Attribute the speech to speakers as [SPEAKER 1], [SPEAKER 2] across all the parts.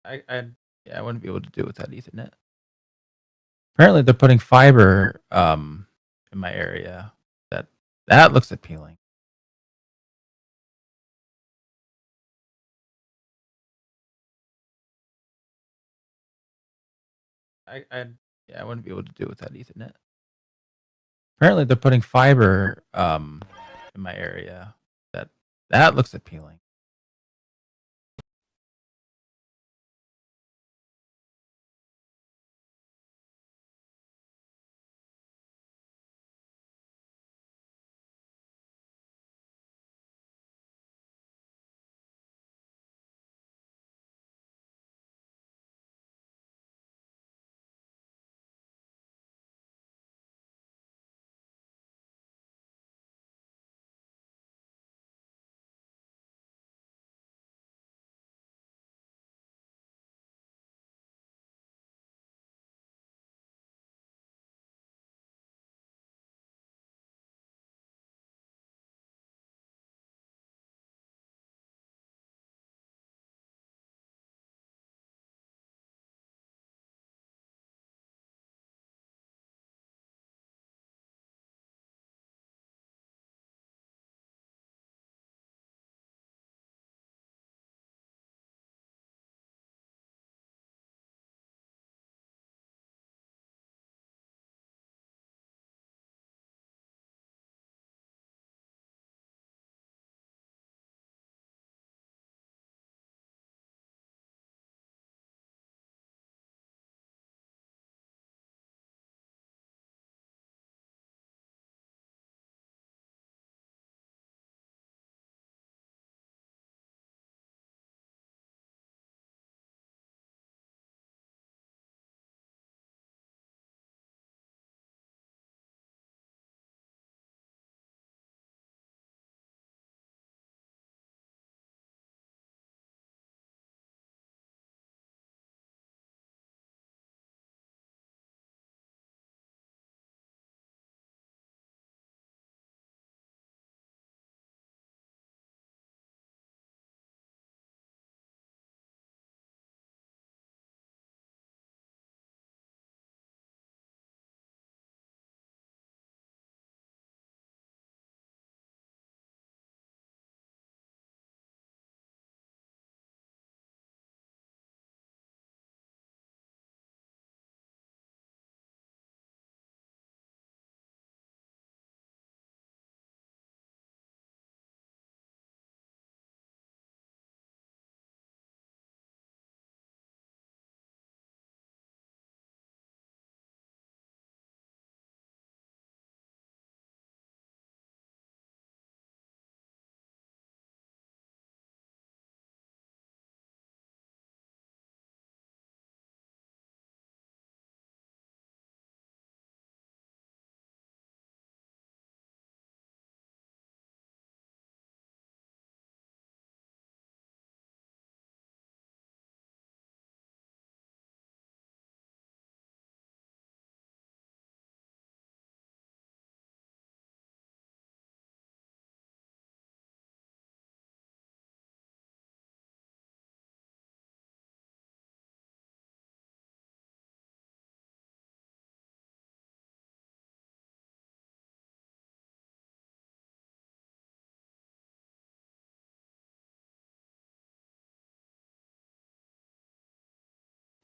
[SPEAKER 1] Yeah, I wouldn't be able to do without Ethernet. Apparently, they're putting fiber in my area. That looks appealing. Yeah, I wouldn't be able to do without Ethernet. Apparently, they're putting fiber in my area. That looks appealing.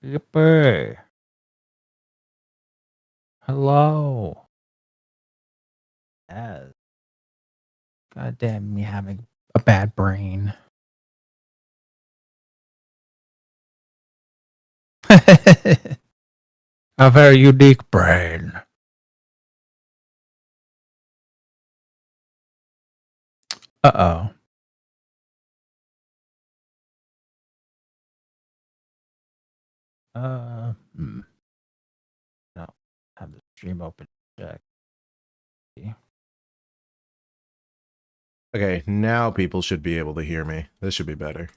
[SPEAKER 1] Yippee. Hello. Yes. God damn me having a bad brain. A very unique brain. Uh-oh. No. Have the stream open. Check.
[SPEAKER 2] Okay, now people should be able to hear me. This should be better.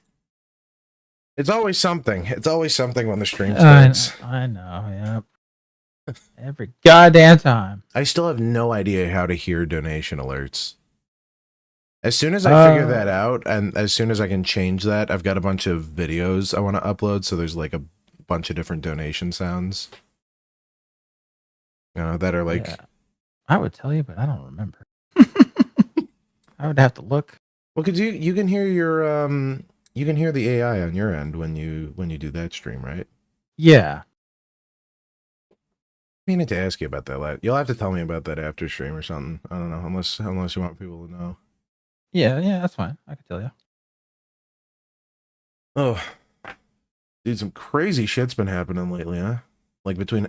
[SPEAKER 2] It's always something. It's always something when the stream starts.
[SPEAKER 1] I know, yep. Every goddamn time.
[SPEAKER 2] I still have no idea how to hear donation alerts. As soon as I figure that out, and as soon as I can change that, I've got a bunch of videos I want to upload, so there's like a bunch of different donation sounds. You know, that are like...
[SPEAKER 1] Yeah. I would tell you, but I don't remember. I would have to look.
[SPEAKER 2] Well, because you can hear your you can hear the AI on your end when you do that stream, right?
[SPEAKER 1] Yeah.
[SPEAKER 2] I meaning to ask you about that. You'll have to tell me about that after stream or something. I don't know, unless you want people to know.
[SPEAKER 1] Yeah, that's fine. I can tell you.
[SPEAKER 2] Oh, dude, some crazy shit's been happening lately, huh? Like between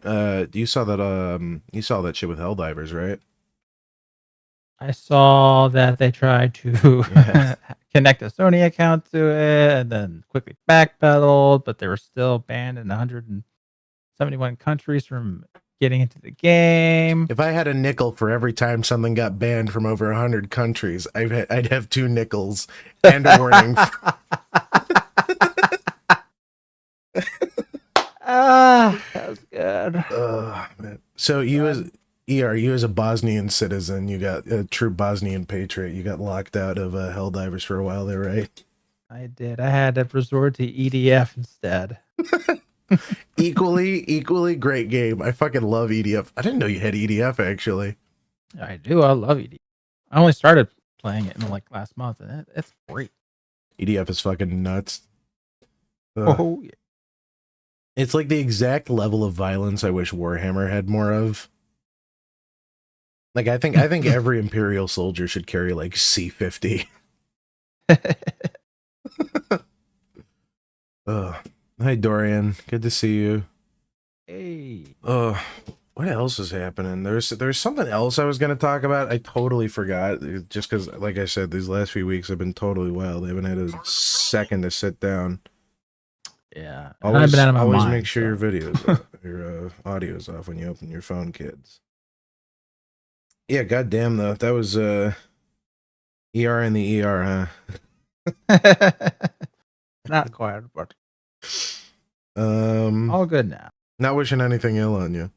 [SPEAKER 2] you saw that shit with Helldivers, right?
[SPEAKER 1] I saw that they tried to connect a Sony account to it and then quickly backpedaled, but they were still banned in 171 countries from getting into the game.
[SPEAKER 2] If I had a nickel for every time something got banned from over 100 countries, I'd have 2 nickels and a warning.
[SPEAKER 1] That was good.
[SPEAKER 2] Man. So you as a Bosnian citizen, you got a true Bosnian patriot, you got locked out of Helldivers for a while there, right?
[SPEAKER 1] I did. I had to resort to EDF instead.
[SPEAKER 2] equally great game. I fucking love EDF. I didn't know you had EDF actually.
[SPEAKER 1] I do. I love EDF. I only started playing it in like last month, and it's great.
[SPEAKER 2] EDF is fucking nuts.
[SPEAKER 1] Oh yeah.
[SPEAKER 2] It's like the exact level of violence I wish Warhammer had more of. Like I think every Imperial soldier should carry like C50. Hi Dorian, good to see you.
[SPEAKER 1] Hey.
[SPEAKER 2] What else is happening? There's something else I was gonna talk about. I totally forgot. Just because, like I said, these last few weeks have been totally wild. I haven't had a second to sit down.
[SPEAKER 1] Yeah,
[SPEAKER 2] always,
[SPEAKER 1] been out of my
[SPEAKER 2] always
[SPEAKER 1] mind,
[SPEAKER 2] make sure your videos, your audio's off when you open your phone, kids. Yeah, goddamn though, that was ER in the ER,
[SPEAKER 1] huh? Not quite, but all good now.
[SPEAKER 2] Not wishing anything ill on you.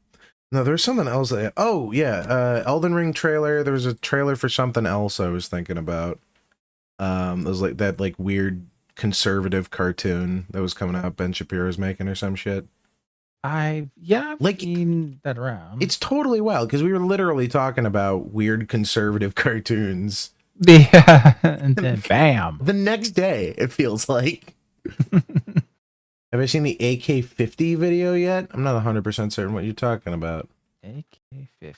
[SPEAKER 2] No, there's something else. Oh yeah, Elden Ring trailer. There was a trailer for something else I was thinking about. It was like that like weird conservative cartoon that was coming out Ben Shapiro's making or some shit.
[SPEAKER 1] I've
[SPEAKER 2] like
[SPEAKER 1] seen that around.
[SPEAKER 2] It's totally wild because we were literally talking about weird conservative cartoons.
[SPEAKER 1] Yeah, and then bam.
[SPEAKER 2] The next day, it feels like. Have I seen the AK-50 video yet? I'm not 100% certain what you're talking about.
[SPEAKER 1] AK-50.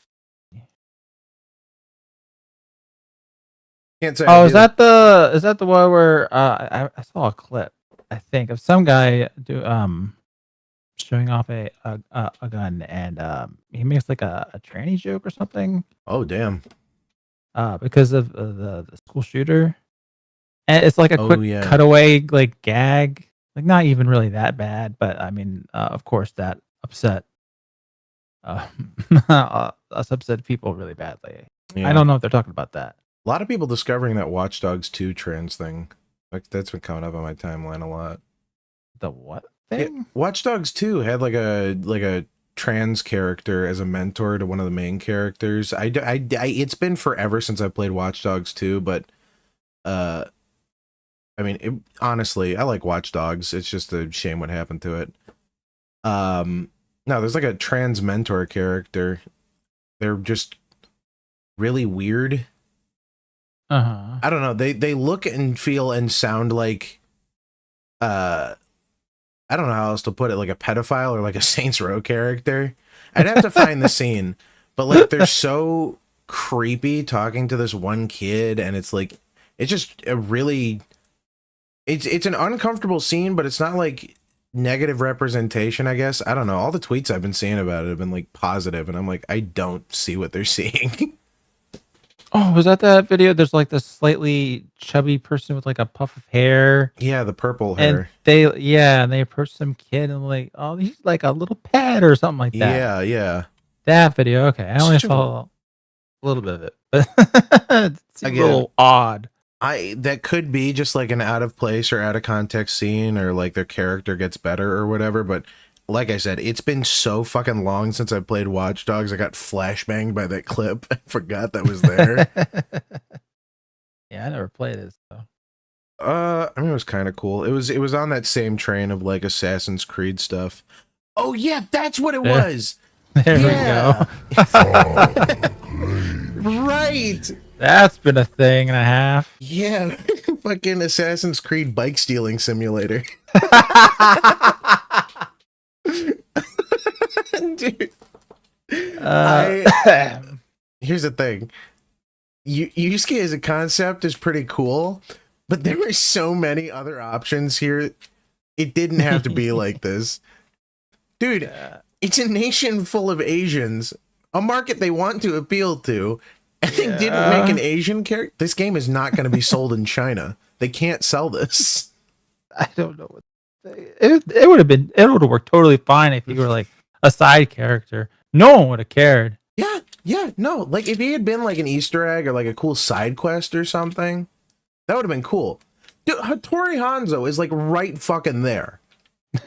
[SPEAKER 2] Can't say.
[SPEAKER 1] Oh, is that the one where I saw a clip, I think, of some guy showing off a gun, and he makes like a tranny joke or something.
[SPEAKER 2] Oh damn.
[SPEAKER 1] Because of the school shooter, and it's like a quick cutaway like gag, like not even really that bad, but I mean, of course that upset us upset people really badly. Yeah. I don't know if they're talking about that.
[SPEAKER 2] A lot of people discovering that Watch Dogs 2 trans thing. Like that's been coming up on my timeline a lot.
[SPEAKER 1] The what thing?
[SPEAKER 2] Yeah, Watch Dogs 2 had like a trans character as a mentor to one of the main characters. It's been forever since I played Watch Dogs 2, but I mean, honestly, I like Watch Dogs. It's just a shame what happened to it. No, there's like a trans mentor character. They're just really weird. I don't know. They look and feel and sound like I don't know how else to put it, like a pedophile or like a Saints Row character. I'd have to find the scene, but like they're so creepy talking to this one kid, and it's like it's just a really it's an uncomfortable scene, but it's not like negative representation, I guess. I don't know. All the tweets I've been seeing about it have been like positive, and I'm like, I don't see what they're seeing.
[SPEAKER 1] Oh, was that video? There's like this slightly chubby person with like a puff of hair.
[SPEAKER 2] Yeah, the purple hair.
[SPEAKER 1] And they approach some kid and like, oh, he's like a little pet or something like that.
[SPEAKER 2] Yeah.
[SPEAKER 1] That video. Okay, I only saw a little bit of it, but it's a little odd.
[SPEAKER 2] That could be just like an out of place or out of context scene, or like their character gets better or whatever, but like I said, it's been so fucking long since I played Watch Dogs. I got flashbanged by that clip. I forgot that was there.
[SPEAKER 1] Yeah, I never played it. So.
[SPEAKER 2] I mean, it was kind of cool. It was on that same train of like Assassin's Creed stuff. Oh yeah, that's what it was.
[SPEAKER 1] There
[SPEAKER 2] yeah.
[SPEAKER 1] we go.
[SPEAKER 2] Right.
[SPEAKER 1] That's been a thing and a half.
[SPEAKER 2] Yeah, fucking Assassin's Creed bike stealing simulator. Dude. Here's the thing. Yusuke as a concept is pretty cool, but there were so many other options here. It didn't have to be like this. Dude, it's a nation full of Asians, a market they want to appeal to, and they didn't make an Asian character. This game is not going to be sold in China. They can't sell this.
[SPEAKER 1] I don't know what it would have been. It would have worked totally fine if you were like a side character. No one would have cared.
[SPEAKER 2] Yeah, no. Like if he had been like an Easter egg or like a cool side quest or something, that would have been cool. Dude, Hattori Hanzo is like right fucking there.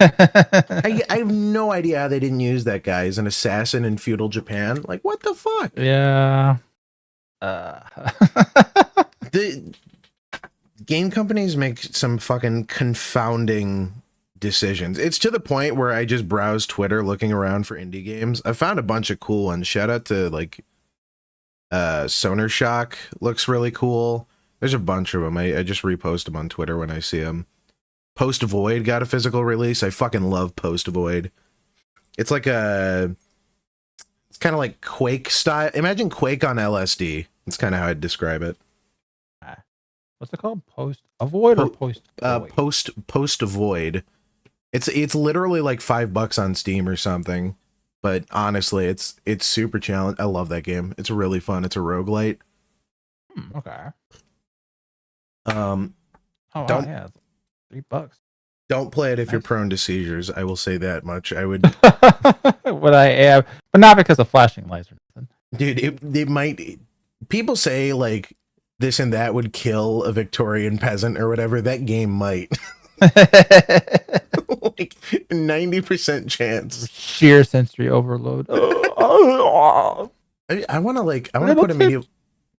[SPEAKER 2] I have no idea how they didn't use that guy as an assassin in feudal Japan. Like, what the fuck?
[SPEAKER 1] Yeah.
[SPEAKER 2] The game companies make some fucking confounding decisions. It's to the point where I just browse Twitter looking around for indie games. I found a bunch of cool ones. Shout out to like Sonar Shock looks really cool. There's a bunch of them. I just repost them on Twitter when I see them. Post Void got a physical release. I fucking love Post Void. It's like it's kind of like Quake style. Imagine Quake on LSD. That's kind of how I'd describe it.
[SPEAKER 1] What's it called? Post Avoid or Post Void?
[SPEAKER 2] Post Void. It's literally like $5 on Steam or something. But honestly, it's super challenging. I love that game. It's really fun. It's a roguelite.
[SPEAKER 1] Okay.
[SPEAKER 2] Oh,
[SPEAKER 1] wow, yeah. $3.
[SPEAKER 2] Don't play it if you're prone to seizures. I will say that much. I would.
[SPEAKER 1] What I am, but not because of flashing lights or nothing.
[SPEAKER 2] Dude, it might. People say like this and that would kill a Victorian peasant or whatever. That game might. Like 90% chance.
[SPEAKER 1] Sheer sensory overload.
[SPEAKER 2] I want to put a medieval.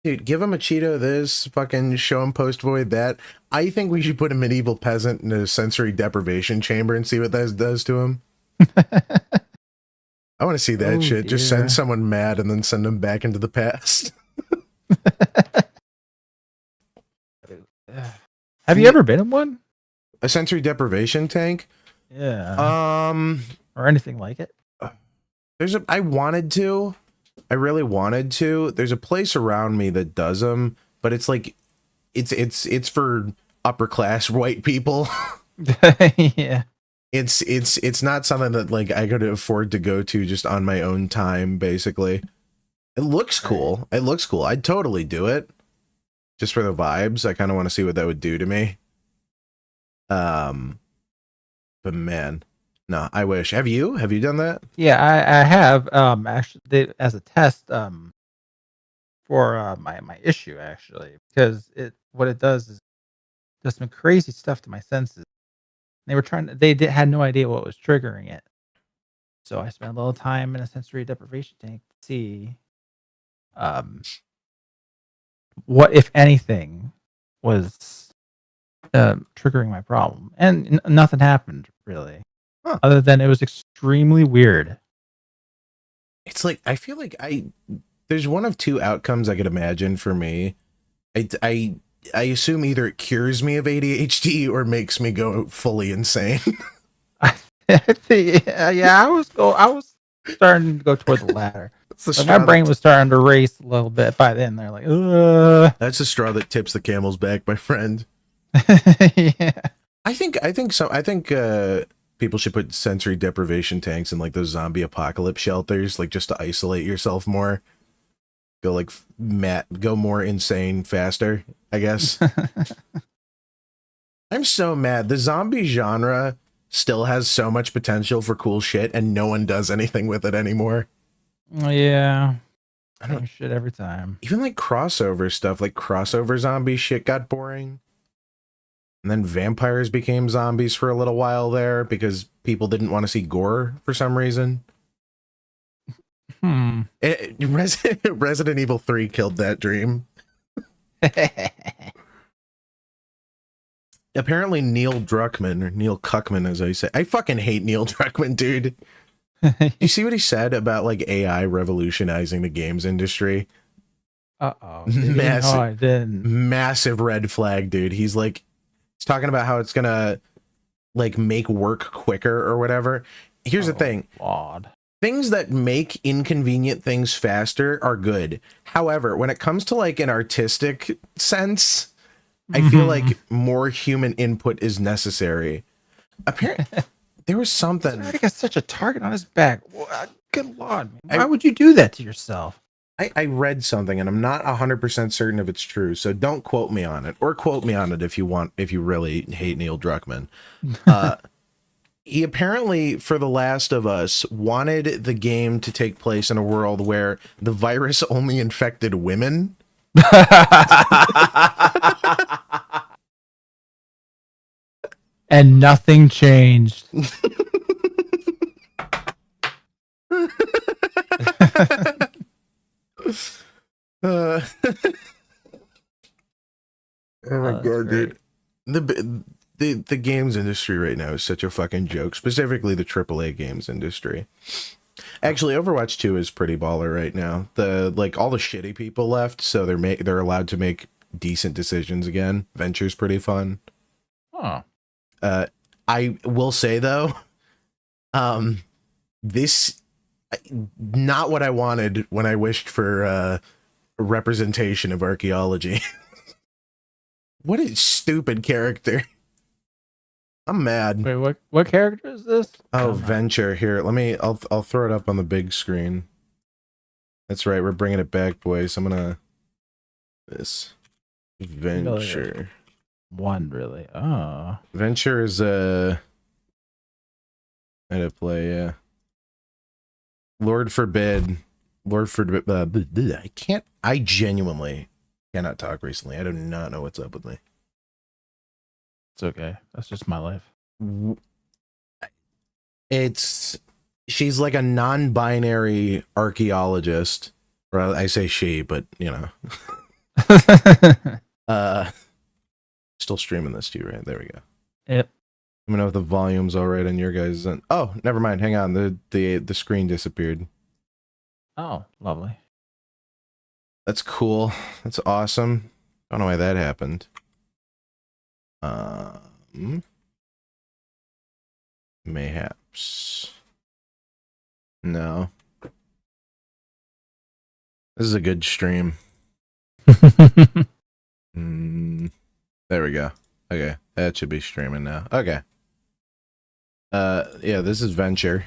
[SPEAKER 2] Dude, give him a Cheeto this, fucking show him Post Void that. I think we should put a medieval peasant in a sensory deprivation chamber and see what that does to him. I want to see that shit.
[SPEAKER 1] Dear.
[SPEAKER 2] Just send someone mad and then send them back into the past.
[SPEAKER 1] Have you ever been in one?
[SPEAKER 2] A sensory deprivation tank?
[SPEAKER 1] Yeah. Or anything like it?
[SPEAKER 2] I wanted to. I really wanted to. There's a place around me that does them, but it's like it's for upper class white people.
[SPEAKER 1] Yeah.
[SPEAKER 2] It's not something that like I could afford to go to just on my own time, basically. It looks cool. It looks cool. I'd totally do it. Just for the vibes. I kind of want to see what that would do to me. But man. No, I wish. Have you done that?
[SPEAKER 1] Yeah, I have. Actually, as a test, for my issue actually, because what it does is does some crazy stuff to my senses. They were had no idea what was triggering it, so I spent a little time in a sensory deprivation tank to see, what if anything was triggering my problem, and nothing happened really. Huh. Other than it was extremely weird.
[SPEAKER 2] It's like I feel like there's one of two outcomes I could imagine for me. I assume either it cures me of ADHD or makes me go fully insane.
[SPEAKER 1] I was starting to go toward the latter. Like my brain was starting to race a little bit by then. They're like, ugh.
[SPEAKER 2] That's the straw that tips the camel's back, my friend.
[SPEAKER 1] Yeah.
[SPEAKER 2] I think people should put sensory deprivation tanks in like those zombie apocalypse shelters, like just to isolate yourself more. Go go more insane faster, I guess. I'm so mad. The zombie genre still has so much potential for cool shit and no one does anything with it anymore.
[SPEAKER 1] Yeah. I don't shit every time.
[SPEAKER 2] Even like crossover stuff, like crossover zombie shit got boring. And then vampires became zombies for a little while there because people didn't want to see gore for some reason. Resident Evil 3 killed that dream. apparently Neil Druckmann, or Neil Cuckman as I say. I fucking hate Neil Druckmann, dude. You see what he said about like AI revolutionizing the games industry?
[SPEAKER 1] Uh-oh.
[SPEAKER 2] Massive,
[SPEAKER 1] No, I didn't.
[SPEAKER 2] massive red flag, dude. He's talking about how it's gonna like make work quicker or whatever. Here's the thing.
[SPEAKER 1] God.
[SPEAKER 2] Things that make inconvenient things faster are good. However, when it comes to like an artistic sense, I feel like more human input is necessary. Apparently, there was something.
[SPEAKER 1] He got such a target on his back. Good Lord, man. Why would you do that to yourself?
[SPEAKER 2] I read something, and I'm not 100% certain if it's true, so don't quote me on it, or quote me on it if you want, if you really hate Neil Druckmann. He apparently, for The Last of Us, wanted the game to take place in a world where the virus only infected women.
[SPEAKER 1] And nothing changed.
[SPEAKER 2] Oh my god, dude. The games industry right now is such a fucking joke, specifically the AAA games industry. Actually, Overwatch 2 is pretty baller right now. All the shitty people left, so they're allowed to make decent decisions again. Venture's pretty fun.
[SPEAKER 1] Oh.
[SPEAKER 2] I will say though, this not what I wanted when I wished for a representation of archaeology. What a stupid character. I'm mad.
[SPEAKER 1] Wait, what character is this?
[SPEAKER 2] Oh, Venture. Here, I'll throw it up on the big screen. That's right, we're bringing it back, boys. I'm gonna this Venture.
[SPEAKER 1] One really. Oh.
[SPEAKER 2] Venture is how to play, yeah. Lord forbid. I genuinely cannot talk recently. I do not know what's up with me.
[SPEAKER 1] It's okay. That's just my life.
[SPEAKER 2] She's like a non-binary archaeologist. Or I say she, but you know. Still streaming this to you, right? There we go.
[SPEAKER 1] Yep.
[SPEAKER 2] Let me know if the volume's all right on your guys' end. Oh, never mind. Hang on. The screen disappeared.
[SPEAKER 1] Oh, lovely.
[SPEAKER 2] That's cool. That's awesome. Don't know why that happened. Mayhaps. No. This is a good stream. There we go. Okay, that should be streaming now. Okay. Yeah, this is Venture.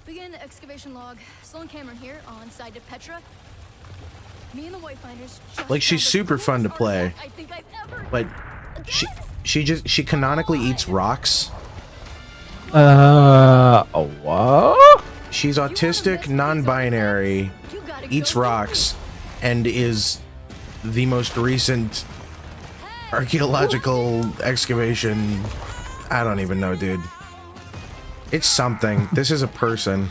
[SPEAKER 3] Begin excavation log. Sloan Cameron here on side to Petra. Me and the Whitefinders.
[SPEAKER 2] Like, she's super fun to play, but she canonically eats rocks.
[SPEAKER 1] What?
[SPEAKER 2] She's autistic, non-binary, eats rocks, and is the most recent archaeological excavation. I don't even know, dude. It's something. This is a person.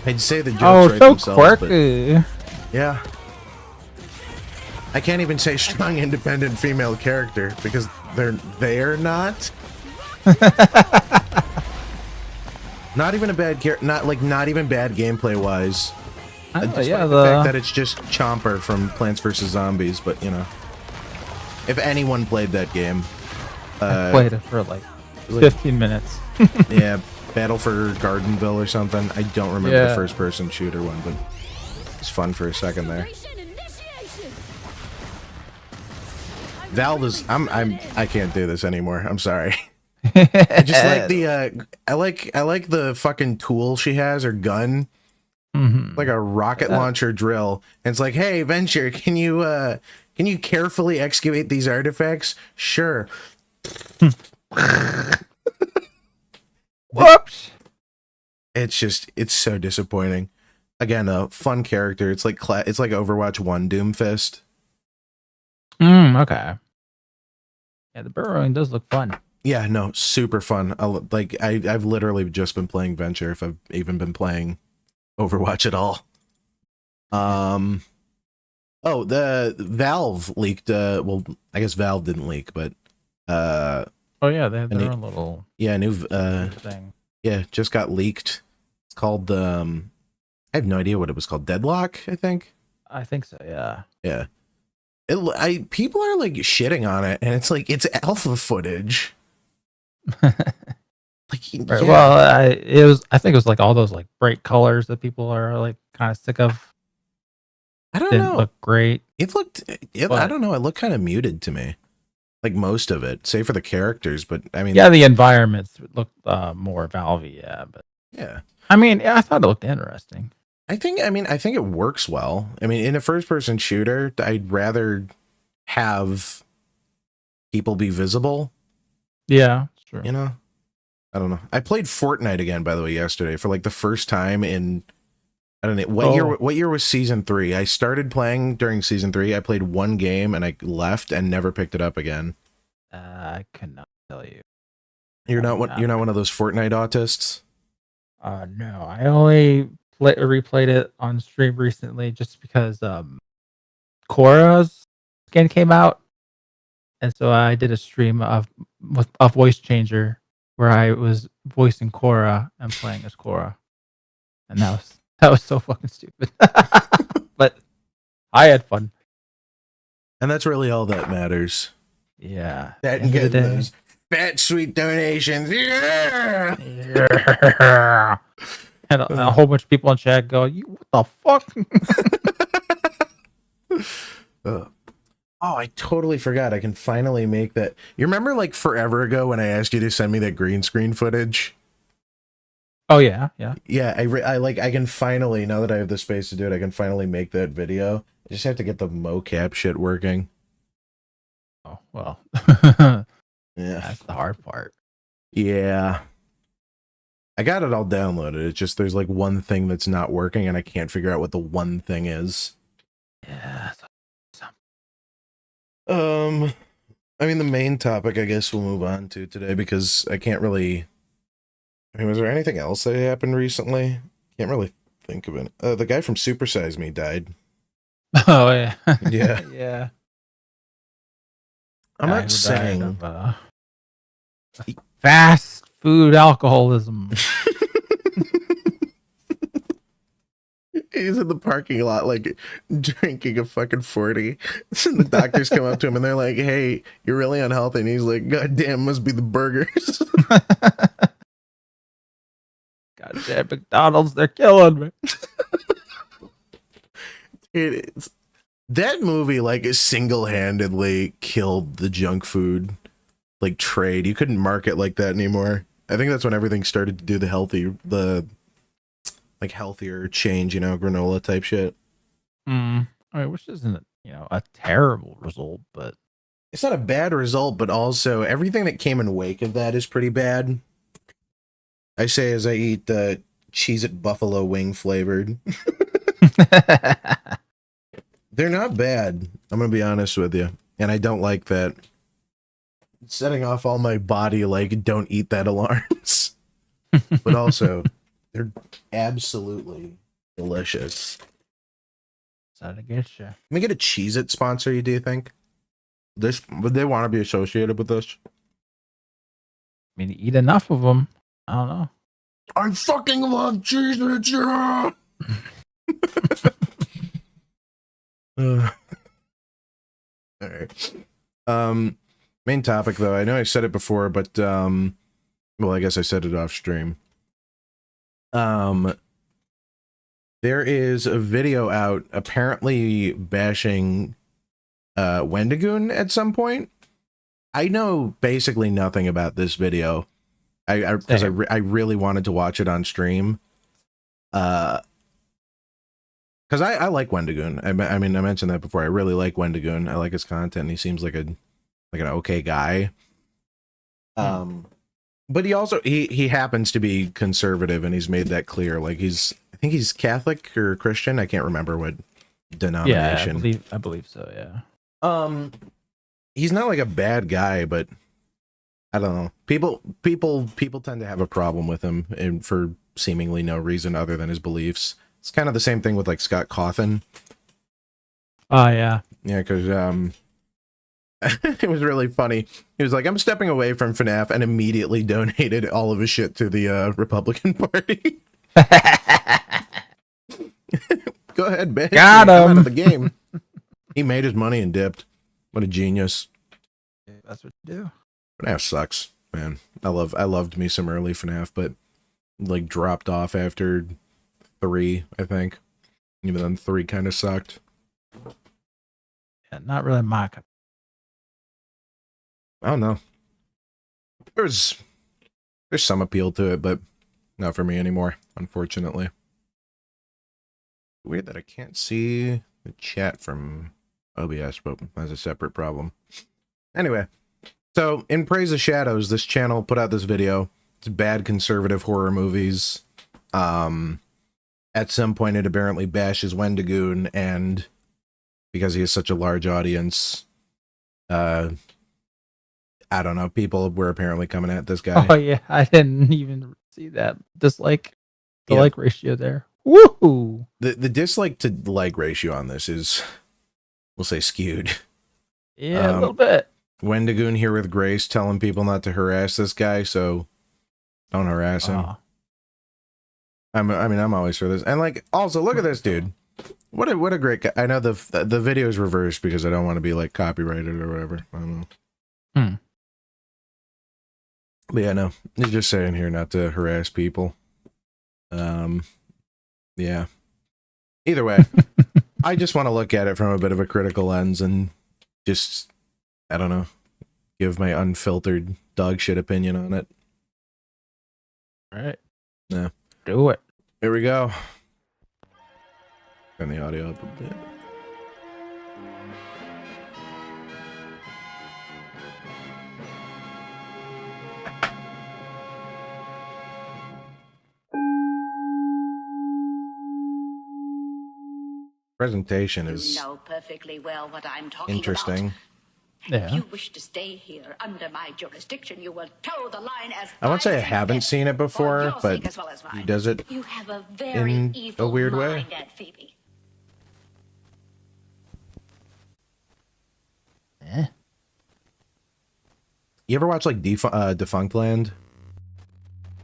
[SPEAKER 2] I'd say the jokes right
[SPEAKER 1] so
[SPEAKER 2] themselves,
[SPEAKER 1] quirky.
[SPEAKER 2] but yeah. I can't even say strong, independent female character because they're not. Not even a bad not even bad gameplay wise.
[SPEAKER 1] Yeah,
[SPEAKER 2] the fact that it's just Chomper from Plants vs Zombies, but you know, if anyone played that game,
[SPEAKER 1] I played it for like 15 minutes.
[SPEAKER 2] Yeah, Battle for Gardenville or something. I don't remember the first-person shooter one, but it's fun for a second there. Valve is I can't do this anymore. I'm sorry. I just like the I like the fucking tool she has, her gun. Like a rocket launcher drill. And it's like, hey, Venture, can you carefully excavate these artifacts? Sure.
[SPEAKER 1] Whoops.
[SPEAKER 2] It's so disappointing. Again, a fun character. It's like Overwatch 1 Doomfist.
[SPEAKER 1] Okay. Yeah, the burrowing does look fun.
[SPEAKER 2] Yeah, no, super fun. I've literally just been playing Venture if I've even been playing Overwatch at all. Oh, Oh, the Valve leaked. Well, I guess Valve didn't leak, but
[SPEAKER 1] Oh yeah, they have their own little
[SPEAKER 2] new
[SPEAKER 1] thing.
[SPEAKER 2] Yeah, just got leaked. It's called I have no idea what it was called. Deadlock, I think.
[SPEAKER 1] I think so. Yeah.
[SPEAKER 2] Yeah. People are like shitting on it, and it's like it's alpha footage. Like,
[SPEAKER 1] Right.
[SPEAKER 2] yeah.
[SPEAKER 1] Well, I think it was like all those like bright colors that people are like kind of sick of.
[SPEAKER 2] I don't
[SPEAKER 1] Didn't
[SPEAKER 2] know.
[SPEAKER 1] look great.
[SPEAKER 2] It looked. I don't know. It looked kind of muted to me. Like most of it, save for the characters. But I mean,
[SPEAKER 1] Yeah, the environments looked more Valve-y, yeah. But
[SPEAKER 2] yeah.
[SPEAKER 1] I mean, yeah, I thought it looked interesting.
[SPEAKER 2] I think it works well. I mean, in a first-person shooter, I'd rather have people be visible.
[SPEAKER 1] Yeah, sure.
[SPEAKER 2] You know, I don't know. I played Fortnite again, by the way, yesterday for like the first time in, I don't know what year was season 3. I started playing during season 3. I played one game and I left and never picked it up again.
[SPEAKER 1] I cannot tell you.
[SPEAKER 2] You're not one of those Fortnite autists.
[SPEAKER 1] No, I only replayed it on stream recently just because Korra's skin came out, and so I did a stream with a voice changer where I was voicing Korra and playing as Korra, and that was so fucking stupid. But I had fun,
[SPEAKER 2] and that's really all that matters.
[SPEAKER 1] Yeah,
[SPEAKER 2] that and getting those fat sweet donations. Yeah.
[SPEAKER 1] And a whole bunch of people in chat go, "You what the fuck?"
[SPEAKER 2] Oh, I totally forgot. I can finally make that. You remember like forever ago when I asked you to send me that green screen footage?
[SPEAKER 1] Oh yeah.
[SPEAKER 2] Yeah, I can finally, now that I have the space to do it, I can finally make that video. I just have to get the mocap shit working.
[SPEAKER 1] Oh, well.
[SPEAKER 2] Yeah.
[SPEAKER 1] That's the hard part.
[SPEAKER 2] Yeah. I got it all downloaded. It's just there's like one thing that's not working and I can't figure out what the one thing is.
[SPEAKER 1] Yeah.
[SPEAKER 2] I mean, the main topic I guess we'll move on to today because I can't really... I mean, was there anything else that happened recently? Can't really think of it. The guy from Super Size Me died.
[SPEAKER 1] Oh, yeah.
[SPEAKER 2] Yeah.
[SPEAKER 1] Yeah.
[SPEAKER 2] I'm not saying...
[SPEAKER 1] Of, fast food alcoholism.
[SPEAKER 2] He's in the parking lot, like, drinking a fucking 40. And the doctors come up to him and they're like, "Hey, you're really unhealthy." And he's like, "God damn, must be the burgers."
[SPEAKER 1] Goddamn McDonald's, they're killing me.
[SPEAKER 2] It is. That movie, like, single-handedly killed the junk food, like, trade. You couldn't market like that anymore. I think that's when everything started to do the healthier change, you know, granola type shit.
[SPEAKER 1] I mean, which isn't, you know, a terrible result, but
[SPEAKER 2] it's not a bad result, but also everything that came in wake of that is pretty bad. I say as I eat the Cheez-It buffalo wing flavored. They're not bad. I'm gonna be honest with you, and I don't like that. It's setting off all my body like "don't eat that" alarms. But also, they're absolutely delicious.
[SPEAKER 1] So to get you.
[SPEAKER 2] Can we get a Cheez-It sponsor, you do you think? Would they want to be associated with this?
[SPEAKER 1] I mean, eat enough of them. I don't know.
[SPEAKER 2] I fucking love Cheez-Its, yeah! All right. Main topic, though. I know I said it before, but, well, I guess I said it off stream. There is a video out apparently bashing Wendigoon't at some point. I know basically nothing about this video. Because I really wanted to watch it on stream. Because I like Wendigoon't. I mean, I mentioned that before. I really like Wendigoon't. I like his content. He seems like an okay guy. But he also he happens to be conservative, and he's made that clear. Like I think he's Catholic or Christian. I can't remember what denomination.
[SPEAKER 1] Yeah, I believe so. Yeah.
[SPEAKER 2] He's not like a bad guy, but I don't know. People tend to have a problem with him, and for seemingly no reason other than his beliefs. It's kind of the same thing with like Scott Cawthon.
[SPEAKER 1] Oh yeah.
[SPEAKER 2] Yeah, because it was really funny. He was like, "I'm stepping away from FNAF," and immediately donated all of his shit to the Republican Party. Go ahead, man.
[SPEAKER 1] Got
[SPEAKER 2] I'm out
[SPEAKER 1] him.
[SPEAKER 2] of the game. He made his money and dipped. What a genius.
[SPEAKER 1] That's what you do.
[SPEAKER 2] FNAF sucks, man. I loved me some early FNAF, but like dropped off after 3, I think. Even then 3 kind of sucked.
[SPEAKER 1] Yeah, not really my cup.
[SPEAKER 2] I don't know. There's some appeal to it, but not for me anymore, unfortunately. Weird that I can't see the chat from OBS, but that's a separate problem. Anyway, so in praise of Shadows, this channel put out this video. It's bad conservative horror movies. At some point, it apparently bashes Wendigoon't, and because he has such a large audience, I don't know, people were apparently coming at this guy.
[SPEAKER 1] Oh yeah, I didn't even see that dislike the
[SPEAKER 2] Yeah.
[SPEAKER 1] like ratio there. Woohoo!
[SPEAKER 2] The dislike to like ratio on this is, we'll say, skewed.
[SPEAKER 1] Yeah, a little bit.
[SPEAKER 2] Wendigoon't here with Grace telling people not to harass this guy, so don't harass him.
[SPEAKER 1] Oh.
[SPEAKER 2] I'm always for this. And like, also look at this dude. What a great guy. I know the video is reversed because I don't want to be like copyrighted or whatever. I don't know. But yeah, no, he's just saying here not to harass people. Yeah. Either way, I just want to look at it from a bit of a critical lens and just, I don't know, give my unfiltered dog shit opinion on it.
[SPEAKER 1] All right.
[SPEAKER 2] Yeah.
[SPEAKER 1] Do it.
[SPEAKER 2] Here we go. Turn the audio up a bit. Presentation is
[SPEAKER 4] You know perfectly well what I'm talking
[SPEAKER 2] interesting.
[SPEAKER 4] about.
[SPEAKER 1] Yeah.
[SPEAKER 4] If you wish to stay here under my jurisdiction, you will toe the line as
[SPEAKER 2] I won't say I
[SPEAKER 4] far as you
[SPEAKER 2] haven't
[SPEAKER 4] can,
[SPEAKER 2] seen it
[SPEAKER 4] for
[SPEAKER 2] before,
[SPEAKER 4] your
[SPEAKER 2] but
[SPEAKER 4] sake as well as
[SPEAKER 2] he
[SPEAKER 4] mine.
[SPEAKER 2] does it
[SPEAKER 4] You have a very
[SPEAKER 2] in
[SPEAKER 4] evil
[SPEAKER 2] a weird way.
[SPEAKER 4] mind, Aunt Phoebe.
[SPEAKER 2] You ever watch like Defunct Land?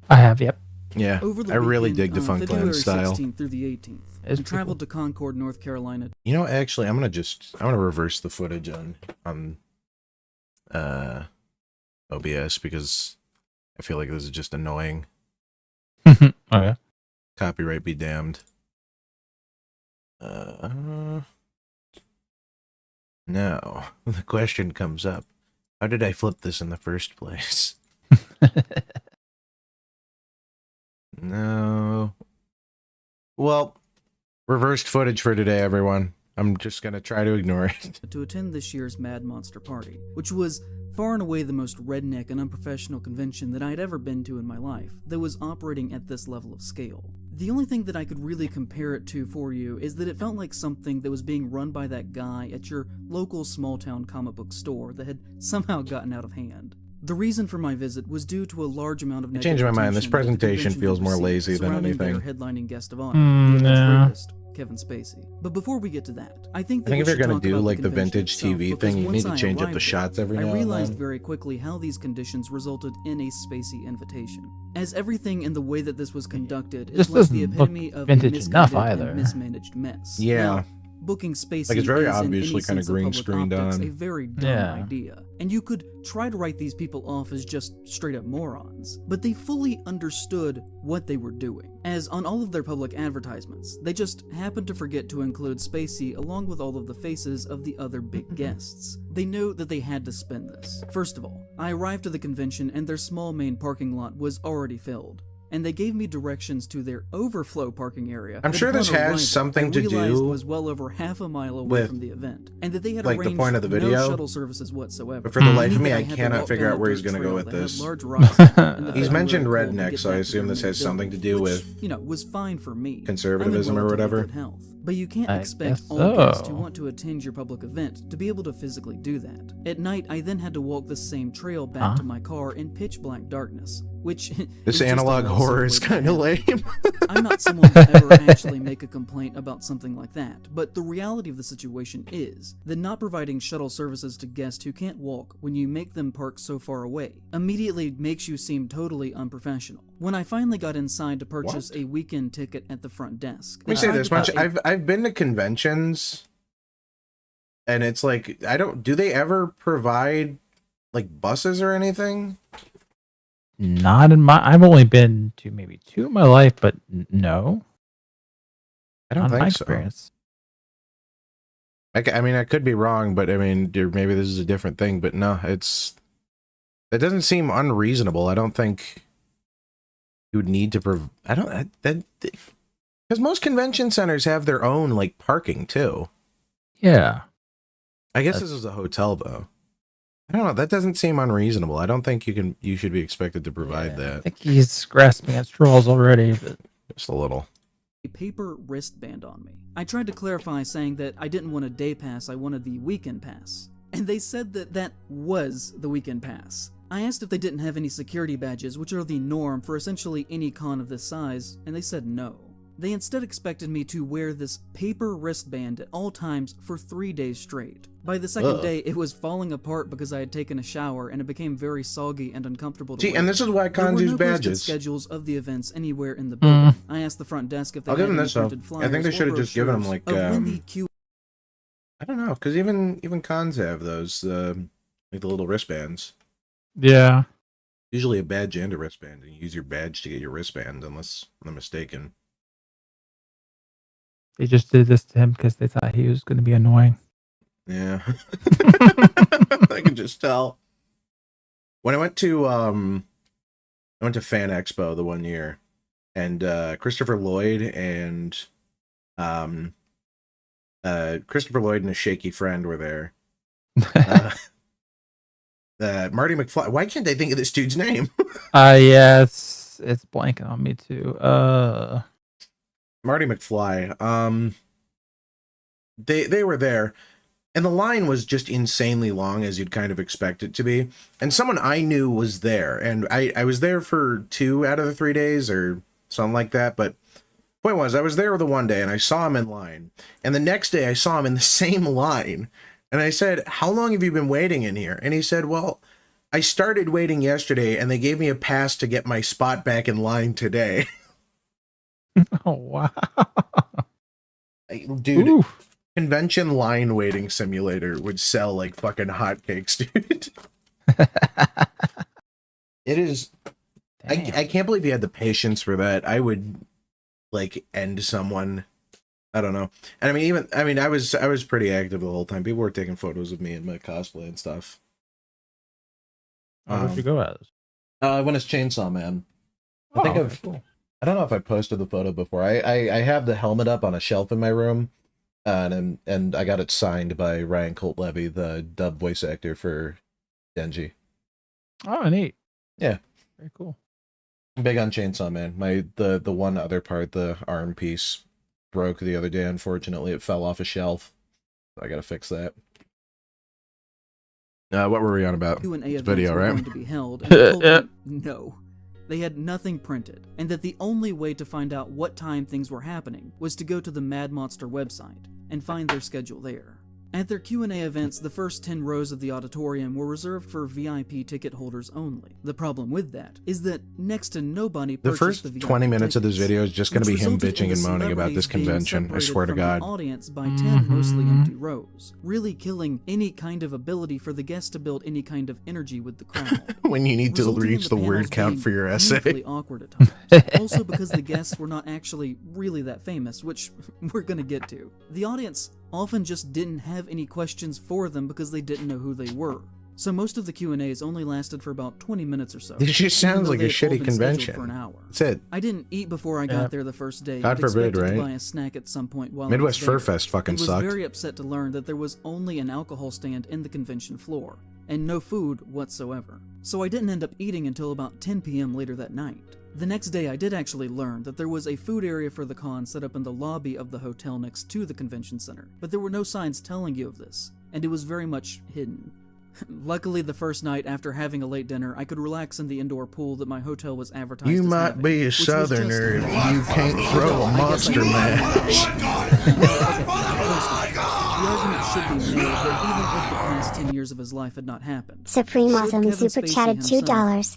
[SPEAKER 1] I have. Yep.
[SPEAKER 2] Yeah,
[SPEAKER 5] Over the
[SPEAKER 2] I really
[SPEAKER 5] weekend,
[SPEAKER 2] dig Defunct Land
[SPEAKER 5] February
[SPEAKER 2] style.
[SPEAKER 5] 16th through the 18th,
[SPEAKER 1] It's
[SPEAKER 5] I traveled to Concord, North Carolina.
[SPEAKER 2] You know, actually, I'm gonna reverse the footage on OBS because I feel like this is just annoying.
[SPEAKER 1] Oh yeah.
[SPEAKER 2] Copyright be damned. Now the question comes up: how did I flip this in the first place? No. Well, reversed footage for today, everyone. I'm just gonna try to ignore it.
[SPEAKER 5] To attend this year's Mad Monster Party, which was far and away the most redneck and unprofessional convention that I'd ever been to in my life that was operating at this level of scale. The only thing that I could really compare it to for you is that it felt like something that was being run by that guy at your local small-town comic book store that had somehow gotten out of hand. The reason for my visit was due to a large amount of
[SPEAKER 2] I changed my mind. This
[SPEAKER 5] negative attention that the
[SPEAKER 2] presentation
[SPEAKER 5] convention
[SPEAKER 2] feels more
[SPEAKER 5] received
[SPEAKER 2] lazy than
[SPEAKER 5] surrounding
[SPEAKER 2] anything.
[SPEAKER 5] their headlining guest of honor, the
[SPEAKER 1] no.
[SPEAKER 5] rapist, Kevin Spacey. But before we get to that, I think
[SPEAKER 2] if you're gonna do like the vintage TV thing, you need to change up the shots every now
[SPEAKER 5] I
[SPEAKER 2] and
[SPEAKER 5] realized
[SPEAKER 2] then.
[SPEAKER 5] very quickly how these conditions resulted in a Spacey invitation. As everything in the way that this was conducted
[SPEAKER 1] This
[SPEAKER 5] is like the
[SPEAKER 1] doesn't look
[SPEAKER 5] epitome of a
[SPEAKER 1] vintage enough
[SPEAKER 5] misguided
[SPEAKER 1] either.
[SPEAKER 5] and mismanaged mess.
[SPEAKER 2] Yeah.
[SPEAKER 5] Now, booking Spacey
[SPEAKER 2] Like, it's very
[SPEAKER 5] is, in
[SPEAKER 2] obviously
[SPEAKER 5] any
[SPEAKER 2] kinda
[SPEAKER 5] sense of
[SPEAKER 2] green
[SPEAKER 5] public
[SPEAKER 2] screened
[SPEAKER 5] optics,
[SPEAKER 2] on.
[SPEAKER 5] a very dumb
[SPEAKER 1] Yeah.
[SPEAKER 5] idea. And you could try to write these people off as just straight up morons, but they fully understood what they were doing. As on all of their public advertisements, they just happened to forget to include Spacey along with all of the faces of the other big guests. They knew that they had to spend this. First of all, I arrived to the convention and their small main parking lot was already filled, and they gave me directions to their overflow parking area.
[SPEAKER 2] I'm
[SPEAKER 5] that
[SPEAKER 2] sure this
[SPEAKER 5] upon
[SPEAKER 2] has
[SPEAKER 5] arrival,
[SPEAKER 2] something
[SPEAKER 5] I
[SPEAKER 2] to
[SPEAKER 5] realized
[SPEAKER 2] do
[SPEAKER 5] was well over half a mile away
[SPEAKER 2] with,
[SPEAKER 5] from the event, and that they had
[SPEAKER 2] like, the
[SPEAKER 5] arranged
[SPEAKER 2] point of the
[SPEAKER 5] no
[SPEAKER 2] video.
[SPEAKER 5] shuttle services whatsoever.
[SPEAKER 2] But for the life of
[SPEAKER 5] Meaning
[SPEAKER 2] me,
[SPEAKER 5] that
[SPEAKER 2] I
[SPEAKER 5] had to
[SPEAKER 2] cannot
[SPEAKER 5] walk
[SPEAKER 2] figure
[SPEAKER 5] down
[SPEAKER 2] out
[SPEAKER 5] a
[SPEAKER 2] where he's
[SPEAKER 5] dirt
[SPEAKER 2] gonna go
[SPEAKER 5] trail
[SPEAKER 2] with
[SPEAKER 5] that had
[SPEAKER 2] this.
[SPEAKER 5] large rocks in the
[SPEAKER 2] He's
[SPEAKER 5] February
[SPEAKER 2] mentioned
[SPEAKER 5] cold and
[SPEAKER 2] redneck,
[SPEAKER 5] get
[SPEAKER 2] so I
[SPEAKER 5] back to
[SPEAKER 2] assume
[SPEAKER 5] their
[SPEAKER 2] this
[SPEAKER 5] main
[SPEAKER 2] has something to
[SPEAKER 5] building,
[SPEAKER 2] do
[SPEAKER 5] which,
[SPEAKER 2] with
[SPEAKER 5] you know, was fine for me.
[SPEAKER 2] conservatism
[SPEAKER 5] I'm in
[SPEAKER 2] or
[SPEAKER 5] relatively
[SPEAKER 2] whatever.
[SPEAKER 5] good health. But you can't
[SPEAKER 1] I
[SPEAKER 5] expect
[SPEAKER 1] guess
[SPEAKER 5] all guests who
[SPEAKER 1] so.
[SPEAKER 5] want to attend your public event to be able to physically do that. At night, I then had to walk the same trail back to my car in pitch black darkness, which
[SPEAKER 2] This
[SPEAKER 5] is just
[SPEAKER 2] analog
[SPEAKER 5] a lot
[SPEAKER 2] horror is
[SPEAKER 5] simpler
[SPEAKER 2] kind of
[SPEAKER 5] than
[SPEAKER 2] lame.
[SPEAKER 5] I'm not someone to ever actually make a complaint about something like that, but the reality of the situation is that not providing shuttle services to guests who can't walk when you make them park so far away immediately makes you seem totally unprofessional. When I finally got inside to purchase a weekend ticket at the front desk,
[SPEAKER 2] Let me say this much: I've been to conventions, and it's like do they ever provide like buses or anything?
[SPEAKER 1] Not in my. I've only been to maybe 2 in my life, but no.
[SPEAKER 2] I don't
[SPEAKER 1] Not in my
[SPEAKER 2] think so.
[SPEAKER 1] experience.
[SPEAKER 2] I mean, I could be wrong, but I mean, maybe this is a different thing. But no, that doesn't seem unreasonable. I don't think you would need to because most convention centers have their own like parking too.
[SPEAKER 1] Yeah.
[SPEAKER 2] I guess this is a hotel though. I don't know. That doesn't seem unreasonable. I don't think you should be expected to provide that.
[SPEAKER 1] I think he's grasping at straws already. But...
[SPEAKER 2] Just a little.
[SPEAKER 5] A paper wristband on me. I tried to clarify saying that I didn't want a day pass, I wanted the weekend pass. And they said that that was the weekend pass. I asked if they didn't have any security badges, which are the norm for essentially any con of this size, and they said no. They instead expected me to wear this paper wristband at all times for 3 days straight. By the second day, it was falling apart because I had taken a shower and it became very soggy and uncomfortable to wear.
[SPEAKER 2] And this is why cons use badges.
[SPEAKER 5] Schedules of the events anywhere in the building. I asked the front desk if they
[SPEAKER 2] I'll
[SPEAKER 5] had
[SPEAKER 2] give them
[SPEAKER 5] any
[SPEAKER 2] this though.
[SPEAKER 5] printed flyers
[SPEAKER 2] I think they should have just given them like
[SPEAKER 5] of when the Q.
[SPEAKER 2] I don't know, because even cons have those like the little wristbands.
[SPEAKER 1] Yeah.
[SPEAKER 2] Usually a badge and a wristband, and you use your badge to get your wristband, unless I'm mistaken.
[SPEAKER 1] They just did this to him because they thought he was going to be annoying.
[SPEAKER 2] Yeah. I can just tell. When I went to Fan Expo the one year, and Christopher Lloyd and a shaky friend were there. Marty McFly. Why can't I think of this dude's name?
[SPEAKER 1] Yeah, it's blanking on me too.
[SPEAKER 2] Marty McFly. They were there, and the line was just insanely long, as you'd kind of expect it to be. And someone I knew was there, and I was there for 2 out of the 3 days or something like that. But point was, I was there the one day, and I saw him in line, and the next day I saw him in the same line, and I said, "How long have you been waiting in here?" And he said, "Well, I started waiting yesterday, and they gave me a pass to get my spot back in line today."
[SPEAKER 1] Oh, wow.
[SPEAKER 2] Dude,
[SPEAKER 1] Oof.
[SPEAKER 2] convention line waiting simulator would sell like fucking hotcakes, dude. It is. I can't believe you had the patience for that. I would like end someone. I don't know. And I was pretty active the whole time. People were taking photos of me and my cosplay and stuff.
[SPEAKER 1] Where'd you go as?
[SPEAKER 2] I went as Chainsaw Man. Cool. I don't know if I posted the photo before. I have the helmet up on a shelf in my room, and I got it signed by Ryan Colt Levy, the dub voice actor for Denji.
[SPEAKER 1] Oh, neat.
[SPEAKER 2] Yeah,
[SPEAKER 1] very cool.
[SPEAKER 2] I'm big on Chainsaw Man. The one other part, the arm piece, broke the other day. Unfortunately, it fell off a shelf. I gotta fix that. What were we on about?
[SPEAKER 5] Q&A
[SPEAKER 2] Video, right?
[SPEAKER 5] Going to be held, and they told me no. They had nothing printed, and that the only way to find out what time things were happening was to go to the Mad Monster website and find their schedule there. At their Q&A events, the first 10 rows of the auditorium were reserved for VIP ticket holders only. The problem with that is that next to nobody purchased
[SPEAKER 2] the first
[SPEAKER 5] the VIP
[SPEAKER 2] 20 minutes of this
[SPEAKER 5] tickets,
[SPEAKER 2] video is just going to be him
[SPEAKER 5] which resulted
[SPEAKER 2] bitching
[SPEAKER 5] in
[SPEAKER 2] and
[SPEAKER 5] the
[SPEAKER 2] moaning about this
[SPEAKER 5] celebrities being
[SPEAKER 2] convention. I
[SPEAKER 5] separated
[SPEAKER 2] swear to
[SPEAKER 5] from
[SPEAKER 2] God.
[SPEAKER 5] the audience by 10 mostly empty rows, really killing any kind of ability for the guests to build any kind of energy with the crowd.
[SPEAKER 2] When you need to
[SPEAKER 5] resulting in
[SPEAKER 2] reach the word
[SPEAKER 5] panels
[SPEAKER 2] count
[SPEAKER 5] being
[SPEAKER 2] for your essay.
[SPEAKER 5] painfully awkward at times. Also because the guests were not actually really that famous, which we're gonna get to. The audience often just didn't have any questions for them because they didn't know who they were. So most of the Q&As only lasted for about 20 minutes or so.
[SPEAKER 2] This just sounds like a shitty convention.
[SPEAKER 5] For an hour.
[SPEAKER 2] That's it.
[SPEAKER 5] I didn't eat before I got there the first day.
[SPEAKER 2] God
[SPEAKER 5] but
[SPEAKER 2] forbid,
[SPEAKER 5] expected
[SPEAKER 2] right?
[SPEAKER 5] to buy a snack at some point while
[SPEAKER 2] Midwest
[SPEAKER 5] I was
[SPEAKER 2] Fur
[SPEAKER 5] there.
[SPEAKER 2] Fest fucking
[SPEAKER 5] I was
[SPEAKER 2] sucked.
[SPEAKER 5] very upset to learn that there was only an alcohol stand in the convention floor, and no food whatsoever. So I didn't end up eating until about 10 p.m. later that night. The next day I did actually learn that there was a food area for the con set up in the lobby of the hotel next to the convention center, but there were no signs telling you of this, and it was very much hidden. Luckily, the first night after having a late dinner, I could relax in the indoor pool that my hotel was advertised
[SPEAKER 2] You
[SPEAKER 5] as
[SPEAKER 2] might
[SPEAKER 5] having,
[SPEAKER 2] be a
[SPEAKER 5] which was
[SPEAKER 2] southerner
[SPEAKER 5] just-
[SPEAKER 2] if you can't throw a monster mash.
[SPEAKER 5] The argument should be made that even if the past 10 years of his life had not happened,
[SPEAKER 6] Supreme
[SPEAKER 5] should
[SPEAKER 6] Awesome
[SPEAKER 5] Kevin
[SPEAKER 6] super
[SPEAKER 5] Spacey
[SPEAKER 6] chatted
[SPEAKER 5] himself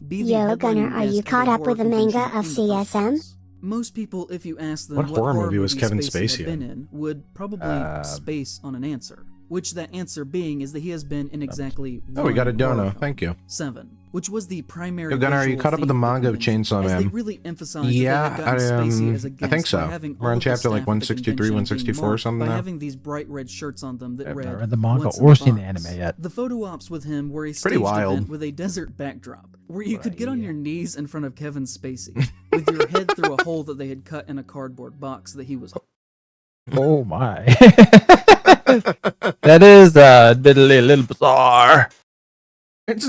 [SPEAKER 6] $2.
[SPEAKER 5] be the
[SPEAKER 6] Yo,
[SPEAKER 5] headlining
[SPEAKER 6] Gunnar, are
[SPEAKER 5] guest
[SPEAKER 6] you
[SPEAKER 5] of a
[SPEAKER 6] caught up
[SPEAKER 5] horror
[SPEAKER 6] with the manga
[SPEAKER 5] convention
[SPEAKER 6] of
[SPEAKER 5] in the first
[SPEAKER 6] CSM?
[SPEAKER 5] place? Most people, if you ask them
[SPEAKER 2] What horror movie was Kevin
[SPEAKER 5] Spacey
[SPEAKER 2] Spacey
[SPEAKER 5] had been in, would probably space on an answer. Which that answer being is that he has been in exactly
[SPEAKER 2] Oh, we got a
[SPEAKER 5] one
[SPEAKER 2] dono.
[SPEAKER 5] horror film,
[SPEAKER 2] Thank you.
[SPEAKER 5] 7, which was the primary.
[SPEAKER 2] Yo, Gunnar, are you
[SPEAKER 5] visual
[SPEAKER 2] caught up with the
[SPEAKER 5] theme
[SPEAKER 2] manga of
[SPEAKER 5] convention,
[SPEAKER 2] Chainsaw
[SPEAKER 5] as
[SPEAKER 2] Man?
[SPEAKER 5] They really emphasized
[SPEAKER 2] Yeah,
[SPEAKER 5] that they had gotten Spacey as a
[SPEAKER 2] I
[SPEAKER 5] guest
[SPEAKER 2] think
[SPEAKER 5] by
[SPEAKER 2] so.
[SPEAKER 5] having
[SPEAKER 2] We're
[SPEAKER 5] all
[SPEAKER 2] on
[SPEAKER 5] of the
[SPEAKER 2] chapter like
[SPEAKER 5] staff at the
[SPEAKER 2] 163,
[SPEAKER 5] convention
[SPEAKER 2] 164 or
[SPEAKER 5] being
[SPEAKER 2] something
[SPEAKER 5] marked
[SPEAKER 2] now.
[SPEAKER 5] by having these bright red shirts on them that
[SPEAKER 1] I've
[SPEAKER 5] read,
[SPEAKER 1] not read the manga
[SPEAKER 5] "What's in
[SPEAKER 1] or
[SPEAKER 5] the
[SPEAKER 1] seen the
[SPEAKER 5] box?"
[SPEAKER 1] anime yet.
[SPEAKER 5] The photo ops with him were a
[SPEAKER 2] Pretty
[SPEAKER 5] staged
[SPEAKER 2] wild.
[SPEAKER 5] event with a desert backdrop, where you could get on your knees in front of Kevin Spacey, with your head through a hole that they had cut in a cardboard box that he was.
[SPEAKER 1] Oh my. That is admittedly a little bizarre.
[SPEAKER 2] It's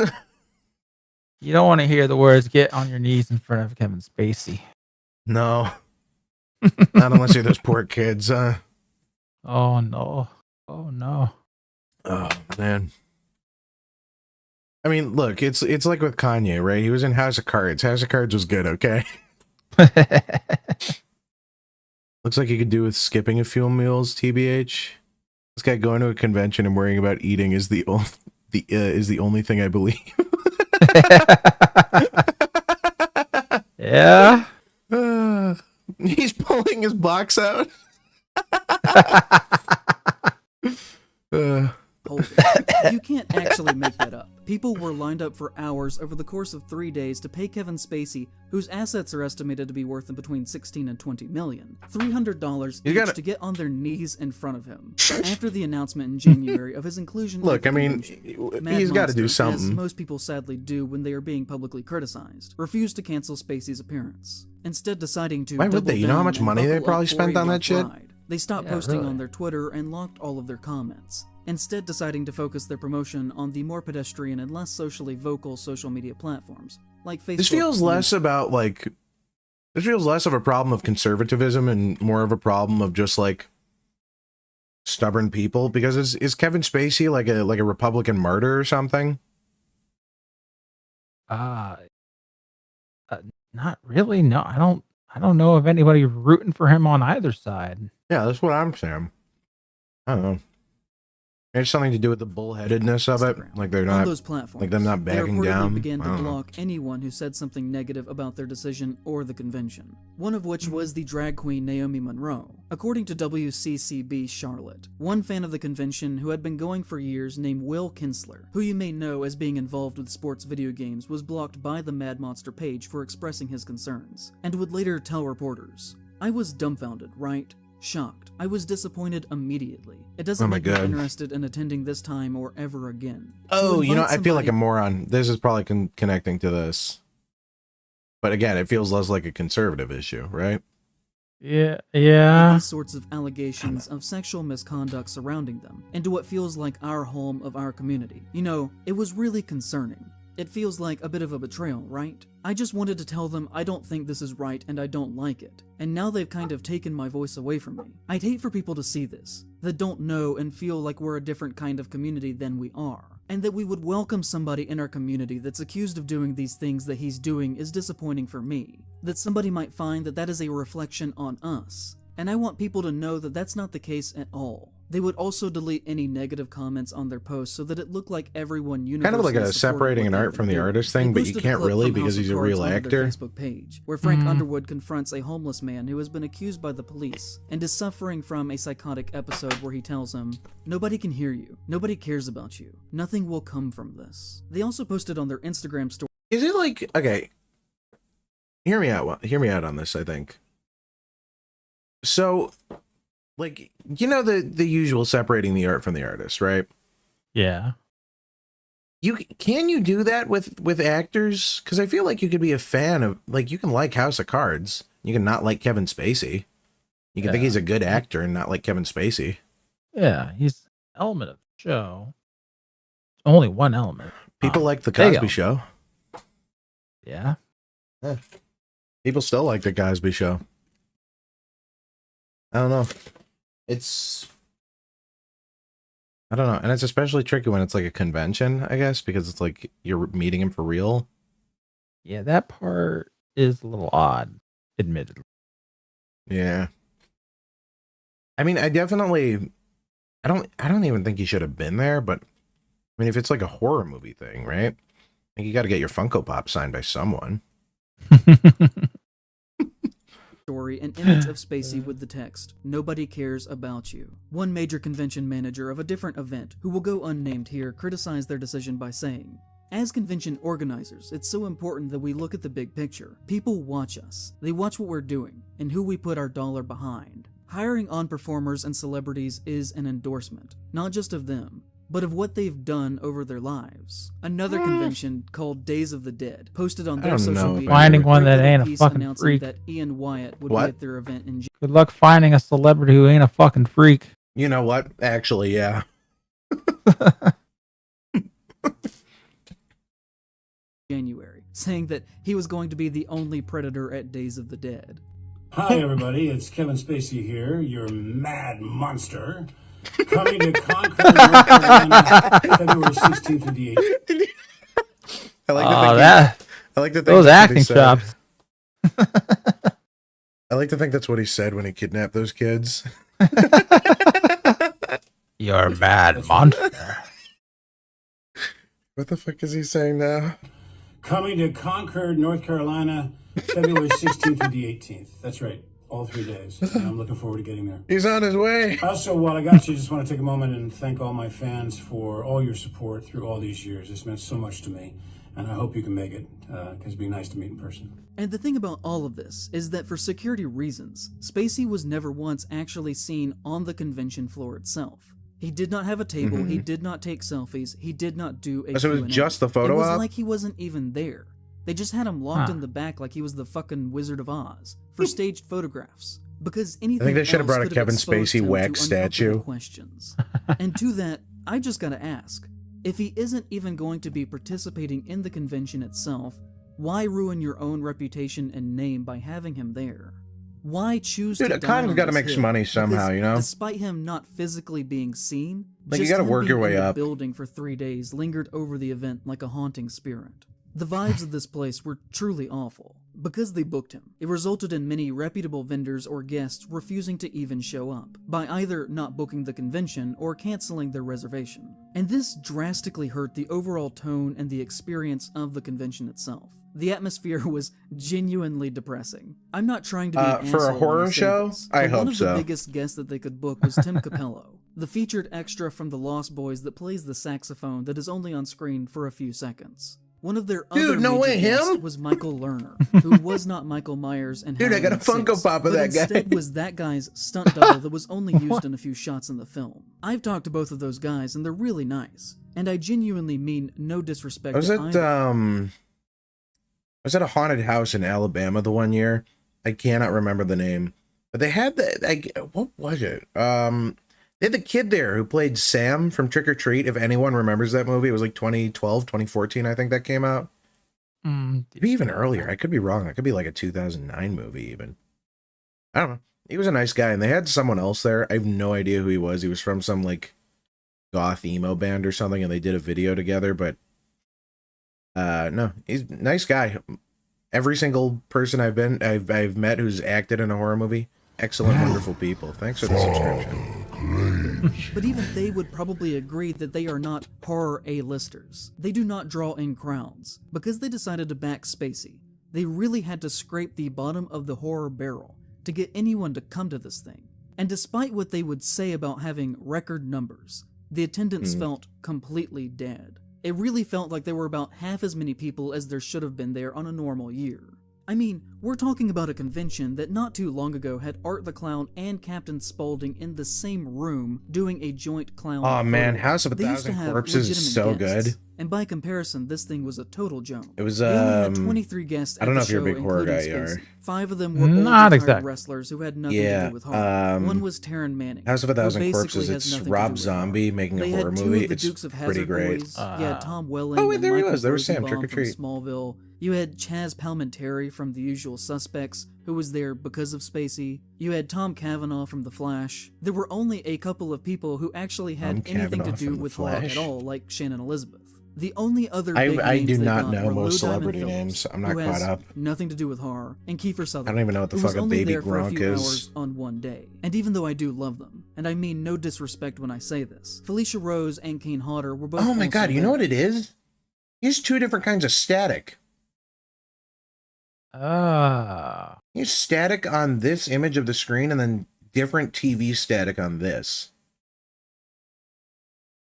[SPEAKER 1] You don't want to hear the words "get on your knees in front of Kevin Spacey."
[SPEAKER 2] no, not unless you're those poor kids.
[SPEAKER 1] Oh no. Oh no.
[SPEAKER 2] Oh man. I mean, look, it's like with Kanye, right? He was in House of Cards. House of Cards was good, okay? Looks like you could do with skipping a few meals, TBH. This guy going to a convention and worrying about eating is the only thing I believe.
[SPEAKER 1] Yeah.
[SPEAKER 2] He's pulling his box out.
[SPEAKER 5] Hold it. You can't actually make that up. People were lined up for hours over the course of 3 days to pay Kevin Spacey, whose assets are estimated to be worth between 16 and 20 million, $300 each to get on their knees in front of him. After the announcement in January of his inclusion,
[SPEAKER 2] Look,
[SPEAKER 5] at
[SPEAKER 2] I
[SPEAKER 5] the
[SPEAKER 2] mean,
[SPEAKER 5] convention, Mad
[SPEAKER 2] he's got to do
[SPEAKER 5] Monster, as
[SPEAKER 2] something.
[SPEAKER 5] most people sadly do when they are being publicly criticized, refused to cancel Spacey's appearance, instead deciding to.
[SPEAKER 2] Why would
[SPEAKER 5] double
[SPEAKER 2] they? You know how
[SPEAKER 5] down
[SPEAKER 2] much
[SPEAKER 5] and
[SPEAKER 2] money they
[SPEAKER 5] buckle
[SPEAKER 2] probably
[SPEAKER 5] up for
[SPEAKER 2] spent
[SPEAKER 5] a
[SPEAKER 2] on that shit?
[SPEAKER 5] ride. They stopped
[SPEAKER 1] Yeah,
[SPEAKER 5] posting
[SPEAKER 1] really.
[SPEAKER 5] on their Twitter and locked all of their comments, instead deciding to focus their promotion on the more pedestrian and less socially vocal social media platforms, like Facebook.
[SPEAKER 2] This feels less about like. This feels less of a problem of conservatism and more of a problem of just like stubborn people. Because is Kevin Spacey like a Republican martyr or something?
[SPEAKER 1] Not really. No, I don't know of anybody rooting for him on either side.
[SPEAKER 2] Yeah, that's what I'm saying. I don't know. It's something to do with the bullheadedness of it.
[SPEAKER 5] Instagram.
[SPEAKER 2] Like they're
[SPEAKER 5] On
[SPEAKER 2] not.
[SPEAKER 5] those platforms,
[SPEAKER 2] like them not
[SPEAKER 5] they
[SPEAKER 2] backing
[SPEAKER 5] reportedly
[SPEAKER 2] down?
[SPEAKER 5] began
[SPEAKER 2] I
[SPEAKER 5] to
[SPEAKER 2] don't know.
[SPEAKER 5] block anyone who said something negative about their decision or the convention. One of which was the drag queen Naomi Monroe. According to WCCB Charlotte, one fan of the convention who had been going for years named Will Kinsler, who you may know as being involved with sports video games, was blocked by the Mad Monster page for expressing his concerns, and would later tell reporters, "I was dumbfounded, right? Shocked. I was disappointed immediately. It doesn't
[SPEAKER 2] Oh my
[SPEAKER 5] make me
[SPEAKER 2] God.
[SPEAKER 5] interested in attending this time or ever again."
[SPEAKER 2] Oh,
[SPEAKER 5] To
[SPEAKER 2] you know,
[SPEAKER 5] invite
[SPEAKER 2] I feel like a
[SPEAKER 5] somebody-
[SPEAKER 2] moron. This is probably connecting to this. But again, it feels less like a conservative issue, right?
[SPEAKER 1] Yeah.
[SPEAKER 5] these sorts of allegations of sexual misconduct surrounding them into what feels like our home of our community. You know, it was really concerning. It feels like a bit of a betrayal, right? I just wanted to tell them I don't think this is right and I don't like it. And now they've kind of taken my voice away from me. I'd hate for people to see this, that don't know and feel like we're a different kind of community than we are. And that we would welcome somebody in our community that's accused of doing these things that he's doing is disappointing for me. That somebody might find that that is a reflection on us. And I want people to know that that's not the case at all. They would also delete any negative comments on their posts so that it looked like everyone universally
[SPEAKER 2] Kind of like a
[SPEAKER 5] supported
[SPEAKER 2] separating
[SPEAKER 5] what
[SPEAKER 2] an
[SPEAKER 5] they
[SPEAKER 2] art
[SPEAKER 5] were
[SPEAKER 2] from the
[SPEAKER 5] doing.
[SPEAKER 2] artist
[SPEAKER 5] They
[SPEAKER 2] thing, but you
[SPEAKER 5] posted a
[SPEAKER 2] can't
[SPEAKER 5] clip
[SPEAKER 2] really
[SPEAKER 5] from
[SPEAKER 2] because
[SPEAKER 5] House of
[SPEAKER 2] he's a
[SPEAKER 5] Cards
[SPEAKER 2] real
[SPEAKER 5] onto their
[SPEAKER 2] actor.
[SPEAKER 5] Facebook page, where Frank Underwood confronts a homeless man who has been accused by the police and is suffering from a psychotic episode where he tells him, "Nobody can hear you. Nobody cares about you. Nothing will come from this." They also posted on their Instagram story.
[SPEAKER 2] Is it like, okay, hear me out on this, I think. So, like, you know, the usual separating the art from the artist, right?
[SPEAKER 1] Yeah.
[SPEAKER 2] Can you do that with actors? Because I feel like you could be a fan of, like, you can like House of Cards. You can not like Kevin Spacey. You can think he's a good actor and not like Kevin Spacey.
[SPEAKER 1] Yeah. He's an element of the show. Only one element.
[SPEAKER 2] People like the
[SPEAKER 1] big
[SPEAKER 2] Cosby Show.
[SPEAKER 1] Yeah.
[SPEAKER 2] People still like the Cosby Show. I don't know. It's I don't know. And it's especially tricky when it's like a convention, I guess, because it's like you're meeting him for real.
[SPEAKER 1] Yeah, that part is a little odd, admittedly.
[SPEAKER 2] Yeah. I mean, I don't even think he should have been there, but I mean, if it's like a horror movie thing, right? Like you got to get your Funko Pop signed by someone.
[SPEAKER 5] Story and image of Spacey with the text, "Nobody cares about you." One major convention manager of a different event, who will go unnamed here, criticized their decision by saying, "As convention organizers, it's so important that we look at the big picture. People watch us. They watch what we're doing, and who we put our dollar behind. Hiring on performers and celebrities is an endorsement, not just of them, but of what they've done over their lives." Another convention called Days of the Dead posted on
[SPEAKER 2] I
[SPEAKER 5] their
[SPEAKER 2] don't
[SPEAKER 5] social
[SPEAKER 2] know if
[SPEAKER 5] media
[SPEAKER 1] finding one that
[SPEAKER 5] regular
[SPEAKER 1] ain't a
[SPEAKER 5] piece
[SPEAKER 1] fucking
[SPEAKER 5] announcing
[SPEAKER 1] freak.
[SPEAKER 5] that Ian Wyatt would
[SPEAKER 2] What?
[SPEAKER 5] be at their event in
[SPEAKER 1] Good luck finding a celebrity who ain't a fucking freak.
[SPEAKER 2] You know what? Actually, yeah.
[SPEAKER 5] January, saying that he was going to be the only predator at Days of the Dead.
[SPEAKER 6] Hi, everybody. It's Kevin Spacey here, your mad monster, coming to Concord, North Carolina, February 16th through the 18th.
[SPEAKER 2] I like
[SPEAKER 1] Oh,
[SPEAKER 2] that. I like to think
[SPEAKER 1] those
[SPEAKER 2] that's what he
[SPEAKER 1] acting
[SPEAKER 2] said.
[SPEAKER 1] chops.
[SPEAKER 2] I like to think that's what he said when he kidnapped those kids.
[SPEAKER 1] You're mad monster.
[SPEAKER 2] What the fuck is he saying now?
[SPEAKER 6] Coming to Concord, North Carolina, February 16th through the 18th. That's right, all 3 days. And I'm looking forward to getting there.
[SPEAKER 2] He's on his way.
[SPEAKER 6] Also, while I got you, just want to take a moment and thank all my fans for all your support through all these years. It's meant so much to me, and I hope you can make it, because it'd be nice to meet in person.
[SPEAKER 5] And the thing about all of this is that for security reasons, Spacey was never once actually seen on the convention floor itself. He did not have a table, he did not take selfies, he did not do a
[SPEAKER 2] So it was
[SPEAKER 5] Q&A.
[SPEAKER 2] just the photo
[SPEAKER 5] It was
[SPEAKER 2] op?
[SPEAKER 5] like he wasn't even there. They just had him locked in the back like he was the fucking Wizard of Oz for staged photographs. Because anything
[SPEAKER 2] they should have
[SPEAKER 5] else
[SPEAKER 2] brought a
[SPEAKER 5] could
[SPEAKER 2] Kevin
[SPEAKER 5] exposed
[SPEAKER 2] Spacey
[SPEAKER 5] him to
[SPEAKER 2] wax
[SPEAKER 5] uncomfortable
[SPEAKER 2] statue.
[SPEAKER 5] Questions. And to that, I just gotta ask, if he isn't even going to be participating in the convention itself, why ruin your own reputation and name by having him there? Why choose
[SPEAKER 2] Dude,
[SPEAKER 5] to
[SPEAKER 2] a
[SPEAKER 5] die
[SPEAKER 2] con's
[SPEAKER 5] on
[SPEAKER 2] gotta
[SPEAKER 5] this
[SPEAKER 2] make some
[SPEAKER 5] hill?
[SPEAKER 2] money somehow,
[SPEAKER 5] Because
[SPEAKER 2] you know?
[SPEAKER 5] Despite him not physically being seen,
[SPEAKER 2] Like, you
[SPEAKER 5] just
[SPEAKER 2] gotta
[SPEAKER 5] him
[SPEAKER 2] work your
[SPEAKER 5] being
[SPEAKER 2] way
[SPEAKER 5] in the
[SPEAKER 2] up.
[SPEAKER 5] building for 3 days lingered over the event like a haunting spirit. The vibes of this place were truly awful. Because they booked him, it resulted in many reputable vendors or guests refusing to even show up, by either not booking the convention or canceling their reservation. And this drastically hurt the overall tone and the experience of the convention itself. The atmosphere was genuinely depressing. I'm not trying to be an
[SPEAKER 2] for a
[SPEAKER 5] asshole when
[SPEAKER 2] horror
[SPEAKER 5] I say
[SPEAKER 2] show?
[SPEAKER 5] this,
[SPEAKER 2] I
[SPEAKER 5] but
[SPEAKER 2] hope
[SPEAKER 5] one of
[SPEAKER 2] so.
[SPEAKER 5] the biggest guests that they could book was Tim Capello, the featured extra from The Lost Boys that plays the saxophone that is only on screen for a few seconds. One of their
[SPEAKER 2] Dude,
[SPEAKER 5] other
[SPEAKER 2] no
[SPEAKER 5] major
[SPEAKER 2] way,
[SPEAKER 5] guests
[SPEAKER 2] him?
[SPEAKER 5] was Michael Lerner, who was not Michael Myers and
[SPEAKER 2] Dude, I got a
[SPEAKER 5] Halloween
[SPEAKER 2] Funko
[SPEAKER 5] 6,
[SPEAKER 2] Pop of
[SPEAKER 5] but
[SPEAKER 2] that guy.
[SPEAKER 5] instead was that guy's stunt double that was only used in a few shots in the film. I've talked to both of those guys and they're really nice, and I genuinely mean no disrespect
[SPEAKER 2] I was
[SPEAKER 5] to
[SPEAKER 2] at
[SPEAKER 5] either.
[SPEAKER 2] I was at a haunted house in Alabama the one year. I cannot remember the name, but they had what was it? They had the kid there who played Sam from Trick or Treat. If anyone remembers that movie, it was like 2012, 2014, I think that came out. Maybe even earlier. I could be wrong. It could be like a 2009 movie even. I don't know. He was a nice guy, and they had someone else there. I have no idea who he was. He was from some like goth emo band or something, and they did a video together, but no, he's a nice guy. Every single person I've met who's acted in a horror movie, excellent, wonderful people. Thanks for the subscription.
[SPEAKER 5] But even they would probably agree that they are not horror A-listers. They do not draw in crowds. Because they decided to back Spacey, they really had to scrape the bottom of the horror barrel to get anyone to come to this thing. And despite what they would say about having record numbers, the attendance felt completely dead. It really felt like there were about half as many people as there should have been there on a normal year. I mean, we're talking about a convention that not too long ago had Art the Clown and Captain Spaulding in the same room doing a joint clown
[SPEAKER 2] Oh man,
[SPEAKER 5] photo.
[SPEAKER 2] House of a
[SPEAKER 5] They used to
[SPEAKER 2] Thousand
[SPEAKER 5] have
[SPEAKER 2] Corpses is so
[SPEAKER 5] legitimate guests,
[SPEAKER 2] good.
[SPEAKER 5] and by comparison, this thing was a total joke.
[SPEAKER 2] It was
[SPEAKER 5] They only had 23 guests
[SPEAKER 2] I don't
[SPEAKER 5] at
[SPEAKER 2] know
[SPEAKER 5] the
[SPEAKER 2] if you're a
[SPEAKER 5] show,
[SPEAKER 2] big horror
[SPEAKER 5] including
[SPEAKER 2] guy, you
[SPEAKER 5] Spacey.
[SPEAKER 2] are.
[SPEAKER 5] 5 of them were old
[SPEAKER 1] Not
[SPEAKER 5] retired
[SPEAKER 1] exactly.
[SPEAKER 5] wrestlers who had nothing
[SPEAKER 2] Yeah,
[SPEAKER 5] to do with horror. One was Taryn Manning,
[SPEAKER 2] House of a
[SPEAKER 5] who
[SPEAKER 2] Thousand
[SPEAKER 5] basically
[SPEAKER 2] Corpses.
[SPEAKER 5] has
[SPEAKER 2] It's
[SPEAKER 5] nothing to do
[SPEAKER 2] Rob
[SPEAKER 5] with
[SPEAKER 2] Zombie
[SPEAKER 5] horror.
[SPEAKER 2] making a
[SPEAKER 5] They
[SPEAKER 2] horror
[SPEAKER 5] had 2
[SPEAKER 2] movie.
[SPEAKER 5] of the
[SPEAKER 2] It's
[SPEAKER 5] Dukes of
[SPEAKER 2] pretty
[SPEAKER 5] Hazzard
[SPEAKER 2] great.
[SPEAKER 5] boys. You had Tom Welling
[SPEAKER 2] Oh wait,
[SPEAKER 5] and
[SPEAKER 2] there he
[SPEAKER 5] Michael
[SPEAKER 2] was. There was Sam,
[SPEAKER 5] Rosenbaum
[SPEAKER 2] Trick or
[SPEAKER 5] from
[SPEAKER 2] Treat.
[SPEAKER 5] Smallville. You had Chaz Palminteri from The Usual Suspects, who was there because of Spacey. You had Tom Cavanaugh from The Flash. There were only a couple of people who actually had
[SPEAKER 2] Tom
[SPEAKER 5] anything to
[SPEAKER 2] Cavanaugh
[SPEAKER 5] do
[SPEAKER 2] from The
[SPEAKER 5] with horror
[SPEAKER 2] Flash?
[SPEAKER 5] at all, like Shannon Elizabeth. The only other big
[SPEAKER 2] I
[SPEAKER 5] names
[SPEAKER 2] do
[SPEAKER 5] they
[SPEAKER 2] not
[SPEAKER 5] got
[SPEAKER 2] know
[SPEAKER 5] were
[SPEAKER 2] most
[SPEAKER 5] Lou Diamond
[SPEAKER 2] celebrity
[SPEAKER 5] Phillips,
[SPEAKER 2] names. I'm not
[SPEAKER 5] who
[SPEAKER 2] caught
[SPEAKER 5] has
[SPEAKER 2] up.
[SPEAKER 5] nothing to do with horror, and Kiefer Sutherland.
[SPEAKER 2] I don't even know what the
[SPEAKER 5] who
[SPEAKER 2] fuck
[SPEAKER 5] was
[SPEAKER 2] a
[SPEAKER 5] only
[SPEAKER 2] baby
[SPEAKER 5] there for a
[SPEAKER 2] Gronk
[SPEAKER 5] few
[SPEAKER 2] is.
[SPEAKER 5] hours on one day. And even though I do love them, and I mean no disrespect when I say this, Felicia Rose and Kane Hodder were both.
[SPEAKER 2] Oh my
[SPEAKER 5] also
[SPEAKER 2] god, you know
[SPEAKER 5] there.
[SPEAKER 2] what it is? Here's two different kinds of static.
[SPEAKER 1] Ah.
[SPEAKER 2] Here's static on this image of the screen and then different TV static on this.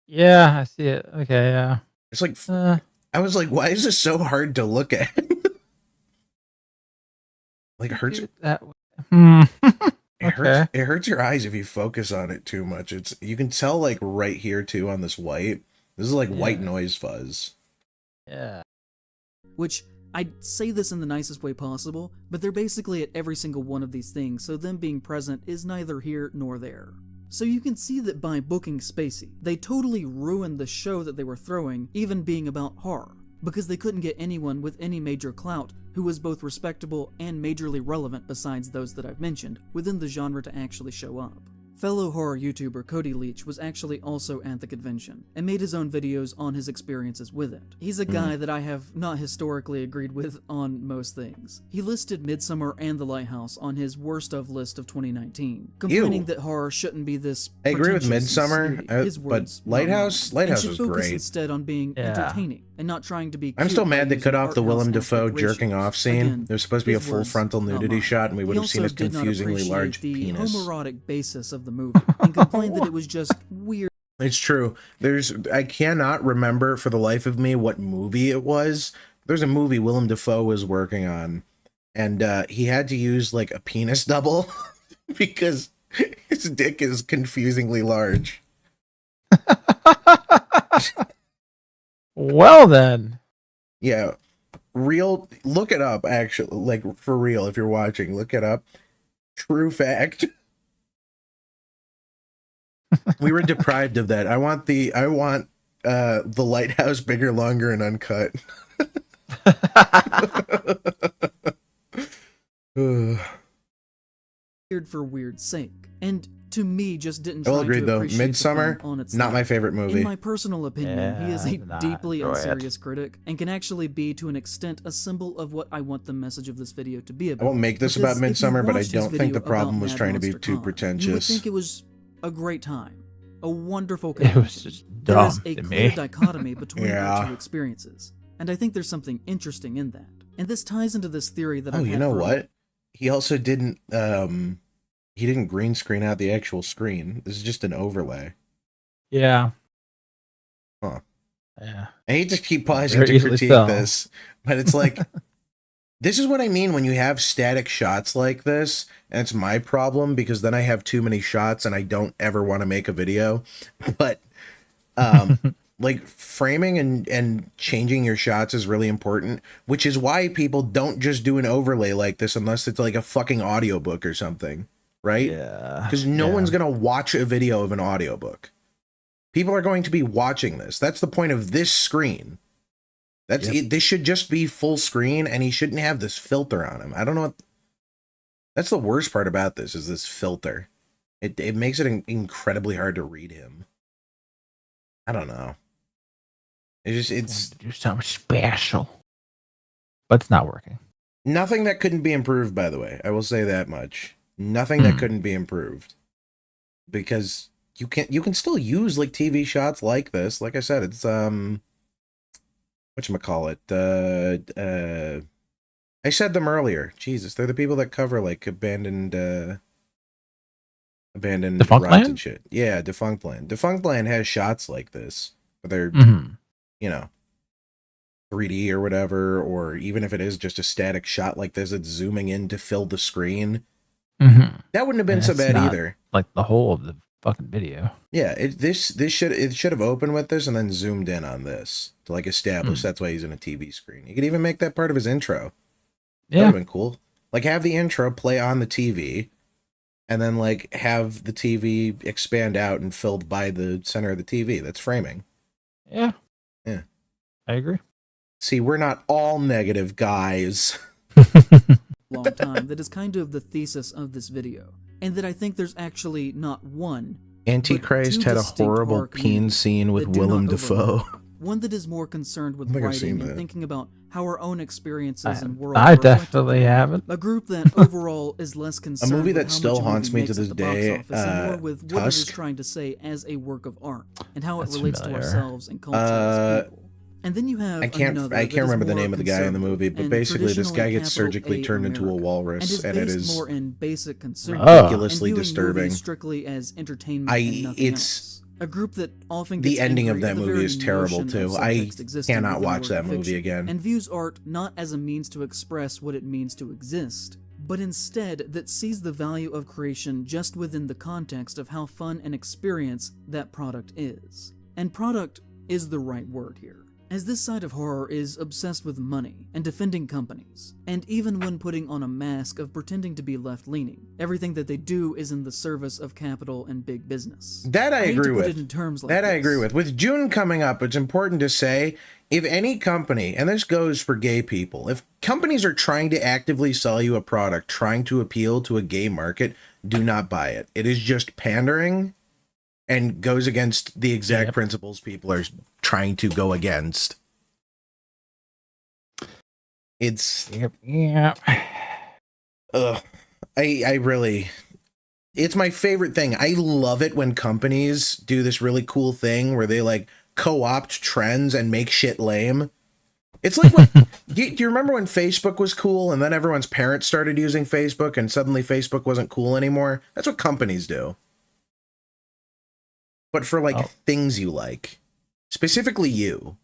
[SPEAKER 1] Yeah, I see it. Okay, yeah.
[SPEAKER 2] It's like,
[SPEAKER 1] Uh,
[SPEAKER 2] I was like, why is this so hard to look at? Like, it hurts.
[SPEAKER 1] do it that way. Hmm.
[SPEAKER 2] It hurts.
[SPEAKER 1] Okay.
[SPEAKER 2] It hurts your eyes if you focus on it too much. You can tell like right here too on this white. This is like white
[SPEAKER 1] Yeah.
[SPEAKER 2] noise fuzz.
[SPEAKER 1] Yeah.
[SPEAKER 5] Which, I'd say this in the nicest way possible, but they're basically at every single one of these things, so them being present is neither here nor there. So you can see that by booking Spacey, they totally ruined the show that they were throwing, even being about horror, because they couldn't get anyone with any major clout who was both respectable and majorly relevant besides those that I've mentioned within the genre to actually show up. Fellow horror YouTuber Cody Leach was actually also at the convention, and made his own videos on his experiences with it. He's a guy that I have not historically agreed with on most things. He listed Midsommar and The Lighthouse on his worst of list of 2019, complaining
[SPEAKER 2] Ew.
[SPEAKER 5] that horror shouldn't be this
[SPEAKER 2] I agree with
[SPEAKER 5] pretentious and
[SPEAKER 2] Midsommar,
[SPEAKER 5] snooty. His
[SPEAKER 2] but
[SPEAKER 5] words, not
[SPEAKER 2] Lighthouse
[SPEAKER 5] mine, and should
[SPEAKER 2] was
[SPEAKER 5] focus
[SPEAKER 2] great.
[SPEAKER 5] instead on being
[SPEAKER 1] Yeah.
[SPEAKER 5] entertaining and not trying to be
[SPEAKER 2] I'm
[SPEAKER 5] cute
[SPEAKER 2] still
[SPEAKER 5] by
[SPEAKER 2] mad they
[SPEAKER 5] using
[SPEAKER 2] cut off the
[SPEAKER 5] art
[SPEAKER 2] Willem
[SPEAKER 5] house
[SPEAKER 2] Dafoe
[SPEAKER 5] aspect
[SPEAKER 2] jerking
[SPEAKER 5] ratios.
[SPEAKER 2] off scene.
[SPEAKER 5] Again,
[SPEAKER 2] There's supposed to be a
[SPEAKER 5] his
[SPEAKER 2] full
[SPEAKER 5] words,
[SPEAKER 2] frontal
[SPEAKER 5] not
[SPEAKER 2] nudity
[SPEAKER 5] mine.
[SPEAKER 2] shot, and we would
[SPEAKER 5] He
[SPEAKER 2] have seen
[SPEAKER 5] also
[SPEAKER 2] his
[SPEAKER 5] did not
[SPEAKER 2] confusingly
[SPEAKER 5] appreciate
[SPEAKER 2] large
[SPEAKER 5] the
[SPEAKER 2] penis.
[SPEAKER 5] homoerotic basis of the movie, and complained that it was just weird.
[SPEAKER 2] It's true. I cannot remember for the life of me what movie it was. There's a movie Willem Dafoe was working on, and he had to use like a penis double because his dick is confusingly large.
[SPEAKER 1] Well then.
[SPEAKER 2] Yeah, look it up, actually, like for real, if you're watching, look it up. True fact. We were deprived of that. I want the Lighthouse bigger, longer, and uncut.
[SPEAKER 5] Weird for weird's sake, and to me just didn't
[SPEAKER 2] I will
[SPEAKER 5] try
[SPEAKER 2] agree
[SPEAKER 5] to
[SPEAKER 2] though.
[SPEAKER 5] appreciate the
[SPEAKER 2] Midsommar,
[SPEAKER 5] film on its
[SPEAKER 2] not
[SPEAKER 5] level.
[SPEAKER 2] my favorite movie.
[SPEAKER 5] In my personal opinion, he is
[SPEAKER 1] Yeah,
[SPEAKER 5] a
[SPEAKER 1] I did not
[SPEAKER 5] deeply
[SPEAKER 1] enjoy it.
[SPEAKER 5] unserious critic, and can actually be, to an extent, a symbol of what I want the message of this video to be
[SPEAKER 2] I
[SPEAKER 5] about.
[SPEAKER 2] won't make this
[SPEAKER 5] Because
[SPEAKER 2] about
[SPEAKER 5] if you
[SPEAKER 2] Midsommar, but I
[SPEAKER 5] watched his
[SPEAKER 2] don't think
[SPEAKER 5] video
[SPEAKER 2] the problem
[SPEAKER 5] about
[SPEAKER 2] was
[SPEAKER 5] Mad
[SPEAKER 2] trying to be
[SPEAKER 5] Monster
[SPEAKER 2] too
[SPEAKER 5] Con, you would
[SPEAKER 2] pretentious.
[SPEAKER 5] think it was a great time, a wonderful
[SPEAKER 1] It
[SPEAKER 5] convention.
[SPEAKER 1] was just
[SPEAKER 5] There
[SPEAKER 1] dumb
[SPEAKER 5] is a
[SPEAKER 1] to
[SPEAKER 5] clear
[SPEAKER 1] me.
[SPEAKER 5] dichotomy between
[SPEAKER 2] Yeah.
[SPEAKER 5] our two experiences, and I think there's something interesting in that. And this ties into this theory that
[SPEAKER 2] Oh,
[SPEAKER 5] I've
[SPEAKER 2] you
[SPEAKER 5] had
[SPEAKER 2] know
[SPEAKER 5] for a
[SPEAKER 2] what? He also didn't green screen out the actual screen. This is just an overlay.
[SPEAKER 1] Yeah.
[SPEAKER 2] Huh.
[SPEAKER 1] Yeah.
[SPEAKER 2] I hate to keep pausing
[SPEAKER 1] Very
[SPEAKER 2] to
[SPEAKER 1] easily
[SPEAKER 2] critique
[SPEAKER 1] so.
[SPEAKER 2] this, but it's like this is what I mean when you have static shots like this, and it's my problem because then I have too many shots and I don't ever want to make a video. But like framing and changing your shots is really important, which is why people don't just do an overlay like this unless it's like a fucking audiobook or something, right?
[SPEAKER 1] Yeah.
[SPEAKER 2] Because no
[SPEAKER 1] Yeah.
[SPEAKER 2] one's going to watch a video of an audiobook. People are going to be watching this. That's the point of this screen. That's
[SPEAKER 1] Yep.
[SPEAKER 2] it. This should just be full screen, and he shouldn't have this filter on him. I don't know what. That's the worst part about this is this filter. It makes it incredibly hard to read him. I don't know. It's
[SPEAKER 1] do something special. But it's not working.
[SPEAKER 2] nothing that couldn't be improved, by the way. I will say that much. Nothing that couldn't be improved. Because you can still use like TV shots like this. Like I said, it's whatchamacallit? I said them earlier. Jesus, they're the people that cover like abandoned
[SPEAKER 1] Defunct
[SPEAKER 2] rides and
[SPEAKER 1] Land?
[SPEAKER 2] shit. Yeah, Defunct Land. Defunct Land has shots like this. But they're
[SPEAKER 1] Mm-hmm.
[SPEAKER 2] you know, 3D or whatever, or even if it is just a static shot like this, it's zooming in to fill the screen.
[SPEAKER 1] Mm-hmm.
[SPEAKER 2] That wouldn't have been so
[SPEAKER 1] It's
[SPEAKER 2] bad
[SPEAKER 1] not-
[SPEAKER 2] either.
[SPEAKER 1] Like the whole of the fucking video.
[SPEAKER 2] Yeah, it should have opened with this and then zoomed in on this to like establish that's why he's in a TV screen. You could even make that part of his intro. That would
[SPEAKER 1] Yeah.
[SPEAKER 2] have been cool. Like have the intro play on the TV, and then like have the TV expand out and filled by the center of the TV. That's framing.
[SPEAKER 1] Yeah.
[SPEAKER 2] Yeah.
[SPEAKER 1] I agree.
[SPEAKER 2] See, we're not all negative, guys.
[SPEAKER 5] long time that is kind of the thesis of this video, and that I think there's actually not one,
[SPEAKER 2] Antichrist
[SPEAKER 5] but two
[SPEAKER 2] had a
[SPEAKER 5] distinct
[SPEAKER 2] horrible
[SPEAKER 5] horror
[SPEAKER 2] peen
[SPEAKER 5] communities
[SPEAKER 2] scene with
[SPEAKER 5] that do
[SPEAKER 2] Willem
[SPEAKER 5] not overlap.
[SPEAKER 2] Dafoe.
[SPEAKER 5] One that is more concerned with
[SPEAKER 2] I think I've seen
[SPEAKER 5] writing and
[SPEAKER 2] that.
[SPEAKER 5] thinking about how our own experiences and world
[SPEAKER 1] I
[SPEAKER 5] are reflected
[SPEAKER 1] definitely
[SPEAKER 5] through it.
[SPEAKER 1] haven't.
[SPEAKER 5] A group that overall is less concerned
[SPEAKER 2] movie
[SPEAKER 5] with
[SPEAKER 2] that
[SPEAKER 5] how
[SPEAKER 2] still
[SPEAKER 5] much a
[SPEAKER 2] haunts
[SPEAKER 5] movie
[SPEAKER 2] me to
[SPEAKER 5] makes
[SPEAKER 2] this
[SPEAKER 5] at the box
[SPEAKER 2] day,
[SPEAKER 5] office and more with what it is
[SPEAKER 2] Tusk.
[SPEAKER 5] trying to say as a work of art and how it
[SPEAKER 1] That's
[SPEAKER 5] relates
[SPEAKER 1] familiar.
[SPEAKER 5] to ourselves and culture as people. And then you have
[SPEAKER 2] I can't
[SPEAKER 5] another that is
[SPEAKER 2] remember the
[SPEAKER 5] more
[SPEAKER 2] name of the guy in the movie, but
[SPEAKER 5] conservative
[SPEAKER 2] basically
[SPEAKER 5] and
[SPEAKER 2] this guy gets
[SPEAKER 5] traditionally
[SPEAKER 2] surgically
[SPEAKER 5] capital
[SPEAKER 2] turned
[SPEAKER 5] A
[SPEAKER 2] into a
[SPEAKER 5] American,
[SPEAKER 2] walrus,
[SPEAKER 5] and
[SPEAKER 2] and it
[SPEAKER 5] based
[SPEAKER 2] is
[SPEAKER 5] more in basic consumer
[SPEAKER 2] ridiculously
[SPEAKER 5] and viewing
[SPEAKER 2] disturbing.
[SPEAKER 5] movies strictly as entertainment and nothing
[SPEAKER 2] It's
[SPEAKER 5] else. A group that often
[SPEAKER 2] the
[SPEAKER 5] gets
[SPEAKER 2] ending of
[SPEAKER 5] angry
[SPEAKER 2] that
[SPEAKER 5] at the
[SPEAKER 2] movie
[SPEAKER 5] very
[SPEAKER 2] is terrible
[SPEAKER 5] notion of
[SPEAKER 2] too. I
[SPEAKER 5] subtext existing
[SPEAKER 2] cannot
[SPEAKER 5] within
[SPEAKER 2] watch
[SPEAKER 5] the
[SPEAKER 2] that
[SPEAKER 5] work of
[SPEAKER 2] movie
[SPEAKER 5] fiction,
[SPEAKER 2] again.
[SPEAKER 5] and views art not as a means to express what it means to exist, but instead that sees the value of creation just within the context of how fun an experience that product is. And product is the right word here, as this side of horror is obsessed with money and defending companies, and even when putting on a mask of pretending to be left-leaning, everything that they do is in the service of capital and big business.
[SPEAKER 2] That I
[SPEAKER 5] hate to
[SPEAKER 2] agree
[SPEAKER 5] put
[SPEAKER 2] with.
[SPEAKER 5] it in terms like
[SPEAKER 2] That I
[SPEAKER 5] this.
[SPEAKER 2] agree with. With June coming up, it's important to say, if any company, and this goes for gay people, if companies are trying to actively sell you a product, trying to appeal to a gay market, do not buy it. It is just pandering and goes against the exact principles people are trying to go against. It's I really, it's my favorite thing. I love it when companies do this really cool thing where they like co-opt trends and make shit lame. It's like when, do you remember when Facebook was cool and then everyone's parents started using Facebook and suddenly Facebook wasn't cool anymore? That's what companies do. But for like things you like, specifically you.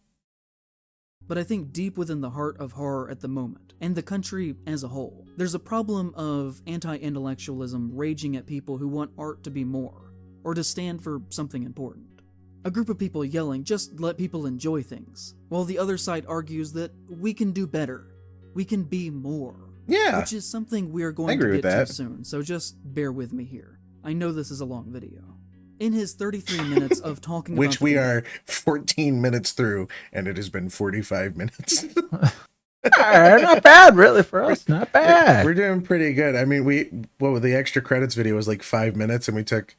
[SPEAKER 5] But I think deep within the heart of horror at the moment, and the country as a whole, there's a problem of anti-intellectualism raging at people who want art to be more, or to stand for something important. A group of people yelling, just let people enjoy things, while the other side argues that we can do better, we can be more.
[SPEAKER 2] Yeah.
[SPEAKER 5] Which is something we're going to get to soon, so just bear with me here. I know this is a long video. In his 33 minutes of talking about
[SPEAKER 2] which we are 14 minutes through, and it has been 45 minutes.
[SPEAKER 1] Not bad, really, for us. Not bad.
[SPEAKER 2] We're doing pretty good. I mean, the extra credits video was like 5 minutes, and we took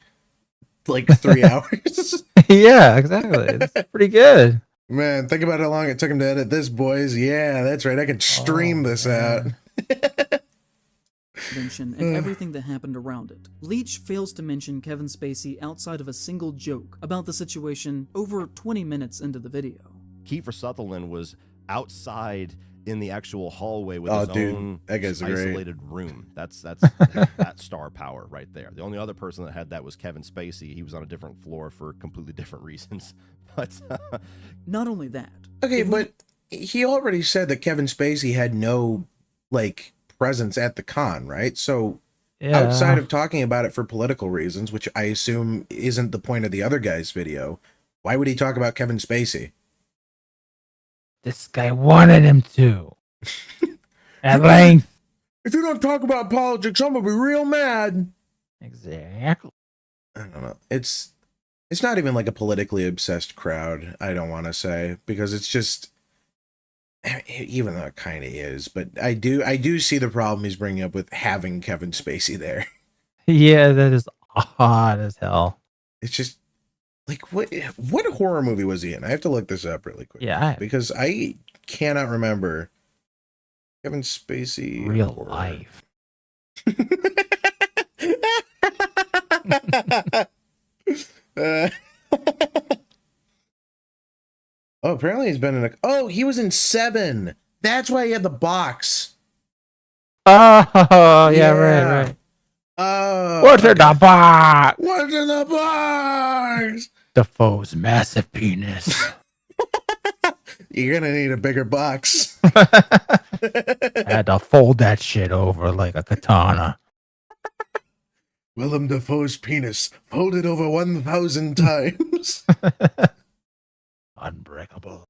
[SPEAKER 2] like 3 hours.
[SPEAKER 1] Yeah, exactly. It's pretty good.
[SPEAKER 2] Man, think about how long it took him to edit this, boys. Yeah, that's right. I can stream this out.
[SPEAKER 5] And everything that happened around it. Leach fails to mention Kevin Spacey outside of a single joke about the situation over 20 minutes into the video.
[SPEAKER 7] Kiefer Sutherland was outside in the actual hallway with his own isolated room. That's that star power right there. The only other person that had that was Kevin Spacey. He was on a different floor for completely different reasons. But
[SPEAKER 5] not only that.
[SPEAKER 2] Okay, but he already said that Kevin Spacey had no like presence at the con, right? So outside of talking about it for political reasons, which I assume isn't the point of the other guy's video, why would he talk about Kevin Spacey?
[SPEAKER 1] This guy wanted him to. At length.
[SPEAKER 2] If you don't talk about politics, I'm gonna be real mad.
[SPEAKER 1] Exactly.
[SPEAKER 2] I don't know. It's not even like a politically obsessed crowd, I don't want to say, because it's just, even though it kind of is, but I do see the problem he's bringing up with having Kevin Spacey there.
[SPEAKER 1] Yeah, that is odd as hell.
[SPEAKER 2] It's just like, what horror movie was he in? I have to look this up really quick.
[SPEAKER 1] Yeah,
[SPEAKER 2] because I cannot remember Kevin Spacey
[SPEAKER 1] real
[SPEAKER 2] horror.
[SPEAKER 1] life.
[SPEAKER 2] Oh, apparently he's been in he was in 7. That's why he had the box.
[SPEAKER 1] Oh, yeah. Right. What's in the box?
[SPEAKER 2] What's in the box?
[SPEAKER 1] Defoe's massive penis.
[SPEAKER 2] You're gonna need a bigger box.
[SPEAKER 1] I had to fold that shit over like a katana.
[SPEAKER 2] Willem Dafoe's penis folded over 1,000 times.
[SPEAKER 1] Unbreakable.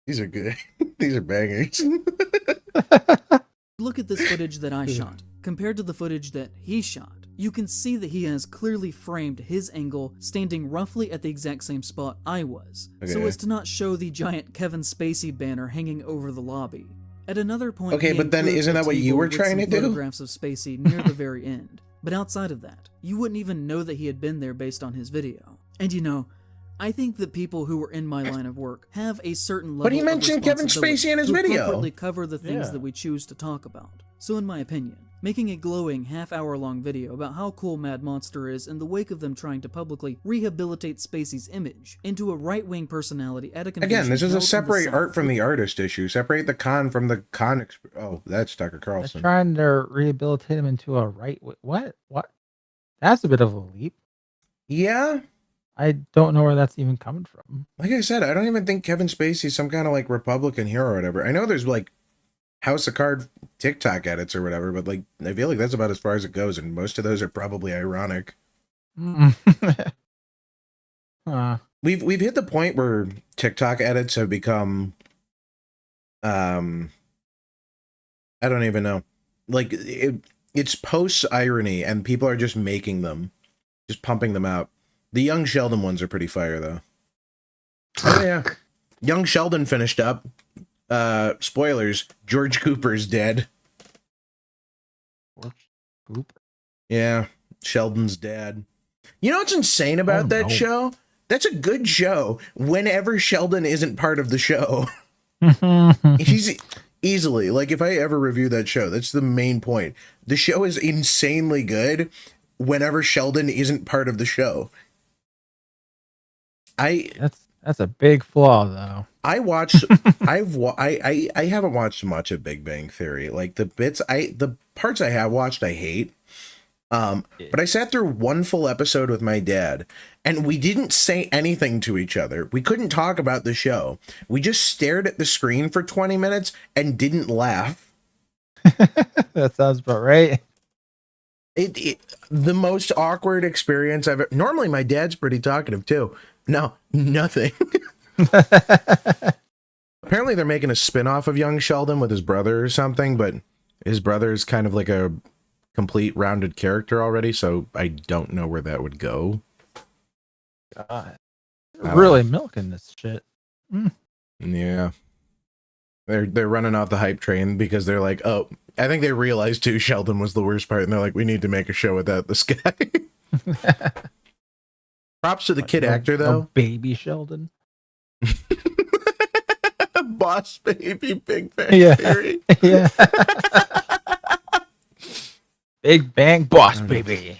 [SPEAKER 2] These are good. These are bangers.
[SPEAKER 5] Look at this footage that I shot, compared to the footage that he shot. You can see that he has clearly framed his angle standing roughly at the exact same spot I was, so as to not show the giant Kevin Spacey banner hanging over the lobby. At another point,
[SPEAKER 2] okay, but then isn't that what you were trying to do?
[SPEAKER 5] Photographs of Spacey near the very end. But outside of that, you wouldn't even know that he had been there based on his video. And you know, I think that people who are in my line of work have a certain level
[SPEAKER 2] but he mentioned Kevin Spacey in his video.
[SPEAKER 5] Appropriately cover the things that we choose to talk about. So in my opinion, making a glowing half-hour-long video about how cool Mad Monster is in the wake of them trying to publicly rehabilitate Spacey's image into a right-wing personality at a convention.
[SPEAKER 2] Again, this is a separate art from the artist issue. Separate the con from the con. Oh, that's Tucker Carlson.
[SPEAKER 1] They're trying to rehabilitate him into a right. What? That's a bit of a leap.
[SPEAKER 2] Yeah.
[SPEAKER 1] I don't know where that's even coming from.
[SPEAKER 2] Like I said, I don't even think Kevin Spacey's some kind of like Republican hero or whatever. I know there's like House of Card TikTok edits or whatever, but like I feel like that's about as far as it goes, and most of those are probably ironic. We've hit the point where TikTok edits have become I don't even know. Like it's post irony and people are just making them, just pumping them out. The Young Sheldon ones are pretty fire though. Oh yeah. Young Sheldon finished up. Spoilers, George Cooper's dead.
[SPEAKER 1] George Cooper?
[SPEAKER 2] Yeah, Sheldon's dad. You know what's insane about that show? That's a good show whenever Sheldon isn't part of the show. He's easily, like if I ever review that show, that's the main point. The show is insanely good whenever Sheldon isn't part of the show.
[SPEAKER 1] That's a big flaw though.
[SPEAKER 2] I haven't watched much of Big Bang Theory. Like the parts I have watched I hate. But I sat through one full episode with my dad and we didn't say anything to each other. We couldn't talk about the show. We just stared at the screen for 20 minutes and didn't laugh.
[SPEAKER 1] That sounds about right.
[SPEAKER 2] The most awkward experience I've ever. Normally my dad's pretty talkative too. No, nothing. Apparently they're making a spin-off of Young Sheldon with his brother or something, but his brother is kind of like a complete rounded character already, so I don't know where that would go.
[SPEAKER 1] God. Really milking this shit.
[SPEAKER 2] Yeah. They're running off the hype train because they're like, oh, I think they realized too Sheldon was the worst part, and they're like, we need to make a show without this guy. Props to the kid actor though.
[SPEAKER 1] No baby Sheldon.
[SPEAKER 2] Boss baby, Big Bang Theory.
[SPEAKER 1] Yeah. Big Bang Boss baby.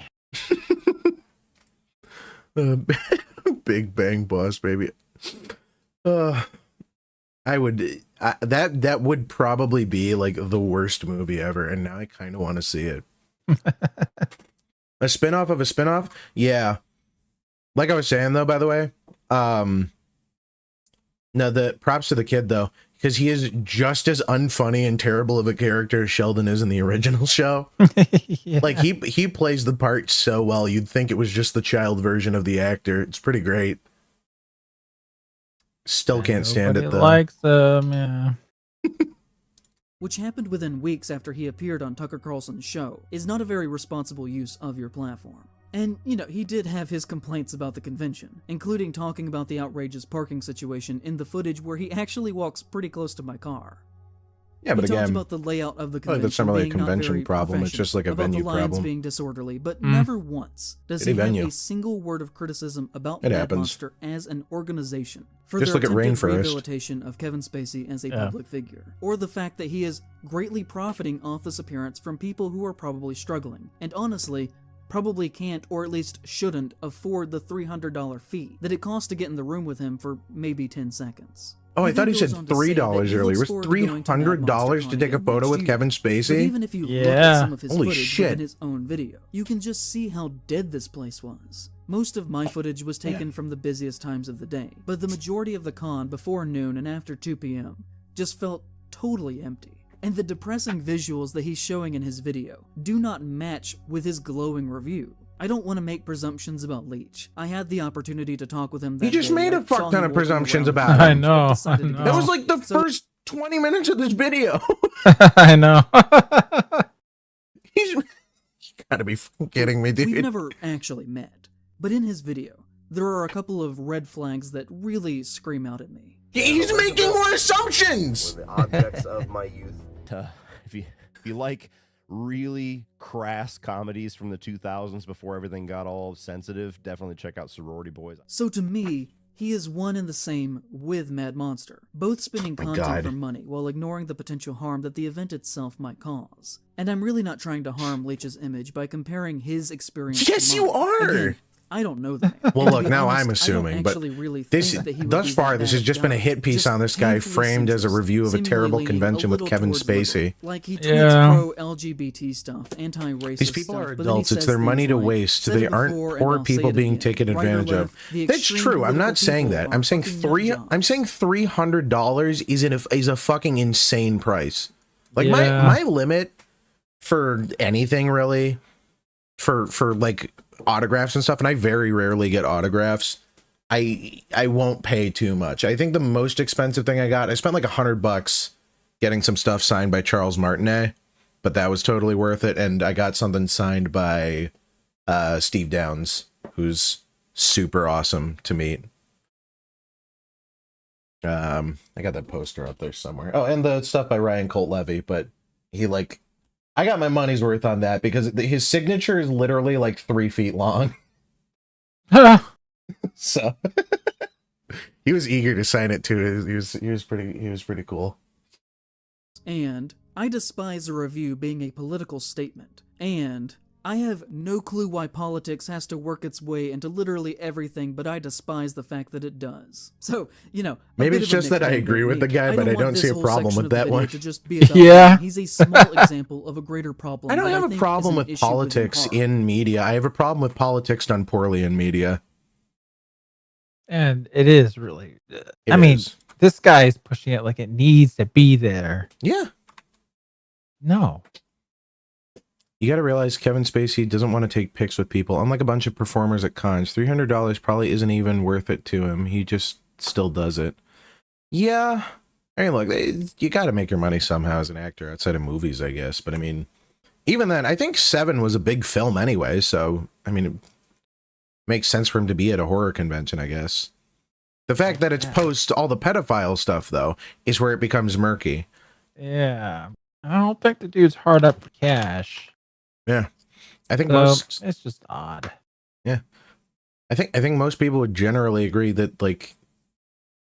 [SPEAKER 2] Big Bang Boss baby. That would probably be like the worst movie ever, and now I kind of want to see it. A spin-off of a spin-off? Yeah. Like I was saying though, by the way, no, the props to the kid though, because he is just as unfunny and terrible of a character as Sheldon is in the original show. Yeah. Like he plays the part so well, you'd think it was just the child version of the actor. It's pretty great. Still can't stand it though.
[SPEAKER 1] Likes yeah.
[SPEAKER 5] Which happened within weeks after he appeared on Tucker Carlson's show, is not a very responsible use of your platform. And, you know, he did have his complaints about the convention, including talking about the outrageous parking situation in the footage where he actually walks pretty close to my car.
[SPEAKER 2] Yeah, but
[SPEAKER 5] he
[SPEAKER 2] again,
[SPEAKER 5] talked about the layout of the convention
[SPEAKER 2] that's not really a
[SPEAKER 5] being
[SPEAKER 2] convention
[SPEAKER 5] very
[SPEAKER 2] problem. It's just like a venue
[SPEAKER 5] about the lines
[SPEAKER 2] problem.
[SPEAKER 5] being disorderly, but never once does he have a single word of criticism about Mad Monster as an organization for
[SPEAKER 2] just
[SPEAKER 5] their
[SPEAKER 2] look at
[SPEAKER 5] attempted
[SPEAKER 2] Rainforest.
[SPEAKER 5] rehabilitation of Kevin Spacey as a public figure, or the fact that he is greatly profiting off this appearance from people who are probably struggling, and honestly, probably can't, or at least shouldn't, afford the $300 fee that it costs to get in the room with him for maybe 10 seconds.
[SPEAKER 2] Oh, I thought he said $3 earlier. It was $300 to take a photo with Kevin Spacey?
[SPEAKER 5] But even if you look at some of his
[SPEAKER 2] Holy
[SPEAKER 5] footage
[SPEAKER 2] shit.
[SPEAKER 5] in his own video, you can just see how dead this place was. Most of my footage was taken from the busiest times of the day, but the majority of the con before noon and after 2 p.m. just felt totally empty. And the depressing visuals that he's showing in his video do not match with his glowing review. I don't want to make presumptions about Leech. I had the opportunity to talk with him that
[SPEAKER 2] You just
[SPEAKER 5] day.
[SPEAKER 2] made a
[SPEAKER 5] I saw
[SPEAKER 2] fuck ton
[SPEAKER 5] him
[SPEAKER 2] of
[SPEAKER 5] walking
[SPEAKER 2] presumptions
[SPEAKER 5] around
[SPEAKER 2] about
[SPEAKER 5] with
[SPEAKER 2] him.
[SPEAKER 1] I know.
[SPEAKER 5] decided to
[SPEAKER 2] That
[SPEAKER 5] go.
[SPEAKER 2] was like the first 20 minutes of this video.
[SPEAKER 1] I know.
[SPEAKER 2] He's gotta be kidding me, dude.
[SPEAKER 5] We've never actually met, but in his video, there are a couple of red flags that really scream out at me.
[SPEAKER 2] He's making more assumptions!
[SPEAKER 8] The objects of my youth.
[SPEAKER 7] If you like really crass comedies from the 2000s before everything got all sensitive, definitely check out Sorority Boys.
[SPEAKER 5] So to me, he is one and the same with Mad Monster, both spinning content for money while ignoring the potential harm that the event itself might cause. And I'm really not trying to harm Leech's image by comparing his experience
[SPEAKER 2] Yes,
[SPEAKER 5] to
[SPEAKER 2] you
[SPEAKER 5] mine.
[SPEAKER 2] are!
[SPEAKER 5] Again, I don't know that.
[SPEAKER 2] Well,
[SPEAKER 5] And to
[SPEAKER 2] look,
[SPEAKER 5] be
[SPEAKER 2] now
[SPEAKER 5] honest,
[SPEAKER 2] I'm assuming, but
[SPEAKER 5] really
[SPEAKER 2] this,
[SPEAKER 5] think that he would
[SPEAKER 2] thus
[SPEAKER 5] be
[SPEAKER 2] far,
[SPEAKER 5] that
[SPEAKER 2] this
[SPEAKER 5] bad
[SPEAKER 2] has just been a
[SPEAKER 5] guy.
[SPEAKER 2] hit piece
[SPEAKER 5] Just
[SPEAKER 2] on this guy
[SPEAKER 5] painfully
[SPEAKER 2] framed as a
[SPEAKER 5] senseless,
[SPEAKER 2] review of a
[SPEAKER 5] seemingly
[SPEAKER 2] terrible
[SPEAKER 5] leaning
[SPEAKER 2] convention
[SPEAKER 5] a
[SPEAKER 2] with
[SPEAKER 5] little
[SPEAKER 2] Kevin
[SPEAKER 5] towards liberal.
[SPEAKER 2] Spacey.
[SPEAKER 5] Like he tweets
[SPEAKER 1] Yeah.
[SPEAKER 5] pro-LGBT stuff, anti-racist
[SPEAKER 2] These people
[SPEAKER 5] stuff,
[SPEAKER 2] are
[SPEAKER 5] but then he
[SPEAKER 2] adults. It's
[SPEAKER 5] says
[SPEAKER 2] their money
[SPEAKER 5] things
[SPEAKER 2] to
[SPEAKER 5] like,
[SPEAKER 2] waste.
[SPEAKER 5] "Said
[SPEAKER 2] They
[SPEAKER 5] it
[SPEAKER 2] aren't
[SPEAKER 5] before and
[SPEAKER 2] poor
[SPEAKER 5] I'll say
[SPEAKER 2] people
[SPEAKER 5] it
[SPEAKER 2] being
[SPEAKER 5] again.
[SPEAKER 2] taken
[SPEAKER 5] Right or
[SPEAKER 2] advantage of.
[SPEAKER 5] left, the
[SPEAKER 2] That's
[SPEAKER 5] extreme
[SPEAKER 2] true. I'm not
[SPEAKER 5] political
[SPEAKER 2] saying
[SPEAKER 5] people
[SPEAKER 2] that.
[SPEAKER 5] are
[SPEAKER 2] I'm saying
[SPEAKER 5] fucking nut
[SPEAKER 2] I'm
[SPEAKER 5] jobs.
[SPEAKER 2] saying $300 is a fucking insane price. Like
[SPEAKER 1] Yeah.
[SPEAKER 2] my limit for anything really, for like autographs and stuff, and I very rarely get autographs. I won't pay too much. I think the most expensive thing I spent like $100 getting some stuff signed by Charles Martinet, but that was totally worth it. And I got something signed by Steve Downs, who's super awesome to meet. I got that poster up there somewhere. Oh, and the stuff by Ryan Colt Levy, but I got my money's worth on that because his signature is literally like 3 feet long. So he was eager to sign it too. He was pretty cool.
[SPEAKER 5] And I despise a review being a political statement. And I have no clue why politics has to work its way into literally everything, but I despise the fact that it does. So, you know,
[SPEAKER 2] Maybe it's just that I agree with the guy, but I don't see a problem with that one.
[SPEAKER 5] Yeah. He's a small example of a greater problem.
[SPEAKER 2] I don't have a problem with politics in media. I have a problem with politics done poorly in media.
[SPEAKER 1] And it is really,
[SPEAKER 2] It
[SPEAKER 1] mean,
[SPEAKER 2] is.
[SPEAKER 1] this guy is pushing it like it needs to be there.
[SPEAKER 2] Yeah.
[SPEAKER 1] No.
[SPEAKER 2] You got to realize Kevin Spacey doesn't want to take pics with people. Unlike a bunch of performers at cons, $300 probably isn't even worth it to him. He just still does it. Yeah. I mean, look, you got to make your money somehow as an actor outside of movies, I guess. But I mean, even then, I think Seven was a big film anyway. So, I mean, it makes sense for him to be at a horror convention, I guess. The fact that it's post all the pedophile stuff, though, is where it becomes murky.
[SPEAKER 1] Yeah. I don't think the dude's hard up for cash.
[SPEAKER 2] Yeah. I think
[SPEAKER 1] it's just odd.
[SPEAKER 2] Yeah. I think most people would generally agree that, like,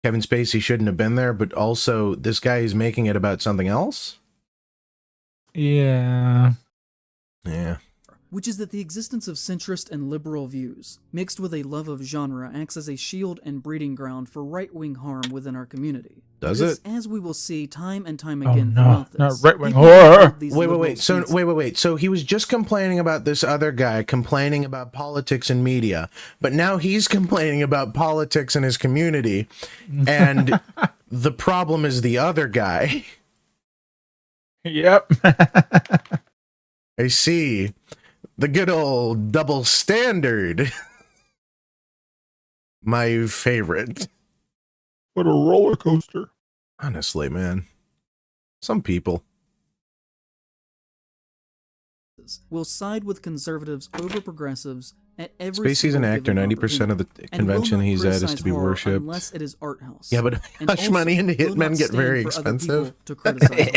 [SPEAKER 2] Kevin Spacey shouldn't have been there, but also this guy is making it about something else.
[SPEAKER 1] Yeah.
[SPEAKER 2] Yeah.
[SPEAKER 5] Which is that the existence of centrist and liberal views, mixed with a love of genre, acts as a shield and breeding ground for right-wing harm within our community.
[SPEAKER 2] Does
[SPEAKER 5] Because,
[SPEAKER 2] it?
[SPEAKER 5] as we will see time and time again
[SPEAKER 1] no,
[SPEAKER 5] throughout this,
[SPEAKER 1] not right-wing
[SPEAKER 5] people
[SPEAKER 1] horror.
[SPEAKER 5] have these liberal
[SPEAKER 2] Wait. So
[SPEAKER 5] stances.
[SPEAKER 2] wait. So he was just complaining about this other guy complaining about politics and media, but now he's complaining about politics in his community, and the problem is the other guy.
[SPEAKER 1] Yep.
[SPEAKER 2] I see. The good old double standard. My favorite.
[SPEAKER 1] What a roller coaster.
[SPEAKER 2] Honestly, man. Some people.
[SPEAKER 5] will side with conservatives over progressives at every
[SPEAKER 2] Spacey's an
[SPEAKER 5] single
[SPEAKER 2] actor.
[SPEAKER 5] given
[SPEAKER 2] 90% of the
[SPEAKER 5] opportunity,
[SPEAKER 2] convention
[SPEAKER 5] and will
[SPEAKER 2] he's
[SPEAKER 5] not
[SPEAKER 2] at is to
[SPEAKER 5] criticize
[SPEAKER 2] be
[SPEAKER 5] horror
[SPEAKER 2] worshipped.
[SPEAKER 5] unless it is art house.
[SPEAKER 2] Yeah, but
[SPEAKER 5] And
[SPEAKER 2] Hush
[SPEAKER 5] also
[SPEAKER 2] Money and
[SPEAKER 5] will not
[SPEAKER 2] Hitmen get
[SPEAKER 5] stand
[SPEAKER 2] very
[SPEAKER 5] for other
[SPEAKER 2] expensive.
[SPEAKER 5] people to criticize horror.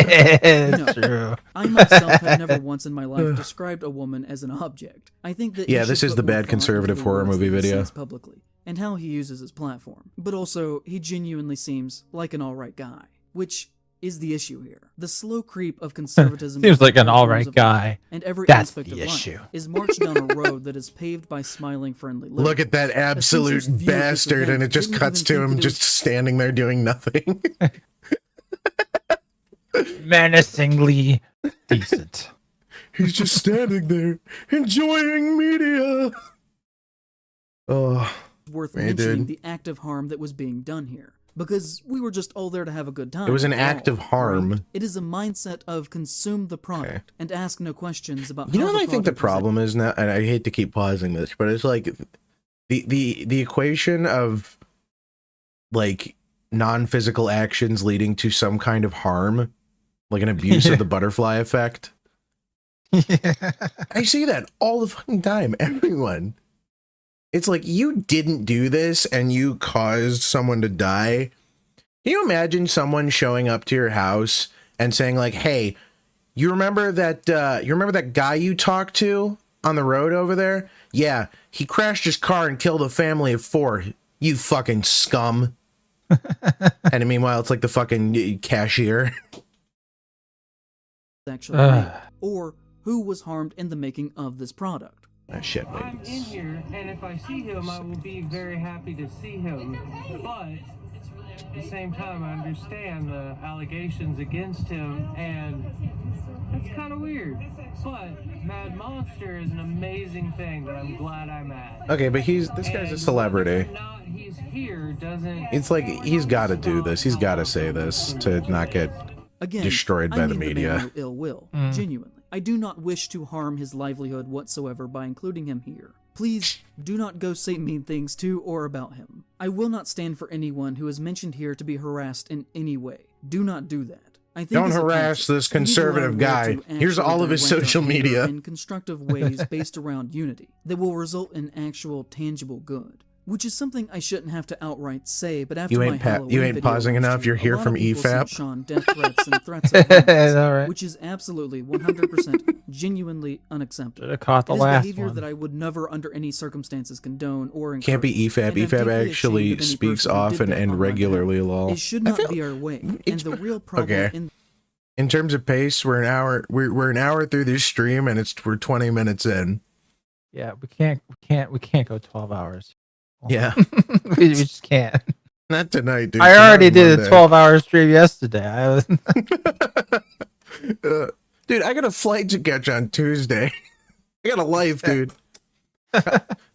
[SPEAKER 1] It's
[SPEAKER 5] You know,
[SPEAKER 1] true.
[SPEAKER 5] I myself have never once in my life described a woman as an object. I think that
[SPEAKER 2] Yeah,
[SPEAKER 5] he
[SPEAKER 2] this
[SPEAKER 5] should
[SPEAKER 2] is
[SPEAKER 5] put
[SPEAKER 2] the
[SPEAKER 5] more
[SPEAKER 2] bad
[SPEAKER 5] thought
[SPEAKER 2] conservative
[SPEAKER 5] into the
[SPEAKER 2] horror
[SPEAKER 5] words
[SPEAKER 2] movie
[SPEAKER 5] that he
[SPEAKER 2] video.
[SPEAKER 5] says publicly and how he uses his platform. But also, he genuinely seems like an alright guy, which is the issue here. The slow creep of conservatism
[SPEAKER 1] Seems like an
[SPEAKER 5] in all
[SPEAKER 1] alright
[SPEAKER 5] forms of life
[SPEAKER 1] guy.
[SPEAKER 5] and every
[SPEAKER 1] That's
[SPEAKER 5] aspect
[SPEAKER 1] the
[SPEAKER 5] of
[SPEAKER 1] issue.
[SPEAKER 5] life is marched down a road that is paved by smiling, friendly liberals.
[SPEAKER 2] Look at that absolute
[SPEAKER 5] censor's view of this
[SPEAKER 2] bastard,
[SPEAKER 5] event
[SPEAKER 2] and it just
[SPEAKER 5] didn't
[SPEAKER 2] cuts
[SPEAKER 5] even
[SPEAKER 2] to
[SPEAKER 5] think
[SPEAKER 2] him
[SPEAKER 5] that it
[SPEAKER 2] just standing there doing nothing.
[SPEAKER 1] Menacingly decent.
[SPEAKER 2] He's just standing there, enjoying media. Oh,
[SPEAKER 5] worth
[SPEAKER 2] man,
[SPEAKER 5] mentioning
[SPEAKER 2] dude.
[SPEAKER 5] the act of harm that was being done here. Because we were just all there to have a good time.
[SPEAKER 2] It was an
[SPEAKER 5] after
[SPEAKER 2] act
[SPEAKER 5] all,
[SPEAKER 2] of harm.
[SPEAKER 5] right? It is a mindset of consume the product and ask no questions about
[SPEAKER 2] You
[SPEAKER 5] how
[SPEAKER 2] know what I think the
[SPEAKER 5] product was
[SPEAKER 2] problem is now, and I hate to keep pausing this, but it's like the equation of like non-physical actions leading to some kind of harm, like an abuse of the butterfly effect.
[SPEAKER 1] Yeah.
[SPEAKER 2] I see that all the fucking time. Everyone. It's like, you didn't do this and you caused someone to die. Can you imagine someone showing up to your house and saying like, hey, you remember that guy you talked to on the road over there? Yeah, he crashed his car and killed a family of 4. You fucking scum. And meanwhile, it's like the fucking cashier.
[SPEAKER 5] Actually made, or who was harmed in the making of this product.
[SPEAKER 2] Shit,
[SPEAKER 8] I'm in here, and if I see him, I will be very happy to see him. But at the same time, I understand the allegations against him, and that's kind of weird. But Mad Monster is an amazing thing that I'm glad I'm at.
[SPEAKER 2] Okay, but this guy's a celebrity.
[SPEAKER 8] He's here doesn't.
[SPEAKER 2] It's like he's got to do this. He's got to say this to not get destroyed by the media.
[SPEAKER 5] I mean no ill will, genuinely. I do not wish to harm his livelihood whatsoever by including him here. Please do not go say mean things to or about him. I will not stand for anyone who is mentioned here to be harassed in any way. Do not do that. I think
[SPEAKER 2] don't harass this conservative guy. Here's all of his social media.
[SPEAKER 5] In constructive ways based around unity that will result in actual tangible good. Which is something I shouldn't have to outright say, but after my Halloween
[SPEAKER 2] you ain't
[SPEAKER 5] video
[SPEAKER 2] pausing enough. You're here from EFAP.
[SPEAKER 5] Sean death threats and threats of violence,
[SPEAKER 1] all right.
[SPEAKER 5] which is absolutely 100% genuinely unacceptable.
[SPEAKER 1] Should have caught the
[SPEAKER 5] it is
[SPEAKER 1] last
[SPEAKER 5] behavior
[SPEAKER 1] one.
[SPEAKER 5] that I would never, under any circumstances, condone or encourage.
[SPEAKER 2] Can't be EFAP. EFAP actually speaks often and regularly. Lol.
[SPEAKER 5] It should not be our way. And the real problem
[SPEAKER 2] in terms of pace, we're an hour. We're an hour through this stream, and we're 20 minutes in.
[SPEAKER 1] Yeah, we can't go 12 hours.
[SPEAKER 2] Yeah.
[SPEAKER 1] we just can't.
[SPEAKER 2] Not tonight, dude.
[SPEAKER 1] I already did a 12-hour stream yesterday. I was
[SPEAKER 2] dude, I got a flight to catch on Tuesday. I got a life, dude.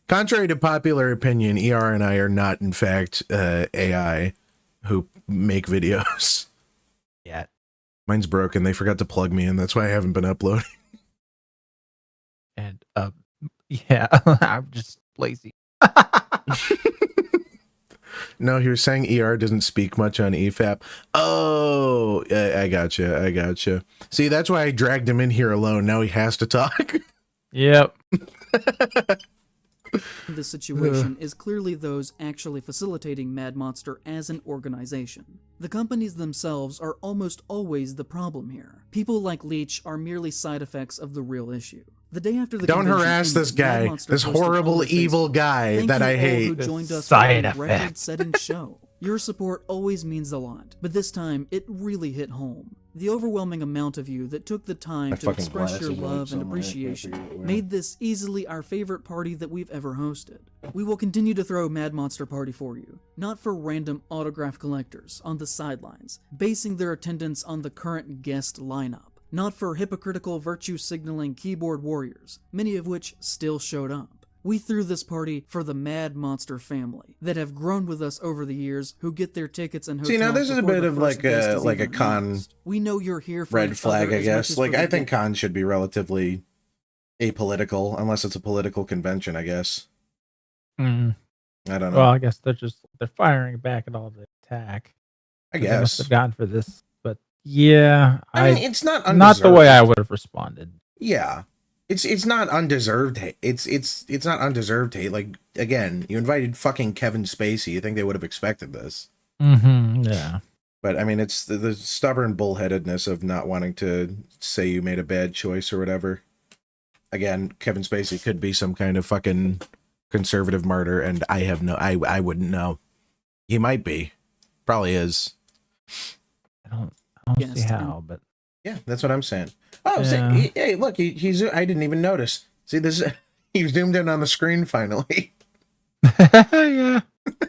[SPEAKER 2] Contrary to popular opinion, ER and I are not, in fact, AI who make videos.
[SPEAKER 1] Yeah.
[SPEAKER 2] Mine's broken. They forgot to plug me in. That's why I haven't been uploading.
[SPEAKER 1] And, yeah, I'm just lazy.
[SPEAKER 2] No, he was saying ER doesn't speak much on EFAP. Oh, I gotcha. See, that's why I dragged him in here alone. Now he has to talk.
[SPEAKER 1] Yep.
[SPEAKER 5] This situation is clearly those actually facilitating Mad Monster as an organization. The companies themselves are almost always the problem here. People like Leech are merely side effects of the real issue. The day after the
[SPEAKER 2] Don't harass this guy, this horrible, evil guy that I hate.
[SPEAKER 5] Who joined us
[SPEAKER 1] Side
[SPEAKER 5] for a record-setting show. Your support always means a lot, but this time it really hit home. The overwhelming amount of you that took the time to express your love and appreciation made this easily our favorite party that we've ever hosted. We will continue to throw Mad Monster Party for you, not for random autograph collectors on the sidelines, basing their attendance on the current guest lineup. Not for hypocritical virtue-signaling keyboard warriors, many of which still showed up. We threw this party for the Mad Monster family that have grown with us over the years, who get their tickets and hotels.
[SPEAKER 2] See, now this is a bit of like a con.
[SPEAKER 5] We know you're here for
[SPEAKER 2] red flag, I guess. Like, I think cons should be relatively apolitical, unless it's a political convention, I guess. I don't know.
[SPEAKER 1] Well, I guess they're firing back at all the attack.
[SPEAKER 2] I guess
[SPEAKER 1] they must have gone for this, but yeah,
[SPEAKER 2] I mean, it's not
[SPEAKER 1] the way I would have responded.
[SPEAKER 2] Yeah. It's not undeserved hate. It's not undeserved hate. Like, again, you invited fucking Kevin Spacey. You think they would have expected this?
[SPEAKER 1] Yeah.
[SPEAKER 2] But I mean, it's the stubborn bullheadedness of not wanting to say you made a bad choice or whatever. Again, Kevin Spacey could be some kind of fucking conservative martyr, and I wouldn't know. He might be. Probably is.
[SPEAKER 1] I don't see how, but
[SPEAKER 2] yeah, that's what I'm saying. Oh,
[SPEAKER 1] yeah.
[SPEAKER 2] Hey, look, he's. I didn't even notice. See, this he zoomed in on the screen finally.
[SPEAKER 1] Yeah.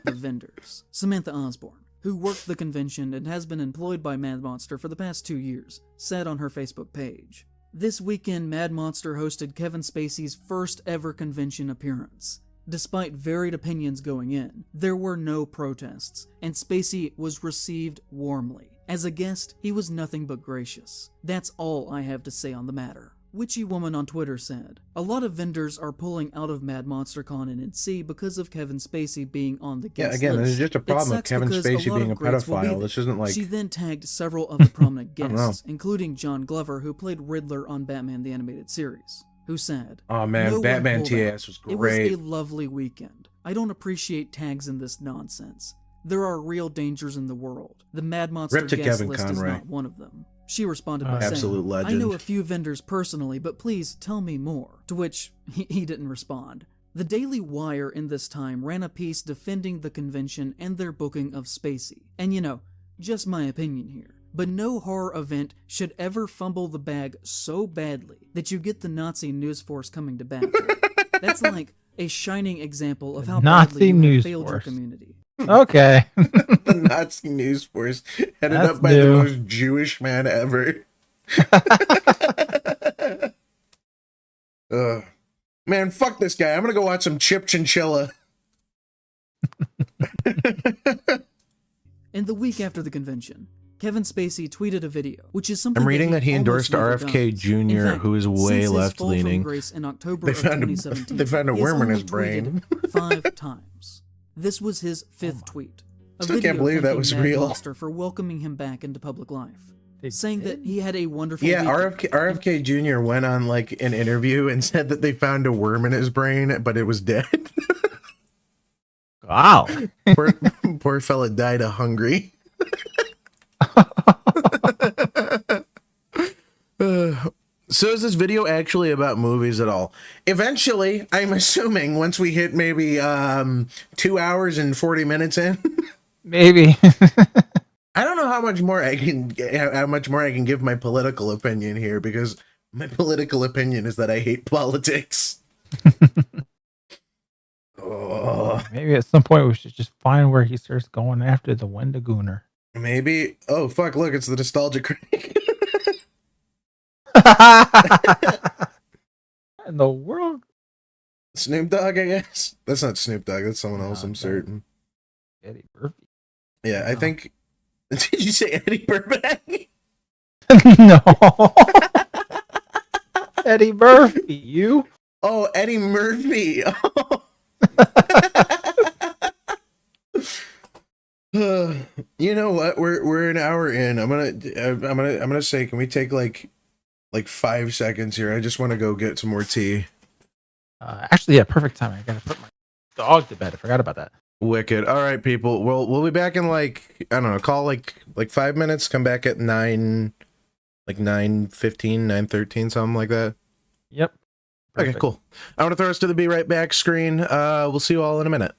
[SPEAKER 5] The vendors, Samantha Osborne, who worked the convention and has been employed by Mad Monster for the past 2 years, said on her Facebook page, "This weekend, Mad Monster hosted Kevin Spacey's first ever convention appearance. Despite varied opinions going in, there were no protests, and Spacey was received warmly. As a guest, he was nothing but gracious. That's all I have to say on the matter. Witchy Woman on Twitter said, "A lot of vendors are pulling out of Mad Monster Con and NC because of Kevin Spacey being on the guest
[SPEAKER 2] again,
[SPEAKER 5] list.
[SPEAKER 2] there's just a problem with Kevin Spacey being a pedophile. This isn't like...
[SPEAKER 5] She then tagged several of the prominent guests, including John Glover, who played Riddler on Batman the Animated Series, who said,
[SPEAKER 2] "Oh man,
[SPEAKER 5] no
[SPEAKER 2] Batman TAS was great.
[SPEAKER 5] It was a lovely weekend. I don't appreciate tags in this nonsense. There are real dangers in the world. The Mad Monster guest
[SPEAKER 2] Kevin
[SPEAKER 5] list
[SPEAKER 2] Conroy.
[SPEAKER 5] is not one of them." She responded by
[SPEAKER 2] Absolute
[SPEAKER 5] saying,
[SPEAKER 2] legend.
[SPEAKER 5] "I know a few vendors personally, but please tell me more." To which he didn't respond. The Daily Wire in this time ran a piece defending the convention and their booking of Spacey. And you know, just my opinion here, but no horror event should ever fumble the bag so badly that you get the Nazi News Force coming to bat for it. That's like a shining example of how badly you have failed your community.
[SPEAKER 1] Okay.
[SPEAKER 2] The Nazi News Force, headed up by the most Jewish man ever. Man, fuck this guy. I'm gonna go watch some Chip Chinchilla.
[SPEAKER 5] In the week after the convention, Kevin Spacey tweeted a video, which is something
[SPEAKER 2] I'm reading that he
[SPEAKER 5] almost
[SPEAKER 2] endorsed
[SPEAKER 5] never
[SPEAKER 2] RFK
[SPEAKER 5] does.
[SPEAKER 2] Jr.,
[SPEAKER 5] In fact,
[SPEAKER 2] who is way
[SPEAKER 5] since his
[SPEAKER 2] left
[SPEAKER 5] fall from
[SPEAKER 2] leaning.
[SPEAKER 5] grace in October of 2017,
[SPEAKER 2] They found a
[SPEAKER 5] he has
[SPEAKER 2] worm in his
[SPEAKER 5] only
[SPEAKER 2] brain.
[SPEAKER 5] tweeted 5 times. This was his 5th tweet.
[SPEAKER 2] Still can't believe that was real.
[SPEAKER 5] Monster for welcoming him back into public life, saying that he had a wonderful
[SPEAKER 2] Yeah,
[SPEAKER 5] weekend.
[SPEAKER 2] RFK Jr. went on like an interview and said that they found a worm in his brain, but it was dead.
[SPEAKER 1] Wow.
[SPEAKER 2] Poor fella died of hungry. So is this video actually about movies at all? Eventually, I'm assuming once we hit maybe 2 hours and 40 minutes in.
[SPEAKER 1] Maybe.
[SPEAKER 2] I don't know how much more I can give my political opinion here, because my political opinion is that I hate politics.
[SPEAKER 1] Maybe at some point we should just find where he starts going after the Wendigoon't.
[SPEAKER 2] Maybe. Oh fuck! Look, it's the nostalgia critic.
[SPEAKER 1] In the world?
[SPEAKER 2] Snoop Dogg, I guess. That's not Snoop Dogg. That's someone else. I'm certain.
[SPEAKER 1] Eddie Murphy.
[SPEAKER 2] Yeah, I think. Did you say Eddie Burbank?
[SPEAKER 1] No. Eddie Murphy. You?
[SPEAKER 2] Oh, Eddie Murphy. You know what? We're an hour in. I'm gonna say, can we take like 5 seconds here? I just want to go get some more tea.
[SPEAKER 1] Actually, yeah, perfect timing. I gotta put my dog to bed. I forgot about that. Wicked.
[SPEAKER 2] All right, people. We'll be back in like, I don't know, call like 5 minutes. Come back at 9, like 9:15, 9:13, something like that.
[SPEAKER 1] Yep.
[SPEAKER 2] Perfect. Okay, cool. I want to throw us to the Be Right Back screen. We'll see you all in a minute.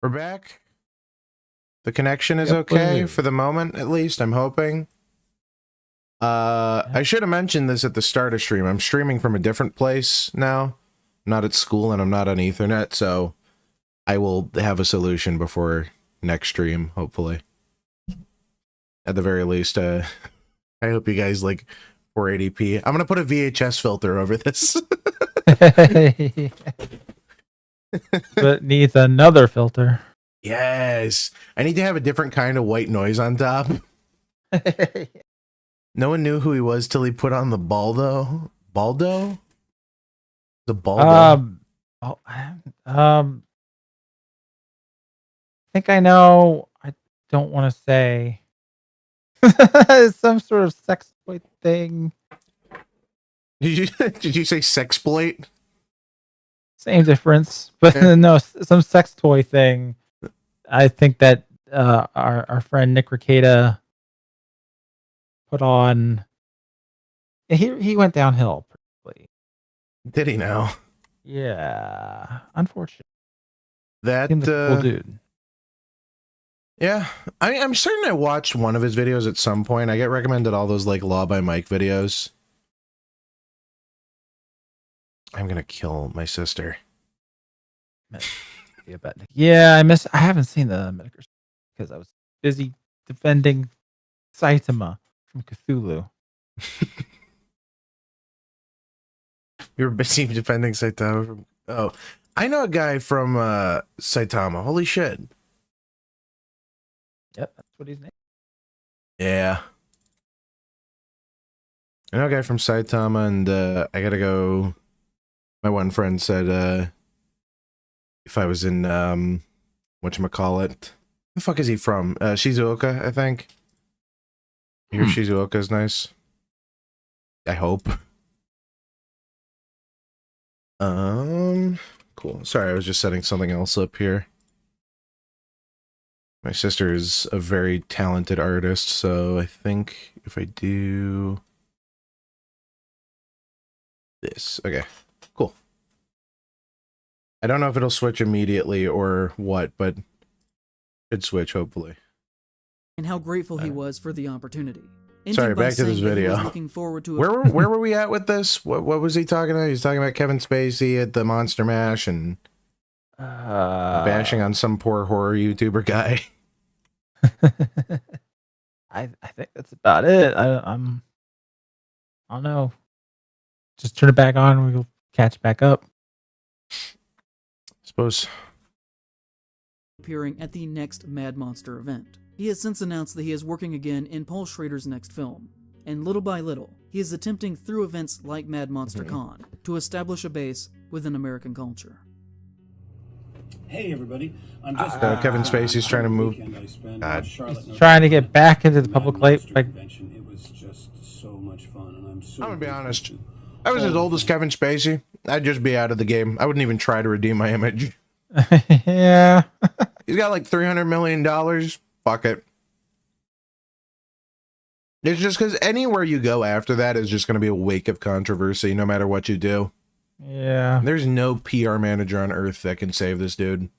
[SPEAKER 2] We're back. The connection is okay for the moment, at least. I'm hoping. I should have mentioned this at the start of stream. I'm streaming from a different place now. I'm not at school and I'm not on Ethernet, so I will have a solution before next stream, hopefully. At the very least, I hope you guys like 480p. I'm gonna put a VHS filter over this.
[SPEAKER 1] But needs another filter.
[SPEAKER 2] Yes. I need to have a different kind of white noise on top. No one knew who he was till he put on the Baldo. Baldo? The Baldo?
[SPEAKER 1] I think I know. I don't want to say. Some sort of sexploit thing.
[SPEAKER 2] Did you say sexploit?
[SPEAKER 1] Same difference, but no, some sex toy thing. I think that our friend Nick Ricada put on. He went downhill pretty.
[SPEAKER 2] Did he now?
[SPEAKER 1] Yeah, unfortunately.
[SPEAKER 2] That
[SPEAKER 1] seems like a cool dude.
[SPEAKER 2] Yeah, I'm certain I watched one of his videos at some point. I get recommended all those like Law by Mike videos. I'm gonna kill my sister.
[SPEAKER 1] Yeah, I haven't seen the Medicare because I was busy defending Saitama from Cthulhu.
[SPEAKER 2] You were busy defending Saitama from... Oh, I know a guy from Saitama. Holy shit.
[SPEAKER 1] Yep, that's what he's named.
[SPEAKER 2] Yeah. I know a guy from Saitama, and I gotta go... My one friend said, if I was in, whatchamacallit. The fuck is he from? Shizuoka, I think. I hear Shizuoka is nice. I hope. Cool. Sorry, I was just setting something else up here. My sister is a very talented artist, so I think if I do this, okay, cool. I don't know if it'll switch immediately or what, but it should switch, hopefully.
[SPEAKER 5] And how grateful he was for the opportunity.
[SPEAKER 2] Sorry, back to this video.
[SPEAKER 5] Looking forward to
[SPEAKER 2] where were we at with this? What was he talking about? He was talking about Kevin Spacey at the Monster Mash and bashing on some poor horror YouTuber guy.
[SPEAKER 1] I think that's about it. I don't know. Just turn it back on. We'll catch back up.
[SPEAKER 2] Suppose.
[SPEAKER 5] Appearing at the next Mad Monster event. He has since announced that he is working again in Paul Schrader's next film, and little by little, he is attempting through events like Mad Monster Con to establish a base within American culture.
[SPEAKER 6] Hey everybody, I'm just
[SPEAKER 2] Kevin Spacey's trying to move.
[SPEAKER 1] He's trying to get back into the public light.
[SPEAKER 6] It was just so much fun, and I'm
[SPEAKER 2] gonna be honest. If I was as old as Kevin Spacey, I'd just be out of the game. I wouldn't even try to redeem my image.
[SPEAKER 1] Yeah.
[SPEAKER 2] He's got like $300 million. Fuck it. It's just because anywhere you go after that is just going to be a wake of controversy, no matter what you do.
[SPEAKER 1] Yeah.
[SPEAKER 2] There's no PR manager on earth that can save this dude.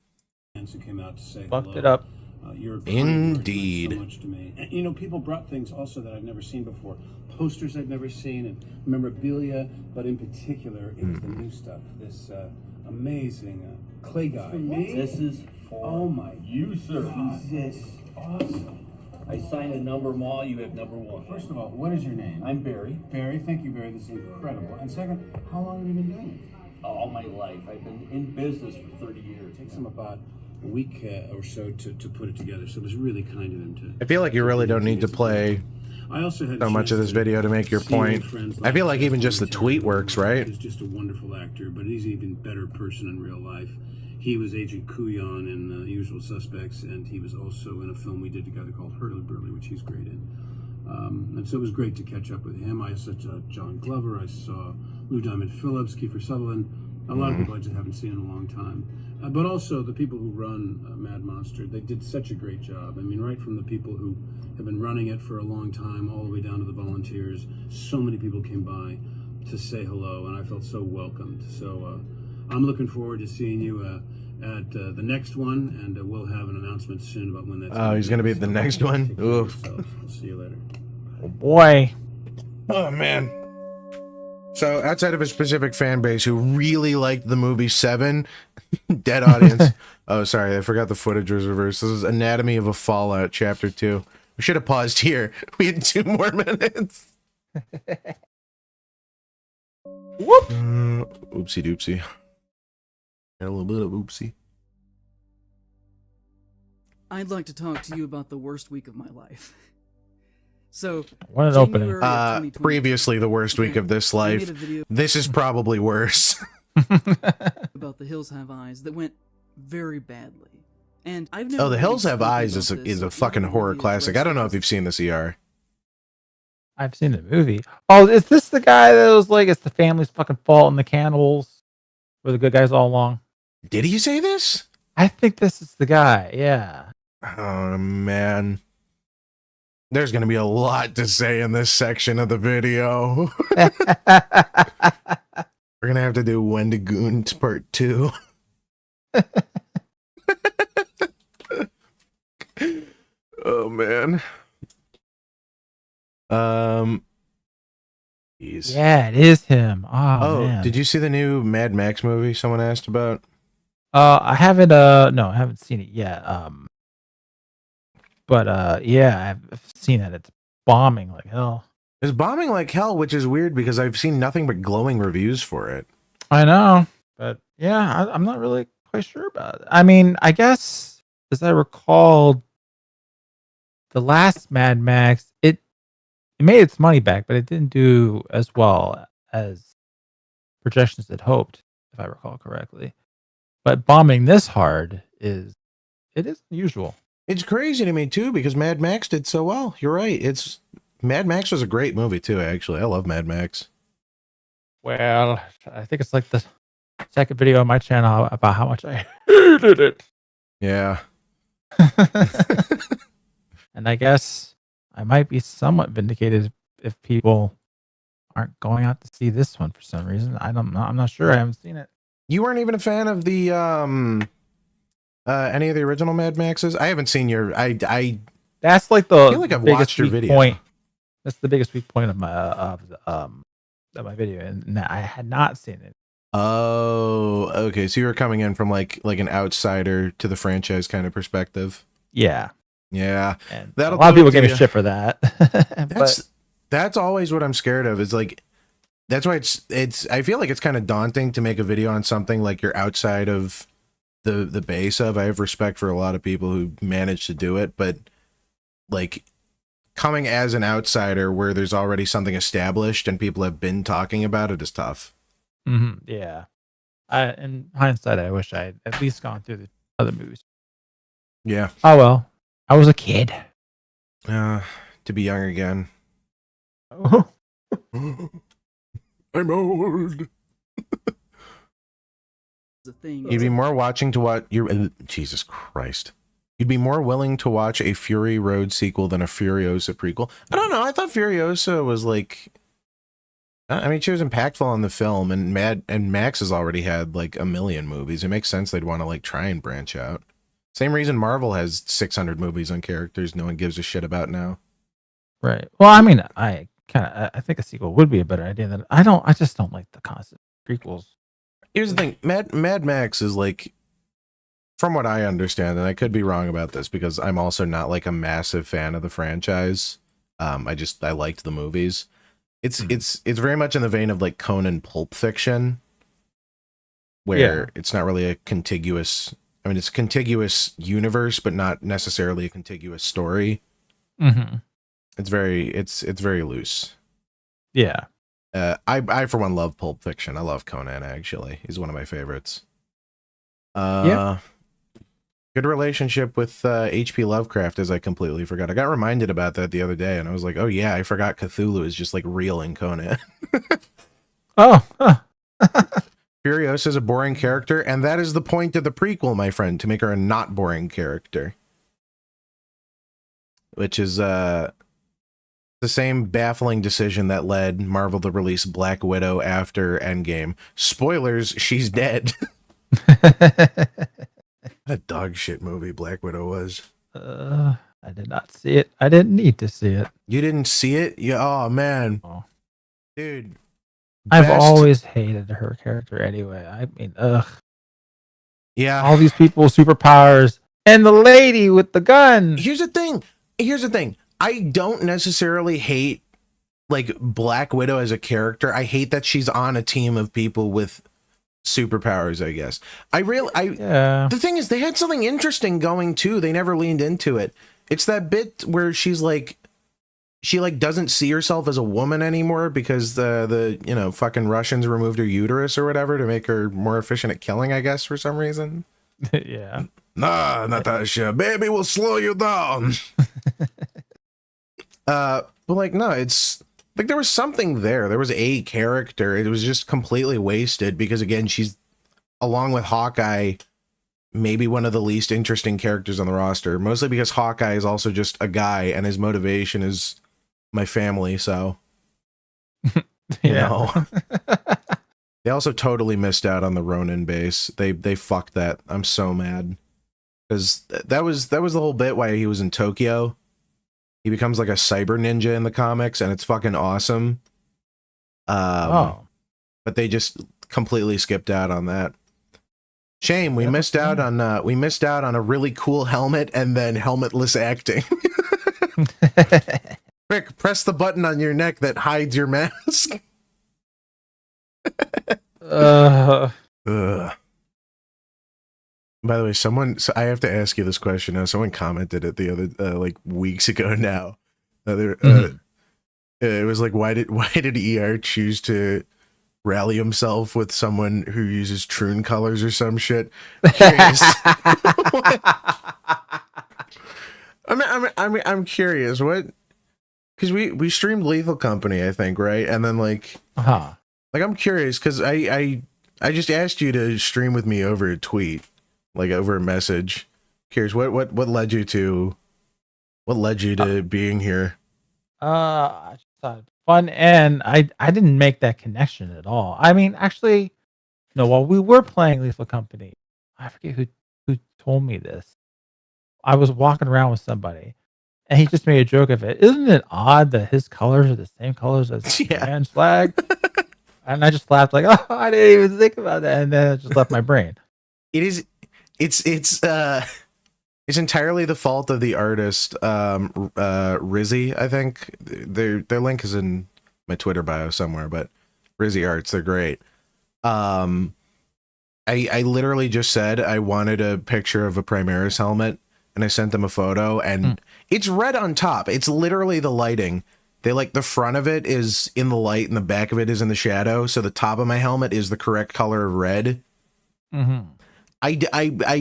[SPEAKER 1] Fucked it up.
[SPEAKER 2] Indeed.
[SPEAKER 6] So much to me. And, you know, people brought things also that I've never seen before. Posters I've never seen and memorabilia, but in particular, it was the new stuff. This amazing clay guy. For me?
[SPEAKER 9] This is for you, sir.
[SPEAKER 6] This is awesome.
[SPEAKER 9] I signed a number them all. You have number one.
[SPEAKER 6] First of all, what is your name?
[SPEAKER 9] I'm Barry.
[SPEAKER 6] Barry, thank you, Barry. This is incredible. And second, how long have you been doing it?
[SPEAKER 9] All my life. I've been in business for 30 years.
[SPEAKER 6] It takes him about a week or so to put it together, so it was really kind of him to...
[SPEAKER 2] I feel like you really don't need to play
[SPEAKER 6] I also had
[SPEAKER 2] so much of this video to make your point. I feel like even just the tweet works, right?
[SPEAKER 6] He's just a wonderful actor, but he's an even better person in real life. He was Agent Kuyon in Usual Suspects, and he was also in a film we did together called Hurly Burly, which he's great in. And so it was great to catch up with him. I saw John Glover, I saw Lou Diamond Phillips, Kiefer Sutherland, a lot of people I just haven't seen in a long time. But also the people who run Mad Monster, they did such a great job. I mean, right from the people who have been running it for a long time, all the way down to the volunteers, so many people came by to say hello, and I felt so welcomed. So I'm looking forward to seeing you at the next one, and we'll have an announcement soon about when that's.
[SPEAKER 2] Oh, he's going to be at the next one? Oof.
[SPEAKER 6] We'll see you later.
[SPEAKER 1] Oh boy.
[SPEAKER 2] Oh, man. So, outside of a specific fan base who really liked the movie Seven, dead audience. Oh, sorry, I forgot the footage was reversed. This is Anatomy of a Fallout, Chapter 2. We should have paused here. We had 2 more minutes.
[SPEAKER 1] Whoop.
[SPEAKER 2] Oopsie doopsie. Got a little bit of oopsie.
[SPEAKER 5] I'd like to talk to you about the worst week of my life. So,
[SPEAKER 1] what an opening.
[SPEAKER 2] Previously the worst week of this life. This is probably worse.
[SPEAKER 5] About The Hills Have Eyes that went very badly. And I've never
[SPEAKER 2] The Hills Have Eyes is a fucking horror
[SPEAKER 5] really
[SPEAKER 2] classic. I don't know if you've seen this, ER.
[SPEAKER 1] I've seen the movie. Oh, is this the guy that was like, it's the family's fucking fault and the cannibals were the good guys all along?
[SPEAKER 2] Did he say this?
[SPEAKER 1] I think this is the guy, yeah.
[SPEAKER 2] Oh, man. There's going to be a lot to say in this section of the video. We're going to have to do Wendigoon't Part 2. Oh, man. Geez.
[SPEAKER 1] Yeah, it is him. Oh, man.
[SPEAKER 2] Did you see the new Mad Max movie someone asked about?
[SPEAKER 1] I haven't no, I haven't seen it yet. But yeah, I've seen it. It's bombing like hell.
[SPEAKER 2] It's bombing like hell, which is weird because I've seen nothing but glowing reviews for it.
[SPEAKER 1] I know, but yeah, I'm not really quite sure about it. I mean, I guess as I recall, the last Mad Max, it made its money back, but it didn't do as well as projections had hoped, if I recall correctly. But bombing this hard is unusual.
[SPEAKER 2] It's crazy to me too because Mad Max did so well. You're right. Mad Max was a great movie too. Actually, I love Mad Max.
[SPEAKER 1] Well, I think it's like the second video on my channel about how much I hated it.
[SPEAKER 2] Yeah.
[SPEAKER 1] And I guess I might be somewhat vindicated if people aren't going out to see this one for some reason. I'm not sure. I haven't seen it.
[SPEAKER 2] You weren't even a fan of the any of the original Mad Maxes? I haven't seen your.
[SPEAKER 1] That's like the.
[SPEAKER 2] I feel like I've watched your video.
[SPEAKER 1] Point. That's the biggest weak point of my my video, and I had not seen it.
[SPEAKER 2] Oh, okay. So you were coming in from like an outsider to the franchise kind of perspective.
[SPEAKER 1] Yeah.
[SPEAKER 2] Yeah.
[SPEAKER 1] And a lot of people give me shit for that.
[SPEAKER 2] That's always what I'm scared of. Is like. That's why it's. I feel like it's kind of daunting to make a video on something like you're outside of the base of. I have respect for a lot of people who manage to do it, but like coming as an outsider where there's already something established and people have been talking about it is tough.
[SPEAKER 1] Mm-hmm. Yeah. In hindsight, I wish I had at least gone through the other movies.
[SPEAKER 2] Yeah.
[SPEAKER 1] Oh well, I was a kid.
[SPEAKER 2] To be young again.
[SPEAKER 1] Oh.
[SPEAKER 2] I'm old.
[SPEAKER 5] The thing.
[SPEAKER 2] You'd be more watching to watch Jesus Christ. You'd be more willing to watch a Fury Road sequel than a Furiosa prequel. I don't know. I thought Furiosa was like. I mean, she was impactful on the film, and Max has already had like a million movies. It makes sense they'd want to like try and branch out. Same reason Marvel has 600 movies on characters no one gives a shit about now.
[SPEAKER 1] Right. Well, I mean, I think a sequel would be a better idea than I just don't like the constant prequels.
[SPEAKER 2] Here's the thing, Mad Max is like, from what I understand, and I could be wrong about this because I'm also not like a massive fan of the franchise. I liked the movies. It's very much in the vein of like Conan Pulp Fiction, where it's not really a contiguous. I mean, it's a contiguous universe, but not necessarily a contiguous story.
[SPEAKER 1] Mm-hmm.
[SPEAKER 2] It's very loose.
[SPEAKER 1] Yeah.
[SPEAKER 2] I for one love Pulp Fiction. I love Conan, actually. He's one of my favorites. Good relationship with H.P. Lovecraft, as I completely forgot. I got reminded about that the other day, and I was like, oh yeah, I forgot Cthulhu is just like real in Conan.
[SPEAKER 1] Oh. Huh.
[SPEAKER 2] Furiosa is a boring character, and that is the point of the prequel, my friend, to make her a not boring character. Which is the same baffling decision that led Marvel to release Black Widow after Endgame. Spoilers, she's dead. What a dog shit movie Black Widow was.
[SPEAKER 1] I did not see it. I didn't need to see it.
[SPEAKER 2] You didn't see it? Yeah. Oh man, dude.
[SPEAKER 1] I've always hated her character anyway. I mean, ugh.
[SPEAKER 2] Yeah.
[SPEAKER 1] All these people with superpowers and the lady with the gun.
[SPEAKER 2] Here's the thing. I don't necessarily hate like Black Widow as a character. I hate that she's on a team of people with superpowers, I guess. The thing is, they had something interesting going too. They never leaned into it. It's that bit where she's like, she like doesn't see herself as a woman anymore because the you know, fucking Russians removed her uterus or whatever to make her more efficient at killing, I guess, for some reason.
[SPEAKER 1] Yeah.
[SPEAKER 2] Nah, Natasha, baby will slow you down. But like, no, it's like there was something there. There was a character. It was just completely wasted because, again, she's, along with Hawkeye, maybe one of the least interesting characters on the roster. Mostly because Hawkeye is also just a guy and his motivation is my family. So, you know. They also totally missed out on the Ronin base. They fucked that. I'm so mad because that was the whole bit why he was in Tokyo. He becomes like a cyber ninja in the comics, and it's fucking awesome. But they just completely skipped out on that. Shame. We missed out on a really cool helmet and then helmetless acting. Quick, press the button on your neck that hides your mask. By the way, so I have to ask you this question now. Someone commented it the other like weeks ago now. It was like, why did ER choose to rally himself with someone who uses Troon colors or some shit? Curious. I'm curious. What? Because we streamed Lethal Company, I think, right? And then like, like I'm curious because I just asked you to stream with me over a tweet. Like over a message. Curious, what led you to being here?
[SPEAKER 1] I just thought it'd be fun, and I didn't make that connection at all. I mean, actually, no. While we were playing Lethal Company, I forget who told me this. I was walking around with somebody, and he just made a joke of it. Isn't it odd that his colors are the same colors as the man's flag? And I just laughed like, oh, I didn't even think about that, and then it just left my brain.
[SPEAKER 2] It's entirely the fault of the artist, Rizzy, I think. Their link is in my Twitter bio somewhere, but Rizzy Arts, they're great. I literally just said I wanted a picture of a Primaris helmet, and I sent them a photo, and it's red on top. It's literally the lighting. They like the front of it is in the light, and the back of it is in the shadow, so the top of my helmet is the correct color of red.
[SPEAKER 1] Mm-hmm.
[SPEAKER 2] I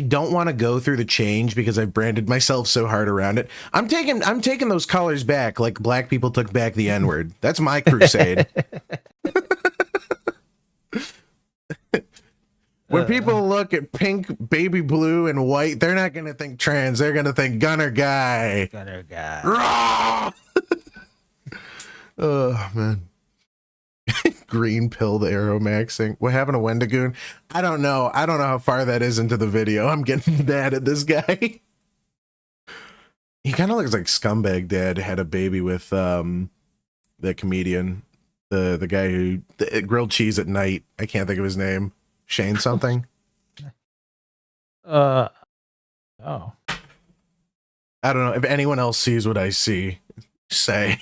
[SPEAKER 2] don't want to go through the change because I've branded myself so hard around it. I'm taking those colors back like black people took back the N-word. That's my crusade. When people look at pink, baby blue, and white, they're not going to think trans. They're going to think GunnarGuy.
[SPEAKER 1] GunnarGuy.
[SPEAKER 2] Oh, man. Green pilled arrow maxing. What happened to Wendigoon't? I don't know. I don't know how far that is into the video. I'm getting mad at this guy. He kind of looks like Scumbag Dad had a baby with the comedian, the guy who grilled cheese at night. I can't think of his name. Shane something.
[SPEAKER 1] Oh.
[SPEAKER 2] I don't know if anyone else sees what I see. Say.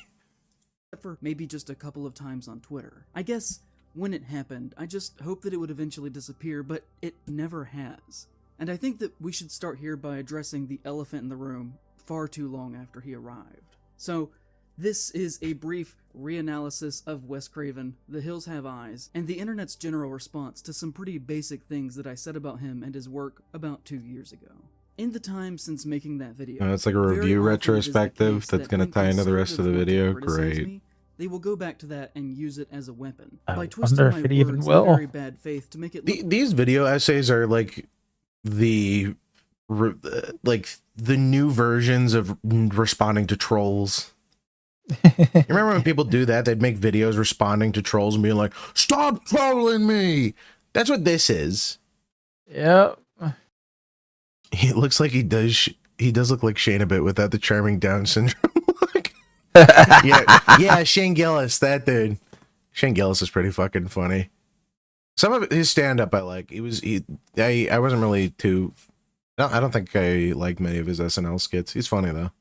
[SPEAKER 5] For maybe just a couple of times on Twitter. I guess when it happened, I just hoped that it would eventually disappear, but it never has. And I think that we should start here by addressing the elephant in the room far too long after he arrived. So, this is a brief reanalysis of Wes Craven, The Hills Have Eyes, and the internet's general response to some pretty basic things that I said about him and his work about 2 years ago. In the time since making that video,
[SPEAKER 2] it's like a review retrospective that's going to tie into the rest of the video. Great.
[SPEAKER 5] They will go back to that and use it as a weapon
[SPEAKER 1] by twisting my words in
[SPEAKER 5] very bad faith to make it look
[SPEAKER 2] these video essays are like the new versions of responding to trolls. You remember when people do that? They'd make videos responding to trolls and being like, "Stop trolling me." That's what this is.
[SPEAKER 1] Yep.
[SPEAKER 2] He looks like he does look like Shane a bit without the charming Down syndrome look. Yeah, Shane Gillis, that dude. Shane Gillis is pretty fucking funny. Some of his stand-up I like. I wasn't really too... I don't think I like many of his SNL skits. He's funny, though.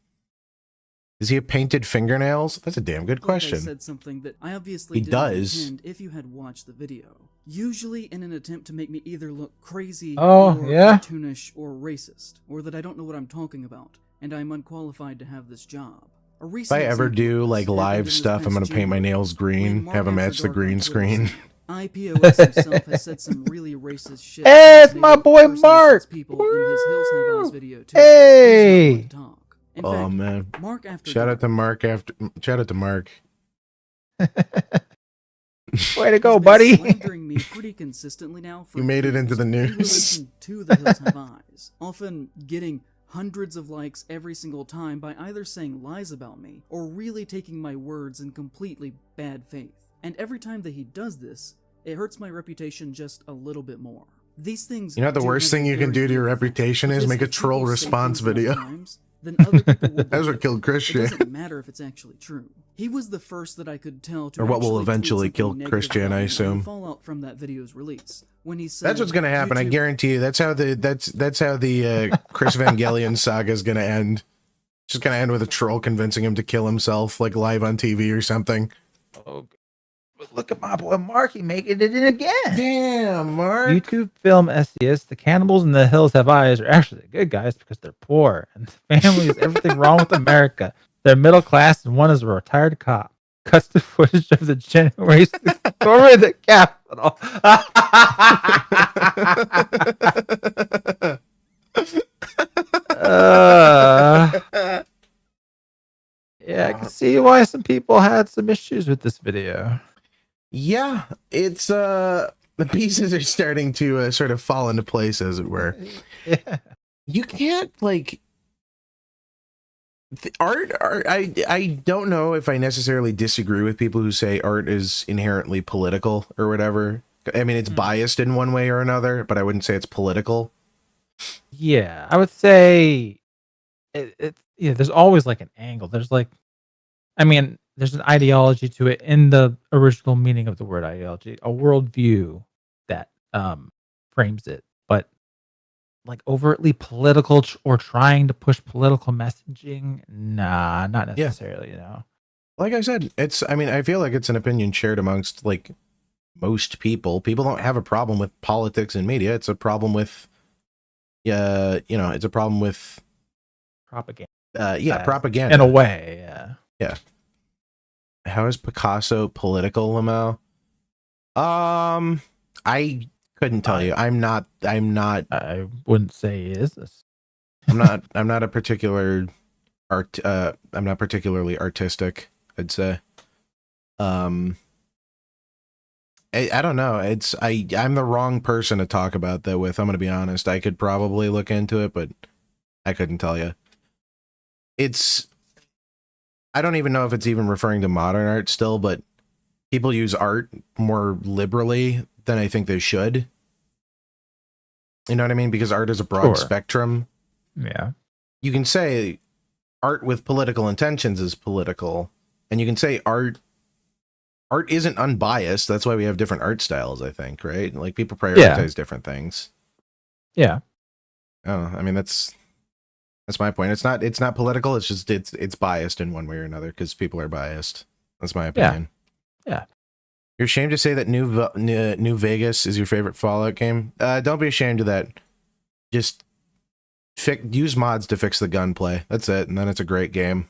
[SPEAKER 2] Does he have painted fingernails? That's a damn good question.
[SPEAKER 5] I said something that I obviously didn't intend if you had watched the video. Usually in an attempt to make me either look crazy or cartoonish or racist, or that I don't know what I'm talking about, and I'm unqualified to have this job.
[SPEAKER 2] If I ever do like live stuff, I'm gonna paint my nails green, have them match the green screen.
[SPEAKER 5] IPOS himself has said some really racist shit.
[SPEAKER 1] Hey, it's my boy Mark!
[SPEAKER 5] People in his Hills Have Eyes video too.
[SPEAKER 1] Hey!
[SPEAKER 5] In
[SPEAKER 2] oh
[SPEAKER 5] fact,
[SPEAKER 2] man!
[SPEAKER 5] Mark after
[SPEAKER 2] shout out to Mark.
[SPEAKER 1] Way to go, buddy!
[SPEAKER 5] Slandering me pretty consistently now. For
[SPEAKER 2] you made it into the news.
[SPEAKER 5] In relation to the Hills Have Eyes, often getting hundreds of likes every single time by either saying lies about me or really taking my words in completely bad faith. And every time that he does this, it hurts my reputation just a little bit more. These things.
[SPEAKER 2] You know, the worst thing you can do to your reputation is make a troll response video.
[SPEAKER 5] Then other people will
[SPEAKER 2] That's what killed Christian.
[SPEAKER 5] It doesn't matter if it's actually true. He was the first that I could tell to
[SPEAKER 2] or what will eventually kill Christian, I assume.
[SPEAKER 5] Fallout from that video's release when he said,
[SPEAKER 2] that's what's going to happen. I guarantee you. That's how the Chris Evangelion saga is going to end. It's just going to end with a troll convincing him to kill himself, like live on TV or something.
[SPEAKER 1] Oh, but look at my boy Mark. He making it in again.
[SPEAKER 2] Damn, Mark.
[SPEAKER 1] YouTube film SCS. The cannibals in the Hills Have Eyes are actually the good guys because they're poor and the family is everything wrong with America. They're middle class and one is a retired cop. Cuts the footage of the January 6th storming of the Capitol. Yeah, I can see why some people had some issues with this video.
[SPEAKER 2] Yeah, it's the pieces are starting to sort of fall into place, as it were.
[SPEAKER 1] Yeah.
[SPEAKER 2] You can't like art. I don't know if I necessarily disagree with people who say art is inherently political or whatever. I mean, it's biased in one way or another, but I wouldn't say it's political.
[SPEAKER 1] Yeah, I would say it's there's always like an angle. There's like, I mean, there's an ideology to it in the original meaning of the word ideology, a worldview that frames it, but like overtly political or trying to push political messaging, nah, not necessarily.
[SPEAKER 2] Yeah. Like I said, I mean, I feel like it's an opinion shared amongst like most people. People don't have a problem with politics and media. It's a problem with, it's a problem with
[SPEAKER 1] propaganda.
[SPEAKER 2] Propaganda
[SPEAKER 1] in a way.
[SPEAKER 2] Yeah. How is Picasso political, Lamau? I couldn't tell you. I'm not.
[SPEAKER 1] I wouldn't say he is this.
[SPEAKER 2] I'm not a particular I'm not particularly artistic, I'd say. I don't know. I'm the wrong person to talk about that with. I'm gonna be honest. I could probably look into it, but I couldn't tell you. I don't even know if it's even referring to modern art still, but people use art more liberally than I think they should. You know what I mean? Because art is a broad spectrum.
[SPEAKER 1] Yeah.
[SPEAKER 2] You can say art with political intentions is political, and you can say art isn't unbiased. That's why we have different art styles, I think, right? Like people prioritize different things.
[SPEAKER 1] Yeah.
[SPEAKER 2] Oh, I mean that's my point. It's not political. It's just it's biased in one way or another because people are biased. That's my opinion.
[SPEAKER 1] Yeah.
[SPEAKER 2] You're ashamed to say that New Vegas is your favorite Fallout game? Don't be ashamed of that. Just use mods to fix the gunplay. That's it, and then it's a great game.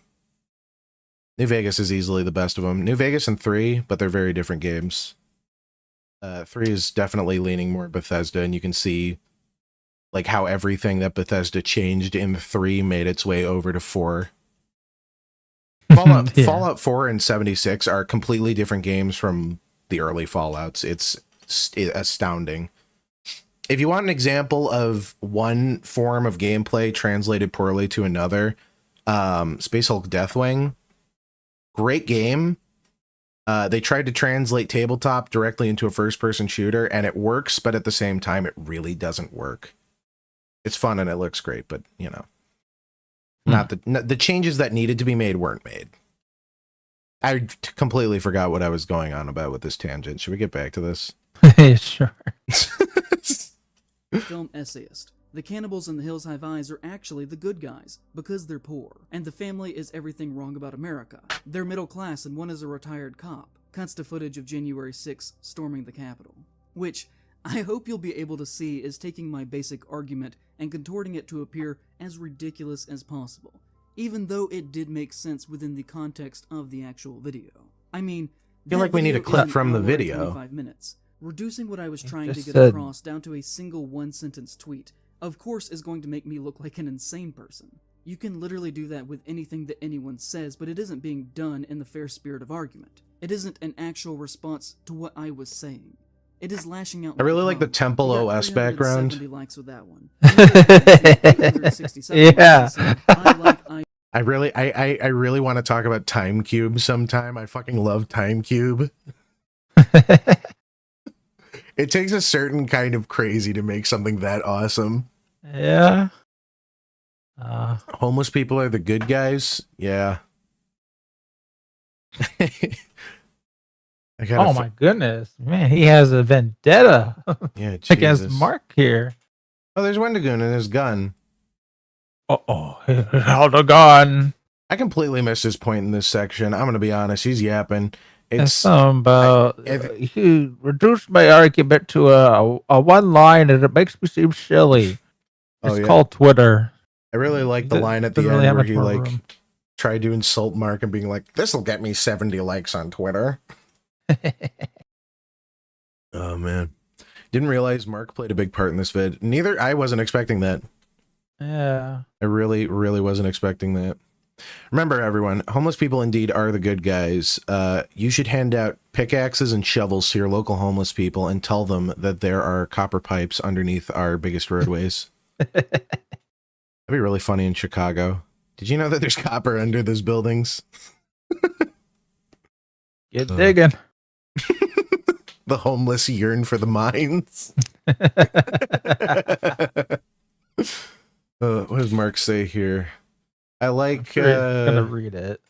[SPEAKER 2] New Vegas is easily the best of them. New Vegas and 3, but they're very different games. 3 is definitely leaning more Bethesda, and you can see like how everything that Bethesda changed in 3 made its way over to 4. Fallout 4 and 76 are completely different games from the early Fallouts. It's astounding. If you want an example of one form of gameplay translated poorly to another, Space Hulk Deathwing, great game. They tried to translate tabletop directly into a first-person shooter, and it works, but at the same time, it really doesn't work. It's fun and it looks great, but you know, not the changes that needed to be made weren't made. I completely forgot what I was going on about with this tangent. Should we get back to this?
[SPEAKER 1] Sure.
[SPEAKER 5] Film essayist. The cannibals in the Hills Have Eyes are actually the good guys, because they're poor, and the family is everything wrong about America. They're middle class and one is a retired cop. Cuts to footage of January 6th storming the Capitol. Which, I hope you'll be able to see is taking my basic argument and contorting it to appear as ridiculous as possible, even though it did make sense within the context of the actual video. I mean,
[SPEAKER 2] I feel like we need a clip from the video.
[SPEAKER 5] 25 minutes. Reducing what I was trying to get across down to a single one-sentence tweet, of course, is going to make me look like an insane person. You can literally do that with anything that anyone says, but it isn't being done in the fair spirit of argument. It isn't an actual response to what I was saying. It is lashing out.
[SPEAKER 2] I really like the Temple OS background.
[SPEAKER 5] Likes with that one.
[SPEAKER 2] Yeah. I really want to talk about Time Cube sometime. I fucking love Time Cube. It takes a certain kind of crazy to make something that awesome.
[SPEAKER 1] Yeah.
[SPEAKER 2] Homeless people are the good guys. Yeah.
[SPEAKER 1] Oh my goodness, man! He has a vendetta.
[SPEAKER 2] Yeah,
[SPEAKER 1] against Mark here.
[SPEAKER 2] Oh, there's Wendigoon't and his gun.
[SPEAKER 1] He held a gun.
[SPEAKER 2] I completely missed his point in this section. I'm gonna be honest. He's yapping.
[SPEAKER 1] It's something about he reduced my argument to a one line, and it makes me seem silly. It's called Twitter.
[SPEAKER 2] I really like the line at the end where he like tried to insult Mark and being like, "This'll get me 70 likes on Twitter." Oh man, didn't realize Mark played a big part in this vid. I wasn't expecting that.
[SPEAKER 1] Yeah,
[SPEAKER 2] I really wasn't expecting that. Remember, everyone, homeless people indeed are the good guys. You should hand out pickaxes and shovels to your local homeless people and tell them that there are copper pipes underneath our biggest roadways. That'd be really funny in Chicago. Did you know that there's copper under those buildings?
[SPEAKER 1] Get digging.
[SPEAKER 2] The homeless yearn for the mines. What does Mark say here? I like
[SPEAKER 1] gonna read it.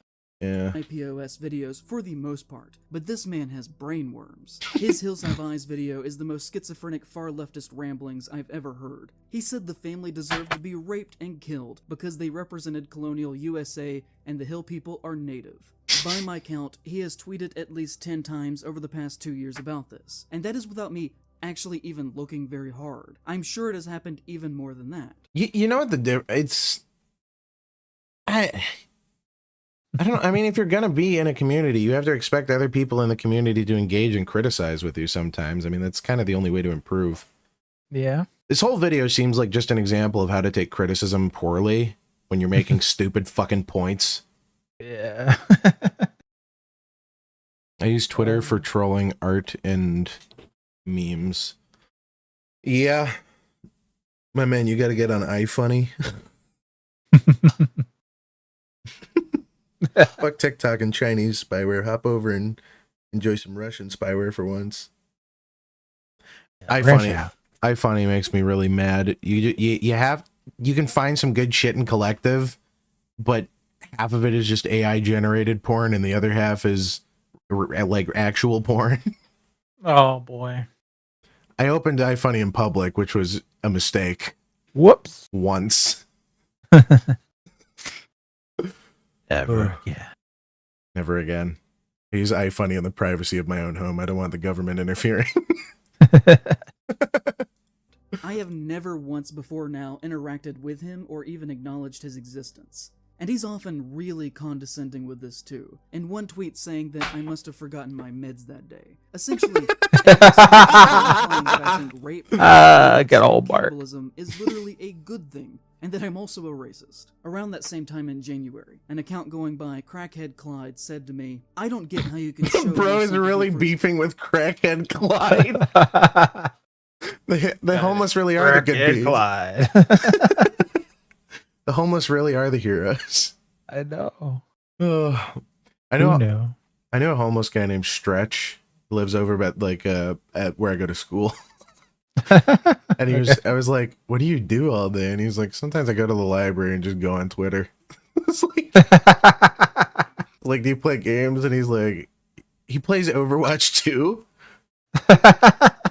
[SPEAKER 2] Yeah.
[SPEAKER 5] IPOS videos for the most part, but this man has brain worms. His Hills Have Eyes video is the most schizophrenic far leftist ramblings I've ever heard. He said the family deserved to be raped and killed because they represented colonial USA and the hill people are native. By my count, he has tweeted at least 10 times over the past 2 years about this, and that is without me actually even looking very hard. I'm sure it has happened even more than that.
[SPEAKER 2] You know what it's... I don't know. I mean, if you're going to be in a community, you have to expect other people in the community to engage and criticize with you sometimes. I mean, that's kind of the only way to improve.
[SPEAKER 1] Yeah.
[SPEAKER 2] This whole video seems like just an example of how to take criticism poorly when you're making stupid fucking points.
[SPEAKER 1] Yeah.
[SPEAKER 2] I use Twitter for trolling art and memes. Yeah. My man, you got to get on iFunny. Fuck TikTok and Chinese spyware. Hop over and enjoy some Russian spyware for once. iFunny makes me really mad. You can find some good shit in collective, but half of it is just AI generated porn and the other half is like actual porn.
[SPEAKER 1] Oh boy.
[SPEAKER 2] I opened iFunny in public, which was a mistake.
[SPEAKER 1] Whoops.
[SPEAKER 2] Once.
[SPEAKER 1] Never again.
[SPEAKER 2] Never again. I use iFunny in the privacy of my own home. I don't want the government interfering.
[SPEAKER 5] I have never once before now interacted with him or even acknowledged his existence. And he's often really condescending with this too. In one tweet saying that I must have forgotten my meds that day. Essentially, I think rape
[SPEAKER 1] get old Mark.
[SPEAKER 5] Capitalism is literally a good thing, and that I'm also a racist. Around that same time in January, an account going by Crackhead Clyde said to me, "I don't get how you can show
[SPEAKER 2] Bro is really beefing with Crackhead Clyde." The homeless really are the good people.
[SPEAKER 1] Clyde.
[SPEAKER 2] The homeless really are the heroes.
[SPEAKER 1] I know.
[SPEAKER 2] Oh, I know a homeless guy named Stretch. He lives over at where I go to school. And I was like, what do you do all day? And he's like, sometimes I go to the library and just go on Twitter. It's like, do you play games? And he's like, he plays Overwatch 2.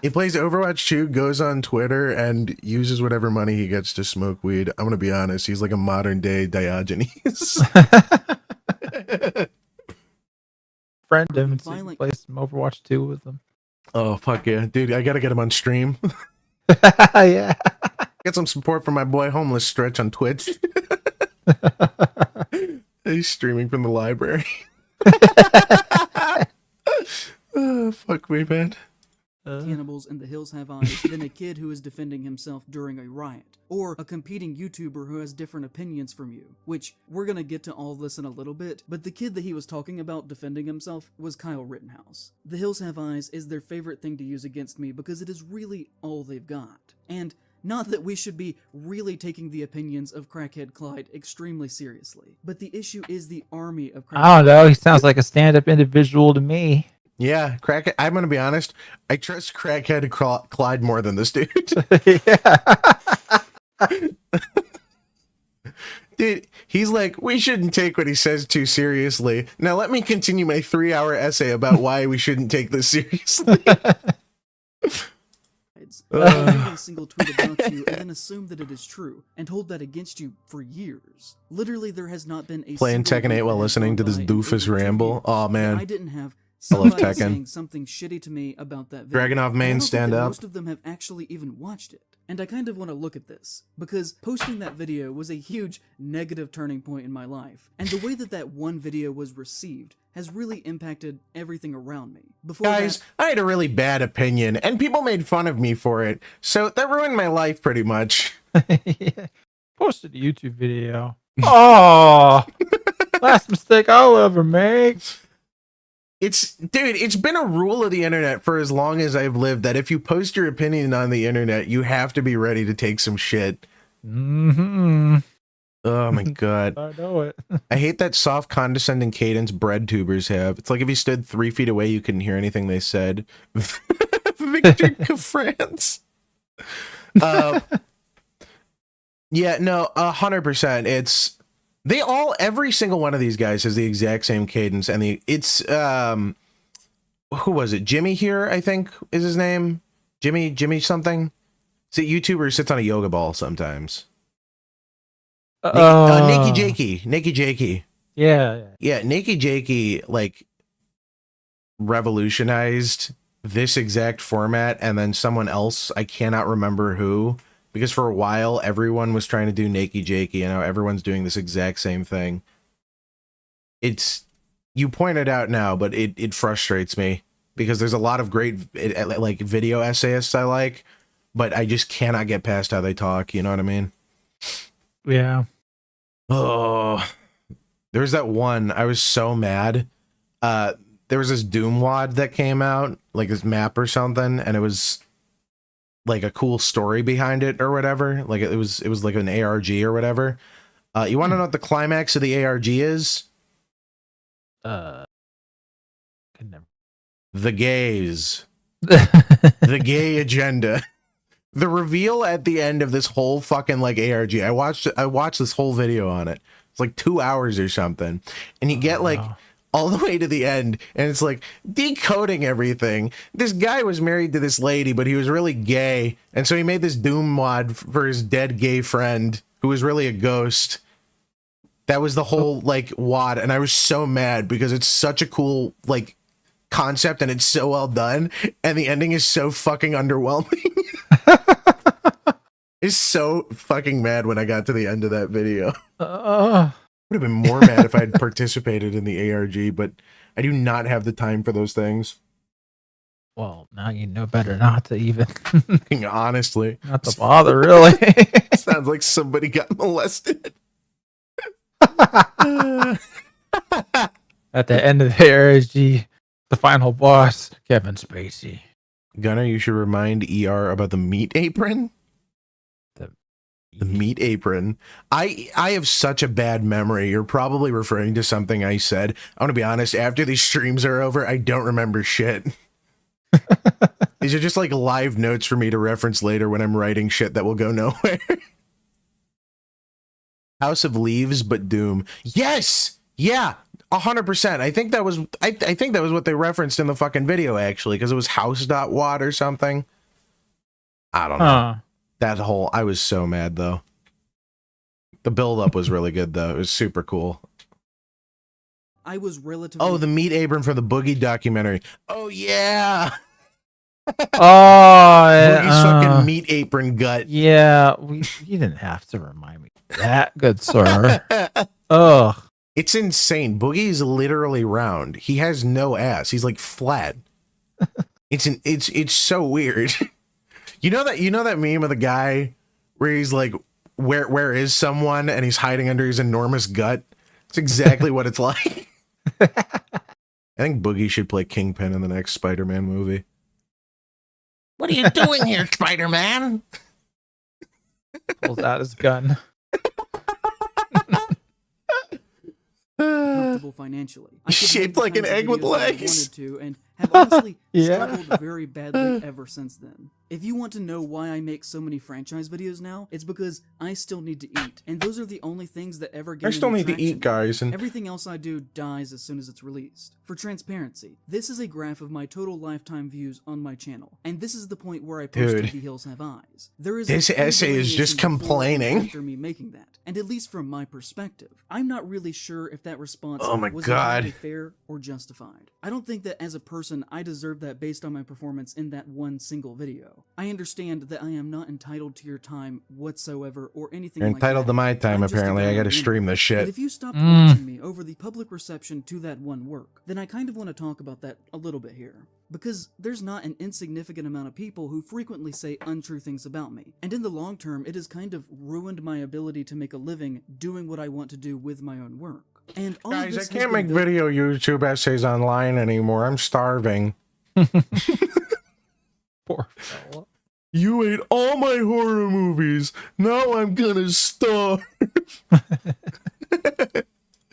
[SPEAKER 2] He plays Overwatch 2, goes on Twitter, and uses whatever money he gets to smoke weed. I'm gonna be honest, he's like a modern day Diogenes.
[SPEAKER 1] Friend him and finally play some Overwatch 2 with him.
[SPEAKER 2] Oh fuck yeah, dude! I gotta get him on stream.
[SPEAKER 1] Yeah,
[SPEAKER 2] get some support from my boy Homeless Stretch on Twitch. He's streaming from the library. Oh, fuck me, man.
[SPEAKER 5] Cannibals in the hills have eyes than a kid who is defending himself during a riot, or a competing YouTuber who has different opinions from you, which we're gonna get to all this in a little bit, but the kid that he was talking about defending himself was Kyle Rittenhouse. The hills have eyes is their favorite thing to use against me because it is really all they've got. And not that we should be really taking the opinions of Crackhead Clyde extremely seriously, but the issue is the army of Crackhead.
[SPEAKER 1] I don't know, he sounds like a stand-up individual to me.
[SPEAKER 2] Yeah, Crackhead. I'm gonna be honest. I trust Crackhead Clyde more than this dude. Dude, he's like, we shouldn't take what he says too seriously. Now let me continue my 3-hour essay about why we shouldn't take this seriously.
[SPEAKER 5] A single tweet about you and then assume that it is true and hold that against you for years. Literally, there has not been a
[SPEAKER 2] playing Tekken 8 while listening to this doofus ramble. Oh man,
[SPEAKER 5] I didn't have
[SPEAKER 2] I love
[SPEAKER 5] somebody
[SPEAKER 2] Tekken.
[SPEAKER 5] saying something shitty to me about that video.
[SPEAKER 2] Dragunov main stand up.
[SPEAKER 5] Most of them have actually even watched it. And I kind of want to look at this, because posting that video was a huge negative turning point in my life. And the way that that one video was received has really impacted everything around me.
[SPEAKER 2] Guys, I had a really bad opinion, and people made fun of me for it. So that ruined my life pretty much.
[SPEAKER 1] Yeah. Posted a YouTube video. Oh, last mistake I'll ever make.
[SPEAKER 2] Dude, it's been a rule of the internet for as long as I've lived that if you post your opinion on the internet, you have to be ready to take some shit.
[SPEAKER 1] Mm-hmm.
[SPEAKER 2] Oh my god.
[SPEAKER 1] I know it.
[SPEAKER 2] I hate that soft condescending cadence bread tubers have. It's like if you stood 3 feet away, you couldn't hear anything they said. Victor France. Yeah, no, 100%. It's every single one of these guys has the exact same cadence, and it's who was it? Jimmy here, I think is his name. Jimmy something. It's a YouTuber who sits on a yoga ball sometimes. Nakey Jakey.
[SPEAKER 1] Yeah.
[SPEAKER 2] Nakey Jakey like revolutionized this exact format, and then someone else, I cannot remember who, because for a while everyone was trying to do Nakey Jakey, and now everyone's doing this exact same thing. You pointed out now, but it frustrates me because there's a lot of great like video essayists I like, but I just cannot get past how they talk. You know what I mean?
[SPEAKER 1] Yeah.
[SPEAKER 2] Oh, there's that one. I was so mad. There was this Doom wad that came out, like this map or something, and it was like a cool story behind it or whatever. Like it was like an ARG or whatever. You want to know what the climax of the ARG is?
[SPEAKER 1] Could never.
[SPEAKER 2] The gays. The gay agenda. The reveal at the end of this whole fucking like ARG. I watched this whole video on it. It's like 2 hours or something. And you get like all the way to the end, and it's like decoding everything. This guy was married to this lady, but he was really gay, and so he made this Doom mod for his dead gay friend who was really a ghost. That was the whole like wad, and I was so mad because it's such a cool like concept and it's so well done, and the ending is so fucking underwhelming. Is so fucking mad when I got to the end of that video. Would have been more mad if I had participated in the ARG, but I do not have the time for those things.
[SPEAKER 1] Well, now you know better not to even.
[SPEAKER 2] Honestly.
[SPEAKER 1] Not to bother, really.
[SPEAKER 2] Sounds like somebody got molested.
[SPEAKER 1] At the end of the ARG, the final boss, Kevin Spacey.
[SPEAKER 2] Gunnar, you should remind ER about the meat apron. The meat apron. I have such a bad memory. You're probably referring to something I said. I want to be honest, after these streams are over, I don't remember shit. These are just like live notes for me to reference later when I'm writing shit that will go nowhere. House of Leaves, but Doom. Yes! Yeah, 100%. I think that was I think that was what they referenced in the fucking video, actually, because it was house.wat or something. I don't know. That whole, I was so mad though. The build-up was really good though. It was super cool.
[SPEAKER 5] I was relatively...
[SPEAKER 2] Oh, the meat apron for the Boogie documentary. Oh yeah!
[SPEAKER 1] Boogie's
[SPEAKER 2] fucking meat apron gut.
[SPEAKER 1] Yeah, you didn't have to remind me of that, good sir. Ugh.
[SPEAKER 2] It's insane. Boogie's literally round. He has no ass. He's like flat. It's so weird. You know that meme of the guy where he's like, where is someone, and he's hiding under his enormous gut? It's exactly what it's like. I think Boogie should play Kingpin in the next Spider-Man movie. What are you doing here, Spider-Man?
[SPEAKER 1] Pulls out his gun.
[SPEAKER 5] Comfortable financially.
[SPEAKER 2] Shaped like an egg with legs.
[SPEAKER 5] Wanted to, and have honestly struggled very badly ever since then. If you want to know why I make so many franchise videos now, it's because I still need to eat, and those are the only things that ever get.
[SPEAKER 2] I still need to eat, guys, and
[SPEAKER 5] everything else I do dies as soon as it's released. For transparency, this is a graph of my total lifetime views on my channel, and this is the point where I posted The Hills Have Eyes. There is
[SPEAKER 2] this essay is just complaining
[SPEAKER 5] after me making that, and at least from my perspective, I'm not really sure if that response was
[SPEAKER 2] God.
[SPEAKER 5] fair or justified. I don't think that as a person I deserve that based on my performance in that one single video. I understand that I am not entitled to your time whatsoever or anything
[SPEAKER 2] You're
[SPEAKER 5] like
[SPEAKER 2] entitled
[SPEAKER 5] that.
[SPEAKER 2] to my time, apparently. I gotta stream this shit.
[SPEAKER 5] But if you stopped watching me over the public reception to that one work, then I kind of want to talk about that a little bit here. Because there's not an insignificant amount of people who frequently say untrue things about me, and in the long term it has kind of ruined my ability to make a living doing what I want to do with my own work. And all
[SPEAKER 2] guys,
[SPEAKER 5] of this
[SPEAKER 2] I can't make video YouTube essays online anymore. I'm starving.
[SPEAKER 1] Poor fella.
[SPEAKER 2] You ate all my horror movies. Now I'm gonna starve.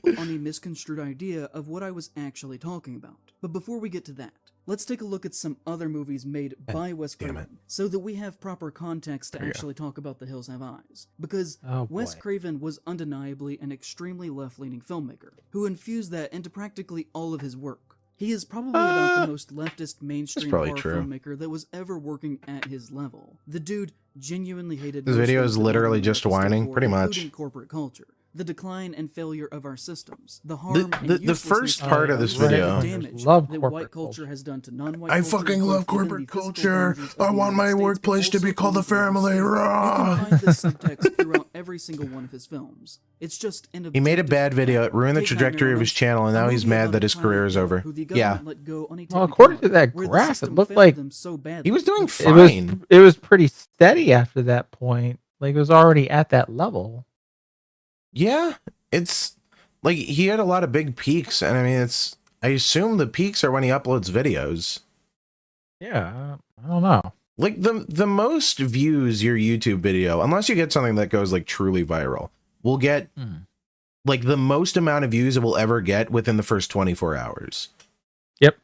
[SPEAKER 5] On a misconstrued idea of what I was actually talking about. But before we get to that, let's take a look at some other movies made by Wes Craven, so that we have proper context to actually talk about The Hills Have Eyes. Because Wes Craven was undeniably an extremely left-leaning filmmaker, who infused that into practically all of his work. He is probably about the most leftist mainstream horror filmmaker that was ever working at his level. The dude genuinely hated
[SPEAKER 2] this video is literally just whining, pretty much.
[SPEAKER 5] Corporate culture, the decline and failure of our systems, the harm
[SPEAKER 2] the first part of this video.
[SPEAKER 5] Damage
[SPEAKER 1] love
[SPEAKER 5] that white culture has done to non-white
[SPEAKER 2] I
[SPEAKER 5] culture.
[SPEAKER 2] fucking love corporate culture. I want my workplace to be called a family.
[SPEAKER 5] You can find this subtext throughout every single one of his films. It's just an
[SPEAKER 2] he made a bad video. It ruined the trajectory of his channel, and now he's mad that his career is over. Yeah.
[SPEAKER 1] Well, according to that graph, it looked like
[SPEAKER 2] he was doing fine.
[SPEAKER 1] It was pretty steady after that point. Like, it was already at that level.
[SPEAKER 2] Yeah, it's like he had a lot of big peaks, and I mean, I assume the peaks are when he uploads videos.
[SPEAKER 1] Yeah, I don't know.
[SPEAKER 2] Like the most views your YouTube video, unless you get something that goes like truly viral, will get like the most amount of views it will ever get within the first 24 hours.
[SPEAKER 1] Yep.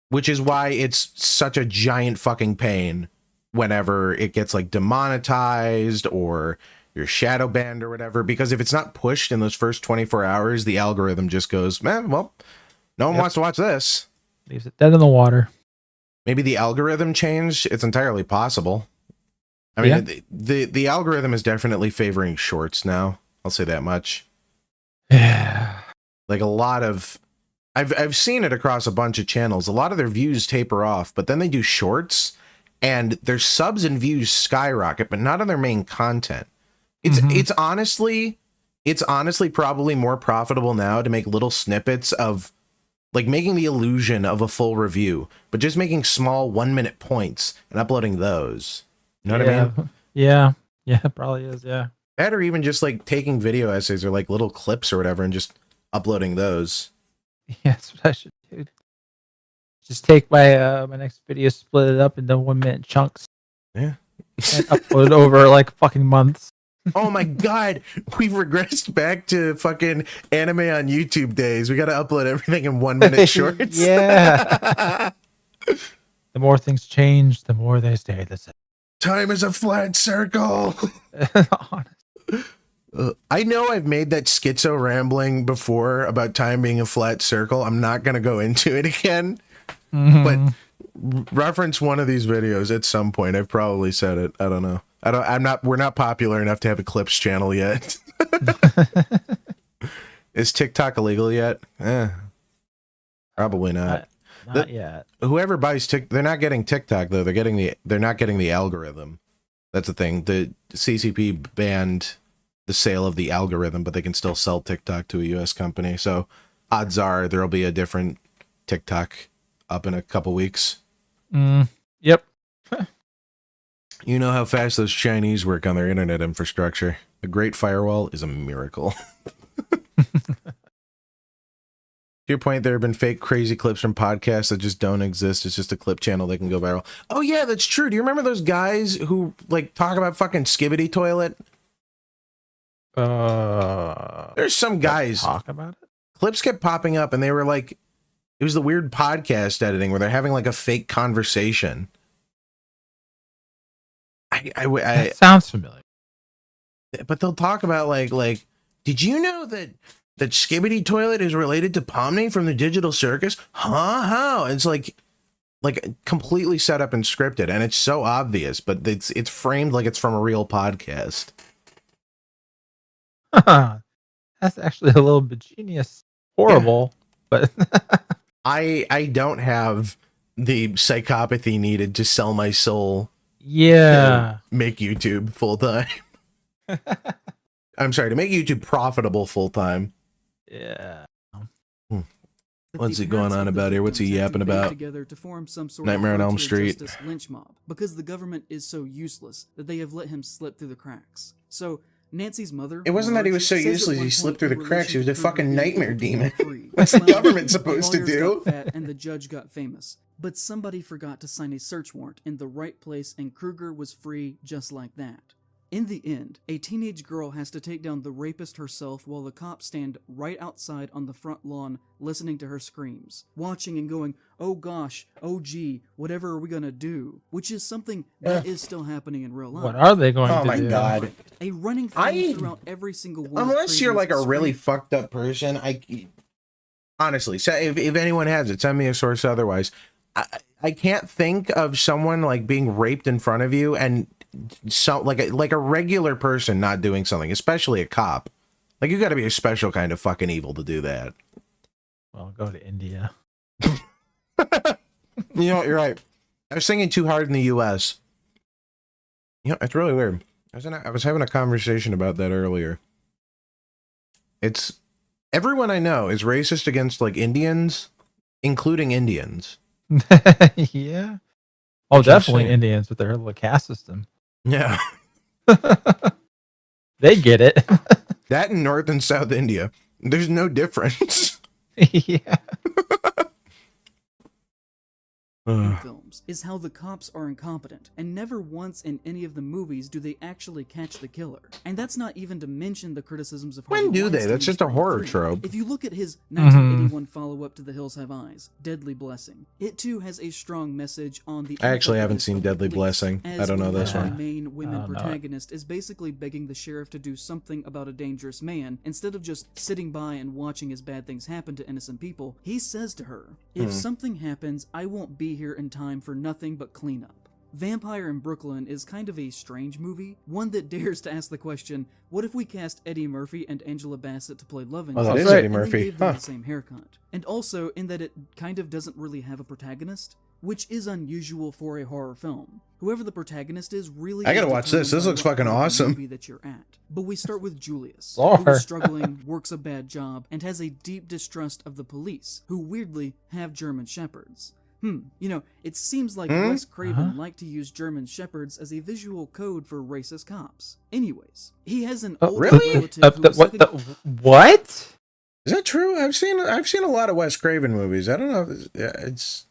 [SPEAKER 2] Which is why it's such a giant fucking pain whenever it gets like demonetized or you're shadow banned or whatever, because if it's not pushed in those first 24 hours, the algorithm just goes, man, well, no one wants to watch this.
[SPEAKER 1] Leaves it dead in the water.
[SPEAKER 2] Maybe the algorithm changed. It's entirely possible. I mean, the algorithm is definitely favoring shorts now. I'll say that much.
[SPEAKER 1] Yeah.
[SPEAKER 2] Like a lot of, I've seen it across a bunch of channels. A lot of their views taper off, but then they do shorts and their subs and views skyrocket, but not on their main content. It's honestly probably more profitable now to make little snippets of like making the illusion of a full review, but just making small 1-minute points and uploading those. You know what I mean?
[SPEAKER 1] Yeah. Yeah, it probably is. Yeah.
[SPEAKER 2] That or even just like taking video essays or like little clips or whatever and just uploading those.
[SPEAKER 1] Yeah, that's what I should do. Just take my my next video, split it up into 1-minute chunks.
[SPEAKER 2] Yeah.
[SPEAKER 1] And upload it over like fucking months.
[SPEAKER 2] Oh my god, we've regressed back to fucking anime on YouTube days. We gotta upload everything in 1-minute shorts.
[SPEAKER 1] Yeah. The more things change, the more they stay the same.
[SPEAKER 2] Time is a flat circle. I know I've made that schizo rambling before about time being a flat circle. I'm not going to go into it again. But reference one of these videos at some point. I've probably said it. I don't know. We're not popular enough to have a clips channel yet. Is TikTok illegal yet? Probably not.
[SPEAKER 1] Not yet.
[SPEAKER 2] Whoever buys they're not getting TikTok though. They're not getting the algorithm. That's the thing. The CCP banned the sale of the algorithm, but they can still sell TikTok to a US company. So odds are there'll be a different TikTok up in a couple weeks.
[SPEAKER 1] Yep.
[SPEAKER 2] You know how fast those Chinese work on their internet infrastructure. A great firewall is a miracle. To your point, there have been fake crazy clips from podcasts that just don't exist. It's just a clip channel that can go viral. Oh yeah, that's true. Do you remember those guys who like talk about fucking Skibbity Toilet? There's some guys
[SPEAKER 1] talk about it.
[SPEAKER 2] Clips kept popping up and they were like, it was the weird podcast editing where they're having like a fake conversation.
[SPEAKER 1] That sounds familiar.
[SPEAKER 2] But they'll talk about like, did you know that Skibbity Toilet is related to Pomni from the Digital Circus? Huh? How? It's like completely set up and scripted, and it's so obvious, but it's framed like it's from a real podcast.
[SPEAKER 1] That's actually a little bit genius. Horrible, but
[SPEAKER 2] I don't have the psychopathy needed to sell my soul.
[SPEAKER 1] Yeah.
[SPEAKER 2] To make YouTube full time. I'm sorry, to make YouTube profitable full time.
[SPEAKER 1] Yeah.
[SPEAKER 2] What's he going on about here? What's he yapping about?
[SPEAKER 5] Together to form some sort
[SPEAKER 2] Nightmare
[SPEAKER 5] of
[SPEAKER 2] on Elm Street.
[SPEAKER 5] justice lynch mob because the government is so useless that they have let him slip through the cracks. So Nancy's mother.
[SPEAKER 2] It wasn't that he was so
[SPEAKER 5] says at
[SPEAKER 2] useless.
[SPEAKER 5] one
[SPEAKER 2] He slipped through
[SPEAKER 5] point
[SPEAKER 2] the cracks. He was a
[SPEAKER 5] relationship
[SPEAKER 2] fucking
[SPEAKER 5] with
[SPEAKER 2] nightmare demon.
[SPEAKER 5] free.
[SPEAKER 2] What's the
[SPEAKER 5] Finally,
[SPEAKER 2] government supposed to
[SPEAKER 5] lawyers
[SPEAKER 2] do?
[SPEAKER 5] got fat and the judge got famous. But somebody forgot to sign a search warrant in the right place and Kruger was free just like that. In the end, a teenage girl has to take down the rapist herself while the cops stand right outside on the front lawn listening to her screams, watching and going, oh gosh, oh gee, whatever are we gonna do? Which is something that is still happening in real life.
[SPEAKER 1] What are they going to do?
[SPEAKER 2] Oh my god.
[SPEAKER 5] A running theme throughout every single one.
[SPEAKER 2] Unless you're like a really fucked up person, honestly, so if anyone has it, send me a source otherwise. I can't think of someone like being raped in front of you and so like a regular person not doing something, especially a cop. Like you got to be a special kind of fucking evil to do that.
[SPEAKER 1] Well, go to India.
[SPEAKER 2] You know what, you're right. I was thinking too hard in the US. You know, it's really weird. I was having a conversation about that earlier. It's everyone I know is racist against like Indians, including Indians.
[SPEAKER 1] Yeah. Oh, definitely Indians with their little caste system.
[SPEAKER 2] Yeah.
[SPEAKER 1] They get it.
[SPEAKER 2] That in North and South India, there's no difference.
[SPEAKER 1] Yeah.
[SPEAKER 5] Films is how the cops are incompetent, and never once in any of the movies do they actually catch the killer. And that's not even to mention the criticisms of
[SPEAKER 2] When do they? That's just a horror
[SPEAKER 5] 3.
[SPEAKER 2] trope.
[SPEAKER 5] If you look at his 1981 follow-up to The Hills Have Eyes, Deadly Blessing, it too has a strong message on the...
[SPEAKER 2] I actually haven't seen Deadly Blessing. I don't know this
[SPEAKER 5] The
[SPEAKER 2] one.
[SPEAKER 5] main women protagonist is basically begging the sheriff to do something about a dangerous man, instead of just sitting by and watching as bad things happen to innocent people. He says to her, if something happens, I won't be here in time for nothing but cleanup. Vampire in Brooklyn is kind of a strange movie, one that dares to ask the question, what if we cast Eddie Murphy and Angela Bassett to play love
[SPEAKER 2] Oh, that
[SPEAKER 5] interest,
[SPEAKER 2] is Eddie
[SPEAKER 5] and
[SPEAKER 2] Murphy.
[SPEAKER 5] they gave them the same haircut? And also in that it kind of doesn't really have a protagonist, which is unusual for a horror film. Whoever the protagonist is really...
[SPEAKER 2] I gotta watch this. This looks fucking awesome.
[SPEAKER 5] Movie that you're at. But we start with Julius,
[SPEAKER 1] Lord.
[SPEAKER 5] who is struggling, works a bad job, and has a deep distrust of the police, who weirdly have German shepherds. You know, it seems like Wes Craven liked to use German shepherds as a visual code for racist cops. Anyways, he has an older relative who is
[SPEAKER 1] what?
[SPEAKER 2] Is that true? I've seen a lot of Wes Craven movies. I don't know. It's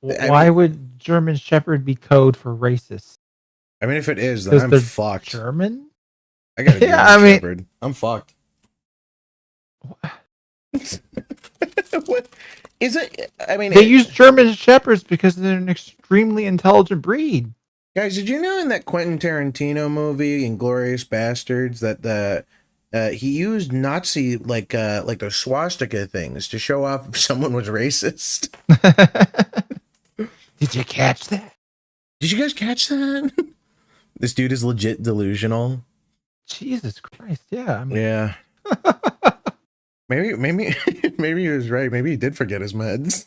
[SPEAKER 1] why would German Shepherd be code for racist?
[SPEAKER 2] I mean, if it is, then I'm fucked.
[SPEAKER 1] German?
[SPEAKER 2] I gotta
[SPEAKER 1] Shepherd.
[SPEAKER 2] I'm fucked. What is it? I mean,
[SPEAKER 1] they use German Shepherds because they're an extremely intelligent breed.
[SPEAKER 2] Guys, did you know in that Quentin Tarantino movie, Inglourious Bastards, that he used Nazi like the swastika things to show off if someone was racist?
[SPEAKER 1] Did you catch that?
[SPEAKER 2] Did you guys catch that? This dude is legit delusional.
[SPEAKER 1] Jesus Christ! Yeah. I mean,
[SPEAKER 2] Yeah. Maybe he was right. Maybe he did forget his meds.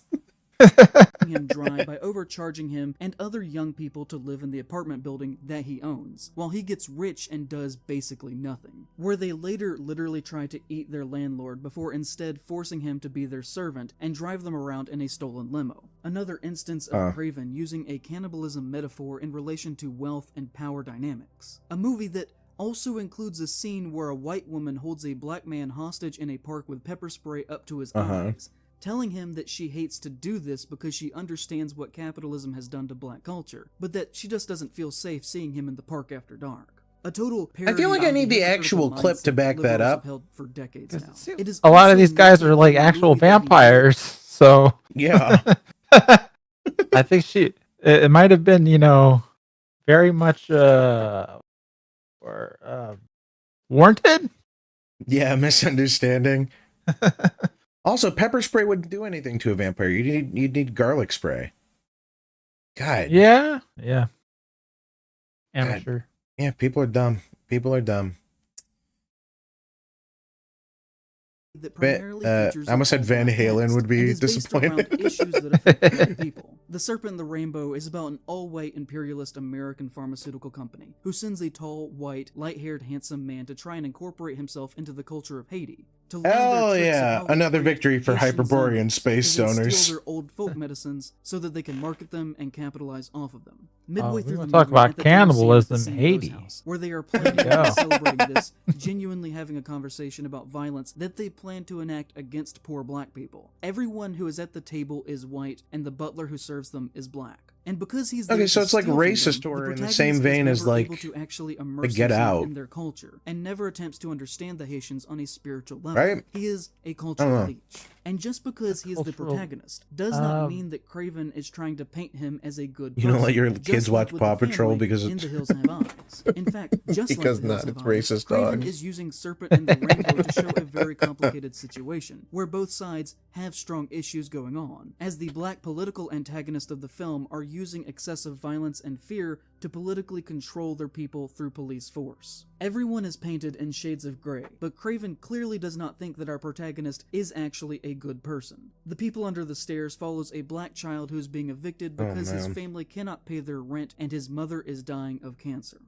[SPEAKER 5] Him dry by overcharging him and other young people to live in the apartment building that he owns, while he gets rich and does basically nothing, where they later literally try to eat their landlord before instead forcing him to be their servant and drive them around in a stolen limo. Another instance of Craven using a cannibalism metaphor in relation to wealth and power dynamics. A movie that also includes a scene where a white woman holds a black man hostage in a park with pepper spray up to his eyes, telling him that she hates to do this because she understands what capitalism has done to black culture, but that she just doesn't feel safe seeing him in the park after dark. A total parody.
[SPEAKER 2] I feel like I need the actual clip to back that up.
[SPEAKER 5] For decades now. It is
[SPEAKER 1] a lot of these guys are like actual vampires, so
[SPEAKER 2] yeah.
[SPEAKER 1] I think it might have been, very much warranted.
[SPEAKER 2] Yeah, misunderstanding. Also, pepper spray wouldn't do anything to a vampire. You'd need garlic spray. God.
[SPEAKER 1] Yeah. Amateur.
[SPEAKER 2] Yeah, people are dumb. People are dumb. I almost said Van Halen would be disappointed.
[SPEAKER 5] Issues that affect people. The Serpent in the Rainbow is about an all-white imperialist American pharmaceutical company who sends a tall, white, light-haired, handsome man to try and incorporate himself into the culture of Haiti.
[SPEAKER 2] Hell yeah! Another victory for Hyperborean space donors.
[SPEAKER 5] Steal their old folk medicines so that they can market them and capitalize off of them. Midway through the movie,
[SPEAKER 1] talk about cannibalism in
[SPEAKER 5] Haiti,
[SPEAKER 1] Haiti,
[SPEAKER 5] where they are planning and celebrating this, genuinely having a conversation about violence that they plan to enact against poor black people. Everyone who is at the table is white, and the butler who serves them is black. And because he's
[SPEAKER 2] okay, so it's like racist or in the same vein as like the Get Out
[SPEAKER 5] in their culture, and never attempts to understand the Haitians on a spiritual level.
[SPEAKER 2] Right?
[SPEAKER 5] He is a cultural leech. And just because he is the protagonist does not mean that Craven is trying to paint him as a good person.
[SPEAKER 2] You don't let your kids watch Paw Patrol because
[SPEAKER 5] it's in the Hills Have Eyes. In fact, just
[SPEAKER 2] because
[SPEAKER 5] like
[SPEAKER 2] it's racist.
[SPEAKER 5] Craven is using Serpent in the Rainbow to show a very complicated situation where both sides have strong issues going on, as the black political antagonist of the film are using excessive violence and fear to politically control their people through police force. Everyone is painted in shades of gray, but Craven clearly does not think that our protagonist is actually a good person. The People Under the Stairs follows a black child who is being evicted because his family cannot pay their rent and his mother is dying of cancer.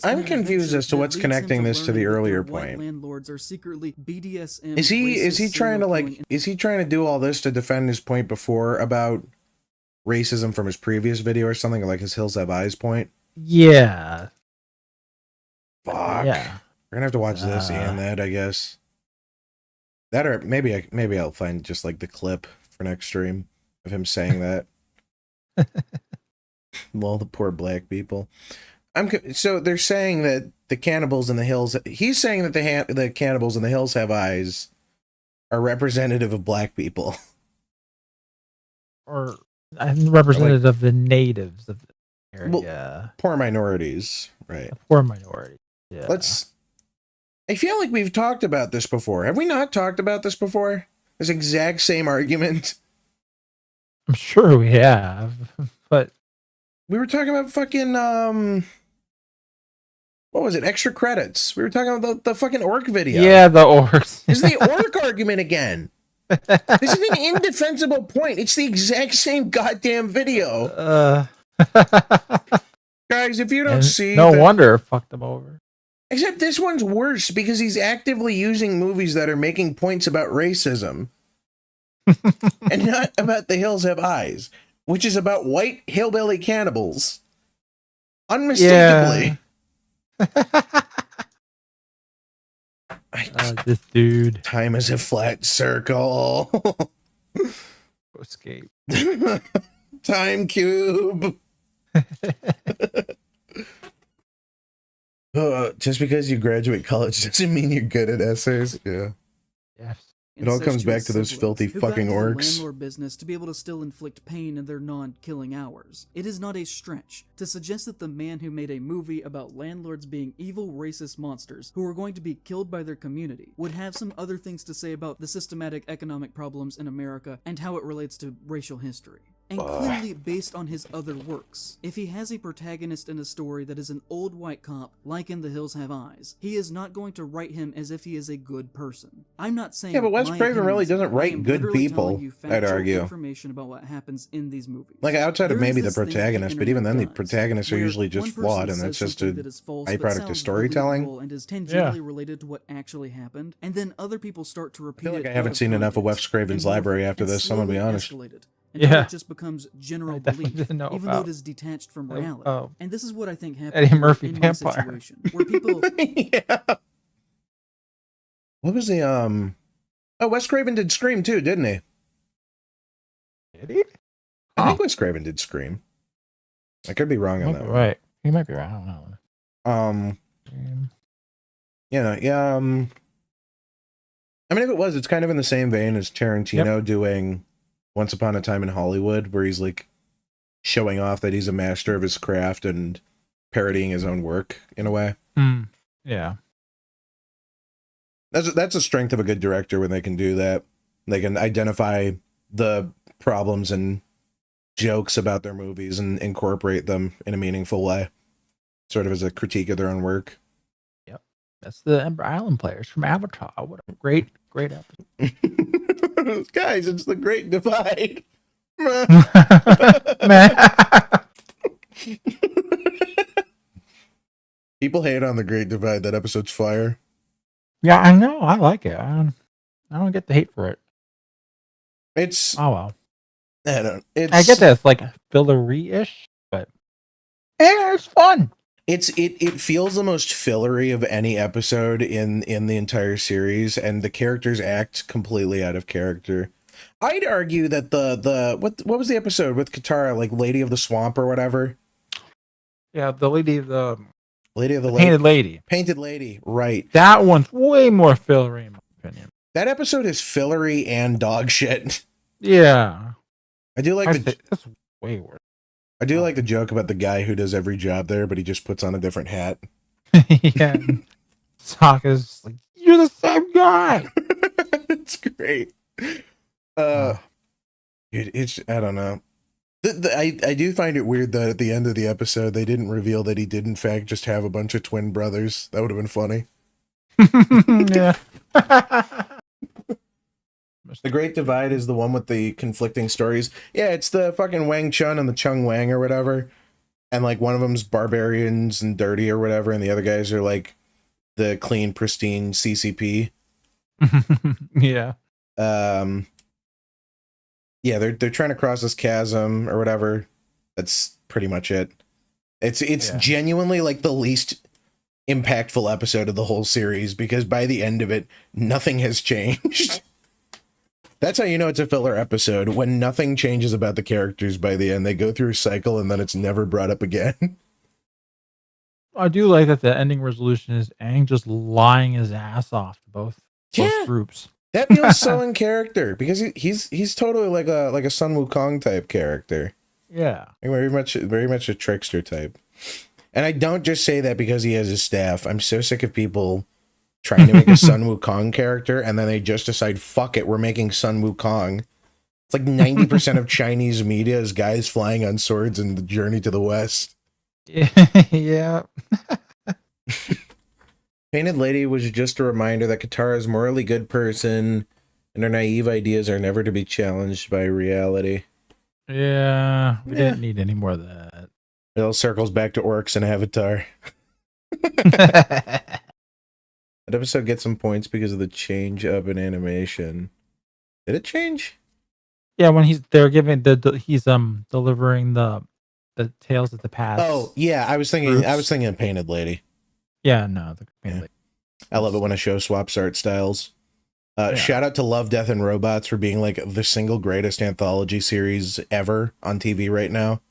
[SPEAKER 2] I'm confused as to what's connecting this to the earlier point.
[SPEAKER 5] Landlords are secretly BDSM.
[SPEAKER 2] Is he trying to do all this to defend his point before about racism from his previous video or something, like his Hills Have Eyes point?
[SPEAKER 1] Yeah.
[SPEAKER 2] Fuck.
[SPEAKER 1] Yeah.
[SPEAKER 2] We're gonna have to watch this and that, I guess. That or maybe I'll find just like the clip for next stream of him saying that. Well, the poor black people. So they're saying that the cannibals in the hills. He's saying that the cannibals in the Hills Have Eyes are representative of black people,
[SPEAKER 1] or representative of the natives of the area.
[SPEAKER 2] Well, poor minorities, right?
[SPEAKER 1] Poor minority. Yeah.
[SPEAKER 2] I feel like we've talked about this before. Have we not talked about this before? This exact same argument.
[SPEAKER 1] I'm sure we have, but
[SPEAKER 2] we were talking about fucking what was it? Extra credits. We were talking about the fucking orc video.
[SPEAKER 1] Yeah, the orcs.
[SPEAKER 2] This is the orc argument again. This is an indefensible point. It's the exact same goddamn video. Guys, if you don't see,
[SPEAKER 1] no wonder it fucked them over.
[SPEAKER 2] Except this one's worse because he's actively using movies that are making points about racism and not about The Hills Have Eyes, which is about white hillbilly cannibals. Unmistakably.
[SPEAKER 1] Yeah. This dude.
[SPEAKER 2] Time is a flat circle.
[SPEAKER 1] Escape.
[SPEAKER 2] Time cube. Just because you graduate college doesn't mean you're good at essays. Yeah.
[SPEAKER 1] Yes.
[SPEAKER 2] It all comes back to those filthy fucking orcs.
[SPEAKER 5] Landlord business to be able to still inflict pain in their non-killing hours. It is not a stretch to suggest that the man who made a movie about landlords being evil, racist monsters who are going to be killed by their community would have some other things to say about the systematic economic problems in America and how it relates to racial history. And clearly based on his other works. If he has a protagonist in a story that is an old white cop, like in The Hills Have Eyes, he is not going to write him as if he is a good person. I'm not saying...
[SPEAKER 2] Yeah, but Wes Craven really doesn't write good people, I'd argue.
[SPEAKER 5] Information about what happens in these movies.
[SPEAKER 2] Like, outside of maybe the protagonist, but even then the protagonists are usually just flawed, and that's just a byproduct of storytelling.
[SPEAKER 5] And is tangentially related to what actually happened, and then other people start to repeat
[SPEAKER 2] I feel like I haven't seen enough of Wes Craven's library after this, I'm gonna be honest.
[SPEAKER 5] Until it just becomes general belief, even though it is detached from reality. And this is what I think happened
[SPEAKER 1] Eddie Murphy
[SPEAKER 5] in
[SPEAKER 1] vampire.
[SPEAKER 5] my situation, where people...
[SPEAKER 2] Yeah. What was the, Oh, Wes Craven did Scream too, didn't he?
[SPEAKER 1] Did he?
[SPEAKER 2] I think Wes Craven did Scream. I could be wrong on that.
[SPEAKER 1] Right. He might be right. I don't know.
[SPEAKER 2] Yeah, I mean, if it was, it's kind of in the same vein as Tarantino doing Once Upon a Time in Hollywood, where he's like showing off that he's a master of his craft and parodying his own work in a way.
[SPEAKER 1] Yeah.
[SPEAKER 2] That's a strength of a good director when they can do that. They can identify the problems and jokes about their movies and incorporate them in a meaningful way, sort of as a critique of their own work.
[SPEAKER 1] Yep. That's the Ember Island players from Avatar. What a great episode.
[SPEAKER 2] Guys, it's the Great Divide. People hate on the Great Divide. That episode's fire.
[SPEAKER 1] Yeah, I know. I like it. I don't get the hate for it.
[SPEAKER 2] It's...
[SPEAKER 1] Oh, well.
[SPEAKER 2] I
[SPEAKER 1] get that. It's like fillery-ish, but it's fun.
[SPEAKER 2] It feels the most fillery of any episode in the entire series, and the characters act completely out of character. I'd argue that what was the episode with Katara, like Lady of the Swamp or whatever?
[SPEAKER 1] Yeah, the Lady of the
[SPEAKER 2] Painted Lady, right.
[SPEAKER 1] That one's way more fillery in my opinion.
[SPEAKER 2] That episode is fillery and dog shit.
[SPEAKER 1] Yeah.
[SPEAKER 2] I do like
[SPEAKER 1] that's way worse.
[SPEAKER 2] I do like the joke about the guy who does every job there, but he just puts on a different hat.
[SPEAKER 1] Yeah. Sokka's like, you're the same guy.
[SPEAKER 2] It's great. It's I don't know. I do find it weird that at the end of the episode they didn't reveal that he did in fact just have a bunch of twin brothers. That would have been funny.
[SPEAKER 1] Yeah.
[SPEAKER 2] The Great Divide is the one with the conflicting stories. Yeah, it's the fucking Wang Chun and the Chung Wang or whatever. And like one of them's barbarians and dirty or whatever, and the other guys are like the clean, pristine CCP.
[SPEAKER 1] Yeah.
[SPEAKER 2] Yeah, they're trying to cross this chasm or whatever. That's pretty much it. It's genuinely like the least impactful episode of the whole series, because by the end of it, nothing has changed. That's how you know it's a filler episode, when nothing changes about the characters by the end. They go through a cycle and then it's never brought up again.
[SPEAKER 1] I do like that the ending resolution is Aang just lying his ass off to both groups.
[SPEAKER 2] That feels so in character, because he's totally like a Sun Wukong type character.
[SPEAKER 1] Yeah.
[SPEAKER 2] Very much a trickster type. And I don't just say that because he has his staff. I'm so sick of people trying to make a Sun Wukong character, and then they just decide, fuck it, we're making Sun Wukong. It's like 90% of Chinese media is guys flying on swords in the Journey to the West.
[SPEAKER 1] Yeah.
[SPEAKER 2] Painted Lady was just a reminder that Katara is a morally good person, and her naive ideas are never to be challenged by reality.
[SPEAKER 1] Yeah, we didn't need any more of that.
[SPEAKER 2] It all circles back to orcs and Avatar. That episode gets some points because of the change up in animation. Did it change?
[SPEAKER 1] Yeah, when he's delivering the tales of the past.
[SPEAKER 2] Oh yeah, I was thinking of Painted Lady.
[SPEAKER 1] Yeah, no, the Painted Lady.
[SPEAKER 2] I love it when a show swaps art styles. Shout out to Love, Death, and Robots for being like the single greatest anthology series ever on TV right now.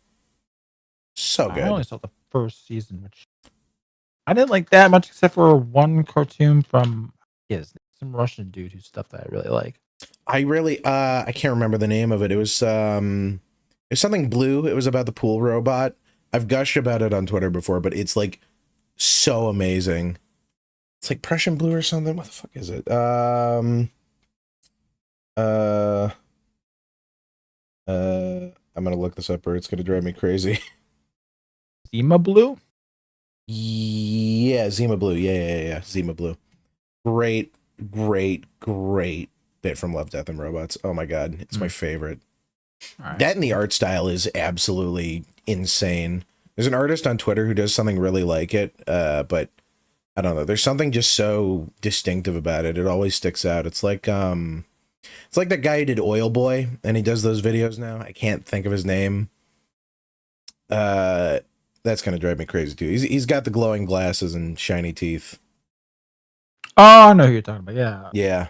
[SPEAKER 2] So good.
[SPEAKER 1] I only saw the first season, which I didn't like that much, except for one cartoon from some Russian dude whose stuff that I really like.
[SPEAKER 2] I can't remember the name of it. It was something blue. It was about the pool robot. I've gushed about it on Twitter before, but it's like so amazing. It's like Prussian blue or something. What the fuck is it? I'm gonna look this up or it's gonna drive me crazy.
[SPEAKER 1] Zima blue?
[SPEAKER 2] Yeah, Zima blue. Yeah. Zima blue. Great bit from Love, Death, and Robots. Oh my god, it's my favorite.
[SPEAKER 1] Right.
[SPEAKER 2] That and the art style is absolutely insane. There's an artist on Twitter who does something really like it, but I don't know. There's something just so distinctive about it. It always sticks out. It's like that guy who did Oil Boy, and he does those videos now. I can't think of his name. That's gonna drive me crazy too. He's got the glowing glasses and shiny teeth.
[SPEAKER 1] Oh, I know who you're talking about. Yeah.
[SPEAKER 2] Yeah.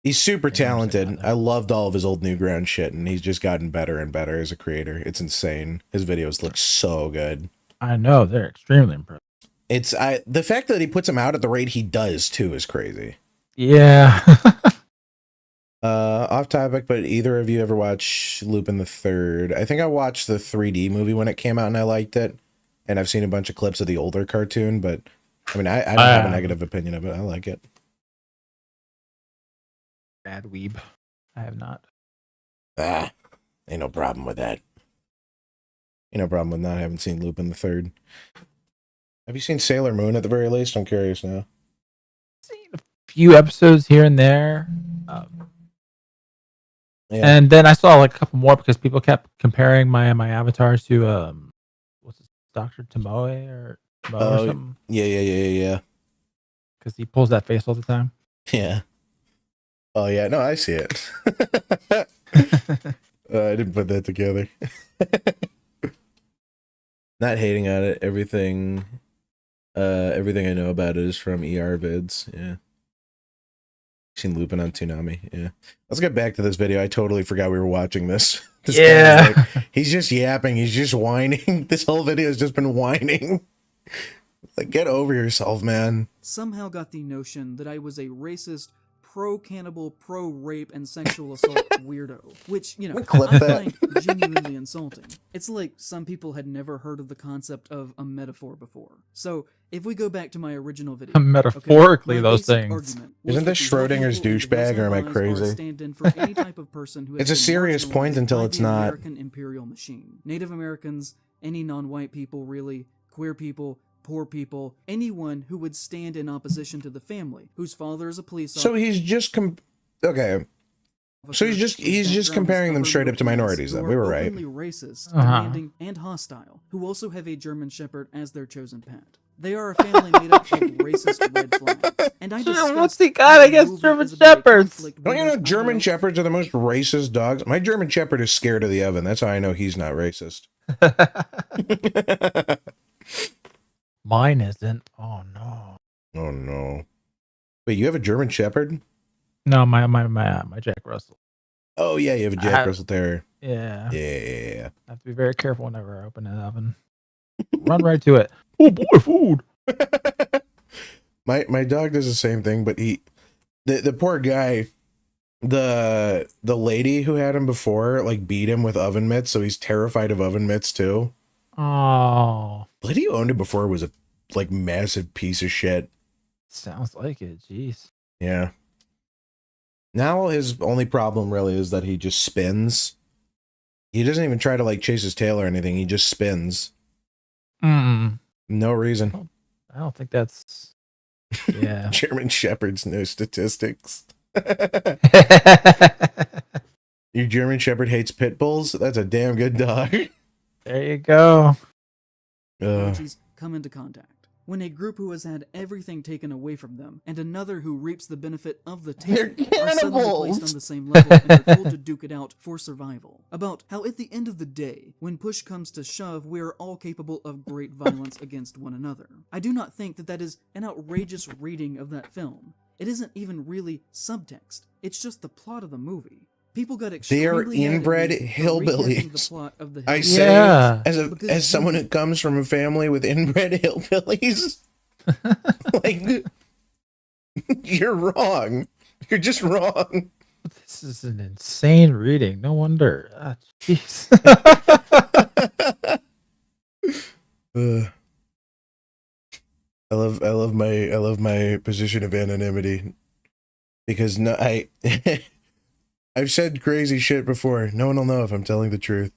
[SPEAKER 2] He's super talented. I loved all of his old Newground shit, and he's just gotten better and better as a creator. It's insane. His videos look so good.
[SPEAKER 1] I know, they're extremely impressive.
[SPEAKER 2] The fact that he puts them out at the rate he does too is crazy.
[SPEAKER 1] Yeah.
[SPEAKER 2] Off topic, but either of you ever watch Lupin the Third? I think I watched the 3D movie when it came out and I liked it. And I've seen a bunch of clips of the older cartoon, but I mean, I don't have a negative opinion of it. I like it.
[SPEAKER 1] Bad weeb. I have not.
[SPEAKER 2] Ain't no problem with that. Ain't no problem with not having seen Lupin the Third. Have you seen Sailor Moon at the very least? I'm curious now.
[SPEAKER 1] Seen a few episodes here and there.
[SPEAKER 2] Yeah.
[SPEAKER 1] And then I saw like a couple more because people kept comparing my avatars to what's it, Dr. Tomoe or something.
[SPEAKER 2] Yeah.
[SPEAKER 1] Because he pulls that face all the time.
[SPEAKER 2] Yeah. Oh yeah, no, I see it. I didn't put that together. Not hating on it. Everything I know about it is from ER vids. Yeah. Seen Lupin on Toonami. Yeah. Let's get back to this video. I totally forgot we were watching this. This
[SPEAKER 1] yeah.
[SPEAKER 2] Like, he's just yapping. He's just whining. This whole video has just been whining. Like, get over yourself, man.
[SPEAKER 5] Somehow got the notion that I was a racist, pro-cannibal, pro-rape, and sexual assault weirdo. Which, you know, I find genuinely insulting. It's like some people had never heard of the concept of a metaphor before. So, if we go back to my original video...
[SPEAKER 1] Metaphorically, those things.
[SPEAKER 2] Isn't this Schrodinger's douchebag, or am I crazy? It's a serious point until it's not.
[SPEAKER 5] American imperial machine. Native Americans, any non-white people, really, queer people, poor people, anyone who would stand in opposition to the family, whose father is a police officer.
[SPEAKER 2] So he's just So he's just comparing them straight up to minorities then. We were right.
[SPEAKER 5] Racist, demanding, and hostile, who also have a German Shepherd as their chosen pet. They are a family made up of racist red flags. And I
[SPEAKER 1] what's the guy against German Shepherds?
[SPEAKER 2] Don't you know German Shepherds are the most racist dogs? My German Shepherd is scared of the oven. That's how I know he's not racist.
[SPEAKER 1] Mine isn't. Oh no.
[SPEAKER 2] Oh no. Wait, you have a German Shepherd?
[SPEAKER 1] No, my Jack Russell.
[SPEAKER 2] Oh yeah, you have a Jack Russell Terrier.
[SPEAKER 1] Yeah.
[SPEAKER 2] Yeah.
[SPEAKER 1] I have to be very careful whenever I open an oven. Run right to it. Oh boy, food.
[SPEAKER 2] My dog does the same thing, but the poor guy, the lady who had him before like beat him with oven mitts, so he's terrified of oven mitts too.
[SPEAKER 1] Oh.
[SPEAKER 2] The lady who owned it before was a like massive piece of shit.
[SPEAKER 1] Sounds like it. Jeez.
[SPEAKER 2] Yeah. Now his only problem really is that he just spins. He doesn't even try to like chase his tail or anything. He just spins. No reason.
[SPEAKER 1] I don't think that's... Yeah.
[SPEAKER 2] German Shepherds, no statistics. Your German Shepherd hates pit bulls? That's a damn good dog.
[SPEAKER 1] There you go.
[SPEAKER 5] Come into contact. When a group who has had everything taken away from them, and another who reaps the benefit of the taking, are suddenly placed on the same level and are told to duke it out for survival. About how at the end of the day, when push comes to shove, we are all capable of great violence against one another. I do not think that that is an outrageous reading of that film. It isn't even really subtext. It's just the plot of the movie. People got extremely
[SPEAKER 2] they are inbred hillbillies.
[SPEAKER 5] The plot of the
[SPEAKER 2] I say, as someone who comes from a family with inbred hillbillies, like You're wrong. You're just wrong.
[SPEAKER 1] This is an insane reading. No wonder. Jeez.
[SPEAKER 2] I love my position of anonymity, because I've said crazy shit before. No one will know if I'm telling the truth.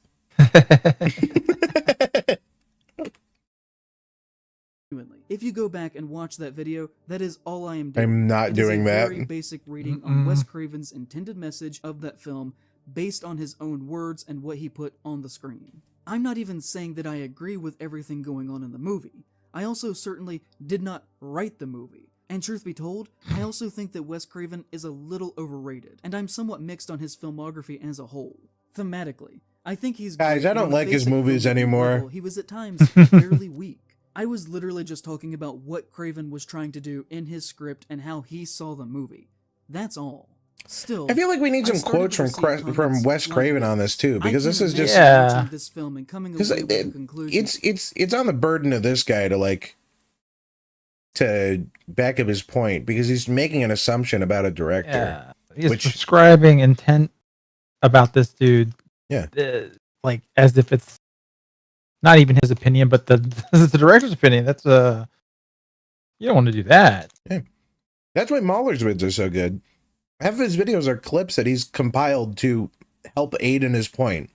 [SPEAKER 5] If you go back and watch that video, that is all I am doing.
[SPEAKER 2] I'm not doing that.
[SPEAKER 5] Very basic reading on Wes Craven's intended message of that film based on his own words and what he put on the screen. I'm not even saying that I agree with everything going on in the movie. I also certainly did not write the movie. And truth be told, I also think that Wes Craven is a little overrated, and I'm somewhat mixed on his filmography as a whole. Thematically, I think he's
[SPEAKER 2] guys, I don't like his movies anymore.
[SPEAKER 5] Level, he was at times fairly weak. I was literally just talking about what Craven was trying to do in his script and how he saw the movie. That's all. Still,
[SPEAKER 2] I feel like we need some quotes from Wes Craven on this too, because this is just
[SPEAKER 5] this film and coming away with a conclusion.
[SPEAKER 2] It's on the burden of this guy to back up his point, because he's making an assumption about a director.
[SPEAKER 1] Yeah, he's prescribing intent about this dude.
[SPEAKER 2] Yeah,
[SPEAKER 1] like as if it's not even his opinion, but the director's opinion. That's you don't want to do that.
[SPEAKER 2] Yeah. That's why Mahler's vids are so good. Half of his videos are clips that he's compiled to help aid in his point.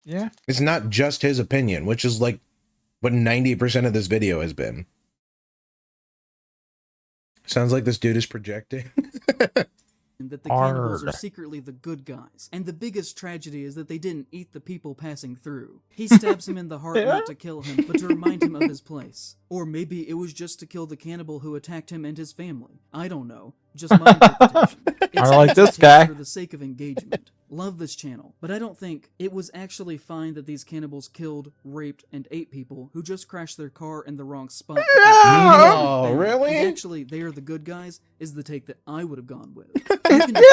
[SPEAKER 1] Yeah.
[SPEAKER 2] It's not just his opinion, which is like what 90% of this video has been. Sounds like this dude is projecting.
[SPEAKER 5] That the cannibals are secretly the good guys, and the biggest tragedy is that they didn't eat the people passing through. He stabs him in the heart not to kill him, but to remind him of his place. Or maybe it was just to kill the cannibal who attacked him and his family. I don't know. Just my interpretation. It's
[SPEAKER 1] I like this guy.
[SPEAKER 5] For the sake of engagement. Love this channel, but I don't think it was actually fine that these cannibals killed, raped, and ate people who just crashed their car in the wrong spot.
[SPEAKER 2] Oh, really?
[SPEAKER 5] And actually, they are the good guys is the take that I would have gone with. You can do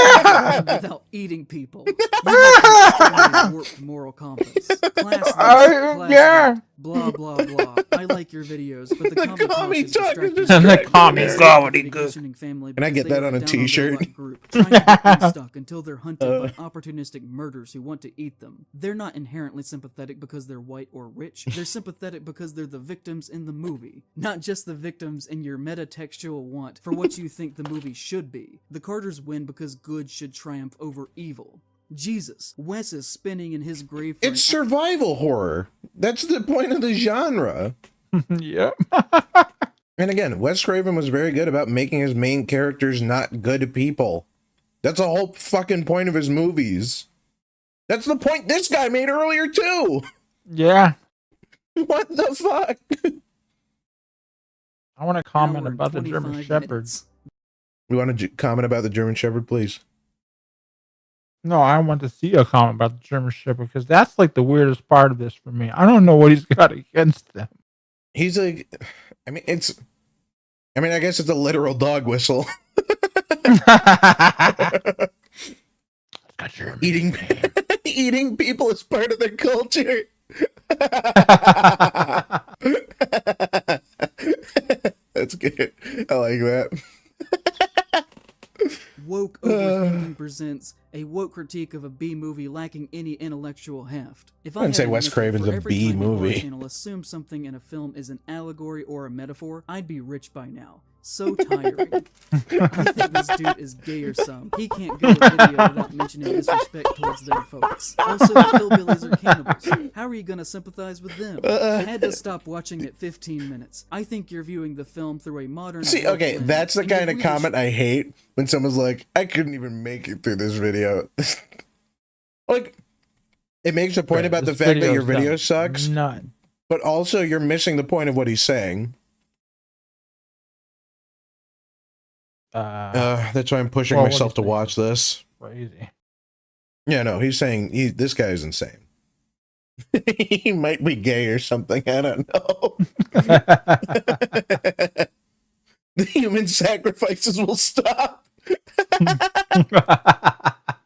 [SPEAKER 5] without eating people. You have a warped moral compass. Class that, blah blah blah. I like your videos, but the comment is distracting.
[SPEAKER 2] And
[SPEAKER 1] the comments
[SPEAKER 2] good. Can I get that on a t-shirt?
[SPEAKER 5] Trying to get unstuck until they're hunted by opportunistic murderers who want to eat them. They're not inherently sympathetic because they're white or rich. They're sympathetic because they're the victims in the movie, not just the victims in your metatextual want for what you think the movie should be. The Carters win because good should triumph over evil. Jesus, Wes is spinning in his grave.
[SPEAKER 2] It's survival horror. That's the point of the genre.
[SPEAKER 1] Yep.
[SPEAKER 2] And again, Wes Craven was very good about making his main characters not good people. That's the whole fucking point of his movies. That's the point this guy made earlier too.
[SPEAKER 1] Yeah.
[SPEAKER 2] What the fuck?
[SPEAKER 1] I want to comment about the German Shepherd.
[SPEAKER 2] You want to comment about the German Shepherd, please?
[SPEAKER 1] No, I want to see a comment about the German Shepherd, because that's like the weirdest part of this for me. I don't know what he's got against them.
[SPEAKER 2] He's like, I guess it's a literal dog whistle. Eating people is part of their culture. That's good. I like that.
[SPEAKER 5] Woke Overthinking presents a woke critique of a B movie lacking any intellectual heft. If I
[SPEAKER 2] wouldn't say Wes Craven's a B movie.
[SPEAKER 5] Channel assume something in a film is an allegory or a metaphor, I'd be rich by now. So tiring. I think this dude is gay or some. He can't go a video without mentioning disrespect towards their folks. Also, the hillbillies are cannibals. How are you gonna sympathize with them? I had to stop watching at 15 minutes. I think you're viewing the film through a modern...
[SPEAKER 2] See, okay, that's the kind of comment I hate, when someone's like, I couldn't even make it through this video. Like, it makes a point about the fact that your video sucks, but also you're missing the point of what he's saying. That's why I'm pushing myself to watch this.
[SPEAKER 1] Crazy.
[SPEAKER 2] Yeah, no, he's saying this guy is insane. He might be gay or something. I don't know. The human sacrifices will stop.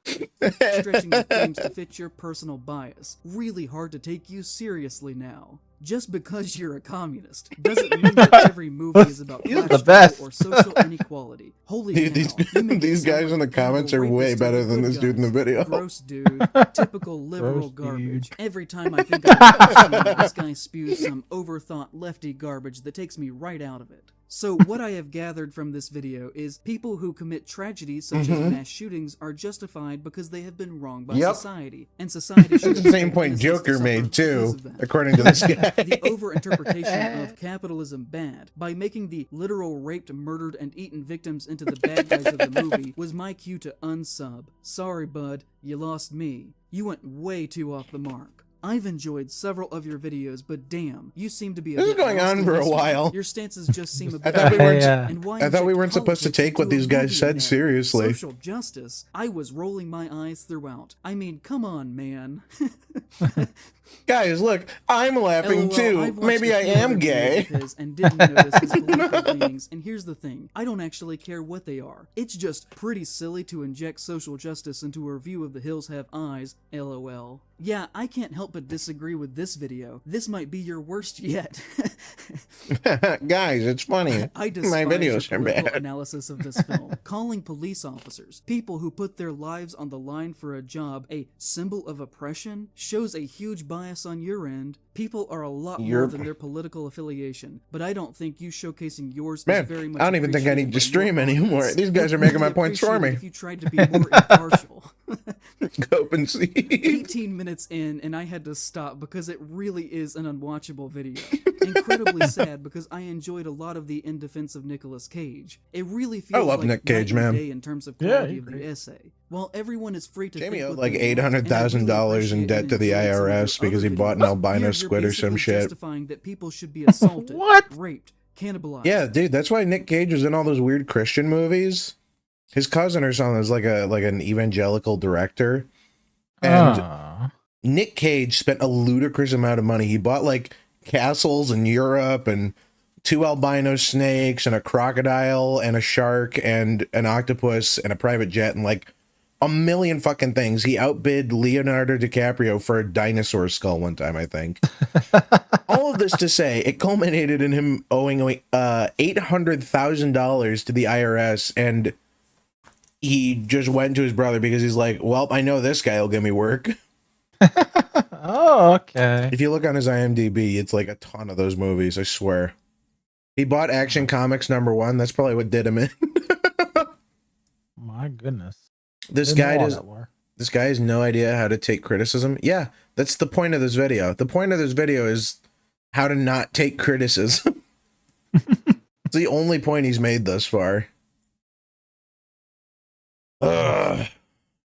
[SPEAKER 5] Stretching the themes to fit your personal bias. Really hard to take you seriously now. Just because you're a communist doesn't mean that every movie is about class struggle or social inequality. Holy
[SPEAKER 2] Dude, these guys in the comments are way better than this dude in the video.
[SPEAKER 5] Gross dude. Typical liberal garbage. Every time I think of this guy spews some overthought lefty garbage that takes me right out of it. So what I have gathered from this video is people who commit tragedies such as mass shootings are justified because they have been wronged by society. And society should
[SPEAKER 2] That's the same point Joker made too, according to this guy.
[SPEAKER 5] The overinterpretation of capitalism bad by making the literal raped, murdered, and eaten victims into the bad guys of the movie was my cue to unsub. Sorry, bud, you lost me. You went way too off the mark. I've enjoyed several of your videos, but damn, you seem to be
[SPEAKER 2] This is going on for a while.
[SPEAKER 5] Your stances just seem a bit...
[SPEAKER 2] I thought we weren't supposed to take what these guys said seriously.
[SPEAKER 5] Social justice? I was rolling my eyes throughout. I mean, come on, man.
[SPEAKER 2] Guys, look, I'm laughing too. Maybe I am gay.
[SPEAKER 5] And didn't notice his political leanings. And here's the thing, I don't actually care what they are. It's just pretty silly to inject social justice into a review of The Hills Have Eyes, LOL. Yeah, I can't help but disagree with this video. This might be your worst yet.
[SPEAKER 2] Guys, it's funny.
[SPEAKER 5] I despise
[SPEAKER 2] my videos
[SPEAKER 5] your
[SPEAKER 2] are bad.
[SPEAKER 5] analysis of this film. Calling police officers, people who put their lives on the line for a job, a symbol of oppression, shows a huge bias on your end. People are a lot more than their political affiliation, but I don't think you showcasing yours is very much.
[SPEAKER 2] I don't even think I need to stream anymore. These guys are making my points for me.
[SPEAKER 5] If you tried to be more impartial.
[SPEAKER 2] Go and see.
[SPEAKER 5] 18 minutes in, and I had to stop because it really is an unwatchable video. Incredibly sad because I enjoyed a lot of the In Defense of Nicolas Cage. It really feels
[SPEAKER 2] like
[SPEAKER 5] Nick
[SPEAKER 2] Cage, man.
[SPEAKER 5] In terms of quality of the essay. While everyone is free to
[SPEAKER 2] Jamie owed like $800,000 in debt to the IRS because he bought an albino squid or some shit.
[SPEAKER 5] Justifying that people should be assaulted, raped, cannibalized.
[SPEAKER 2] Yeah, dude, that's why Nick Cage was in all those weird Christian movies. His cousin or something is like an evangelical director, and Nick Cage spent a ludicrous amount of money. He bought like castles in Europe and 2 albino snakes and a crocodile and a shark and an octopus and a private jet and like a million fucking things. He outbid Leonardo DiCaprio for a dinosaur skull one time, I think. All of this to say, it culminated in him owing $800,000 to the IRS, and he just went to his brother because he's like, well, I know this guy will give me work.
[SPEAKER 1] Oh, okay.
[SPEAKER 2] If you look on his IMDb, it's like a ton of those movies, I swear. He bought Action Comics #1. That's probably what did him in.
[SPEAKER 1] My goodness.
[SPEAKER 2] This guy has no idea how to take criticism. Yeah, that's the point of this video. The point of this video is how to not take criticism. It's the only point he's made thus far.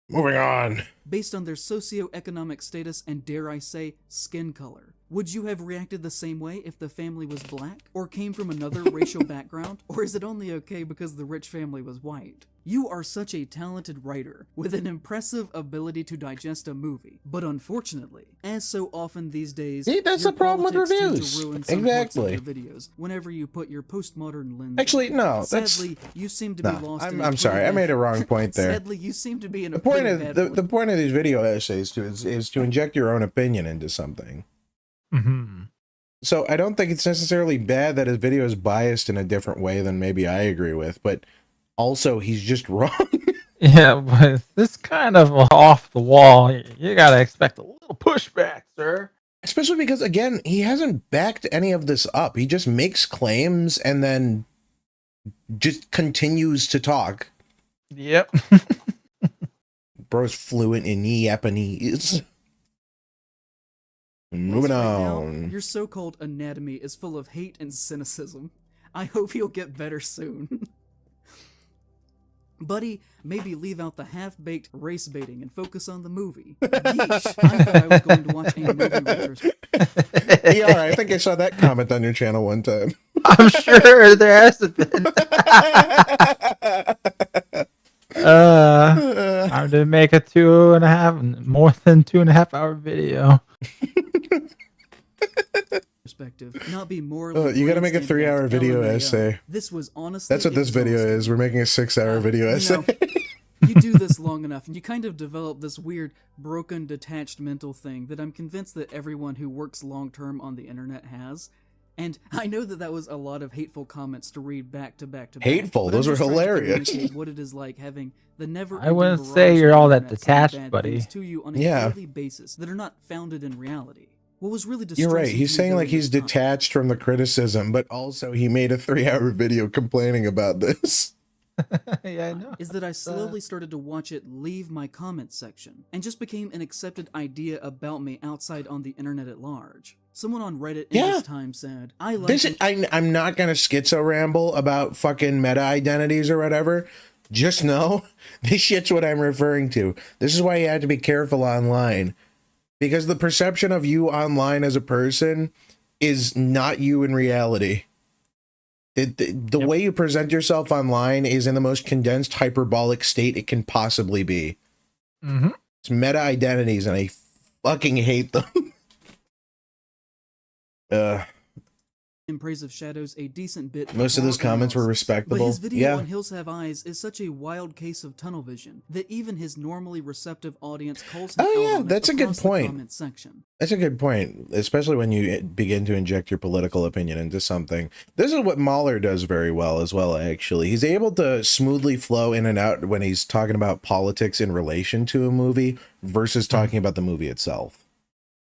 [SPEAKER 2] Moving on.
[SPEAKER 5] Based on their socioeconomic status and, dare I say, skin color. Would you have reacted the same way if the family was black? Or came from another racial background? Or is it only okay because the rich family was white? You are such a talented writer, with an impressive ability to digest a movie. But unfortunately, as so often these days,
[SPEAKER 2] that's the problem with reviews.
[SPEAKER 5] Exactly. Videos whenever you put your postmodern lens.
[SPEAKER 2] Actually, no.
[SPEAKER 5] Sadly, you seem to be lost.
[SPEAKER 2] I'm sorry. I made a wrong point there.
[SPEAKER 5] Sadly, you seem to be in a
[SPEAKER 2] the point of these video essays is to inject your own opinion into something.
[SPEAKER 1] Mm-hmm.
[SPEAKER 2] So I don't think it's necessarily bad that his video is biased in a different way than maybe I agree with, but also he's just wrong.
[SPEAKER 1] Yeah, but this kind of off the wall, you gotta expect a little pushback, sir.
[SPEAKER 2] Especially because, again, he hasn't backed any of this up. He just makes claims and then just continues to talk.
[SPEAKER 1] Yep.
[SPEAKER 2] Bro's fluent in Japanese. Moving on.
[SPEAKER 5] Now, your so-called anatomy is full of hate and cynicism. I hope you'll get better soon. Buddy, maybe leave out the half-baked race baiting and focus on the movie. Yeesh, I thought I was going to watch a movie retrospective.
[SPEAKER 2] Yeah, I think I saw that comment on your channel one time.
[SPEAKER 1] I'm sure there has been. I'm to make a more than 2.5 hour video.
[SPEAKER 5] Not be more
[SPEAKER 2] you gotta make a 3-hour video essay.
[SPEAKER 5] This was honestly,
[SPEAKER 2] that's what this video is. We're making a 6-hour video essay.
[SPEAKER 5] You do this long enough, and you kind of develop this weird, broken, detached mental thing that I'm convinced that everyone who works long-term on the internet has. And I know that that was a lot of hateful comments to read back to back to back.
[SPEAKER 2] Hateful? Those were hilarious.
[SPEAKER 5] What it is like having the never.
[SPEAKER 1] I wouldn't say you're all that detached, buddy.
[SPEAKER 5] To you on a daily basis that are not founded in reality. What was really
[SPEAKER 2] You're right. He's saying like he's detached from the criticism, but also he made a 3-hour video complaining about this.
[SPEAKER 1] Yeah, I know.
[SPEAKER 5] Is that I slowly started to watch it leave my comment section and just became an accepted idea about me outside on the internet at large. Someone on Reddit in this time said, "I like
[SPEAKER 2] this. I'm not gonna schizo ramble about fucking meta identities or whatever. Just know this shit's what I'm referring to. This is why you have to be careful online, because the perception of you online as a person is not you in reality. The way you present yourself online is in the most condensed, hyperbolic state it can possibly be.
[SPEAKER 1] Mm-hmm.
[SPEAKER 2] It's meta identities, and I fucking hate them."
[SPEAKER 5] In Praise of Shadows a decent bit.
[SPEAKER 2] Most of those comments were respectable.
[SPEAKER 5] But his video on Hills Have Eyes is such a wild case of tunnel vision that even his normally receptive audience calls him out on
[SPEAKER 2] that's a good point.
[SPEAKER 5] Section.
[SPEAKER 2] That's a good point, especially when you begin to inject your political opinion into something. This is what Mahler does very well as well, actually. He's able to smoothly flow in and out when he's talking about politics in relation to a movie versus talking about the movie itself.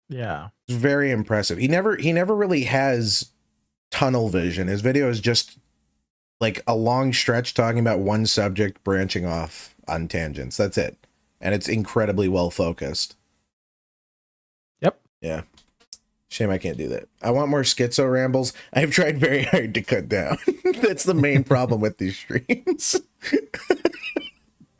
[SPEAKER 1] Yeah.
[SPEAKER 2] It's very impressive. He never really has tunnel vision. His video is just like a long stretch talking about one subject branching off on tangents. That's it. And it's incredibly well focused.
[SPEAKER 1] Yep.
[SPEAKER 2] Yeah. Shame I can't do that. I want more schizo rambles. I've tried very hard to cut down. That's the main problem with these streams.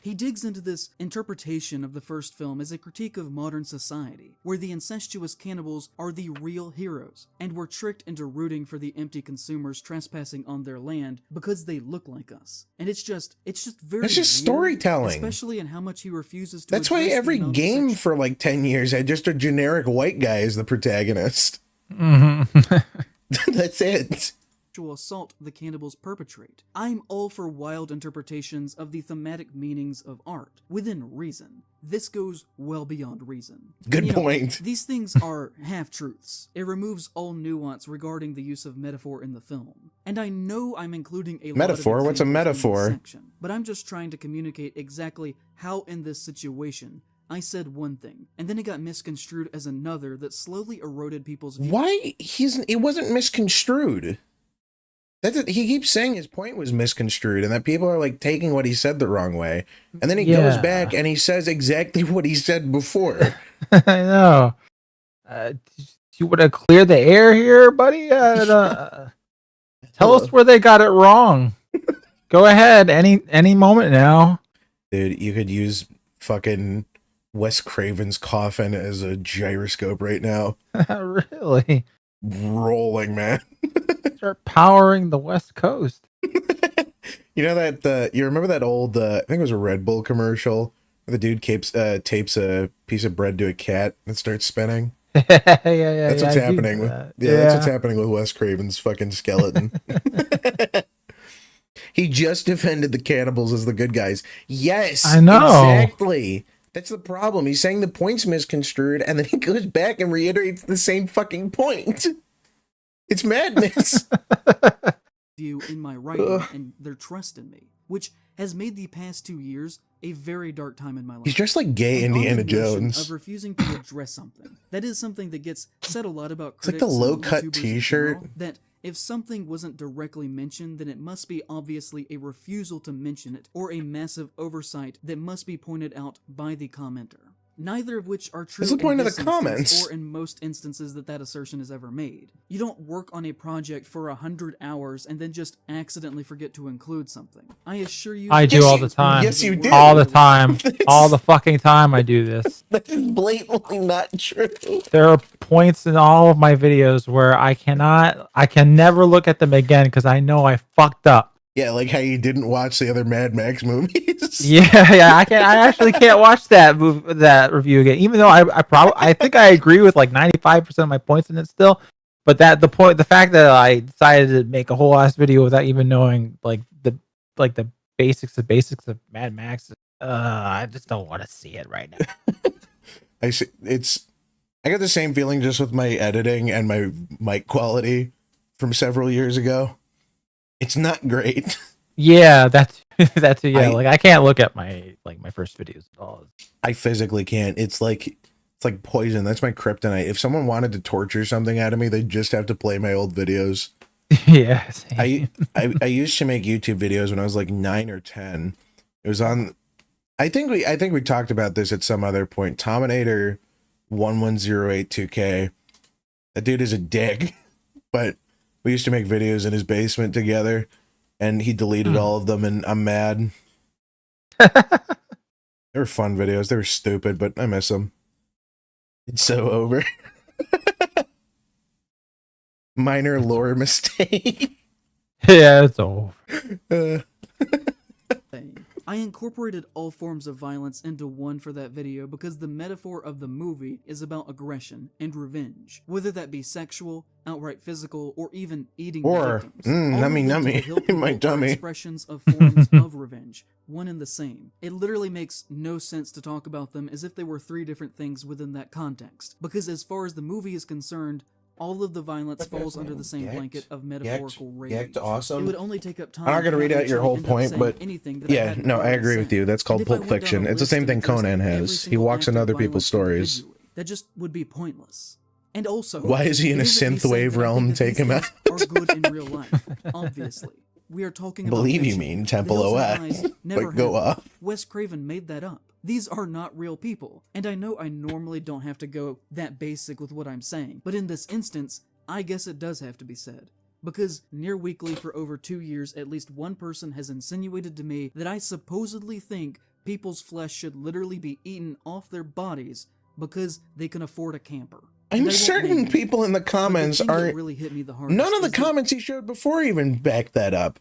[SPEAKER 5] He digs into this interpretation of the first film as a critique of modern society, where the incestuous cannibals are the real heroes, and we're tricked into rooting for the empty consumers trespassing on their land because they look like us. And it's just very
[SPEAKER 2] It's just
[SPEAKER 5] weird,
[SPEAKER 2] storytelling.
[SPEAKER 5] especially in how much he refuses to.
[SPEAKER 2] That's why every game for like 10 years had just a generic white guy as the protagonist.
[SPEAKER 1] Mm-hmm.
[SPEAKER 2] That's it.
[SPEAKER 5] Assault the cannibals perpetrate. I'm all for wild interpretations of the thematic meanings of art, within reason. This goes well beyond reason.
[SPEAKER 2] Good point.
[SPEAKER 5] These things are half-truths. It removes all nuance regarding the use of metaphor in the film. And I know I'm including a
[SPEAKER 2] metaphor?
[SPEAKER 5] lot of
[SPEAKER 2] What's a metaphor?
[SPEAKER 5] Section, but I'm just trying to communicate exactly how in this situation I said one thing, and then it got misconstrued as another that slowly eroded people's views.
[SPEAKER 2] Why? It wasn't misconstrued. That's it. He keeps saying his point was misconstrued and that people are like taking what he said the wrong way. And then he goes back and he says exactly what he said before.
[SPEAKER 1] I know. You want to clear the air here, buddy? Tell us where they got it wrong. Go ahead. Any moment now.
[SPEAKER 2] Dude, you could use fucking Wes Craven's coffin as a gyroscope right now.
[SPEAKER 1] Really?
[SPEAKER 2] Rolling, man.
[SPEAKER 1] Start powering the West Coast.
[SPEAKER 2] You know that you remember that old I think it was a Red Bull commercial where the dude tapes a piece of bread to a cat and starts spinning?
[SPEAKER 1] yeah.
[SPEAKER 2] That's what's happening. That's what's happening with Wes Craven's fucking skeleton. He just defended the cannibals as the good guys. Yes,
[SPEAKER 1] I know.
[SPEAKER 2] Exactly. That's the problem. He's saying the point's misconstrued, and then he goes back and reiterates the same fucking point. It's madness.
[SPEAKER 5] View in my writing and their trust in me, which has made the past 2 years a very dark time in my life.
[SPEAKER 2] He's dressed like gay Indiana Jones.
[SPEAKER 5] Of refusing to address something. That is something that gets said a lot about
[SPEAKER 2] critics. It's like the low-cut T-shirt.
[SPEAKER 5] That if something wasn't directly mentioned, then it must be obviously a refusal to mention it, or a massive oversight that must be pointed out by the commenter. Neither of which are true.
[SPEAKER 2] What's the point of the comments?
[SPEAKER 5] Or in most instances that assertion is ever made. You don't work on a project for 100 hours and then just accidentally forget to include something. I assure you.
[SPEAKER 1] I do all the time.
[SPEAKER 2] Yes, you do.
[SPEAKER 1] All the time. All the fucking time I do this.
[SPEAKER 2] That is blatantly not true.
[SPEAKER 1] There are points in all of my videos where I can never look at them again because I know I fucked up.
[SPEAKER 2] Yeah, like how you didn't watch the other Mad Max movies.
[SPEAKER 1] Yeah, I actually can't watch that review again, even though I think I agree with like 95% of my points in it still. But the fact that I decided to make a whole ass video without even knowing like the basics of Mad Max I just don't want to see it right now.
[SPEAKER 2] I got the same feeling just with my editing and my mic quality from several years ago. It's not great.
[SPEAKER 1] Yeah, that's yeah. Like I can't look at my first videos at all.
[SPEAKER 2] I physically can't. It's like poison. That's my kryptonite. If someone wanted to torture something out of me, they'd just have to play my old videos.
[SPEAKER 1] Yeah.
[SPEAKER 2] I used to make YouTube videos when I was like 9 or 10. It was on. I think we talked about this at some other point. Tominator 11082K. That dude is a dick, but we used to make videos in his basement together, and he deleted all of them, and I'm mad. They were fun videos. They were stupid, but I miss them. It's so over. Minor lore mistake.
[SPEAKER 1] Yeah, it's over.
[SPEAKER 5] I incorporated all forms of violence into one for that video because the metaphor of the movie is about aggression and revenge, whether that be sexual, outright physical, or even eating the victims.
[SPEAKER 2] Nummy, my dummy.
[SPEAKER 5] Expressions of forms of revenge, one and the same. It literally makes no sense to talk about them as if they were three different things within that context, because as far as the movie is concerned, all of the violence falls under the same blanket of metaphorical rage.
[SPEAKER 2] Awesome.
[SPEAKER 5] It would only take up time.
[SPEAKER 2] I'm not going to read out your whole point, but yeah, no, I agree with you. That's called Pulp Fiction. It's the same thing Conan has. He walks in other people's stories.
[SPEAKER 5] That just would be pointless. And also,
[SPEAKER 2] why is he in a synthwave realm? Take him out.
[SPEAKER 5] Are good in real life, obviously. We are talking about
[SPEAKER 2] believe you mean Temple OS. Like go up.
[SPEAKER 5] Wes Craven made that up. These are not real people. And I know I normally don't have to go that basic with what I'm saying, but in this instance, I guess it does have to be said. Because near weekly for over 2 years, at least one person has insinuated to me that I supposedly think people's flesh should literally be eaten off their bodies because they can afford a camper.
[SPEAKER 2] I'm certain people in the comments aren't.
[SPEAKER 5] Really hit me the
[SPEAKER 2] none of the comments he showed before even backed that up.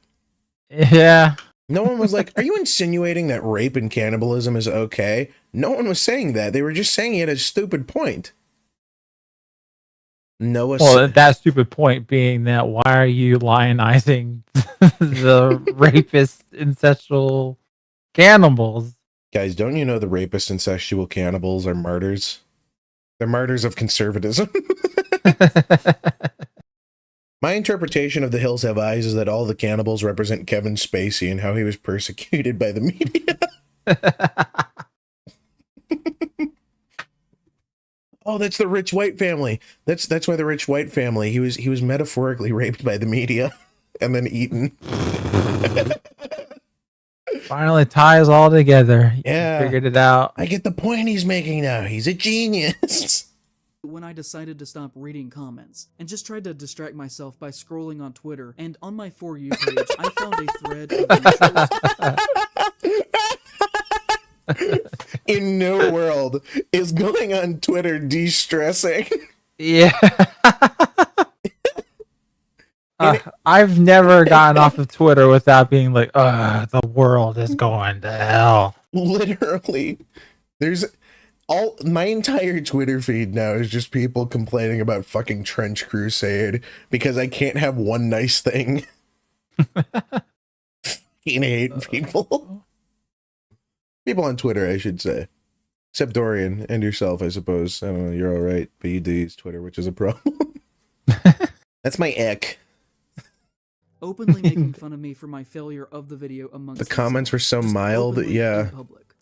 [SPEAKER 1] Yeah.
[SPEAKER 2] No one was like, are you insinuating that rape and cannibalism is okay? No one was saying that. They were just saying it as a stupid point.
[SPEAKER 1] That stupid point being that why are you lionizing the rapist incestual cannibals?
[SPEAKER 2] Guys, don't you know the rapist incestual cannibals are martyrs? They're martyrs of conservatism. My interpretation of The Hills Have Eyes is that all the cannibals represent Kevin Spacey and how he was persecuted by the media. Oh, that's the rich white family. That's why the rich white family. He was metaphorically raped by the media and then eaten.
[SPEAKER 1] Finally ties all together.
[SPEAKER 2] Yeah,
[SPEAKER 1] figured it out.
[SPEAKER 2] I get the point he's making now. He's a genius.
[SPEAKER 5] When I decided to stop reading comments and just tried to distract myself by scrolling on Twitter, and on my For You page, I found a thread of
[SPEAKER 2] in no world is going on Twitter de-stressing.
[SPEAKER 1] Yeah. I've never gotten off of Twitter without being like, the world is going to hell.
[SPEAKER 2] Literally. My entire Twitter feed now is just people complaining about fucking Trench Crusade because I can't have one nice thing. Fucking hate people. People on Twitter, I should say. Except Dorian and yourself, I suppose. I don't know, you're alright, but you do use Twitter, which is a problem. That's my ick.
[SPEAKER 5] Openly making fun of me for my failure of the video amongst
[SPEAKER 2] the comments were so mild, yeah.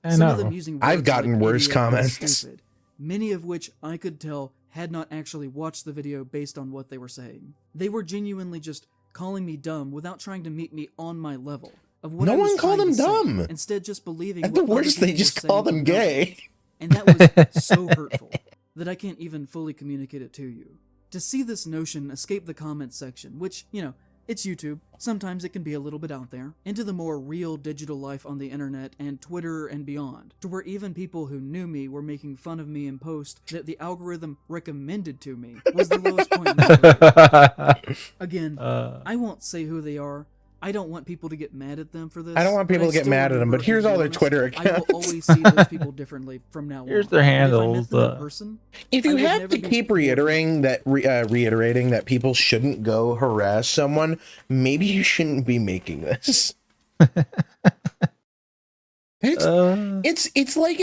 [SPEAKER 1] I know.
[SPEAKER 2] I've gotten worse comments.
[SPEAKER 5] Stupid, many of which I could tell had not actually watched the video based on what they were saying. They were genuinely just calling me dumb without trying to meet me on my level of what
[SPEAKER 2] no
[SPEAKER 5] I was
[SPEAKER 2] one called
[SPEAKER 5] trying
[SPEAKER 2] them
[SPEAKER 5] to say,
[SPEAKER 2] dumb.
[SPEAKER 5] instead just believing
[SPEAKER 2] At
[SPEAKER 5] what
[SPEAKER 2] the worst,
[SPEAKER 5] other
[SPEAKER 2] they
[SPEAKER 5] people
[SPEAKER 2] just
[SPEAKER 5] were
[SPEAKER 2] call
[SPEAKER 5] saying
[SPEAKER 2] them
[SPEAKER 5] about
[SPEAKER 2] gay.
[SPEAKER 5] me. And that was so hurtful that I can't even fully communicate it to you. To see this notion escape the comments section, which, you know, it's YouTube. Sometimes it can be a little bit out there, into the more real digital life on the internet and Twitter and beyond, to where even people who knew me were making fun of me in post that the algorithm recommended to me was the lowest point in my career. Again, I won't say who they are. I don't want people to get mad at them for this.
[SPEAKER 2] I don't want people to get mad at them, but here's all their Twitter accounts.
[SPEAKER 5] I will always see those people differently from now on.
[SPEAKER 1] Here's their handles.
[SPEAKER 2] If you have to keep reiterating that people shouldn't go harass someone, maybe you shouldn't be making this. It's like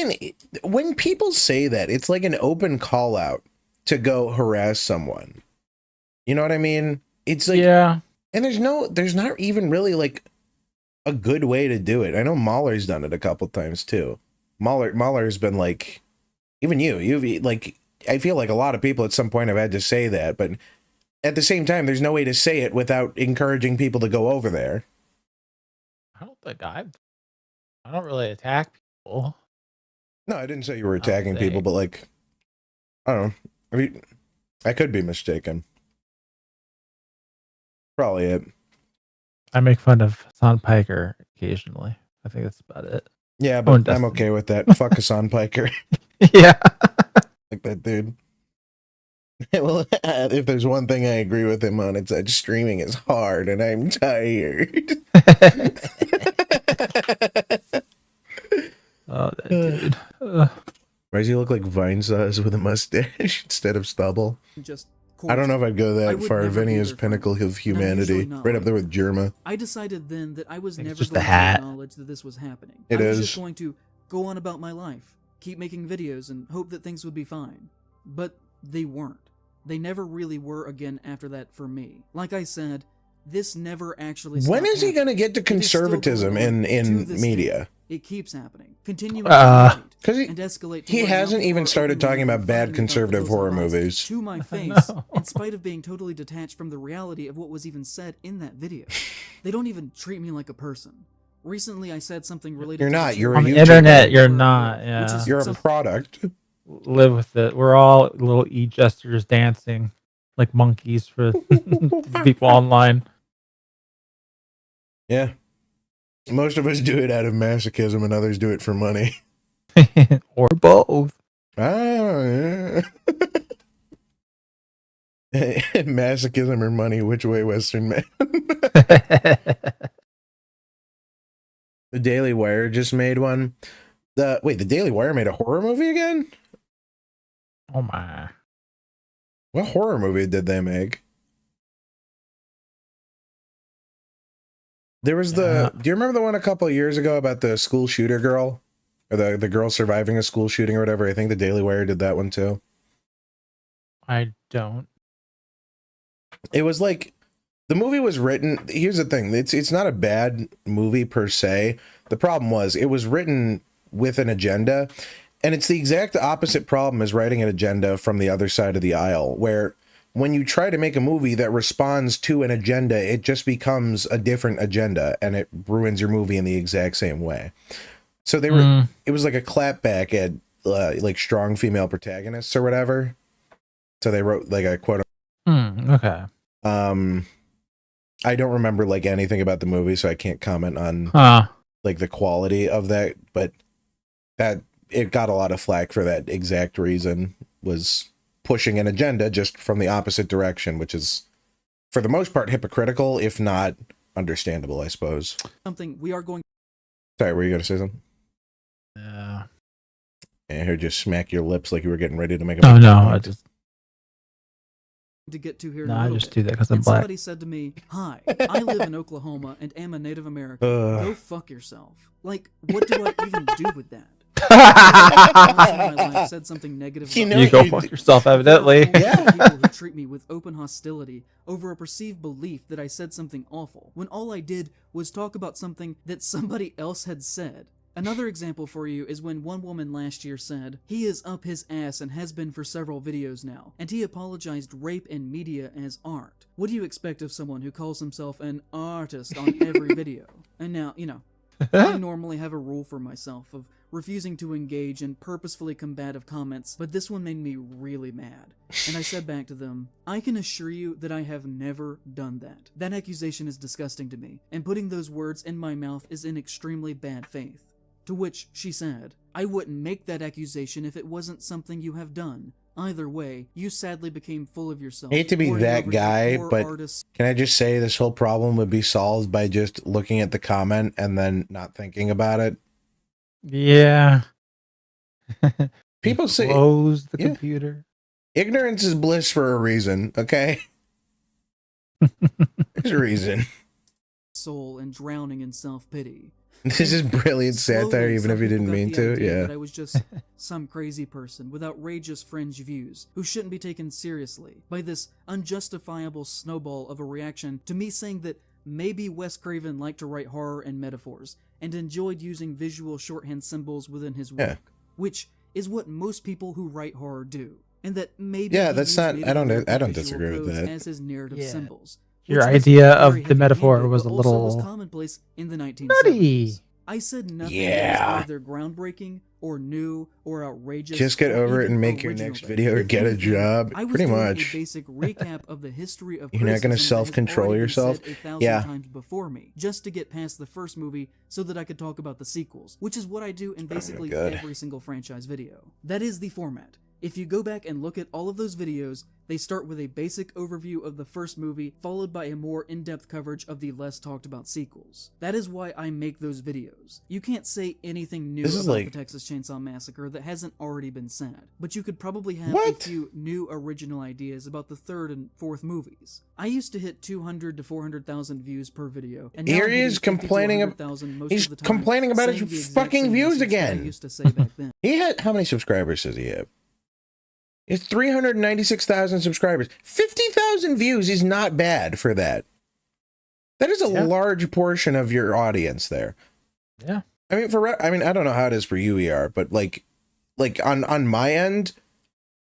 [SPEAKER 2] when people say that, it's like an open call out to go harass someone. You know what I mean? It's like,
[SPEAKER 1] yeah.
[SPEAKER 2] And there's not even really like a good way to do it. I know Mahler's done it a couple times too. Mahler's been like, even you've like, I feel like a lot of people at some point have had to say that, but at the same time, there's no way to say it without encouraging people to go over there.
[SPEAKER 1] I don't think I don't really attack people.
[SPEAKER 2] No, I didn't say you were attacking people, but like, I don't know. I mean, I could be mistaken. Probably it.
[SPEAKER 1] I make fun of Hassan Piker occasionally. I think that's about it.
[SPEAKER 2] Yeah, but I'm okay with that. Fuck Hassan Piker.
[SPEAKER 1] Yeah.
[SPEAKER 2] Like that dude. Well, if there's one thing I agree with him on, it's that streaming is hard and I'm tired.
[SPEAKER 1] Oh, that dude.
[SPEAKER 2] Why does he look like Vinesauce with a mustache instead of stubble? I don't know if I'd go that far. Vinny is pinnacle of humanity. Right up there with Germa.
[SPEAKER 5] I decided then that I was never
[SPEAKER 1] just
[SPEAKER 5] going
[SPEAKER 1] the
[SPEAKER 5] to
[SPEAKER 1] hat.
[SPEAKER 5] acknowledge that this was happening.
[SPEAKER 2] It
[SPEAKER 5] I was
[SPEAKER 2] is.
[SPEAKER 5] just going to go on about my life, keep making videos, and hope that things would be fine. But they weren't. They never really were again after that for me. Like I said, this never actually stopped.
[SPEAKER 2] When is he going to get to conservatism in media?
[SPEAKER 5] It keeps happening. Continuing
[SPEAKER 2] because
[SPEAKER 5] and escalate.
[SPEAKER 2] He hasn't even started talking about bad conservative horror movies.
[SPEAKER 5] To my face, in spite of being totally detached from the reality of what was even said in that video. They don't even treat me like a person. Recently, I said something related.
[SPEAKER 2] You're
[SPEAKER 5] to
[SPEAKER 2] not. You're
[SPEAKER 1] on
[SPEAKER 2] a
[SPEAKER 1] the
[SPEAKER 2] YouTuber.
[SPEAKER 1] internet. You're not. Yeah.
[SPEAKER 2] You're a product.
[SPEAKER 1] Live with it. We're all little e-jesters dancing like monkeys for people online.
[SPEAKER 2] Yeah. Most of us do it out of masochism and others do it for money.
[SPEAKER 1] Or both.
[SPEAKER 2] Ah, yeah. Masochism or money, which way, Western man? The Daily Wire just made one. The Daily Wire made a horror movie again?
[SPEAKER 1] Oh my.
[SPEAKER 2] What horror movie did they make? There was do you remember the one a couple of years ago about the school shooter girl? Or the girl surviving a school shooting or whatever? I think the Daily Wire did that one too.
[SPEAKER 1] I don't.
[SPEAKER 2] It was like, the movie was written, here's the thing, it's not a bad movie per se. The problem was, it was written with an agenda, and it's the exact opposite problem as writing an agenda from the other side of the aisle, where when you try to make a movie that responds to an agenda, it just becomes a different agenda, and it ruins your movie in the exact same way. So they were, it was like a clapback at like strong female protagonists or whatever. So they wrote like a quote.
[SPEAKER 1] Okay.
[SPEAKER 2] I don't remember like anything about the movie, so I can't comment on like the quality of that, but that it got a lot of flack for that exact reason, was pushing an agenda just from the opposite direction, which is for the most part hypocritical, if not understandable, I suppose.
[SPEAKER 5] Something we are going.
[SPEAKER 2] Sorry, were you going to say something?
[SPEAKER 1] Yeah.
[SPEAKER 2] I heard you smack your lips like you were getting ready to make a
[SPEAKER 1] Oh no,
[SPEAKER 2] point.
[SPEAKER 1] I just
[SPEAKER 5] To get to here.
[SPEAKER 1] No,
[SPEAKER 5] in a
[SPEAKER 1] I
[SPEAKER 5] little
[SPEAKER 1] just
[SPEAKER 5] bit.
[SPEAKER 1] do that because I'm
[SPEAKER 5] And
[SPEAKER 1] black.
[SPEAKER 5] Somebody said to me, "Hi, I live in Oklahoma and am a Native American. Go fuck yourself." Like, what do I even do with that? My life said something negative.
[SPEAKER 1] You go fuck yourself, evidently.
[SPEAKER 5] Yeah. People who treat me with open hostility over a perceived belief that I said something awful, when all I did was talk about something that somebody else had said. Another example for you is when one woman last year said, "He is up his ass and has been for several videos now, and he apologized rape in media as art." What do you expect of someone who calls himself an artist on every video? And now, you know, I normally have a rule for myself of refusing to engage in purposefully combative comments, but this one made me really mad. And I said back to them, "I can assure you that I have never done that. That accusation is disgusting to me, and putting those words in my mouth is in extremely bad faith." To which she said, "I wouldn't make that accusation if it wasn't something you have done. Either way, you sadly became full of yourself."
[SPEAKER 2] I hate to be that guy, but can I just say this whole problem would be solved by just looking at the comment and then not thinking about it?
[SPEAKER 1] Yeah.
[SPEAKER 2] People say
[SPEAKER 1] close the computer.
[SPEAKER 2] Ignorance is bliss for a reason, okay? There's a reason.
[SPEAKER 5] Soul and drowning in self-pity.
[SPEAKER 2] This is brilliant satire, even if you didn't mean to. Yeah.
[SPEAKER 5] That I was just some crazy person with outrageous fringe views who shouldn't be taken seriously by this unjustifiable snowball of a reaction to me saying that maybe Wes Craven liked to write horror and metaphors and enjoyed using visual shorthand symbols within his work, which is what most people who write horror do. And that maybe
[SPEAKER 2] that's not. I don't disagree with that.
[SPEAKER 5] As his narrative symbols.
[SPEAKER 1] Your idea of the metaphor was a little
[SPEAKER 5] was commonplace in the 1970s.
[SPEAKER 1] nutty.
[SPEAKER 5] I said nothing that was either groundbreaking or new or outrageous.
[SPEAKER 2] Just get over it and make your next video or get a job. Pretty much.
[SPEAKER 5] A basic recap of the history of
[SPEAKER 2] You're not going to self-control yourself.
[SPEAKER 5] Times before me, just to get past the first movie so that I could talk about the sequels, which is what I do in basically every single franchise video. That is the format. If you go back and look at all of those videos, they start with a basic overview of the first movie, followed by a more in-depth coverage of the less talked about sequels. That is why I make those videos. You can't say anything new about the Texas Chainsaw Massacre that hasn't already been said, but you could probably have a few new original ideas about the third and fourth movies. I used to hit 200 to 400,000 views per video, and now
[SPEAKER 2] he's complaining about his fucking views again. He had, how many subscribers does he have? It's 396,000 subscribers. 50,000 views is not bad for that. That is a large portion of your audience there.
[SPEAKER 1] Yeah.
[SPEAKER 2] I mean, I don't know how it is for you, ER, but like on my end,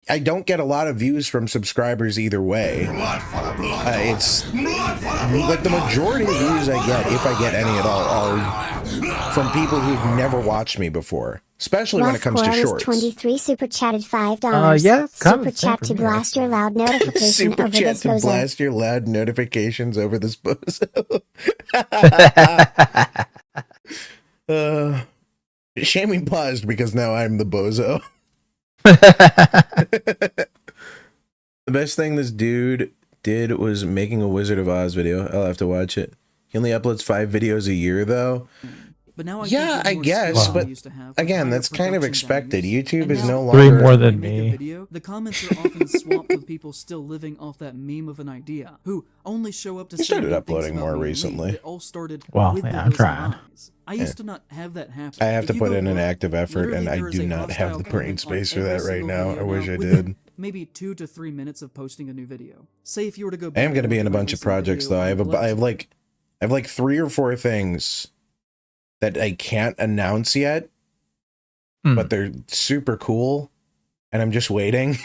[SPEAKER 2] I don't get a lot of views from subscribers either way. It's like the majority of views I get, if I get any at all, are from people who've never watched me before. Especially when it comes to shorts.
[SPEAKER 10] 23 super chatted $5. Super chat to blast your loud notifications
[SPEAKER 2] super
[SPEAKER 10] over
[SPEAKER 2] chat
[SPEAKER 10] this
[SPEAKER 2] to
[SPEAKER 10] bozo.
[SPEAKER 2] blast your loud notifications over this bozo. Shaming paused because now I'm the bozo. The best thing this dude did was making a Wizard of Oz video. I'll have to watch it. He only uploads 5 videos a year though.
[SPEAKER 5] But now
[SPEAKER 2] I guess, but again, that's kind of expected. YouTube is no
[SPEAKER 1] three
[SPEAKER 2] longer
[SPEAKER 1] more than me.
[SPEAKER 5] The comments are often swamped with people still living off that meme of an idea, who only show up to say
[SPEAKER 2] started uploading more recently.
[SPEAKER 5] It all started
[SPEAKER 1] well,
[SPEAKER 5] with
[SPEAKER 1] I'm trying.
[SPEAKER 5] I used to not have that happen.
[SPEAKER 2] I have to put in an active effort, and I do not have the brain space for that right now. I wish I did.
[SPEAKER 5] Maybe 2 to 3 minutes of posting a new video. Say if you were to go.
[SPEAKER 2] I am going to be in a bunch of projects though. I have like 3 or 4 things that I can't announce yet, but they're super cool, and I'm just waiting.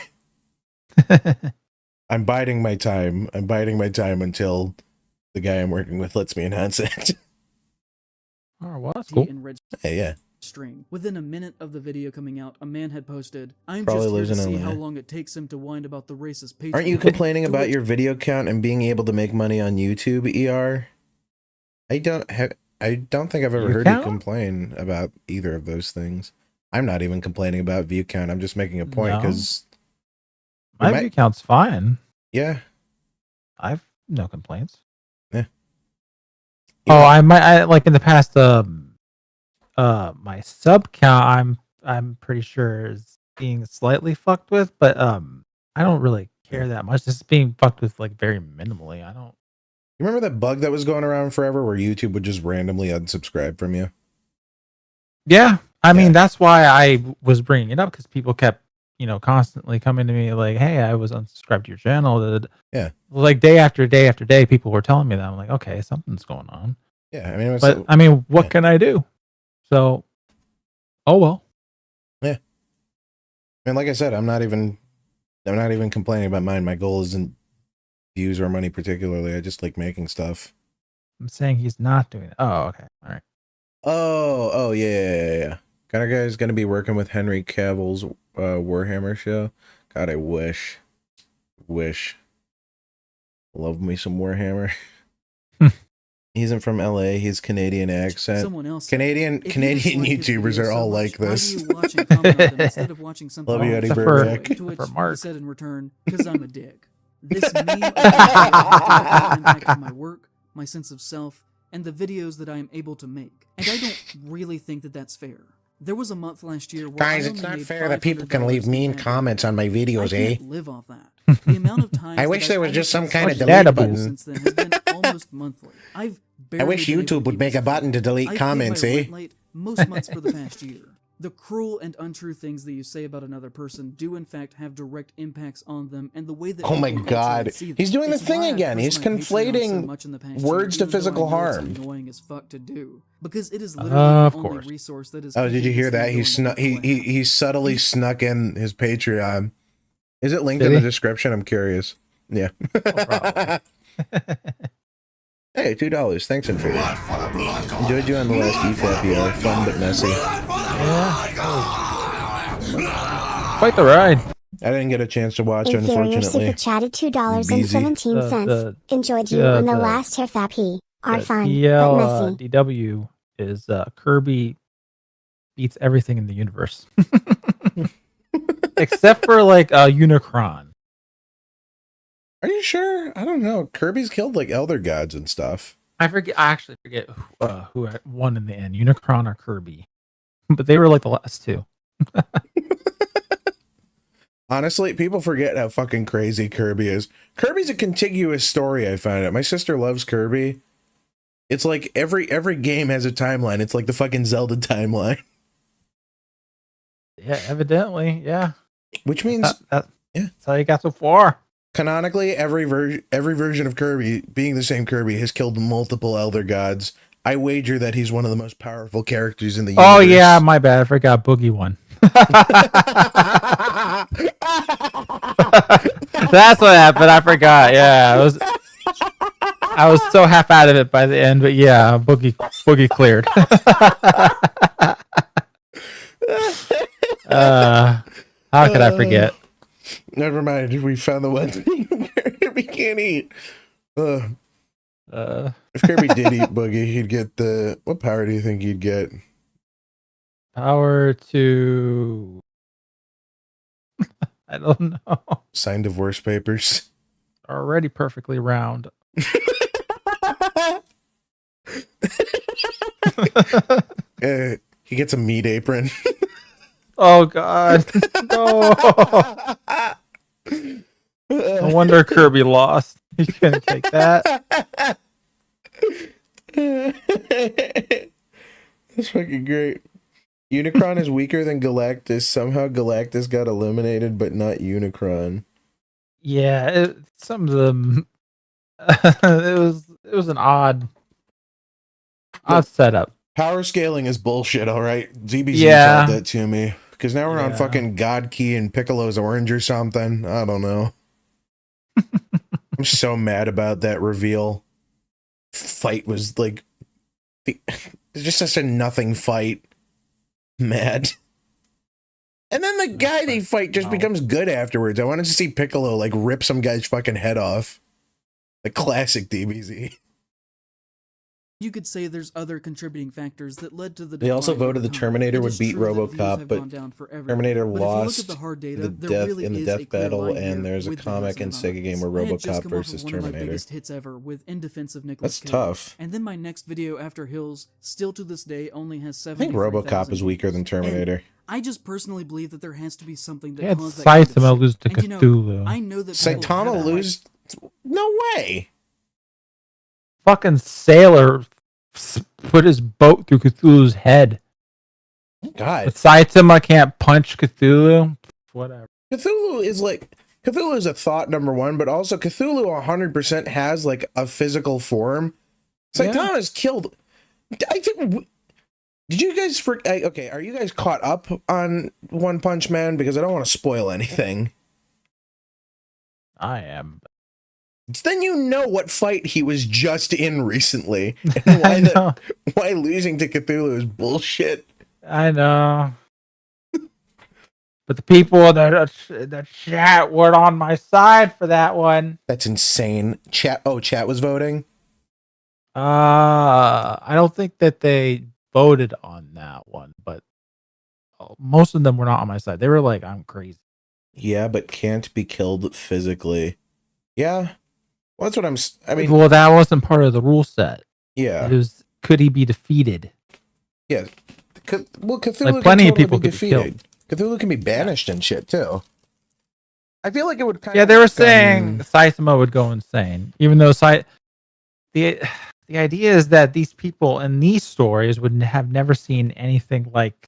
[SPEAKER 2] I'm biding my time. I'm biding my time until the guy I'm working with lets me announce it.
[SPEAKER 1] Oh, well, that's cool.
[SPEAKER 2] Hey, yeah.
[SPEAKER 5] String. Within a minute of the video coming out, a man had posted, "I'm
[SPEAKER 2] Probably
[SPEAKER 5] just here to see
[SPEAKER 2] LA.
[SPEAKER 5] how long it takes him to whine about the racist patriarchy."
[SPEAKER 2] Aren't you complaining about your video count and being able to make money on YouTube, ER? I don't think I've ever heard you complain about either of those things. I'm not even complaining about view count. I'm just making a point because
[SPEAKER 1] my view count's fine.
[SPEAKER 2] Yeah,
[SPEAKER 1] I've no complaints.
[SPEAKER 2] Yeah.
[SPEAKER 1] Oh, I like in the past. My sub count, I'm pretty sure is being slightly fucked with, but I don't really care that much. It's being fucked with like very minimally. I don't.
[SPEAKER 2] You remember that bug that was going around forever where YouTube would just randomly unsubscribe from you?
[SPEAKER 1] Yeah. I mean, that's why I was bringing it up, because people kept, constantly coming to me like, hey, I was unsubscribed to your channel.
[SPEAKER 2] Yeah.
[SPEAKER 1] Like day after day after day, people were telling me that. I'm like, okay, something's going on.
[SPEAKER 2] Yeah. I mean,
[SPEAKER 1] what can I do? So, oh well.
[SPEAKER 2] Yeah. And like I said, I'm not even complaining about mine. My goal isn't views or money particularly. I just like making stuff.
[SPEAKER 1] I'm saying he's not doing it. Oh, okay. All right.
[SPEAKER 2] Oh, yeah. GunnarGuy is going to be working with Henry Cavill's Warhammer show. God, I wish. Love me some Warhammer. He isn't from LA. He's Canadian accent.
[SPEAKER 5] Someone else.
[SPEAKER 2] Canadian YouTubers are all like this.
[SPEAKER 5] Instead of watching something
[SPEAKER 2] Love you, Eddie
[SPEAKER 5] Burback. To which he said in return, "Because I'm a dick." This meme impacted my work, my sense of self, and the videos that I am able to make. And I don't really think that that's fair. There was a month last year where
[SPEAKER 2] guys, it's not fair that people can leave mean comments on my videos,
[SPEAKER 5] I can't live off that. The amount of times
[SPEAKER 2] I wish there was just some kind of
[SPEAKER 1] delete
[SPEAKER 2] button.
[SPEAKER 5] since then has been almost monthly. I've
[SPEAKER 2] I wish YouTube would make a button to delete comments, eh?
[SPEAKER 5] Most months for the past year. The cruel and untrue things that you say about another person do in fact have direct impacts on them, and the way that
[SPEAKER 2] oh my god, he's doing the thing again. He's conflating words to physical harm.
[SPEAKER 5] Annoying as fuck to do, because it is literally the only resource that is.
[SPEAKER 2] Oh, did you hear that? He subtly snuck in his Patreon. Is it linked in the description? I'm curious. Yeah. Hey, $2. Thanks, Infinity. Enjoyed you on the last EFAP PR. Fun but messy.
[SPEAKER 1] Yeah. Quite the ride.
[SPEAKER 2] I didn't get a chance to watch, unfortunately.
[SPEAKER 10] Super chatted $2.17. Enjoyed you on the last EFAP. Are fun but messy.
[SPEAKER 1] DW is Kirby beats everything in the universe. Except for like Unicron.
[SPEAKER 2] Are you sure? I don't know. Kirby's killed like elder gods and stuff.
[SPEAKER 1] I actually forget who won in the end, Unicron or Kirby. But they were like the last two.
[SPEAKER 2] Honestly, people forget how fucking crazy Kirby is. Kirby's a contiguous story, I find it. My sister loves Kirby. It's like every game has a timeline. It's like the fucking Zelda timeline.
[SPEAKER 1] Yeah, evidently, yeah.
[SPEAKER 2] Which means
[SPEAKER 1] that's how you got so far.
[SPEAKER 2] Canonically, every version of Kirby, being the same Kirby, has killed multiple elder gods. I wager that he's one of the most powerful characters in the universe.
[SPEAKER 1] Oh yeah, my bad. I forgot Boogie one. That's what happened. I forgot. Yeah, I was so half out of it by the end, but yeah, Boogie cleared. How could I forget?
[SPEAKER 2] Never mind. We found the one thing Kirby can't eat. If Kirby did eat Boogie, he'd get the... What power do you think he'd get?
[SPEAKER 1] Power to... I don't know.
[SPEAKER 2] Sign divorce papers.
[SPEAKER 1] Already perfectly round.
[SPEAKER 2] He gets a meat apron.
[SPEAKER 1] Oh God! No. No wonder Kirby lost. He couldn't take that.
[SPEAKER 2] That's fucking great. Unicron is weaker than Galactus. Somehow Galactus got eliminated, but not Unicron.
[SPEAKER 1] Yeah, some of them. it was an odd setup.
[SPEAKER 2] Power scaling is bullshit. All right, ZBZ told that to me. Because now we're on fucking God Key and Piccolo's orange or something. I don't know. I'm so mad about that reveal. Fight was like... It's just such a nothing fight. Mad. And then the guy they fight just becomes good afterwards. I wanted to see Piccolo like rip some guy's fucking head off. The classic DBZ.
[SPEAKER 5] You could say there's other contributing factors that led to the...
[SPEAKER 2] They also voted the Terminator would beat RoboCop, but Terminator lost the death in the death battle, and there's a comic and Sega game where RoboCop versus Terminator.
[SPEAKER 5] Hits ever with In Defense of Nicolas
[SPEAKER 2] Cage. That's tough.
[SPEAKER 5] And then my next video after Hills, still to this day, only has 7.
[SPEAKER 2] I think RoboCop is weaker than Terminator.
[SPEAKER 5] And I just personally believe that there has to be something that
[SPEAKER 1] caused that kind of shit. Lose to Cthulhu.
[SPEAKER 5] I know that
[SPEAKER 2] Saitama lose? No way.
[SPEAKER 1] Fucking sailor put his boat through Cthulhu's head.
[SPEAKER 2] God.
[SPEAKER 1] But Saitama can't punch Cthulhu. Whatever.
[SPEAKER 2] Cthulhu is a thought, number one, but also Cthulhu 100% has like a physical form. Saitama's killed. I think. Did you guys? Okay, are you guys caught up on One Punch Man? Because I don't want to spoil anything.
[SPEAKER 1] I am.
[SPEAKER 2] Then you know what fight he was just in recently, and why losing to Cthulhu is bullshit.
[SPEAKER 1] I know, but the people in the chat were on my side for that one.
[SPEAKER 2] That's insane. Chat was voting.
[SPEAKER 1] I don't think that they voted on that one, but most of them were not on my side. They were like, "I'm crazy."
[SPEAKER 2] Yeah, but can't be killed physically. Yeah. Well, that's what I mean.
[SPEAKER 1] Well, that wasn't part of the rule set.
[SPEAKER 2] Yeah.
[SPEAKER 1] It was, could he be defeated?
[SPEAKER 2] Yeah. Well, Cthulhu
[SPEAKER 1] like plenty of people could be killed.
[SPEAKER 2] Cthulhu can be banished and shit, too. I feel like it would kind of...
[SPEAKER 1] Yeah, they were saying Saitama would go insane. Even though the the idea is that these people in these stories would have never seen anything like,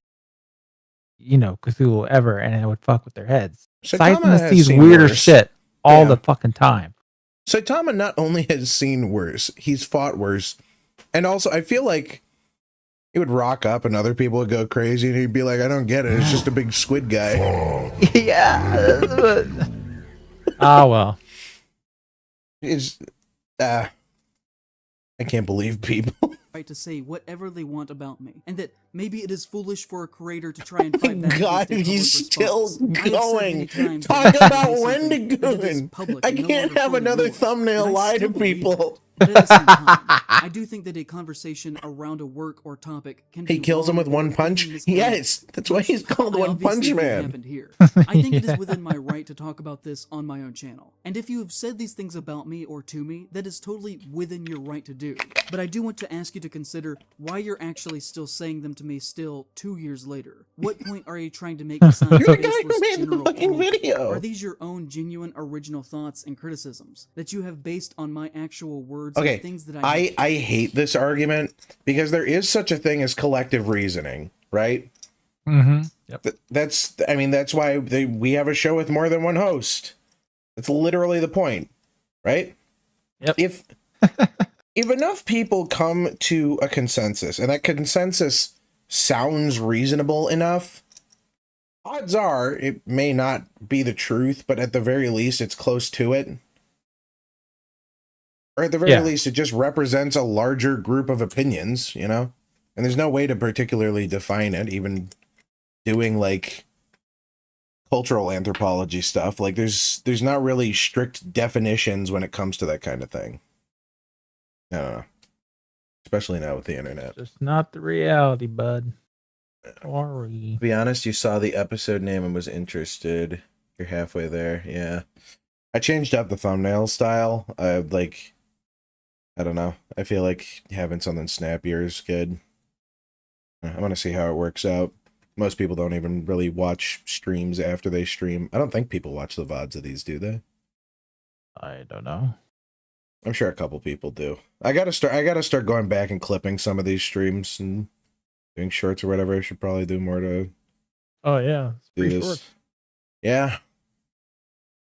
[SPEAKER 1] Cthulhu ever, and it would fuck with their heads. Saitama sees weirder shit all the fucking time.
[SPEAKER 2] Saitama not only has seen worse, he's fought worse. And also, I feel like he would rock up and other people would go crazy and he'd be like, I don't get it. It's just a big squid guy.
[SPEAKER 1] Yeah. Well.
[SPEAKER 2] I can't believe people.
[SPEAKER 5] Right to say whatever they want about me, and that maybe it is foolish for a creator to try and fight back.
[SPEAKER 2] God, he's still going. Talk about Wendigoon't. I can't have another thumbnail lie to people.
[SPEAKER 5] But at the same time, I do think that a conversation around a work or topic can be.
[SPEAKER 2] He kills him with one punch? Yes, that's why he's called One Punch Man.
[SPEAKER 5] Happened here. I think it is within my right to talk about this on my own channel. And if you have said these things about me or to me, that is totally within your right to do. But I do want to ask you to consider why you're actually still saying them to me still 2 years later. What point are you trying to make besides
[SPEAKER 2] You're the guy who made the fucking video.
[SPEAKER 5] Are these your own genuine original thoughts and criticisms that you have based on my actual words?
[SPEAKER 2] Okay,
[SPEAKER 5] things that
[SPEAKER 2] I hate this argument because there is such a thing as collective reasoning, right?
[SPEAKER 1] Mm-hmm. Yep.
[SPEAKER 2] That's why we have a show with more than one host. That's literally the point, right?
[SPEAKER 1] Yep.
[SPEAKER 2] If enough people come to a consensus and that consensus sounds reasonable enough, odds are it may not be the truth, but at the very least it's close to it. Or at the very least, it just represents a larger group of opinions, And there's no way to particularly define it, even doing like cultural anthropology stuff. Like there's not really strict definitions when it comes to that kind of thing. I don't know. Especially now with the internet.
[SPEAKER 1] Just not the reality, bud. Sorry.
[SPEAKER 2] To be honest, you saw the episode name and was interested. You're halfway there, yeah. I changed up the thumbnail style. I don't know. I feel like having something snappier is good. I want to see how it works out. Most people don't even really watch streams after they stream. I don't think people watch the VODs of these, do they?
[SPEAKER 1] I don't know.
[SPEAKER 2] I'm sure a couple people do. I gotta start going back and clipping some of these streams and doing shorts or whatever. I should probably do more to.
[SPEAKER 1] Oh yeah,
[SPEAKER 2] do this. Shorts. Yeah,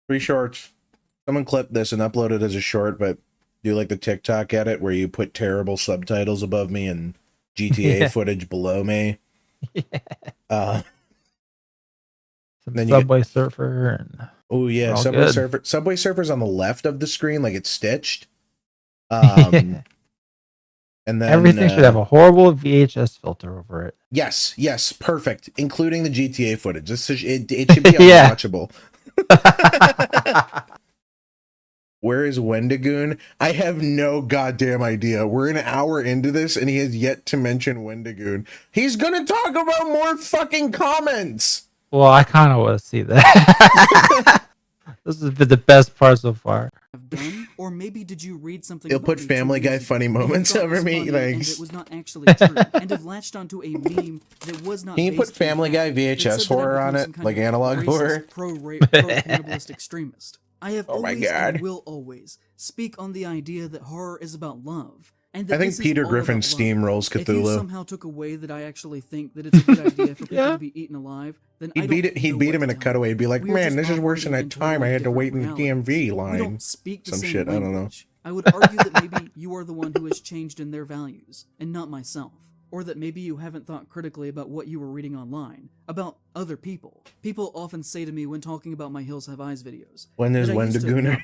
[SPEAKER 2] 3 shorts. Someone clip this and upload it as a short, but do like the TikTok edit where you put terrible subtitles above me and GTA footage below me.
[SPEAKER 1] Yeah. Then Subway Surfer and
[SPEAKER 2] Subway Surfer's on the left of the screen, like it's stitched. And then
[SPEAKER 1] everything should have a horrible VHS filter over it.
[SPEAKER 2] Yes, perfect, including the GTA footage. It should be unwatchable. Where is Wendigoon't? I have no goddamn idea. We're an hour into this and he has yet to mention Wendigoon't. He's gonna talk about more fucking comments.
[SPEAKER 1] Well, I kind of want to see that. This has been the best part so far.
[SPEAKER 5] Done? Or maybe did you read something?
[SPEAKER 2] He'll put Family Guy funny moments over me. Thanks.
[SPEAKER 5] It was not actually true, and have latched onto a meme that was not.
[SPEAKER 2] Can you put Family Guy VHS horror on it, like analog horror?
[SPEAKER 5] Pro-cannibalistic extremist. I have always and will always speak on the idea that horror is about love. And
[SPEAKER 2] I think Peter Griffin steamrolls Cthulhu.
[SPEAKER 5] If you somehow took away that I actually think that it's a good idea for people to be eaten alive, then
[SPEAKER 2] he'd beat him in a cutaway and be like, man, this is worse than that time I had to wait in the DMV line.
[SPEAKER 5] We don't speak the
[SPEAKER 2] Some
[SPEAKER 5] same
[SPEAKER 2] shit,
[SPEAKER 5] language.
[SPEAKER 2] I don't know.
[SPEAKER 5] I would argue that maybe you are the one who has changed in their values, and not myself. Or that maybe you haven't thought critically about what you were reading online, about other people. People often say to me when talking about my Hills Have Eyes videos,
[SPEAKER 2] when there's Wendigoon't,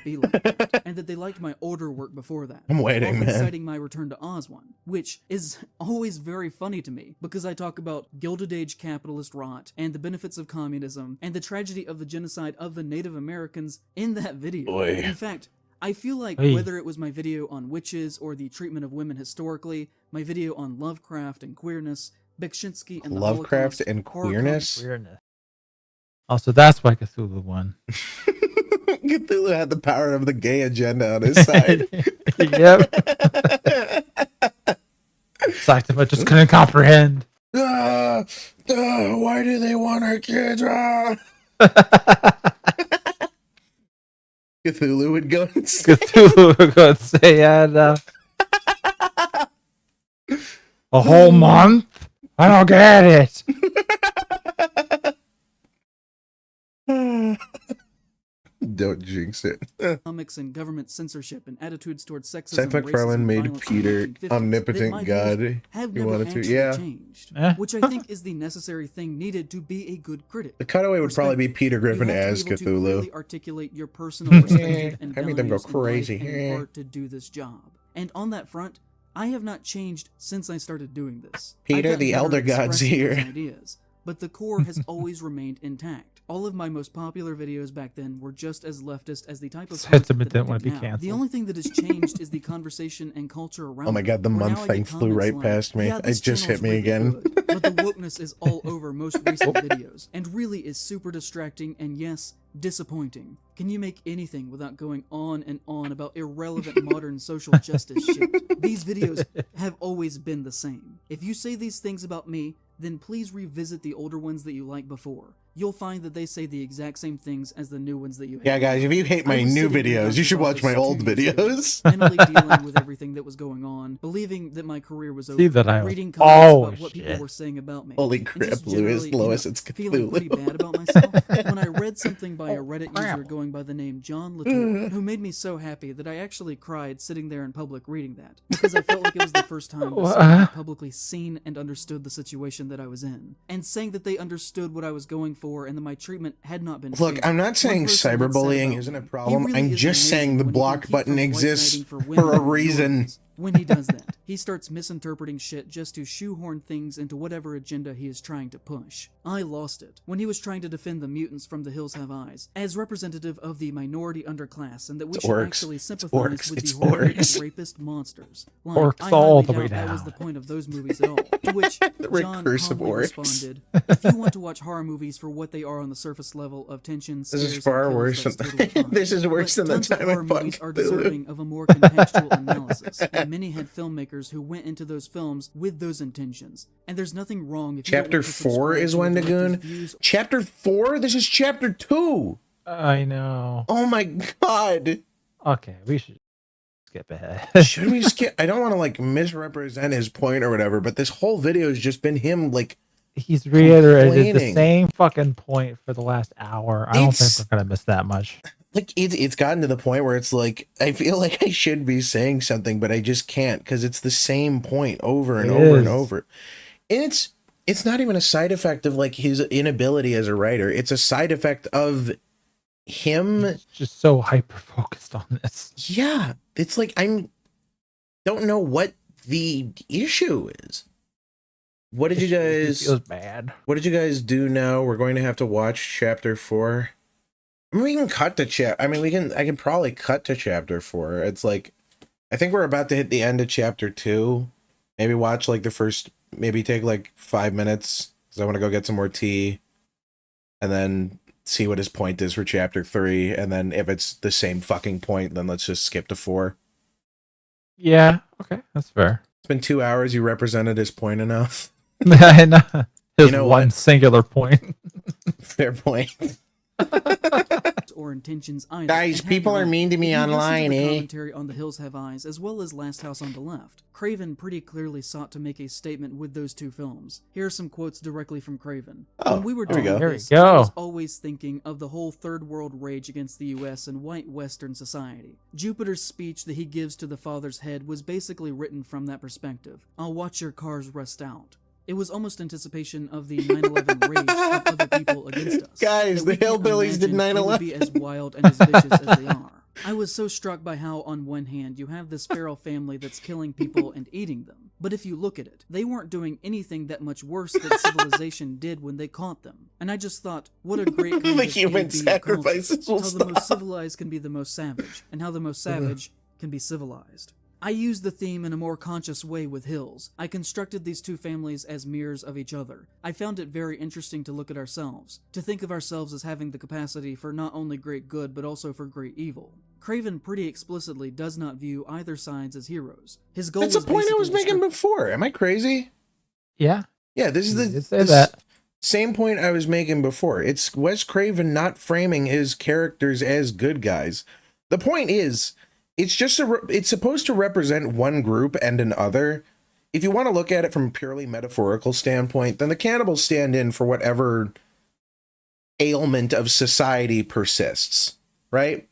[SPEAKER 5] and that they liked my older work before that.
[SPEAKER 2] I'm waiting, man.
[SPEAKER 5] Citing my Return to Oz one, which is always very funny to me, because I talk about Gilded Age capitalist rot, and the benefits of communism, and the tragedy of the genocide of the Native Americans in that video.
[SPEAKER 2] Boy.
[SPEAKER 5] In fact, I feel like whether it was my video on witches or the treatment of women historically, my video on Lovecraft and queerness, Beksinski and the
[SPEAKER 2] Lovecraft
[SPEAKER 5] Holocaust,
[SPEAKER 2] and queerness?
[SPEAKER 1] Also, that's why Cthulhu won.
[SPEAKER 2] Cthulhu had the power of the gay agenda on his side.
[SPEAKER 1] Yep. Saitama just couldn't comprehend.
[SPEAKER 2] Why do they want our kids? Cthulhu would go and say,
[SPEAKER 1] Cthulhu would go and say, yeah, no. A whole month? I don't get it.
[SPEAKER 2] Don't jinx it.
[SPEAKER 5] Comics and government censorship and attitudes towards sexism.
[SPEAKER 2] Sci-Fi McFarlane made Peter omnipotent god.
[SPEAKER 5] Have
[SPEAKER 2] he
[SPEAKER 5] never
[SPEAKER 2] wanted to,
[SPEAKER 5] actually
[SPEAKER 2] yeah.
[SPEAKER 5] changed, which I think is the necessary thing needed to be a good critic.
[SPEAKER 2] The cutaway would probably be Peter Griffin
[SPEAKER 5] You have to
[SPEAKER 2] as
[SPEAKER 5] be able to
[SPEAKER 2] Cthulhu.
[SPEAKER 5] clearly articulate your personal perspective and
[SPEAKER 2] I made them go
[SPEAKER 5] values in life
[SPEAKER 2] crazy.
[SPEAKER 5] and art to do this job. And on that front, I have not changed since I started doing this.
[SPEAKER 2] Peter, the Elder God's here.
[SPEAKER 5] Ideas, but the core has always remained intact. All of my most popular videos back then were just as leftist as the type of
[SPEAKER 1] Sentiment didn't want to be canceled.
[SPEAKER 5] The only thing that has changed is the conversation and culture around.
[SPEAKER 2] Oh my god, the month thing flew right past me. It just hit me again.
[SPEAKER 5] Good, but the wokeness is all over most recent videos, and really is super distracting and yes, disappointing. Can you make anything without going on and on about irrelevant modern social justice shit? These videos have always been the same. If you say these things about me, then please revisit the older ones that you liked before. You'll find that they say the exact same things as the new ones that you hate.
[SPEAKER 2] Yeah, guys, if you hate my new videos, you should watch my old videos.
[SPEAKER 5] Mentally dealing with everything that was going on, believing that my career was over,
[SPEAKER 1] See that I
[SPEAKER 5] reading comments about what
[SPEAKER 1] shit.
[SPEAKER 5] people were saying about me.
[SPEAKER 2] Holy
[SPEAKER 5] and
[SPEAKER 2] crap,
[SPEAKER 5] just
[SPEAKER 2] Lois,
[SPEAKER 5] generally,
[SPEAKER 2] it's
[SPEAKER 5] feeling pretty
[SPEAKER 2] Cthulhu.
[SPEAKER 5] bad about myself. When I read something by a Reddit user going by the name John Latour, who made me so happy that I actually cried sitting there in public reading that, because I felt like it was the first time that someone had publicly seen and understood the situation that I was in, and saying that they understood what I was going for and that my treatment had not been
[SPEAKER 2] Look,
[SPEAKER 5] changed.
[SPEAKER 2] I'm not saying cyberbullying isn't a problem. I'm just saying the block button exists for a reason.
[SPEAKER 5] When he does that, he starts misinterpreting shit just to shoehorn things into whatever agenda he is trying to push. I lost it when he was trying to defend the mutants from The Hills Have Eyes as representative of the minority underclass, and that we should actually sympathize with the horrific and rapist monsters.
[SPEAKER 1] Orcs all the way down.
[SPEAKER 5] That was the point of those movies at all. To which John calmly responded, "If you want to watch horror movies for what they are on the surface level of tension,
[SPEAKER 2] this is far worse than this is worse than the time I
[SPEAKER 5] movies are deserving of a more contextual analysis. And many had filmmakers who went into those films with those intentions. And there's nothing wrong if
[SPEAKER 2] Chapter 4 is Wendigoon't. Chapter 4? This is Chapter 2.
[SPEAKER 1] I know.
[SPEAKER 2] Oh my god.
[SPEAKER 1] Okay, we should skip ahead.
[SPEAKER 2] Should we skip? I don't want to like misrepresent his point or whatever, but this whole video has just been him like
[SPEAKER 1] he's reiterated the same fucking point for the last hour. I don't think we're gonna miss that much.
[SPEAKER 2] Like it's gotten to the point where it's like I feel like I should be saying something, but I just can't because it's the same point over and over and over. And it's not even a side effect of like his inability as a writer. It's a side effect of him
[SPEAKER 1] He's just so hyper focused on this.
[SPEAKER 2] Yeah, it's like don't know what the issue is. What did you guys?
[SPEAKER 1] It feels bad.
[SPEAKER 2] What did you guys do now? We're going to have to watch Chapter 4. I mean, we can cut to I can probably cut to Chapter 4. It's like, I think we're about to hit the end of Chapter 2. Maybe watch like the first, maybe take like 5 minutes because I want to go get some more tea, and then see what his point is for Chapter 3. And then if it's the same fucking point, then let's just skip to 4.
[SPEAKER 1] Yeah. Okay, that's fair.
[SPEAKER 2] It's been 2 hours. You represented his point enough.
[SPEAKER 1] I know. His
[SPEAKER 2] one
[SPEAKER 1] what? Singular point.
[SPEAKER 2] Fair point.
[SPEAKER 5] Or intentions either.
[SPEAKER 2] Guys, people are mean to me online, eh?
[SPEAKER 5] Commentary on The Hills Have Eyes, as well as Last House on the Left. Craven pretty clearly sought to make a statement with those two films. Here are some quotes directly from Craven. When we were doing this, I was always thinking of the whole third world rage against the US and white Western society. Jupiter's speech that he gives to the father's head was basically written from that perspective. I'll watch your cars rust out. It was almost anticipation of the 9/11 rage of other people against us.
[SPEAKER 2] Guys, the hillbillies did 9/11.
[SPEAKER 5] Be as wild and as vicious as they are. I was so struck by how, on one hand, you have this feral family that's killing people and eating them. But if you look at it, they weren't doing anything that much worse than civilization did when they caught them. And I just thought, what a great kind
[SPEAKER 2] the
[SPEAKER 5] of
[SPEAKER 2] human sacrifices will
[SPEAKER 5] how the most civilized can be the most savage, and how the most savage can be civilized. I used the theme in a more conscious way with Hills. I constructed these two families as mirrors of each other. I found it very interesting to look at ourselves, to think of ourselves as having the capacity for not only great good, but also for great evil. Craven pretty explicitly does not view either sides as heroes. His goal
[SPEAKER 2] That's a point I was making before. Am I crazy?
[SPEAKER 1] Yeah.
[SPEAKER 2] Yeah, this is the same point I was making before. It's Wes Craven not framing his characters as good guys. The point is, it's just it's supposed to represent one group and another, if you want to look at it from a purely metaphorical standpoint, then the cannibals stand in for whatever ailment of society persists, right?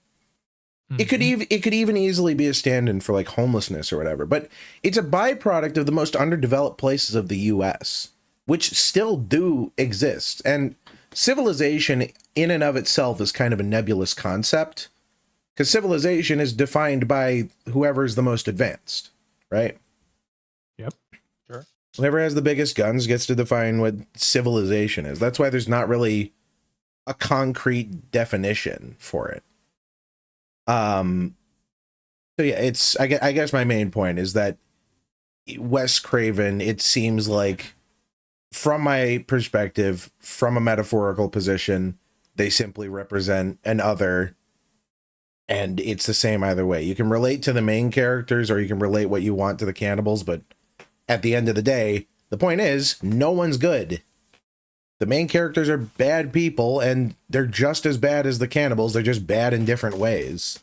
[SPEAKER 2] It could even easily be a stand-in for like homelessness or whatever, but it's a byproduct of the most underdeveloped places of the US, which still do exist. And civilization in and of itself is kind of a nebulous concept, because civilization is defined by whoever's the most advanced, right?
[SPEAKER 1] Yep. Sure.
[SPEAKER 2] Whoever has the biggest guns gets to define what civilization is. That's why there's not really a concrete definition for it. So yeah, it's, I guess my main point is that Wes Craven, it seems like, from my perspective, from a metaphorical position, they simply represent an other, and it's the same either way. You can relate to the main characters, or you can relate what you want to the cannibals, but at the end of the day, the point is, no one's good. The main characters are bad people, and they're just as bad as the cannibals. They're just bad in different ways.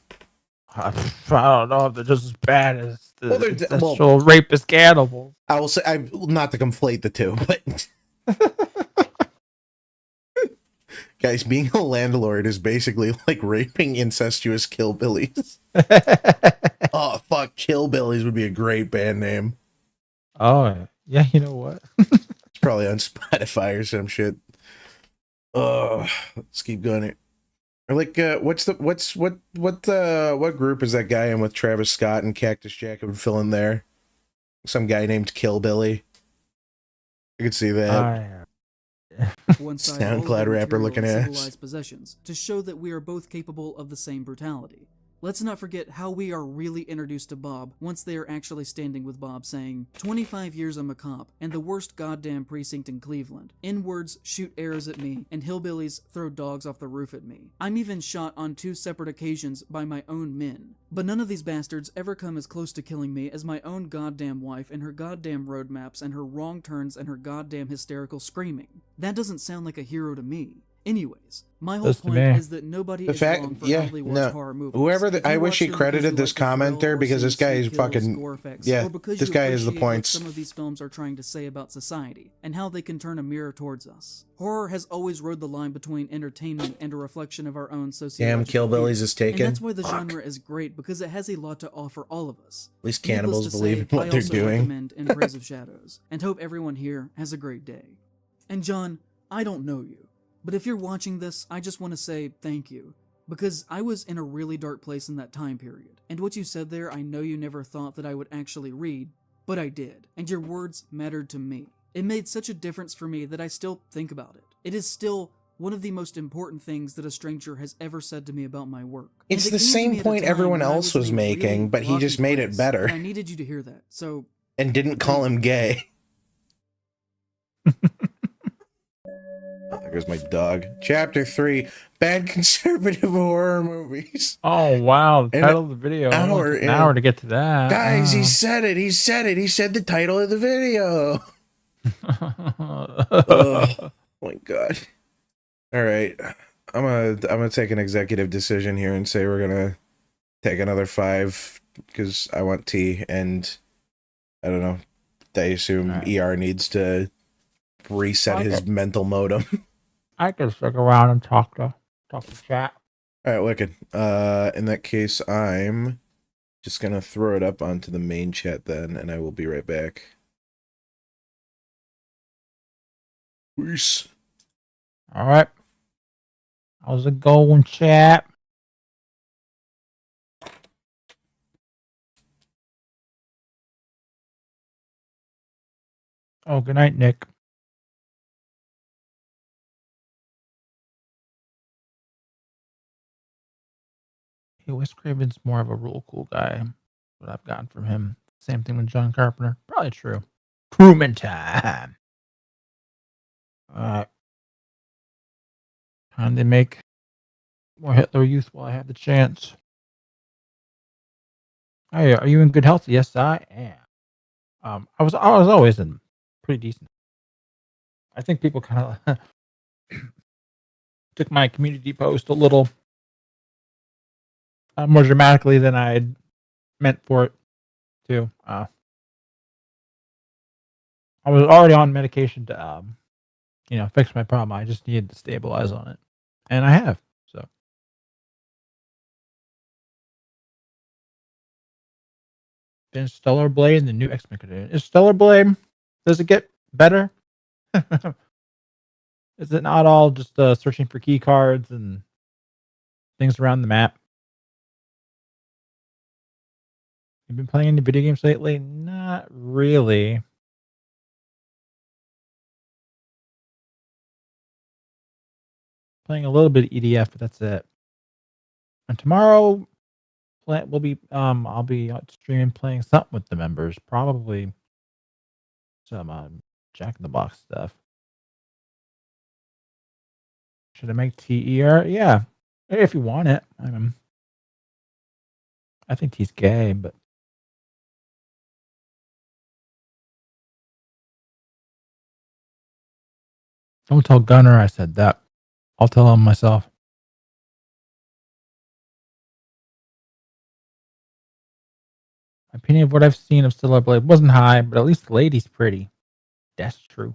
[SPEAKER 1] I don't know if they're just as bad as the sexual rapist cannibals.
[SPEAKER 2] I will say, not to conflate the two, but guys, being a landlord is basically like raping incestuous killbillies. Oh, fuck, Killbillies would be a great band name.
[SPEAKER 1] Oh, yeah, you know what?
[SPEAKER 2] It's probably on Spotify or some shit. Oh, let's keep going. Or like, what group is that guy in with Travis Scott and Cactus Jack would fill in there? Some guy named Killbilly. I could see that. SoundCloud rapper looking ass.
[SPEAKER 5] Possessions to show that we are both capable of the same brutality. Let's not forget how we are really introduced to Bob once they are actually standing with Bob saying, 25 years I'm a cop, and the worst goddamn precinct in Cleveland. N-words shoot arrows at me, and hillbillies throw dogs off the roof at me. I'm even shot on 2 separate occasions by my own men. But none of these bastards ever come as close to killing me as my own goddamn wife and her goddamn roadmaps and her wrong turns and her goddamn hysterical screaming. That doesn't sound like a hero to me. Anyways, my whole point is that nobody is wrong for how they watch horror movies.
[SPEAKER 2] Whoever, I wish he credited this commenter, because this guy is fucking, yeah, this guy is the points.
[SPEAKER 5] Some of these films are trying to say about society, and how they can turn a mirror towards us. Horror has always rode the line between entertainment and a reflection of our own sociological.
[SPEAKER 2] Damn, Killbillies is taken.
[SPEAKER 5] And that's why the genre is great, because it has a lot to offer all of us.
[SPEAKER 2] At least cannibals believe in what they're doing.
[SPEAKER 5] I recommend In Praise of Shadows, and hope everyone here has a great day. And John, I don't know you, but if you're watching this, I just want to say thank you, because I was in a really dark place in that time period. And what you said there, I know you never thought that I would actually read, but I did. And your words mattered to me. It made such a difference for me that I still think about it. It is still one of the most important things that a stranger has ever said to me about my work.
[SPEAKER 2] It's the same point everyone else was making, but he just made it better.
[SPEAKER 5] I needed you to hear that, so...
[SPEAKER 2] And didn't call him gay. There goes my dog. Chapter 3, Bad Conservative Horror Movies.
[SPEAKER 1] Oh, wow. The title of the video. An hour to get to that.
[SPEAKER 2] Guys, he said it. He said it. He said the title of the video. Oh my God. All right. I'm gonna take an executive decision here and say we're gonna take another 5 because I want tea, and I don't know. I assume ER needs to reset his mental modem.
[SPEAKER 1] I can stick around and talk to chat.
[SPEAKER 2] All right, wicked. In that case, I'm just gonna throw it up onto the main chat then, and I will be right back. Peace.
[SPEAKER 1] All right. How's it going, chat? Oh, good night, Nick. Hey, Wes Craven's more of a rule cool guy. What I've gotten from him. Same thing with John Carpenter. Probably true. Crewman time. Time to make more Hitler Youth while I have the chance. Hey, are you in good health? Yes, I am. I was always in pretty decent. I think people kind of took my community post a little more dramatically than I meant for it to. I was already on medication to fix my problem. I just needed to stabilize on it, and I have. So finished Stellar Blade and the new X-Men. Is Stellar Blade? Does it get better? Is it not all just searching for key cards and things around the map? You've been playing any video games lately? Not really. Playing a little bit of EDF, but that's it. And tomorrow, we'll be I'll be streaming playing something with the members. Probably some Jack in the Box stuff. Should I make TER? Yeah, if you want it. I think he's gay, but don't tell Gunnar I said that. I'll tell him myself. My opinion of what I've seen of Stellar Blade wasn't high, but at least the lady's pretty. That's true.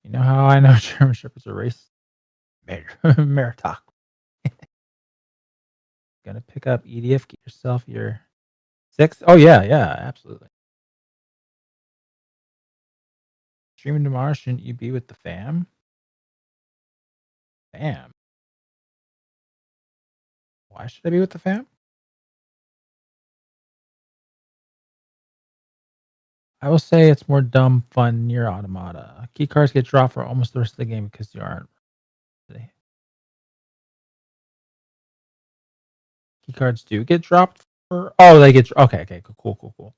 [SPEAKER 1] You know how I know German Shepherds are racist? Meritok. Gonna pick up EDF, get yourself your 6. Oh yeah, absolutely. Streaming tomorrow, shouldn't you be with the fam? Fam? Why should I be with the fam? I will say it's more dumb fun near Automata. Key cards get dropped for almost the rest of the game because you aren't. Key cards do get dropped for. Oh, they get. Okay, cool.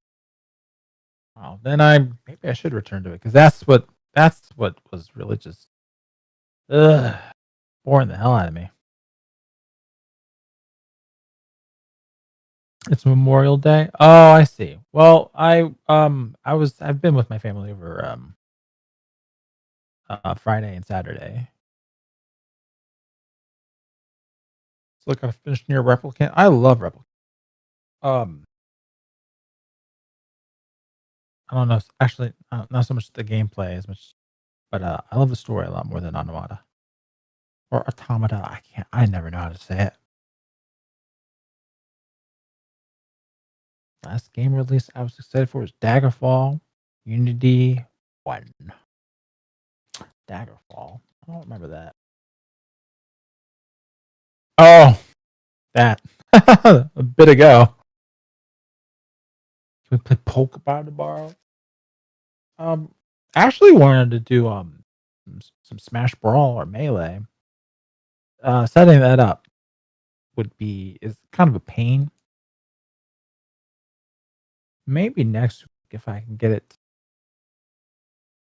[SPEAKER 1] Well, then maybe I should return to it because that's what was really just boring the hell out of me. It's Memorial Day. Oh, I see. Well, I've been with my family over Friday and Saturday. So look, I finished near Replicant. I love Replicant. I don't know. Actually, not so much the gameplay as much, but I love the story a lot more than Automata or Automata. I never know how to say it. Last game release I was excited for was Daggerfall Unity 1. Daggerfall. I don't remember that. Oh, that a bit ago. Can we play Pokemon tomorrow? I actually wanted to do some Smash Brawl or Melee. Setting that up is kind of a pain. Maybe next week if I can get it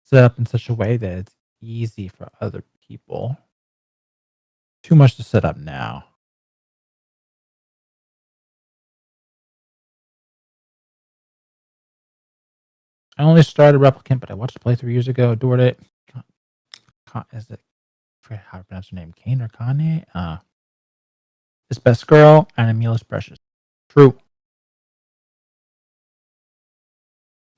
[SPEAKER 1] set up in such a way that it's easy for other people. Too much to set up now. I only started Replicant, but I watched the playthrough years ago. Adored it. Is it? I forget how to pronounce her name. Kane or Kanye? This best girl and Emila's precious. True.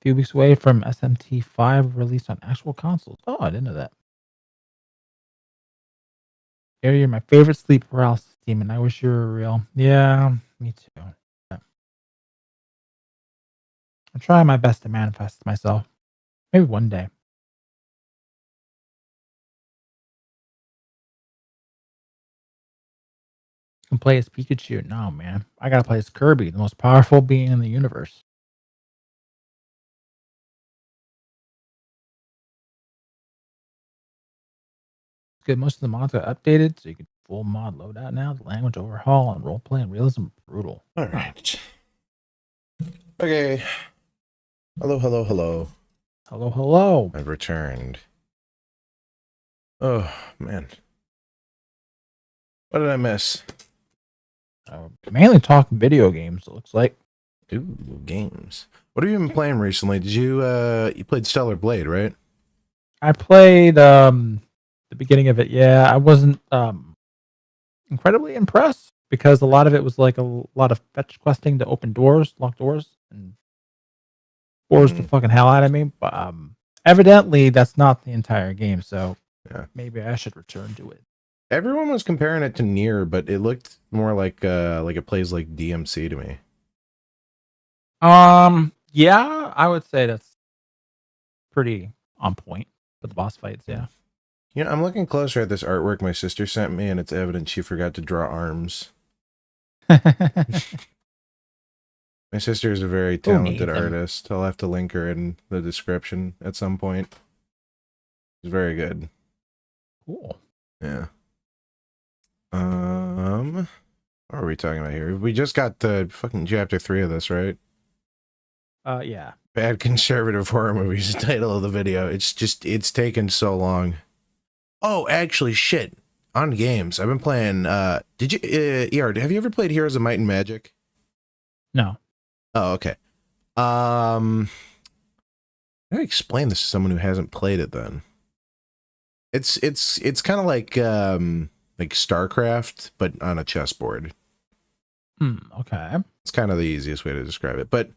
[SPEAKER 1] A few weeks away from SMT5 release on actual consoles. Oh, I didn't know that. Gary, you're my favorite sleep paralysis demon. I wish you were real. Yeah, me too. I'm trying my best to manifest myself. Maybe one day. I can play as Pikachu. No, man. I gotta play as Kirby, the most powerful being in the universe. Good. Most of the mods got updated, so you can full mod loadout now. The language overhaul and roleplay and realism brutal.
[SPEAKER 2] All right. Okay. Hello. I've returned. Oh man, what did I miss?
[SPEAKER 1] Mainly talking video games. It looks like.
[SPEAKER 2] Ooh, games. What have you been playing recently? Did you you played Stellar Blade, right?
[SPEAKER 1] I played the beginning of it. Yeah, I wasn't incredibly impressed. because a lot of it was like a lot of fetch questing to open doors, lock doors, and forced the fucking hell out of me. But evidently, that's not the entire game. So maybe I should return to it.
[SPEAKER 2] Everyone was comparing it to Nier, but it looked more like it plays like DMC to me.
[SPEAKER 1] Yeah, I would say that's pretty on point for the boss fights. Yeah.
[SPEAKER 2] You know, I'm looking closer at this artwork my sister sent me, and it's evident she forgot to draw arms. My sister is a very talented artist. I'll have to link her in the description at some point. She's very good.
[SPEAKER 1] Cool.
[SPEAKER 2] Yeah. What are we talking about here? We just got the fucking chapter 3 of this, right?
[SPEAKER 1] Yeah.
[SPEAKER 2] Bad conservative horror movies, the title of the video. It's taken so long. Oh, actually, shit. On games, I've been playing, did you, ER, have you ever played Heroes of Might and Magic?
[SPEAKER 1] No.
[SPEAKER 2] Oh, okay. How do I explain this to someone who hasn't played it then? It's kind of like StarCraft, but on a chessboard.
[SPEAKER 1] Okay.
[SPEAKER 2] It's kind of the easiest way to describe it. But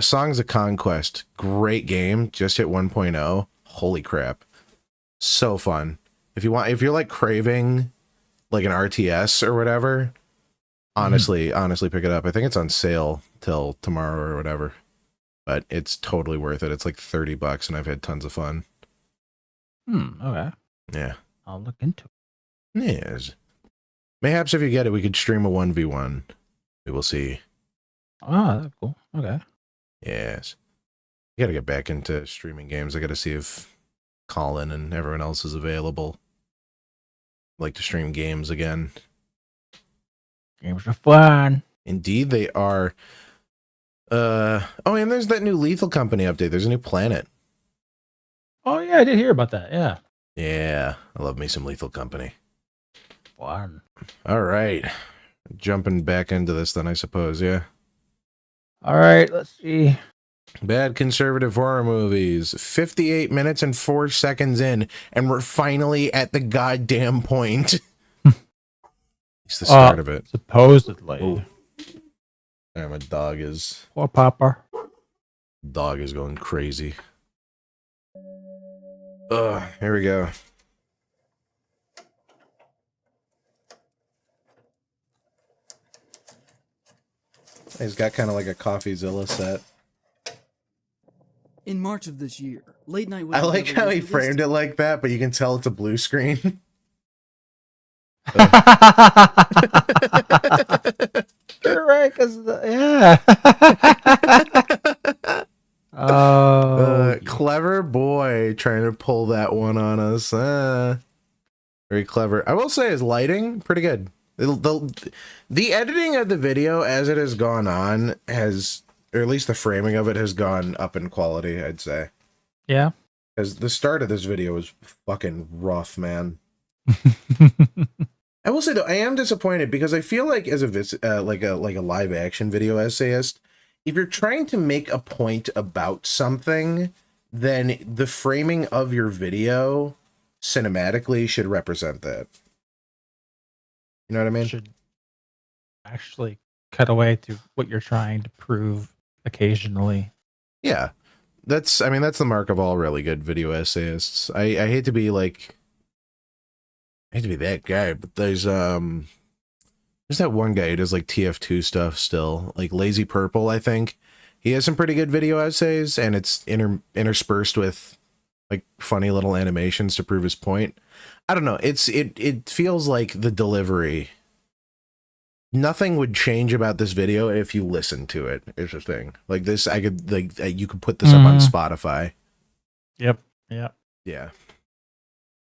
[SPEAKER 2] Songs of Conquest, great game, just hit 1.0. Holy crap. So fun. If you're like craving like an RTS or whatever, honestly pick it up. I think it's on sale till tomorrow or whatever. But it's totally worth it. It's like $30 and I've had tons of fun.
[SPEAKER 1] Okay.
[SPEAKER 2] Yeah.
[SPEAKER 1] I'll look into it.
[SPEAKER 2] Yes. Mayhaps if you get it, we could stream a 1v1. We will see.
[SPEAKER 1] Ah, that's cool. Okay.
[SPEAKER 2] Yes. I gotta get back into streaming games. I gotta see if Colin and everyone else is available. I'd like to stream games again.
[SPEAKER 1] Games are fun.
[SPEAKER 2] Indeed they are. Oh, and there's that new Lethal Company update. There's a new planet.
[SPEAKER 1] Oh yeah, I did hear about that. Yeah.
[SPEAKER 2] Yeah, I love me some Lethal Company.
[SPEAKER 1] Fun.
[SPEAKER 2] All right. Jumping back into this then, I suppose, yeah.
[SPEAKER 1] All right, let's see.
[SPEAKER 2] Bad conservative horror movies. 58 minutes and 4 seconds in, and we're finally at the goddamn point. It's the start of it.
[SPEAKER 1] Supposedly.
[SPEAKER 2] Oh. Yeah, my dog is...
[SPEAKER 1] Poor Papa.
[SPEAKER 2] Dog is going crazy. Ugh, here we go. He's got kind of like a CoffeeZilla set.
[SPEAKER 5] In March of this year, Late Night with
[SPEAKER 2] I
[SPEAKER 5] the
[SPEAKER 2] like
[SPEAKER 5] Devil
[SPEAKER 2] how
[SPEAKER 5] was
[SPEAKER 2] he
[SPEAKER 5] released-
[SPEAKER 2] framed it like that, but you can tell it's a blue screen.
[SPEAKER 1] You're right, because yeah.
[SPEAKER 2] Clever boy trying to pull that one on us. Very clever. I will say his lighting, pretty good. The editing of the video as it has gone on has, or at least the framing of it has gone up in quality, I'd say.
[SPEAKER 1] Yeah.
[SPEAKER 2] Because the start of this video was fucking rough, man. I will say though, I am disappointed because I feel like as a like a live action video essayist, if you're trying to make a point about something, then the framing of your video cinematically should represent that. You know what I mean?
[SPEAKER 1] Should actually cut away to what you're trying to prove occasionally.
[SPEAKER 2] Yeah. That's the mark of all really good video essayists. I hate to be like, I hate to be that guy, but there's that one guy who does like TF2 stuff still, like Lazy Purple, I think. He has some pretty good video essays, and it's interspersed with like funny little animations to prove his point. I don't know. It feels like the delivery. Nothing would change about this video if you listen to it. Is the thing. Like this, I could like you could put this up on Spotify.
[SPEAKER 1] Yep. Yeah.
[SPEAKER 2] Yeah.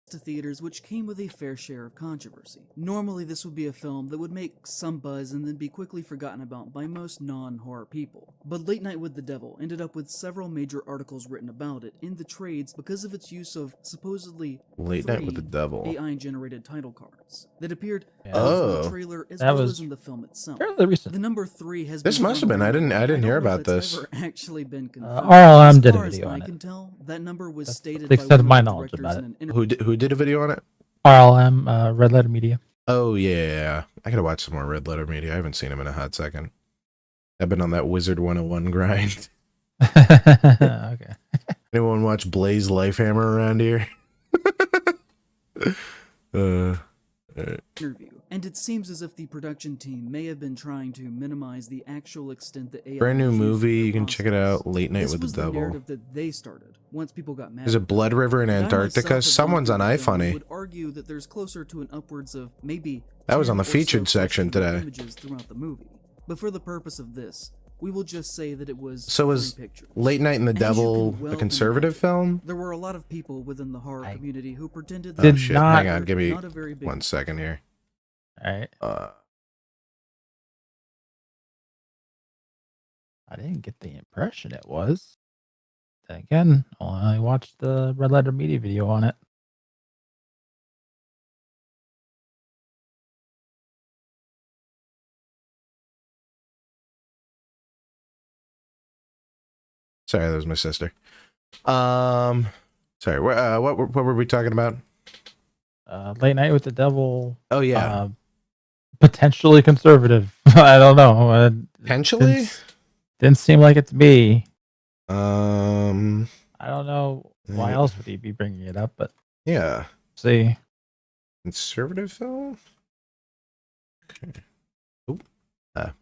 [SPEAKER 5] To theaters, which came with a fair share of controversy. Normally, this would be a film that would make some buzz and then be quickly forgotten about by most non-horror people. But Late Night with the Devil ended up with several major articles written about it in the trades because of its use of supposedly
[SPEAKER 2] Late Night with the Devil
[SPEAKER 5] AI-generated title cards that appeared
[SPEAKER 1] Yeah.
[SPEAKER 5] in the trailer as
[SPEAKER 1] That
[SPEAKER 5] well
[SPEAKER 1] was
[SPEAKER 5] as in the film itself.
[SPEAKER 1] fairly recent.
[SPEAKER 5] The number 3 has
[SPEAKER 2] This
[SPEAKER 5] been
[SPEAKER 2] must have been. I didn't hear about this.
[SPEAKER 5] Ever actually been confirmed.
[SPEAKER 1] RLM
[SPEAKER 5] As
[SPEAKER 1] did a
[SPEAKER 5] far as
[SPEAKER 1] video
[SPEAKER 5] I
[SPEAKER 1] on
[SPEAKER 5] can
[SPEAKER 1] it.
[SPEAKER 5] tell, that number was
[SPEAKER 1] That's
[SPEAKER 5] stated
[SPEAKER 1] the
[SPEAKER 5] by
[SPEAKER 1] extent of
[SPEAKER 5] one
[SPEAKER 1] my
[SPEAKER 5] the
[SPEAKER 1] knowledge
[SPEAKER 5] directors
[SPEAKER 1] about
[SPEAKER 5] in
[SPEAKER 1] it.
[SPEAKER 5] an interview.
[SPEAKER 2] Who did a video on it?
[SPEAKER 1] RLM, Red Letter Media.
[SPEAKER 2] Oh yeah, I gotta watch some more Red Letter Media. I haven't seen him in a hot second. I've been on that Wizard 101 grind.
[SPEAKER 1] Okay.
[SPEAKER 2] Anyone watch Blaze Lifehammer around here?
[SPEAKER 5] Interview. And it seems as if the production team may have been trying to minimize the actual extent that AI
[SPEAKER 2] Brand new
[SPEAKER 5] was used
[SPEAKER 2] movie,
[SPEAKER 5] in
[SPEAKER 2] you
[SPEAKER 5] their
[SPEAKER 2] can check it out. Late Night
[SPEAKER 5] This
[SPEAKER 2] with the
[SPEAKER 5] was the
[SPEAKER 2] Devil.
[SPEAKER 5] narrative that they started once people got mad.
[SPEAKER 2] Is it Blood River in
[SPEAKER 5] And I
[SPEAKER 2] Antarctica?
[SPEAKER 5] myself have
[SPEAKER 2] Someone's on
[SPEAKER 5] gone through the film and
[SPEAKER 2] iFunny.
[SPEAKER 5] would argue that there's closer to an upwards of maybe
[SPEAKER 2] That was on
[SPEAKER 5] 10
[SPEAKER 2] the
[SPEAKER 5] or
[SPEAKER 2] featured
[SPEAKER 5] so
[SPEAKER 2] section
[SPEAKER 5] questionable
[SPEAKER 2] today.
[SPEAKER 5] Images throughout the movie. But for the purpose of this, we will just say that it was
[SPEAKER 2] So was
[SPEAKER 5] 3 pictures.
[SPEAKER 2] Late Night and the
[SPEAKER 5] As you
[SPEAKER 2] Devil
[SPEAKER 5] can well
[SPEAKER 2] a conservative film?
[SPEAKER 5] There were a lot of people within the horror community who pretended
[SPEAKER 2] Oh
[SPEAKER 5] that
[SPEAKER 2] shit,
[SPEAKER 1] not-
[SPEAKER 2] hang on, give me
[SPEAKER 5] not a very big
[SPEAKER 2] 1 second here.
[SPEAKER 1] Alright. I didn't get the impression it was. Then again, I watched the Red Letter Media video on it.
[SPEAKER 2] Sorry, that was my sister. Sorry, what were we talking about?
[SPEAKER 1] Late Night with the Devil.
[SPEAKER 2] Oh yeah,
[SPEAKER 1] potentially conservative. I don't know.
[SPEAKER 2] Potentially?
[SPEAKER 1] Didn't seem like it to me.
[SPEAKER 2] I
[SPEAKER 1] I don't know why else would he be bringing it up, but
[SPEAKER 2] yeah,
[SPEAKER 1] see.
[SPEAKER 2] Conservative film. Okay. Oop.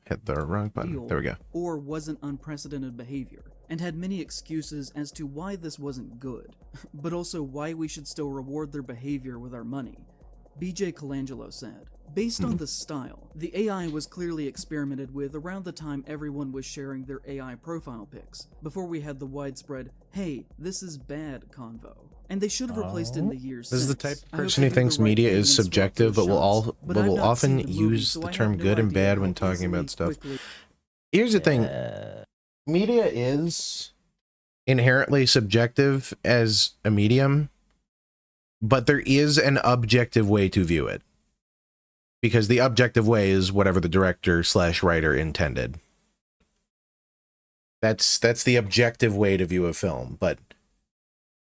[SPEAKER 2] Hit the wrong button. There we go.
[SPEAKER 5] Or wasn't unprecedented behavior, and had many excuses as to why this wasn't good, but also why we should still reward their behavior with our money. BJ Colangelo said, based on the style, the AI was clearly experimented with around the time everyone was sharing their AI profile pics, before we had the widespread, hey, this is bad convo. And they should have replaced it in the years
[SPEAKER 2] This is the
[SPEAKER 5] since.
[SPEAKER 2] type
[SPEAKER 5] I
[SPEAKER 2] of
[SPEAKER 5] hope
[SPEAKER 2] person
[SPEAKER 5] they
[SPEAKER 2] who
[SPEAKER 5] do the
[SPEAKER 2] thinks
[SPEAKER 5] right
[SPEAKER 2] media
[SPEAKER 5] thing
[SPEAKER 2] is
[SPEAKER 5] and swap
[SPEAKER 2] subjective,
[SPEAKER 5] those
[SPEAKER 2] but
[SPEAKER 5] shots.
[SPEAKER 2] will
[SPEAKER 5] I've not
[SPEAKER 2] often
[SPEAKER 5] seen the movie,
[SPEAKER 2] use
[SPEAKER 5] so
[SPEAKER 2] the
[SPEAKER 5] I
[SPEAKER 2] term
[SPEAKER 5] have no
[SPEAKER 2] good and
[SPEAKER 5] idea
[SPEAKER 2] bad
[SPEAKER 5] how
[SPEAKER 2] when talking
[SPEAKER 5] easily,
[SPEAKER 2] about stuff.
[SPEAKER 5] quickly-
[SPEAKER 2] Here's the thing. Media is inherently subjective as a medium, but there is an objective way to view it. Because the objective way is whatever the director / writer intended. That's the objective way to view a film, but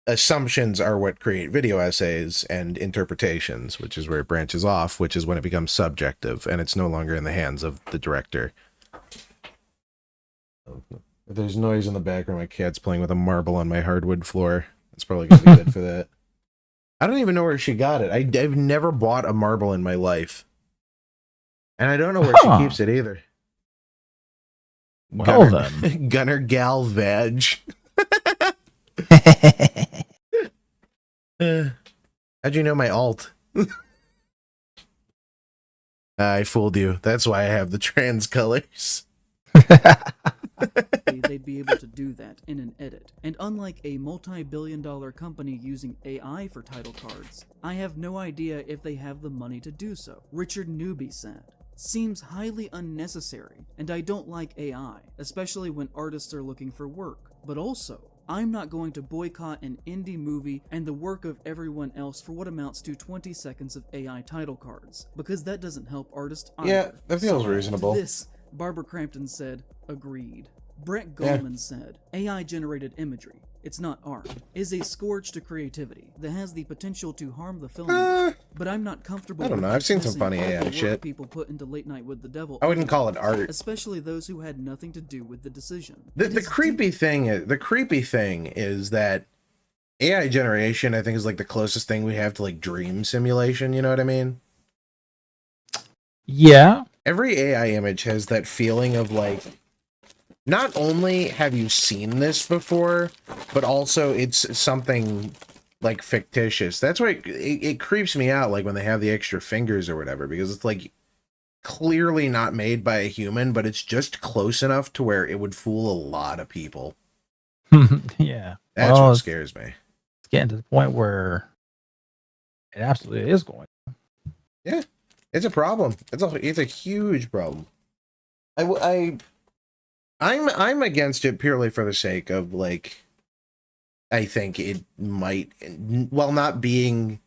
[SPEAKER 2] assumptions are what create video essays and interpretations, which is where it branches off, which is when it becomes subjective and it's no longer in the hands of the director. If there's noise in the background, my cat's playing with a marble on my hardwood floor. That's probably gonna be good for that. I don't even know where she got it. I've never bought a marble in my life. And I don't know where she keeps it either.
[SPEAKER 1] Well then.
[SPEAKER 2] GunnarGuyVA. How'd you know my alt? I fooled you. That's why I have the trans colors.
[SPEAKER 5] They'd be able to do that in an edit. And unlike a multi-billion-dollar company using AI for title cards, I have no idea if they have the money to do so. Richard Newby said, seems highly unnecessary, and I don't like AI, especially when artists are looking for work. But also, I'm not going to boycott an indie movie and the work of everyone else for what amounts to 20 seconds of AI title cards, because that doesn't help artists either.
[SPEAKER 2] Yeah, that feels reasonable.
[SPEAKER 5] To this, Barbara Crampton said, agreed. Brett Goldman said, AI-generated imagery, it's not art, is a scourge to creativity that has the potential to harm the film industry. But I'm not comfortable
[SPEAKER 2] I don't
[SPEAKER 5] with
[SPEAKER 2] know, I've seen some
[SPEAKER 5] dismissing
[SPEAKER 2] funny
[SPEAKER 5] all the
[SPEAKER 2] AI
[SPEAKER 5] work
[SPEAKER 2] shit.
[SPEAKER 5] people put into Late Night with the Devil.
[SPEAKER 2] I wouldn't call it art.
[SPEAKER 5] Especially those who had nothing to do with the decision.
[SPEAKER 2] The creepy thing is that AI generation, I think, is like the closest thing we have to like dream simulation, you know what I mean?
[SPEAKER 1] Yeah.
[SPEAKER 2] Every AI image has that feeling of like, not only have you seen this before, but also it's something like fictitious. That's why it creeps me out, like when they have the extra fingers or whatever, because it's like clearly not made by a human, but it's just close enough to where it would fool a lot of people.
[SPEAKER 1] Yeah.
[SPEAKER 2] That's what scares me.
[SPEAKER 1] It's getting to the point where it absolutely is going.
[SPEAKER 2] Yeah, it's a problem. It's a huge problem. I'm against it purely for the sake of like, I think it might, while not being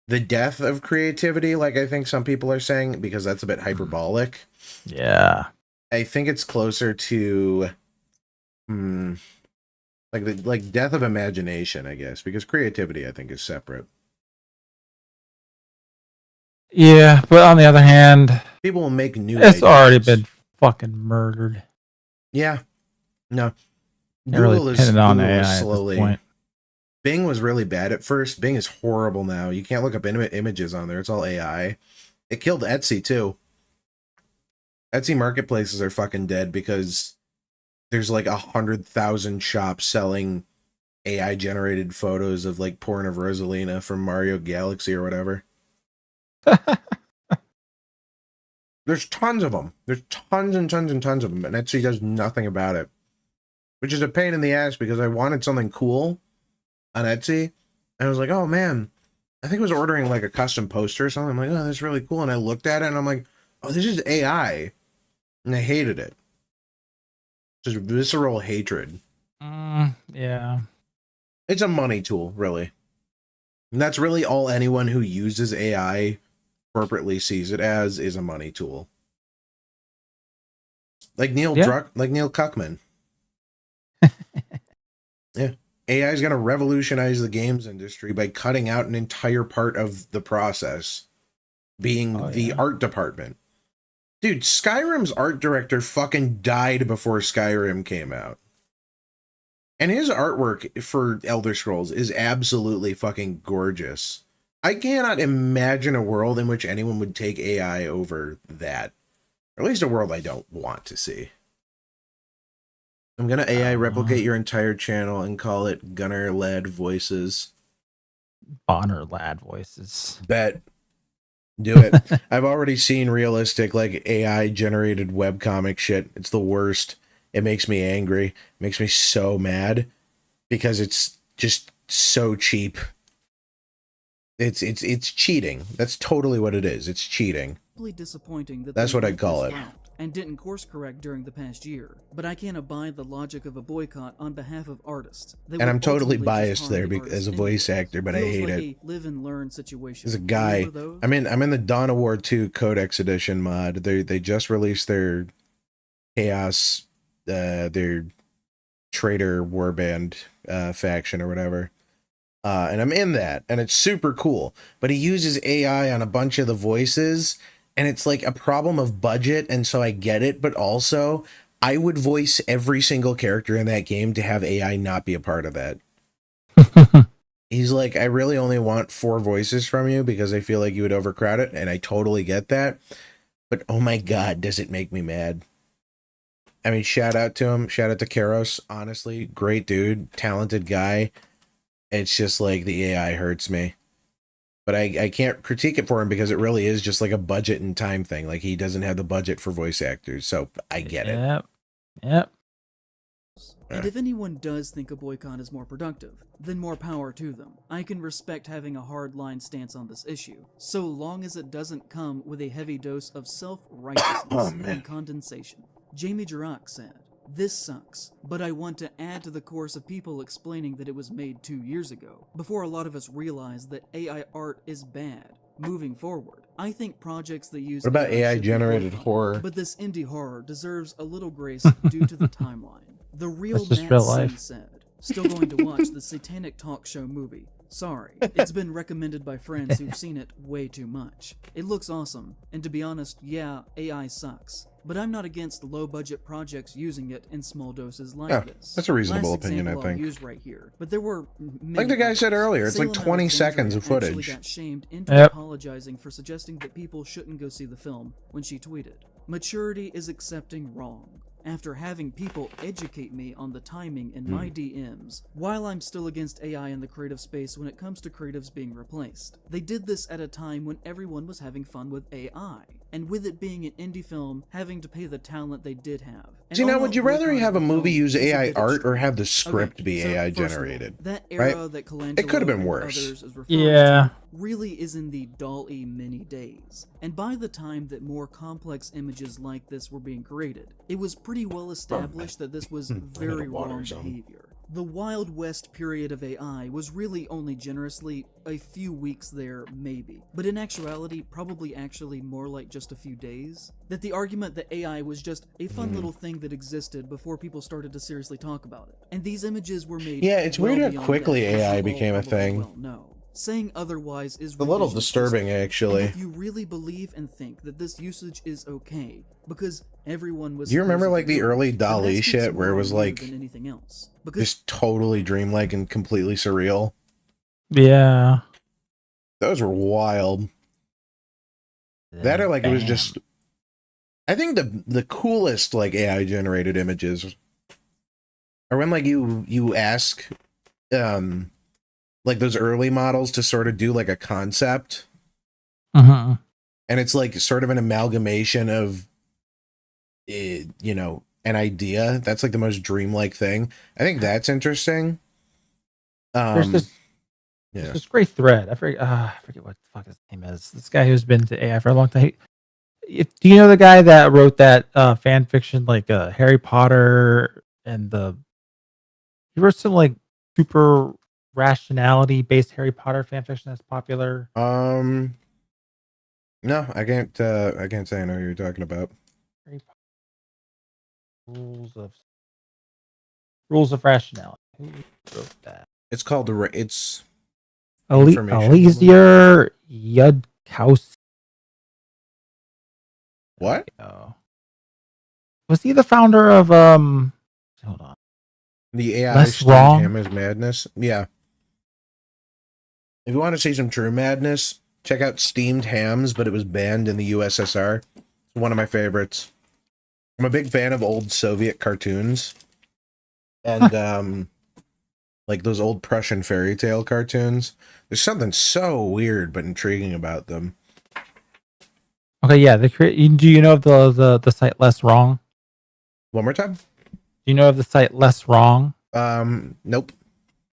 [SPEAKER 2] the death of creativity, like I think some people are saying, because that's a bit hyperbolic.
[SPEAKER 1] Yeah.
[SPEAKER 2] I think it's closer to, like death of imagination, I guess, because creativity, I think, is separate.
[SPEAKER 1] Yeah, but on the other hand,
[SPEAKER 2] people will make new.
[SPEAKER 1] It's already been fucking murdered.
[SPEAKER 2] Yeah, no.
[SPEAKER 1] Google is slowly.
[SPEAKER 2] Bing was really bad at first. Bing is horrible now. You can't look up images on there. It's all AI. It killed Etsy too. Etsy marketplaces are fucking dead because there's like 100,000 shops selling AI generated photos of like porn of Rosalina from Mario Galaxy or whatever. There's tons of them. There's tons and tons and tons of them, and Etsy does nothing about it, which is a pain in the ass because I wanted something cool on Etsy, and I was like, oh man, I think I was ordering like a custom poster or something. I'm like, oh, that's really cool, and I looked at it, and I'm like, oh, this is AI, and I hated it. Just visceral hatred.
[SPEAKER 1] Yeah.
[SPEAKER 2] It's a money tool, really. And that's really all anyone who uses AI corporately sees it as, is a money tool. Like Neil Cuckman. Yeah. AI is going to revolutionize the games industry by cutting out an entire part of the process, being the art department. Dude, Skyrim's art director fucking died before Skyrim came out. And his artwork for Elder Scrolls is absolutely fucking gorgeous. I cannot imagine a world in which anyone would take AI over that. Or at least a world I don't want to see. I'm going to AI replicate your entire channel and call it Gunnar Lad Voices.
[SPEAKER 1] Bonner Lad Voices.
[SPEAKER 2] Bet. Do it. I've already seen realistic, like, AI generated webcomic shit. It's the worst. It makes me angry. It makes me so mad because it's just so cheap. It's cheating. That's totally what it is. It's cheating.
[SPEAKER 5] Disappointing that
[SPEAKER 2] that's what I'd call it.
[SPEAKER 5] And didn't course correct during the past year, but I can't abide the logic of a boycott on behalf of artists.
[SPEAKER 2] And I'm totally biased there as a voice actor, but I hate
[SPEAKER 5] like
[SPEAKER 2] it.
[SPEAKER 5] A live and learn situation.
[SPEAKER 2] There's a guy. I'm in the Dawn of War 2 Codex Edition mod. They just released their Chaos, their traitor warband faction or whatever. And I'm in that, and it's super cool. But he uses AI on a bunch of the voices. And it's like a problem of budget, and so I get it, but also I would voice every single character in that game to have AI not be a part of that. He's like, I really only want 4 voices from you because I feel like you would overcrowd it, and I totally get that. But oh my god, does it make me mad. I mean, shout out to him. Shout out to Karos. Honestly, great dude, talented guy. It's just like the AI hurts me. But I can't critique it for him because it really is just like a budget and time thing. Like, he doesn't have the budget for voice actors, so I get it.
[SPEAKER 1] Yep.
[SPEAKER 5] And if anyone does think a boycott is more productive, then more power to them. I can respect having a hard-line stance on this issue, so long as it doesn't come with a heavy dose of self-righteousness and condensation. Jamie Jirac said, "This sucks, but I want to add to the chorus of people explaining that it was made 2 years ago, before a lot of us realized that AI art is bad. Moving forward, I think projects that use
[SPEAKER 2] What about AI-generated horror?
[SPEAKER 5] But this indie horror deserves a little grace due to the timeline. The real Matt C said, still going to watch the Satanic Talk Show movie. Sorry, it's been recommended by friends who've seen it way too much. It looks awesome, and to be honest, yeah, AI sucks. But I'm not against low-budget projects using it in small doses like this.
[SPEAKER 2] That's a reasonable opinion, I think.
[SPEAKER 5] Use right here, but there were
[SPEAKER 2] like the guy said earlier, it's like 20 seconds of footage.
[SPEAKER 5] Got shamed into apologizing for suggesting that people shouldn't go see the film when she tweeted, "Maturity is accepting wrong." After having people educate me on the timing in my DMs, while I'm still against AI in the creative space when it comes to creatives being replaced. They did this at a time when everyone was having fun with AI, and with it being an indie film, having to pay the talent they did have.
[SPEAKER 2] See, now, would you rather have a movie use AI art or have the script be AI generated?
[SPEAKER 5] That era that
[SPEAKER 2] it could have been worse.
[SPEAKER 5] Really is in the DALL-E mini days, and by the time that more complex images like this were being created, it was pretty well established that this was very wrong behavior. The Wild West period of AI was really only generously a few weeks there, maybe, but in actuality, probably actually more like just a few days. That the argument that AI was just a fun little thing that existed before people started to seriously talk about it. And these images were made
[SPEAKER 2] it's weird how quickly AI became a thing.
[SPEAKER 5] No. Saying otherwise is
[SPEAKER 2] a little
[SPEAKER 5] revisionism.
[SPEAKER 2] disturbing, actually.
[SPEAKER 5] And if you really believe and think that this usage is okay, because everyone was.
[SPEAKER 2] Do you remember like the
[SPEAKER 5] supposed to
[SPEAKER 2] early
[SPEAKER 5] do it, then that
[SPEAKER 2] Dali
[SPEAKER 5] speaks
[SPEAKER 2] shit where it
[SPEAKER 5] more
[SPEAKER 2] was
[SPEAKER 5] on you
[SPEAKER 2] like
[SPEAKER 5] than anything else. Because
[SPEAKER 2] just totally dreamlike and completely surreal?
[SPEAKER 1] Yeah.
[SPEAKER 2] Those were wild. That or like it was just. I think the coolest like AI generated images are when like you ask like those early models to sort of do like a concept.
[SPEAKER 1] Uh-huh.
[SPEAKER 2] And it's like sort of an amalgamation of you know, an idea. That's like the most dreamlike thing. I think that's interesting.
[SPEAKER 1] There's this great thread. I forget what the fuck his name is. This guy who's been to AI for a long time. Do you know the guy that wrote that fan fiction like Harry Potter and he wrote some like super rationality based Harry Potter fan fiction that's popular?
[SPEAKER 2] No, I can't say I know who you're talking about.
[SPEAKER 1] Rules of rationality. Who wrote that?
[SPEAKER 2] It's called it's
[SPEAKER 1] Elysier Yudkowsky.
[SPEAKER 2] What?
[SPEAKER 1] Was he the founder of hold on.
[SPEAKER 2] The AI
[SPEAKER 1] Less Wrong?
[SPEAKER 2] Hammer's Madness? Yeah. If you want to see some true madness, check out Steamed Hams, but it was banned in the USSR. It's one of my favorites. I'm a big fan of old Soviet cartoons. And like those old Prussian fairy tale cartoons. There's something so weird but intriguing about them.
[SPEAKER 1] Okay, yeah. Do you know of the site Less Wrong?
[SPEAKER 2] One more time.
[SPEAKER 1] Do you know of the site Less Wrong?
[SPEAKER 2] Nope.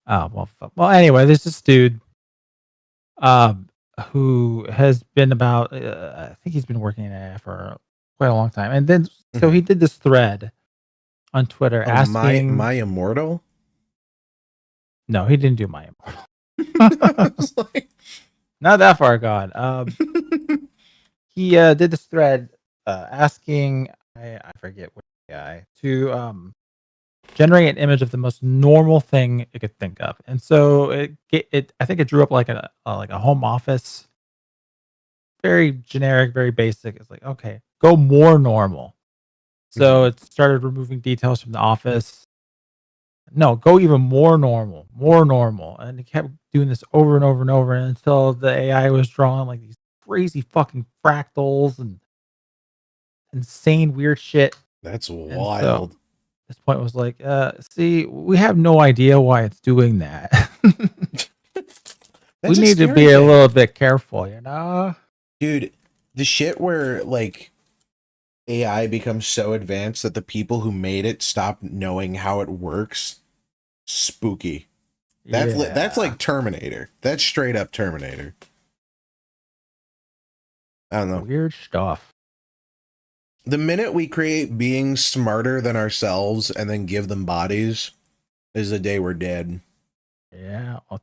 [SPEAKER 1] Oh well. Anyway, there's this dude, who has been about. I think he's been working in AI for quite a long time, and then so he did this thread on Twitter asking
[SPEAKER 2] my immortal.
[SPEAKER 1] No, he didn't do my immortal. Not that far gone. He did this thread asking I forget which guy to generate an image of the most normal thing it could think of, and so it I think it drew up like a home office, very generic, very basic. It's like, okay, go more normal. So it started removing details from the office. No, go even more normal, and it kept doing this over and over and over until the AI was drawing like these crazy fucking fractals and insane weird shit.
[SPEAKER 2] That's wild.
[SPEAKER 1] So, this point was like, see, we have no idea why it's doing that. We need to be a little bit careful, you know?
[SPEAKER 2] Dude, the shit where like AI becomes so advanced that the people who made it stop knowing how it works. Spooky. That's like Terminator. That's straight up Terminator. I don't know.
[SPEAKER 1] Weird stuff.
[SPEAKER 2] The minute we create beings smarter than ourselves and then give them bodies is the day we're dead.
[SPEAKER 1] Yeah.
[SPEAKER 2] And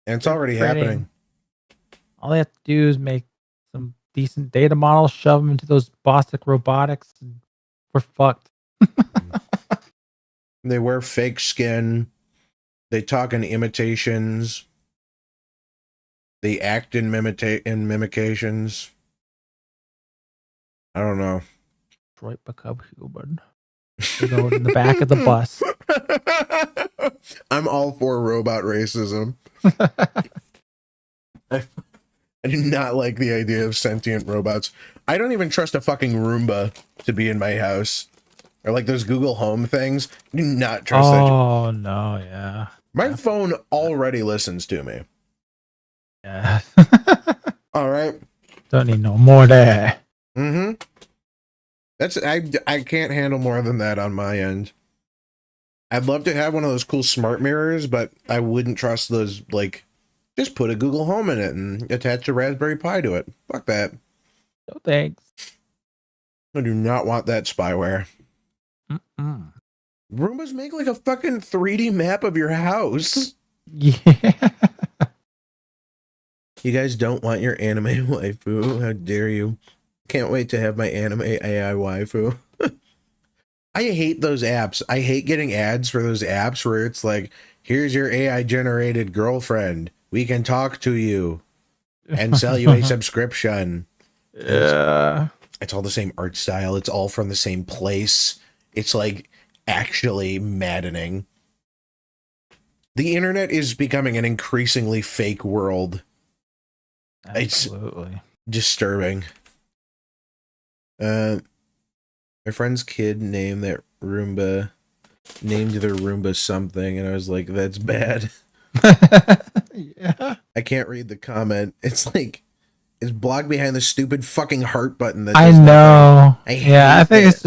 [SPEAKER 2] it's already happening.
[SPEAKER 1] All they have to do is make some decent data models, shove them into those Bostic robotics, and we're fucked.
[SPEAKER 2] They wear fake skin. They talk in imitations. They act in mimications. I don't know.
[SPEAKER 1] Detroit become human. Going in the back of the bus.
[SPEAKER 2] I'm all for robot racism. I do not like the idea of sentient robots. I don't even trust a fucking Roomba to be in my house. Or like those Google Home things. Do not trust that.
[SPEAKER 1] Oh, no, yeah.
[SPEAKER 2] My phone already listens to me.
[SPEAKER 1] Yeah.
[SPEAKER 2] All right.
[SPEAKER 1] Don't need no more there.
[SPEAKER 2] Mm-hmm. That's I can't handle more than that on my end. I'd love to have one of those cool smart mirrors, but I wouldn't trust those. Like, just put a Google Home in it and attach a Raspberry Pi to it. Fuck that.
[SPEAKER 1] No thanks.
[SPEAKER 2] I do not want that spyware.
[SPEAKER 1] Mm-mm.
[SPEAKER 2] Roombas make like a fucking 3D map of your house.
[SPEAKER 1] Yeah.
[SPEAKER 2] You guys don't want your anime waifu? How dare you? Can't wait to have my anime AI waifu. I hate those apps. I hate getting ads for those apps where it's like, here's your AI generated girlfriend. we can talk to you and sell you a subscription.
[SPEAKER 1] Yeah.
[SPEAKER 2] It's all the same art style. It's all from the same place. It's like actually maddening. The internet is becoming an increasingly fake world.
[SPEAKER 1] Absolutely.
[SPEAKER 2] It's disturbing. My friend's kid named their Roomba something, and I was like, that's bad.
[SPEAKER 1] Yeah.
[SPEAKER 2] I can't read the comment. It's like, it's blocked behind the stupid fucking heart button. That
[SPEAKER 1] I know. I think
[SPEAKER 2] it.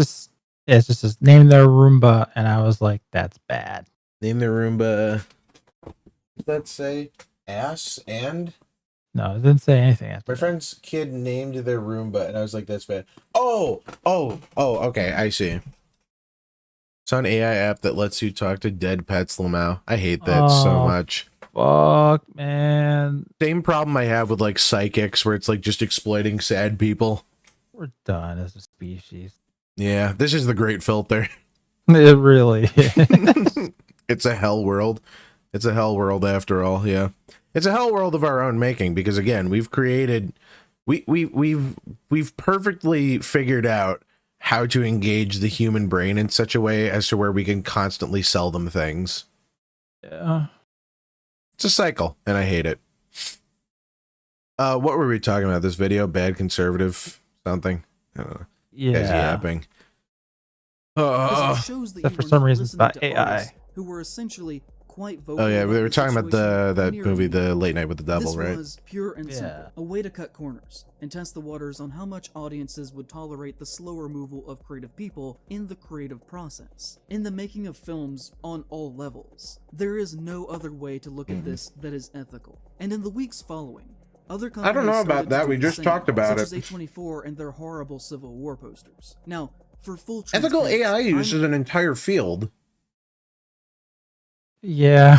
[SPEAKER 1] it's just name their Roomba, and I was like, that's bad.
[SPEAKER 2] Name their Roomba. Does that say ass and?
[SPEAKER 1] No, it didn't say anything.
[SPEAKER 2] My friend's kid named their Roomba, and I was like, that's bad. Oh, okay, I see. It's an AI app that lets you talk to dead pets, Lamau. I hate that so much.
[SPEAKER 1] Fuck, man.
[SPEAKER 2] Same problem I have with like psychics, where it's like just exploiting sad people.
[SPEAKER 1] We're done as a species.
[SPEAKER 2] Yeah, this is the great filter.
[SPEAKER 1] It really is.
[SPEAKER 2] It's a hell world. It's a hell world after all, yeah. It's a hell world of our own making, because again, we've created we've perfectly figured out how to engage the human brain in such a way as to where we can constantly sell them things.
[SPEAKER 1] Yeah.
[SPEAKER 2] It's a cycle, and I hate it. What were we talking about this video? Bad conservative something? I don't know.
[SPEAKER 1] Yeah.
[SPEAKER 2] Guys yapping.
[SPEAKER 1] Except for some reason it's about AI.
[SPEAKER 5] Who were essentially quite vocal.
[SPEAKER 2] Oh yeah, we were talking about that movie, The Late Night with the Devil,
[SPEAKER 5] this
[SPEAKER 2] right?
[SPEAKER 5] Was pure and simple, a way to cut corners and test the waters on how much audiences would tolerate the slow removal of creative people in the creative process, in the making of films on all levels. There is no other way to look at this that is ethical. And in the weeks following, other companies
[SPEAKER 2] I don't know about that. We just talked about it.
[SPEAKER 5] Such as A24 and their horrible Civil War posters. Now, for full
[SPEAKER 2] ethical AI use is an entire field.
[SPEAKER 1] Yeah.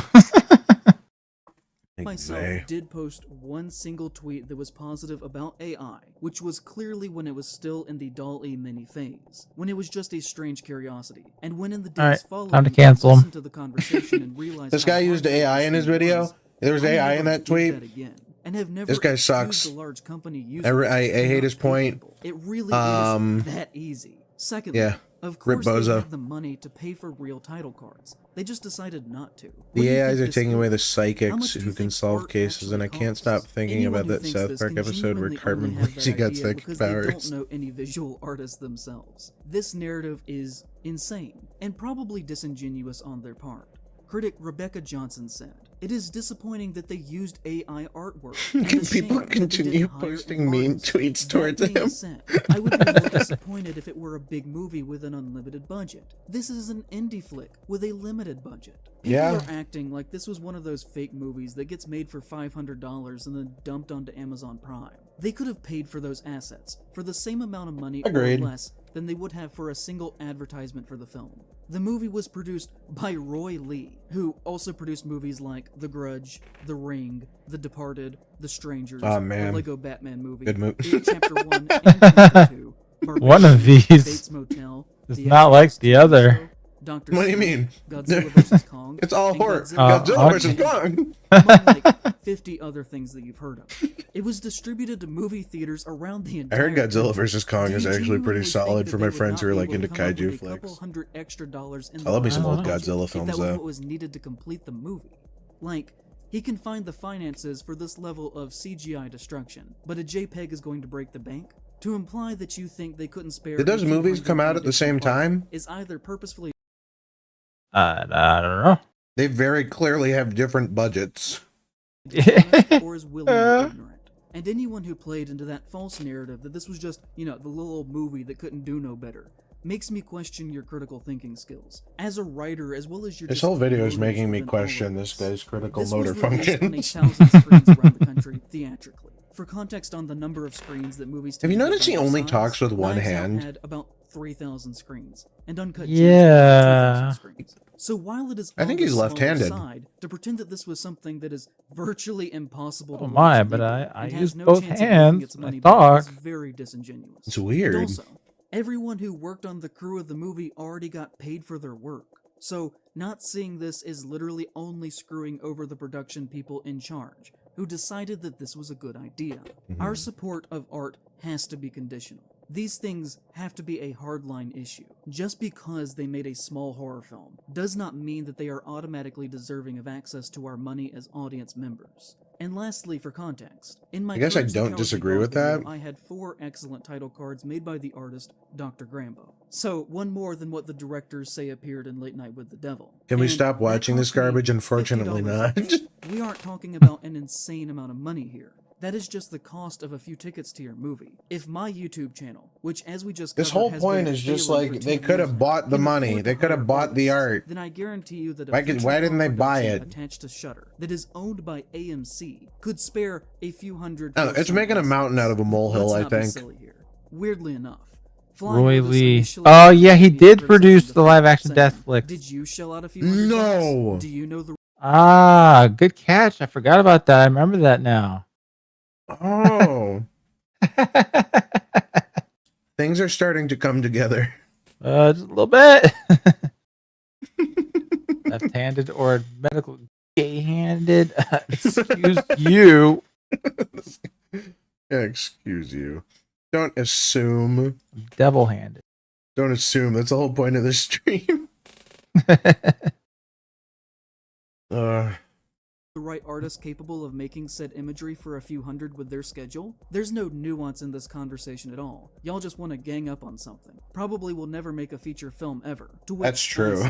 [SPEAKER 5] Myself did post one single tweet that was positive about AI, which was clearly when it was still in the DALL-E mini phase, when it was just a strange curiosity, and when in the days following,
[SPEAKER 1] time to cancel him.
[SPEAKER 5] To the conversation and realized
[SPEAKER 2] this guy used AI in his video. There was AI in that tweet.
[SPEAKER 5] And have never
[SPEAKER 2] this guy sucks.
[SPEAKER 5] Large company
[SPEAKER 2] I hate his point.
[SPEAKER 5] It really is that easy. Secondly,
[SPEAKER 2] yeah.
[SPEAKER 5] Of course, they have the money to pay for real title cards. They just decided not to.
[SPEAKER 2] The AIs are taking away the psychics who can solve cases, and I can't stop thinking about that South Park episode where Cartman believes he got psychic powers.
[SPEAKER 5] They don't know any visual artists themselves. This narrative is insane, and probably disingenuous on their part. Critic Rebecca Johnson said, "It is disappointing that they used AI artwork."
[SPEAKER 2] Can people continue posting meme tweets towards him?
[SPEAKER 5] I would be more disappointed if it were a big movie with an unlimited budget. This is an indie flick with a limited budget. People are acting like this was one of those fake movies that gets made for $500 and then dumped onto Amazon Prime. They could have paid for those assets for the same amount of money or less than they would have for a single advertisement for the film. The movie was produced by Roy Lee, who also produced movies like The Grudge, The Ring, The Departed, The Strangers, the Lego Batman movie,
[SPEAKER 2] Good movie.
[SPEAKER 5] Chapter 1 and Chapter 2,
[SPEAKER 1] one of these
[SPEAKER 5] Bates Motel,
[SPEAKER 1] is not like the other.
[SPEAKER 5] Dr.
[SPEAKER 2] What do you mean?
[SPEAKER 5] Godzilla vs. Kong.
[SPEAKER 2] It's all horror. Godzilla vs. Kong.
[SPEAKER 5] Among like 50 other things that you've heard of. It was distributed to movie theaters around the entire
[SPEAKER 2] I heard Godzilla vs. Kong is actually pretty
[SPEAKER 5] genuinely
[SPEAKER 2] solid
[SPEAKER 5] think
[SPEAKER 2] for
[SPEAKER 5] that
[SPEAKER 2] my
[SPEAKER 5] they would
[SPEAKER 2] friends who
[SPEAKER 5] not
[SPEAKER 2] are
[SPEAKER 5] be
[SPEAKER 2] like
[SPEAKER 5] able
[SPEAKER 2] into
[SPEAKER 5] to come up with
[SPEAKER 2] kaiju
[SPEAKER 5] a
[SPEAKER 2] flicks.
[SPEAKER 5] couple $100 extra in
[SPEAKER 2] I love me
[SPEAKER 5] the
[SPEAKER 2] some old
[SPEAKER 5] budget
[SPEAKER 2] Godzilla
[SPEAKER 5] if
[SPEAKER 2] films
[SPEAKER 5] that was
[SPEAKER 2] though.
[SPEAKER 5] what was needed to complete the movie. Like, he can find the finances for this level of CGI destruction, but a JPEG is going to break the bank? To imply that you think they couldn't spare...
[SPEAKER 2] Did those movies come out at the same time?
[SPEAKER 5] ...is either purposefully...
[SPEAKER 1] I don't know.
[SPEAKER 2] They very clearly have different budgets.
[SPEAKER 5] ...or is willingly ignorant. And anyone who played into that false narrative that this was just, you know, the little old movie that couldn't do no better, makes me question your critical thinking skills. As a writer, as well as your...
[SPEAKER 2] This whole video is making me question this guy's critical motor functions.
[SPEAKER 5] This was released on 1,000 screens around the country, theatrically. For context on the number of screens that movies...
[SPEAKER 2] Have you noticed he only talks with one hand?
[SPEAKER 5] ...had about 3,000 screens, and Uncut
[SPEAKER 1] yeah.
[SPEAKER 5] screens. So while it is...
[SPEAKER 2] I think he's left-handed.
[SPEAKER 5] To pretend that this was something that is virtually impossible to...
[SPEAKER 1] but I use both hands when I talk.
[SPEAKER 5] Very disingenuous.
[SPEAKER 2] It's weird.
[SPEAKER 5] And also, everyone who worked on the crew of the movie already got paid for their work. So, not seeing this is literally only screwing over the production people in charge, who decided that this was a good idea. Our support of art has to be conditional. These things have to be a hardline issue. Just because they made a small horror film does not mean that they are automatically deserving of access to our money as audience members. And lastly, for context, in my
[SPEAKER 2] I guess I
[SPEAKER 5] Courage the
[SPEAKER 2] don't
[SPEAKER 5] Cowardly
[SPEAKER 2] disagree
[SPEAKER 5] Dog
[SPEAKER 2] with
[SPEAKER 5] video,
[SPEAKER 2] that.
[SPEAKER 5] I had 4 excellent title cards made by the artist Dr. Grambo. So, one more than what the directors say appeared in Late Night with the Devil.
[SPEAKER 2] Can we
[SPEAKER 5] And
[SPEAKER 2] stop
[SPEAKER 5] that
[SPEAKER 2] watching this
[SPEAKER 5] cost me
[SPEAKER 2] garbage? Unfortunately
[SPEAKER 5] $50
[SPEAKER 2] not.
[SPEAKER 5] each. We aren't talking about an insane amount of money here. That is just the cost of a few tickets to your movie. If my YouTube channel, which as we just
[SPEAKER 2] This
[SPEAKER 5] covered,
[SPEAKER 2] whole
[SPEAKER 5] has
[SPEAKER 2] point
[SPEAKER 5] been
[SPEAKER 2] is just
[SPEAKER 5] failing
[SPEAKER 2] like
[SPEAKER 5] for
[SPEAKER 2] they
[SPEAKER 5] 2
[SPEAKER 2] could
[SPEAKER 5] years
[SPEAKER 2] have
[SPEAKER 5] now,
[SPEAKER 2] bought the
[SPEAKER 5] can
[SPEAKER 2] money.
[SPEAKER 5] afford
[SPEAKER 2] They
[SPEAKER 5] to
[SPEAKER 2] could have
[SPEAKER 5] hire
[SPEAKER 2] bought the
[SPEAKER 5] artists,
[SPEAKER 2] art.
[SPEAKER 5] then I guarantee you that a
[SPEAKER 2] Why
[SPEAKER 5] feature
[SPEAKER 2] didn't they
[SPEAKER 5] film
[SPEAKER 2] buy
[SPEAKER 5] production
[SPEAKER 2] it?
[SPEAKER 5] attached to Shudder that is owned by AMC could spare a few hundred.
[SPEAKER 2] Oh, it's making a mountain out of a molehill,
[SPEAKER 5] Let's
[SPEAKER 2] I
[SPEAKER 5] not be
[SPEAKER 2] think.
[SPEAKER 5] silly here. Weirdly enough,
[SPEAKER 1] Roy
[SPEAKER 5] with us
[SPEAKER 1] Lee.
[SPEAKER 5] initially
[SPEAKER 1] Oh
[SPEAKER 5] was
[SPEAKER 1] yeah, he
[SPEAKER 5] maybe
[SPEAKER 1] did
[SPEAKER 5] criticizing
[SPEAKER 1] produce the
[SPEAKER 5] film
[SPEAKER 1] live action
[SPEAKER 5] saying,
[SPEAKER 1] Death Flick.
[SPEAKER 5] Did you shell out a few $100?
[SPEAKER 2] No.
[SPEAKER 5] Do you know the
[SPEAKER 1] Ah, good catch. I forgot about that. I remember that now.
[SPEAKER 2] Oh. Things are starting to come together.
[SPEAKER 1] Just a little bit. Left-handed or medical gay-handed. Excuse you.
[SPEAKER 2] Excuse you. Don't assume.
[SPEAKER 1] Devil-handed.
[SPEAKER 2] Don't assume. That's the whole point of this stream.
[SPEAKER 5] the right artist capable of making said imagery for a few hundred with their schedule? There's no nuance in this conversation at all. Y'all just want to gang up on something. Probably will never make a feature film ever. To which
[SPEAKER 2] That's true.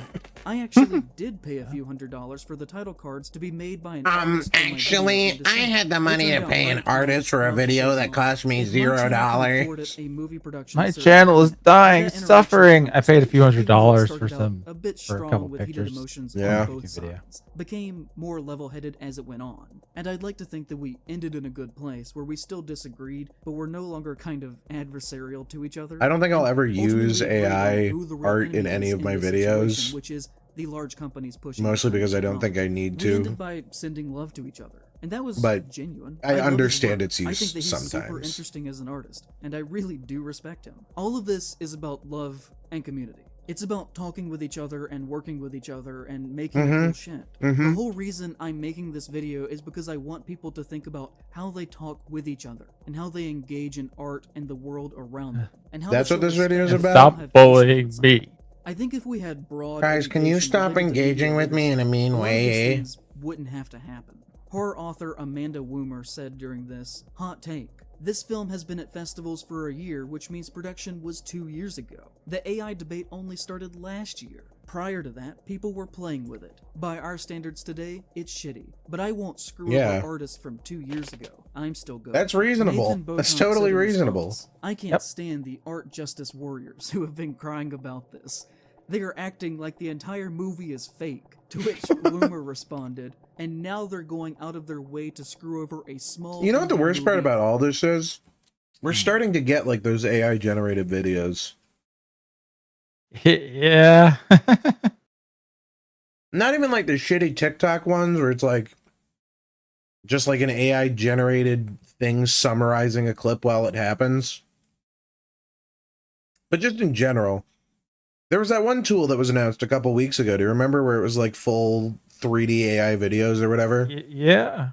[SPEAKER 5] I actually did pay a few $100s for the title cards to be made by an artist for my
[SPEAKER 2] Actually,
[SPEAKER 5] video in
[SPEAKER 2] I
[SPEAKER 5] December.
[SPEAKER 2] had the money
[SPEAKER 5] It
[SPEAKER 2] to
[SPEAKER 5] turned
[SPEAKER 2] pay
[SPEAKER 5] out
[SPEAKER 2] an
[SPEAKER 5] right
[SPEAKER 2] artist for a
[SPEAKER 5] on
[SPEAKER 2] video
[SPEAKER 5] the
[SPEAKER 2] that cost me
[SPEAKER 5] If my channel can
[SPEAKER 2] $0.
[SPEAKER 5] afford it, a movie production
[SPEAKER 1] My
[SPEAKER 5] service
[SPEAKER 1] channel is
[SPEAKER 5] that
[SPEAKER 1] dying,
[SPEAKER 5] interaction
[SPEAKER 1] suffering. I paid a few
[SPEAKER 5] even though it
[SPEAKER 1] $100s
[SPEAKER 5] started
[SPEAKER 1] for
[SPEAKER 5] out
[SPEAKER 1] some
[SPEAKER 5] a bit
[SPEAKER 1] for a
[SPEAKER 5] strong
[SPEAKER 1] couple
[SPEAKER 5] with heated
[SPEAKER 1] pictures.
[SPEAKER 5] emotions
[SPEAKER 2] Yeah.
[SPEAKER 5] on both
[SPEAKER 1] Video.
[SPEAKER 5] sides, became more level-headed as it went on. And I'd like to think that we ended in a good place where we still disagreed, but we're no longer kind of adversarial to each other.
[SPEAKER 2] I don't think I'll
[SPEAKER 5] And
[SPEAKER 2] ever
[SPEAKER 5] ultimately
[SPEAKER 2] use
[SPEAKER 5] agreed on
[SPEAKER 2] AI
[SPEAKER 5] who the real
[SPEAKER 2] art in
[SPEAKER 5] enemy
[SPEAKER 2] any
[SPEAKER 5] is
[SPEAKER 2] of my
[SPEAKER 5] this situation,
[SPEAKER 2] videos.
[SPEAKER 5] which is the large companies pushing
[SPEAKER 2] Mostly
[SPEAKER 5] behind
[SPEAKER 2] because I don't think I
[SPEAKER 5] technology.
[SPEAKER 2] need
[SPEAKER 5] We
[SPEAKER 2] to.
[SPEAKER 5] ended by sending love to each other, and that was
[SPEAKER 2] But
[SPEAKER 5] genuine.
[SPEAKER 2] I
[SPEAKER 5] love his
[SPEAKER 2] understand
[SPEAKER 5] work.
[SPEAKER 2] its
[SPEAKER 5] I
[SPEAKER 2] use
[SPEAKER 5] think that he's super
[SPEAKER 2] sometimes.
[SPEAKER 5] interesting as an artist, and I really do respect him. All of this is about love and community. It's about talking with each other and working with each other and making cool shit. The whole reason I'm making this video is because I want people to think about how they talk with each other and how they engage in art and the world around them. And how
[SPEAKER 2] That's
[SPEAKER 5] they
[SPEAKER 2] what
[SPEAKER 5] show
[SPEAKER 2] this video is
[SPEAKER 5] respect and
[SPEAKER 2] about?
[SPEAKER 1] Stop
[SPEAKER 5] have
[SPEAKER 1] bullying
[SPEAKER 5] patience with
[SPEAKER 1] me.
[SPEAKER 5] somebody. I think if we had broad
[SPEAKER 2] Guys, can you
[SPEAKER 5] education
[SPEAKER 2] stop
[SPEAKER 5] related to
[SPEAKER 2] engaging
[SPEAKER 5] media
[SPEAKER 2] with me in a mean
[SPEAKER 5] literacy, lot of
[SPEAKER 2] way,
[SPEAKER 5] these
[SPEAKER 2] eh?
[SPEAKER 5] things wouldn't have to happen. Horror author Amanda Woomer said during this hot take, "This film has been at festivals for a year, which means production was 2 years ago. The AI debate only started last year. Prior to that, people were playing with it. By our standards today, it's shitty. But I won't screw
[SPEAKER 2] Yeah.
[SPEAKER 5] over artists from 2 years ago. I'm still good."
[SPEAKER 2] That's reasonable.
[SPEAKER 5] Nathan Boton
[SPEAKER 2] That's
[SPEAKER 5] said
[SPEAKER 2] totally
[SPEAKER 5] in
[SPEAKER 2] reasonable.
[SPEAKER 5] response, "I can't stand the art justice warriors who have been crying about this. They are acting like the entire movie is fake." To which Woomer responded, "And now they're going out of their way to screw over a small..."
[SPEAKER 2] You know what the
[SPEAKER 5] indie
[SPEAKER 2] worst part
[SPEAKER 5] movie."
[SPEAKER 2] about all this is? We're starting to get like those AI generated videos.
[SPEAKER 1] Yeah.
[SPEAKER 2] Not even like the shitty TikTok ones where it's like just like an AI generated thing summarizing a clip while it happens. But just in general, there was that one tool that was announced a couple weeks ago. Do you remember where it was like full 3D AI videos or whatever?
[SPEAKER 1] Yeah.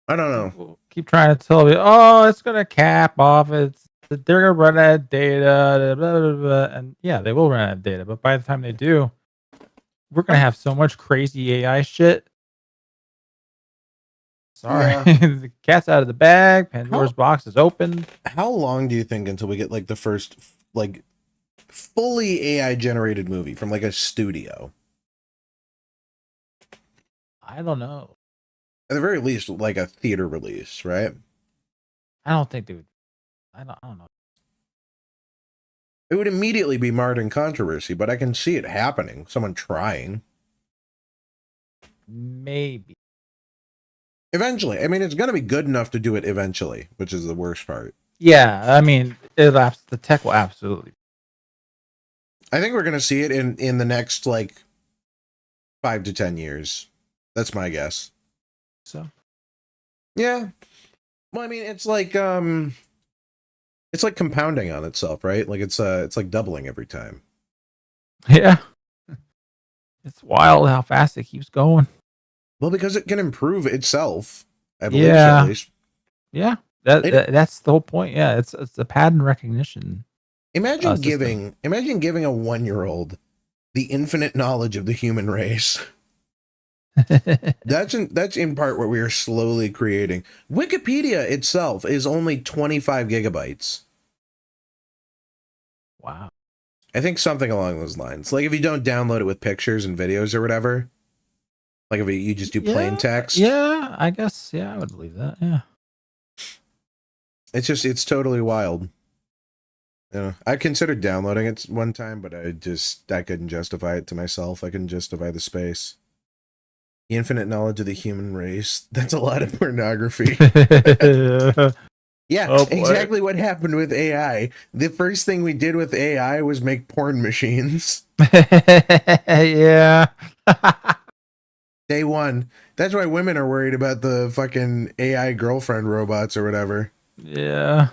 [SPEAKER 2] I don't know.
[SPEAKER 1] People keep trying to tell me, oh, it's gonna cap off. They're gonna run out of data, blah, blah, blah. And yeah, they will run out of data. But by the time they do, we're gonna have so much crazy AI shit. Sorry, the cat's out of the bag. Pandora's box is open.
[SPEAKER 2] How long do you think until we get like the first like fully AI generated movie from like a studio?
[SPEAKER 1] I don't know.
[SPEAKER 2] At the very least, like a theater release, right?
[SPEAKER 1] I don't think they would. I don't know.
[SPEAKER 2] It would immediately be marred in controversy, but I can see it happening. Someone trying.
[SPEAKER 1] Maybe.
[SPEAKER 2] Eventually. I mean, it's going to be good enough to do it eventually, which is the worst part.
[SPEAKER 1] Yeah, I mean, the tech will absolutely.
[SPEAKER 2] I think we're going to see it in the next, like, 5 to 10 years. That's my guess.
[SPEAKER 1] So?
[SPEAKER 2] Yeah. Well, I mean, it's like compounding on itself, right? Like it's like doubling every time.
[SPEAKER 1] Yeah. It's wild how fast it keeps going.
[SPEAKER 2] Well, because it can improve itself. At
[SPEAKER 1] Yeah.
[SPEAKER 2] least.
[SPEAKER 1] Yeah. That's the whole point. Yeah, it's a pattern recognition.
[SPEAKER 2] Imagine giving a 1-year-old the infinite knowledge of the human race. That's in part what we are slowly creating. Wikipedia itself is only 25 gigabytes.
[SPEAKER 1] Wow.
[SPEAKER 2] I think something along those lines. Like if you don't download it with pictures and videos or whatever. Like if you just do plain text.
[SPEAKER 1] Yeah, I guess. Yeah, I would believe that. Yeah.
[SPEAKER 2] It's totally wild. I considered downloading it one time, but I couldn't justify it to myself. I couldn't justify the space. The infinite knowledge of the human race. That's a lot of pornography. Yeah, exactly what happened with AI. The first thing we did with AI was make porn machines.
[SPEAKER 1] Yeah.
[SPEAKER 2] Day one. That's why women are worried about the fucking AI girlfriend robots or whatever.
[SPEAKER 1] Yeah.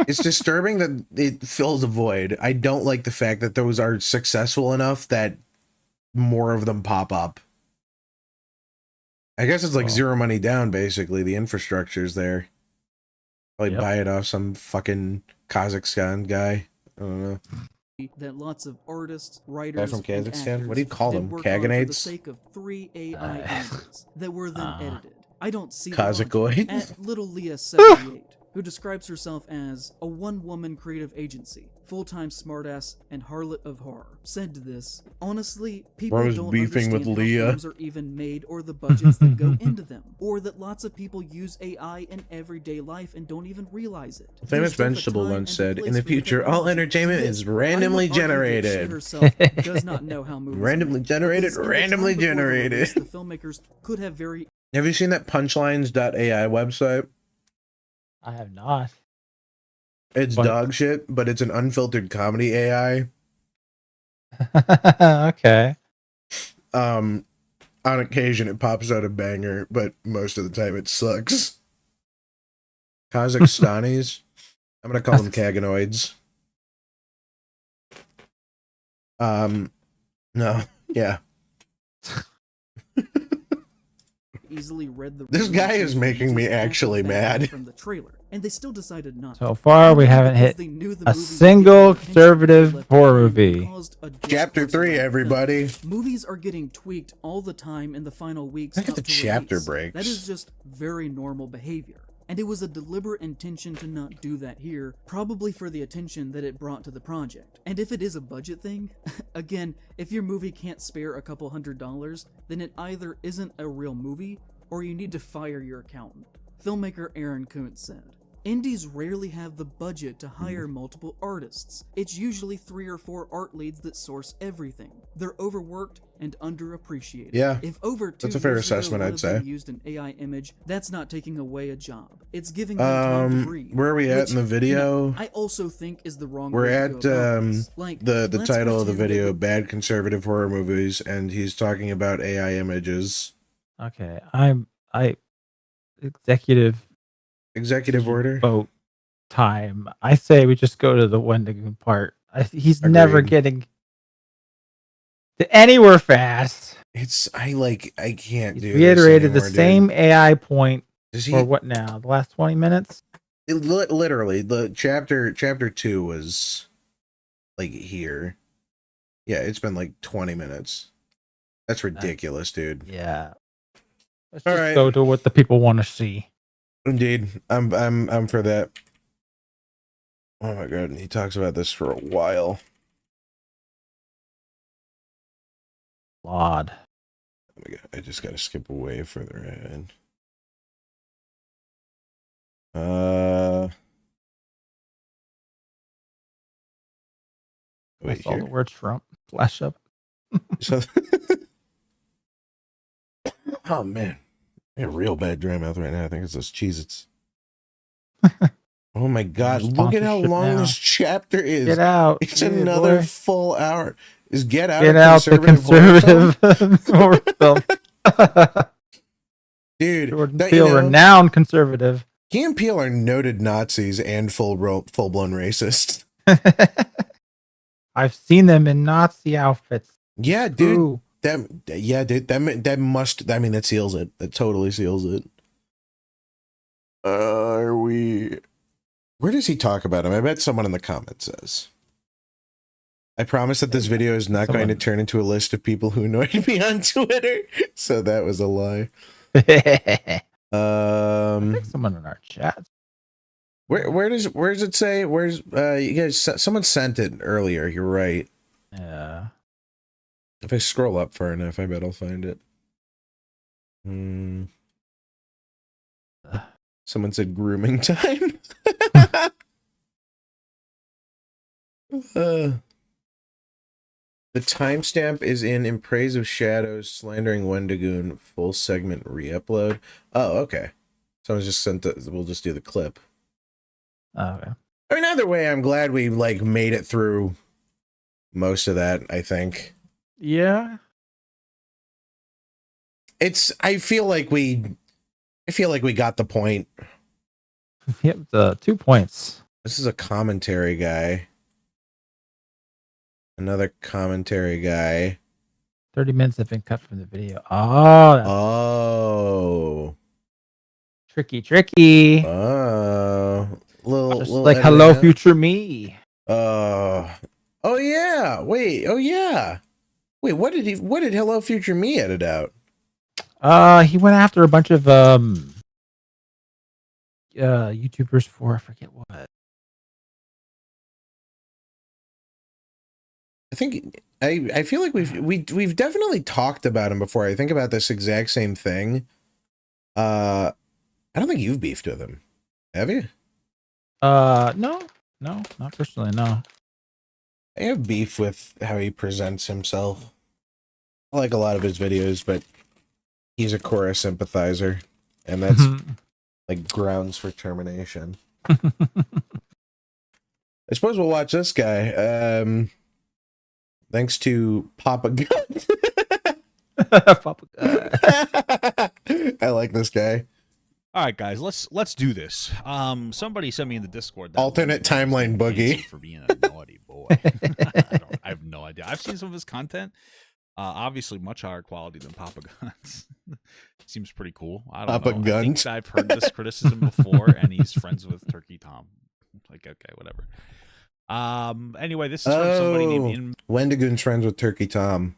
[SPEAKER 2] It's disturbing that it fills a void. I don't like the fact that those are successful enough that more of them pop up. I guess it's like zero money down, basically. The infrastructure's there. Probably buy it off some fucking Kazakhstan guy. I don't know.
[SPEAKER 5] That lots of artists, writers,
[SPEAKER 2] guy from Kazakhstan? What do you call them?
[SPEAKER 5] For the
[SPEAKER 2] Kaganates?
[SPEAKER 5] sake of 3 AI images that were then edited. I don't see
[SPEAKER 2] Kazakoid?
[SPEAKER 5] At Little Leah 78, who describes herself as a one-woman creative agency, full-time smartass, and harlot of horror, said to this, honestly, people don't
[SPEAKER 2] beefing
[SPEAKER 5] understand
[SPEAKER 2] with
[SPEAKER 5] how
[SPEAKER 2] Leah.
[SPEAKER 5] films are even made or the budgets that go into them, or that lots of people use AI in everyday life and don't even realize it.
[SPEAKER 2] Famous Vegetable once said, in the future, all entertainment is randomly generated.
[SPEAKER 5] Does not know how movies
[SPEAKER 2] Randomly generated, randomly generated.
[SPEAKER 5] The filmmakers could have very...
[SPEAKER 2] Have you seen that punchlines.ai website?
[SPEAKER 1] I have not.
[SPEAKER 2] It's dog shit, but it's an unfiltered comedy AI.
[SPEAKER 1] Okay.
[SPEAKER 2] On occasion it pops out a banger, but most of the time it sucks. Kazakhstanis. I'm gonna call them Kaganoids. No, yeah.
[SPEAKER 5] Easily read the
[SPEAKER 2] this guy is making me actually mad.
[SPEAKER 5] From the trailer, and they still decided not.
[SPEAKER 1] So far, we haven't hit a single conservative horror movie.
[SPEAKER 2] Chapter 3, everybody.
[SPEAKER 5] Movies are getting tweaked all the time in the final weeks.
[SPEAKER 2] Look at the chapter breaks.
[SPEAKER 5] That is just very normal behavior. And it was a deliberate intention to not do that here, probably for the attention that it brought to the project. And if it is a budget thing, again, if your movie can't spare a couple $100, then it either isn't a real movie, or you need to fire your accountant. Filmmaker Aaron Kuntz said, indies rarely have the budget to hire multiple artists. It's usually 3 or 4 art leads that source everything. They're overworked and underappreciated.
[SPEAKER 2] Yeah,
[SPEAKER 5] if over 2
[SPEAKER 2] that's a fair
[SPEAKER 5] years ago,
[SPEAKER 2] assessment,
[SPEAKER 5] one
[SPEAKER 2] I'd
[SPEAKER 5] of
[SPEAKER 2] say.
[SPEAKER 5] them used an AI image, that's not taking away a job. It's giving them time to breathe.
[SPEAKER 2] Where are we at
[SPEAKER 5] which,
[SPEAKER 2] in the video?
[SPEAKER 5] you know, I also think is the wrong
[SPEAKER 2] We're
[SPEAKER 5] way
[SPEAKER 2] at
[SPEAKER 5] to go about this. Like,
[SPEAKER 2] the
[SPEAKER 5] let's
[SPEAKER 2] title of the
[SPEAKER 5] pretend
[SPEAKER 2] video,
[SPEAKER 5] that
[SPEAKER 2] Bad Conservative Horror Movies, and he's talking about AI images.
[SPEAKER 1] Okay, executive order
[SPEAKER 2] vote
[SPEAKER 1] time. I say we just go to the Wendigoon't part. He's never getting to anywhere fast.
[SPEAKER 2] I can't do
[SPEAKER 1] reiterated
[SPEAKER 2] this
[SPEAKER 1] the
[SPEAKER 2] anymore,
[SPEAKER 1] same
[SPEAKER 2] dude.
[SPEAKER 1] AI point
[SPEAKER 2] Does he-
[SPEAKER 1] for what now? The last 20 minutes?
[SPEAKER 2] Literally, the chapter 2 was like here. Yeah, it's been like 20 minutes. That's ridiculous, dude.
[SPEAKER 1] Yeah. Let's
[SPEAKER 2] All
[SPEAKER 1] just
[SPEAKER 2] right.
[SPEAKER 1] go to what the people want to see.
[SPEAKER 2] Indeed, I'm for that. Oh my god, and he talks about this for a while.
[SPEAKER 1] Laud.
[SPEAKER 2] Oh my god, I just gotta skip away further ahead.
[SPEAKER 1] I
[SPEAKER 2] Wait,
[SPEAKER 1] saw
[SPEAKER 2] here?
[SPEAKER 1] the word Trump flash up.
[SPEAKER 2] So, oh man, I got a real bad dry mouth right now. I think it's those Cheez-Its. Oh my god, look at how
[SPEAKER 1] Sponsorship
[SPEAKER 2] long
[SPEAKER 1] now.
[SPEAKER 2] this chapter is.
[SPEAKER 1] Get out.
[SPEAKER 2] It's
[SPEAKER 1] Yeah,
[SPEAKER 2] another
[SPEAKER 1] boy.
[SPEAKER 2] full hour. Is Get Out
[SPEAKER 1] Get
[SPEAKER 2] a
[SPEAKER 1] out the
[SPEAKER 2] conservative horror film?
[SPEAKER 1] conservative horror film.
[SPEAKER 2] Dude,
[SPEAKER 1] Jordan
[SPEAKER 2] don't
[SPEAKER 1] Peele,
[SPEAKER 2] you know,
[SPEAKER 1] renowned conservative.
[SPEAKER 2] Key and Peele are noted Nazis and full-blown racist.
[SPEAKER 1] I've seen them in Nazi outfits.
[SPEAKER 2] Yeah, dude.
[SPEAKER 1] Ooh.
[SPEAKER 2] yeah, dude, that must. I mean, that seals it. That totally seals it. Are we? Where does he talk about him? I bet someone in the comments says. I promise that this video is not going to turn into a list of people who annoyed me on Twitter. So that was a lie.
[SPEAKER 1] I think someone in our chat.
[SPEAKER 2] Where does it say? Where's you guys? Someone sent it earlier. You're right.
[SPEAKER 1] Yeah.
[SPEAKER 2] If I scroll up far enough, I bet I'll find it. Someone said grooming time. The timestamp is in Praise of Shadows, Slandering Wendigoon't, full segment re-upload. Oh, okay. Someone just sent the, we'll just do the clip.
[SPEAKER 1] Oh, okay.
[SPEAKER 2] I mean, either way, I'm glad we like made it through most of that, I think.
[SPEAKER 1] Yeah.
[SPEAKER 2] I feel like we got the point.
[SPEAKER 1] Yep, the 2 points.
[SPEAKER 2] This is a commentary guy. Another commentary guy.
[SPEAKER 1] 30 minutes have been cut from the video. Oh.
[SPEAKER 2] Oh.
[SPEAKER 1] Tricky.
[SPEAKER 2] Oh.
[SPEAKER 1] Just like hello future me.
[SPEAKER 2] Oh yeah. Wait. Oh yeah. Wait, what did hello future me edit out?
[SPEAKER 1] He went after a bunch of YouTubers for I forget what.
[SPEAKER 2] I think I feel like we've definitely talked about him before. I think about this exact same thing. I don't think you've beefed with him. Have you?
[SPEAKER 1] No, not personally, no.
[SPEAKER 2] I have beef with how he presents himself. I like a lot of his videos, but he's a Korra sympathizer, and that's like grounds for termination. I suppose we'll watch this guy. Thanks to Papa Gun.
[SPEAKER 1] Papa Gun.
[SPEAKER 2] I like this guy.
[SPEAKER 11] All right, guys, let's do this. Somebody sent me in the Discord that
[SPEAKER 2] alternate timeline boogie
[SPEAKER 11] for being a naughty boy. I have no idea. I've seen some of his content. Obviously, much higher quality than Papa Gun's. Seems pretty cool. I don't know. I think I've heard this criticism before, and he's friends with Turkey Tom. Like, okay, whatever. Anyway, this is from somebody named
[SPEAKER 2] Wendigoon's friends with Turkey Tom.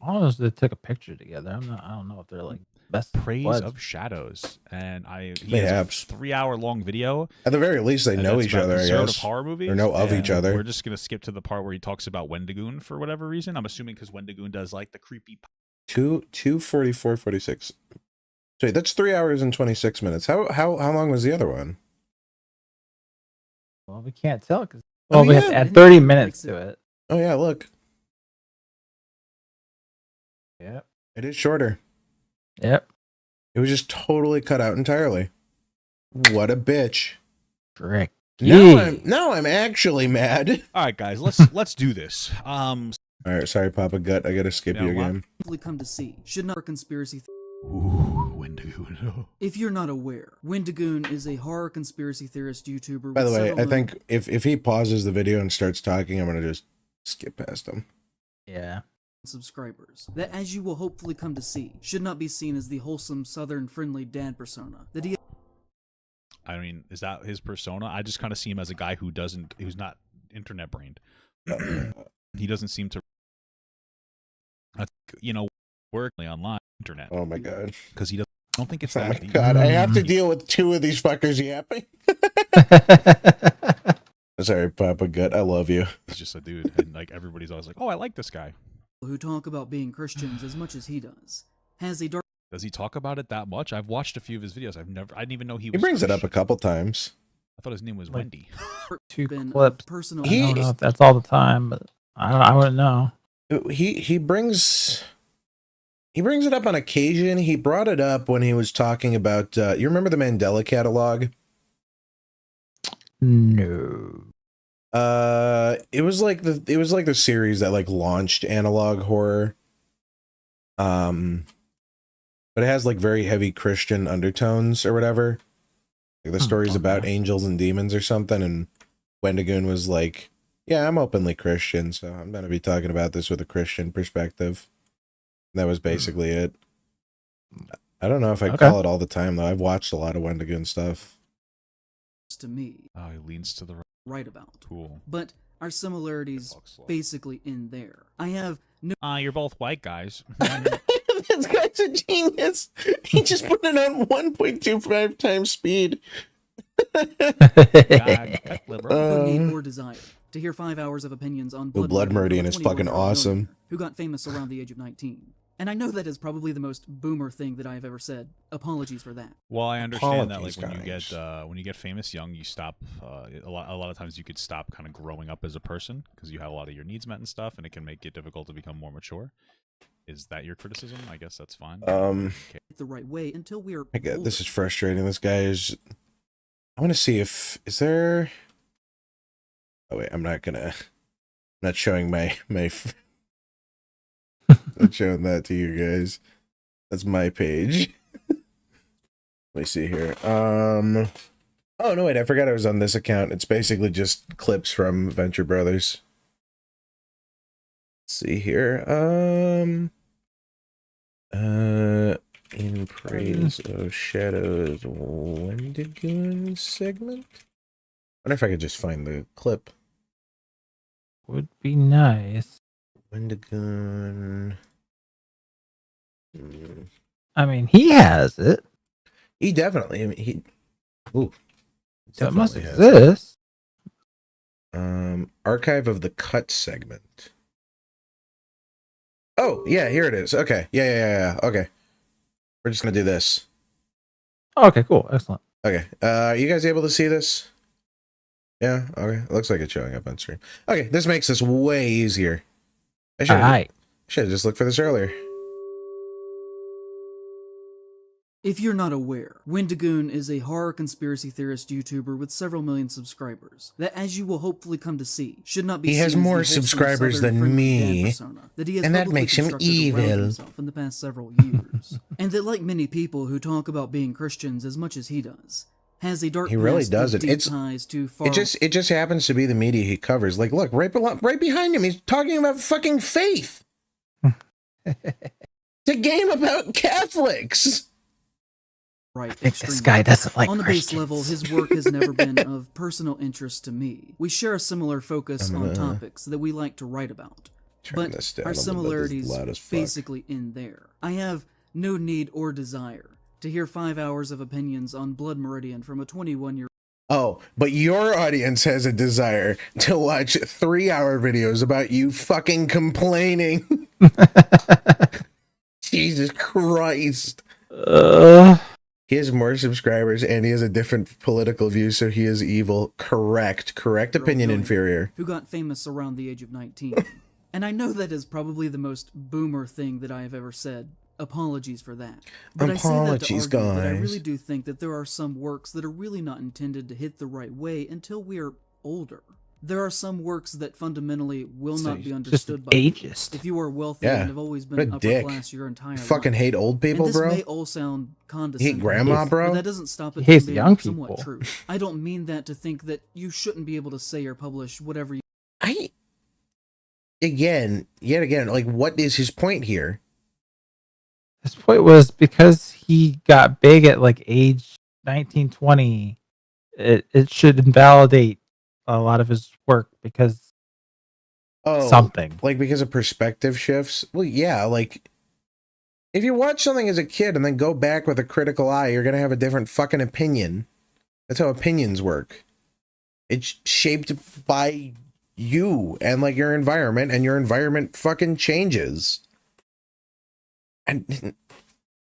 [SPEAKER 1] I don't know if they took a picture together. I don't know if they're like best
[SPEAKER 11] Praise of Shadows, and he
[SPEAKER 2] has
[SPEAKER 11] a 3-hour-long video.
[SPEAKER 2] At the very least, they know each other. I guess.
[SPEAKER 11] Horror movies,
[SPEAKER 2] or know of each other.
[SPEAKER 11] We're just gonna skip to the part where he talks about Wendigoon't for whatever reason. I'm assuming because Wendigoon't does like the creepy.
[SPEAKER 2] 2:44:46. Wait, that's 3 hours and 26 minutes. How long was the other one?
[SPEAKER 1] Well, we can't tell because we have to add 30 minutes to it.
[SPEAKER 2] Oh yeah, look.
[SPEAKER 1] Yep.
[SPEAKER 2] It is shorter.
[SPEAKER 1] Yep.
[SPEAKER 2] It was just totally cut out entirely. What a bitch.
[SPEAKER 1] Frick.
[SPEAKER 2] Now I'm actually mad.
[SPEAKER 11] All right, guys, let's do this.
[SPEAKER 2] All right, sorry, Papa Gut. I gotta skip you again.
[SPEAKER 5] Come to see should not conspiracy.
[SPEAKER 11] Ooh, Wendigoon't.
[SPEAKER 5] If you're not aware, Wendigoon't is a horror conspiracy theorist YouTuber.
[SPEAKER 2] By the way, I think if he pauses the video and starts talking, I'm gonna just skip past him.
[SPEAKER 1] Yeah.
[SPEAKER 5] Subscribers that, as you will hopefully come to see, should not be seen as the wholesome southern friendly dad persona that he.
[SPEAKER 11] I mean, is that his persona? I just kind of see him as a guy who's not internet brained. He doesn't seem to, work online internet.
[SPEAKER 2] Oh my god!
[SPEAKER 11] Because he doesn't. I don't think it's that.
[SPEAKER 2] Oh my god! I have to deal with 2 of these fuckers yapping. Sorry, Papa Gut. I love you.
[SPEAKER 11] He's just a dude, and like everybody's always like, "Oh, I like this guy."
[SPEAKER 5] Who talk about being Christians as much as he does has a dark.
[SPEAKER 11] Does he talk about it that much? I've watched a few of his videos. I didn't even know he was.
[SPEAKER 2] He brings it up a couple times.
[SPEAKER 11] I thought his name was Wendy.
[SPEAKER 1] 2 clips.
[SPEAKER 5] Personal.
[SPEAKER 1] I don't know if that's all the time, but I wouldn't know.
[SPEAKER 2] He brings it up on occasion. He brought it up when he was talking about. You remember the Mandela Catalog?
[SPEAKER 1] No.
[SPEAKER 2] It was like the series that like launched analog horror. But it has like very heavy Christian undertones or whatever. Like the story's about angels and demons or something, and Wendigoon't was like Yeah, I'm openly Christian, so I'm going to be talking about this with a Christian perspective. That was basically it. I don't know if I call it all the time, though. I've watched a lot of Wendigoon't stuff.
[SPEAKER 5] To me.
[SPEAKER 11] Oh, he leans to the
[SPEAKER 5] right about.
[SPEAKER 11] Cool.
[SPEAKER 5] But our similarities basically in there. I have no.
[SPEAKER 11] You're both white guys.
[SPEAKER 2] This guy's a genius. He just put it on 1.25 times speed.
[SPEAKER 5] No need or desire to hear 5 hours of opinions on
[SPEAKER 2] Blood Meridian is fucking awesome.
[SPEAKER 5] Who got famous around the age of 19. And I know that is probably the most boomer thing that I have ever said. Apologies for that.
[SPEAKER 11] Well, I understand that, like, when you get famous young, you stop. A lot of times, you could stop kind of growing up as a person because you have a lot of your needs met and stuff, and it can make it difficult to become more mature. Is that your criticism? I guess that's fine.
[SPEAKER 5] Okay. The right way until we are.
[SPEAKER 2] I get this is frustrating. This guy is. I want to see if is there. Oh wait, I'm not showing my. I'm showing that to you guys. That's my page. Let me see here. Oh no, wait, I forgot I was on this account. It's basically just clips from Venture Brothers. Let's see here. In Praise of Shadows Wendigoon't segment. I wonder if I could just find the clip.
[SPEAKER 1] Would be nice.
[SPEAKER 2] Wendigoon't.
[SPEAKER 1] I mean, he has it.
[SPEAKER 2] He definitely. I mean, he. Ooh.
[SPEAKER 1] So it must exist.
[SPEAKER 2] Archive of the Cut segment. Oh yeah, here it is. Okay, yeah. Okay, we're just gonna do this.
[SPEAKER 1] Okay, cool, excellent.
[SPEAKER 2] Okay, are you guys able to see this? Yeah. Okay, it looks like it's showing up on stream. Okay, this makes this way easier. I should have just looked for this earlier.
[SPEAKER 5] If you're not aware, Wendigoon't is a horror conspiracy theorist YouTuber with several million subscribers that, as you will hopefully come to see, should not be.
[SPEAKER 2] He has more subscribers than me, and that makes him evil.
[SPEAKER 5] In the past several years, and that, like many people who talk about being Christians as much as he does, has a dark.
[SPEAKER 2] He really does it. It just happens to be the media he covers. Like, look, right behind him, he's talking about fucking faith. It's a game about Catholics.
[SPEAKER 5] Right,
[SPEAKER 1] I think this guy doesn't like
[SPEAKER 5] on the
[SPEAKER 1] Christians.
[SPEAKER 5] base level, his work has never been of personal interest to me. We share a similar focus on topics that we like to write about, but our similarities basically in there. I have no need or desire to hear 5 hours of opinions on Blood Meridian from a 21-year-old.
[SPEAKER 2] Oh, but your audience has a desire to watch 3-hour videos about you fucking complaining. Jesus Christ. He has more subscribers and he has a different political view, so he is evil. Correct opinion inferior.
[SPEAKER 5] Who got famous around the age of 19. And I know that is probably the most boomer thing that I have ever said. Apologies for that. But
[SPEAKER 2] apologies,
[SPEAKER 5] I say that to argue
[SPEAKER 2] guys.
[SPEAKER 5] that I really do think that there are some works that are really not intended to hit the right way until we are older. There are some works that fundamentally will not be understood by
[SPEAKER 1] ageist.
[SPEAKER 5] If you are wealthy and have always been upper class your entire life.
[SPEAKER 2] Fucking hate old people,
[SPEAKER 5] and this
[SPEAKER 2] bro.
[SPEAKER 5] may all sound condescending.
[SPEAKER 2] Hate grandma, bro.
[SPEAKER 5] But that doesn't stop it
[SPEAKER 1] He hates
[SPEAKER 5] from
[SPEAKER 1] the
[SPEAKER 5] being
[SPEAKER 1] young
[SPEAKER 5] somewhat
[SPEAKER 1] people.
[SPEAKER 5] true. I don't mean that to think that you shouldn't be able to say or publish whatever you.
[SPEAKER 2] Yet again, like, what is his point here?
[SPEAKER 1] His point was because he got big at like age 19, 20, it should invalidate a lot of his work because something.
[SPEAKER 2] Like because of perspective shifts? Well, yeah, like if you watch something as a kid and then go back with a critical eye, you're gonna have a different fucking opinion. That's how opinions work. It's shaped by you and like your environment, and your environment fucking changes. And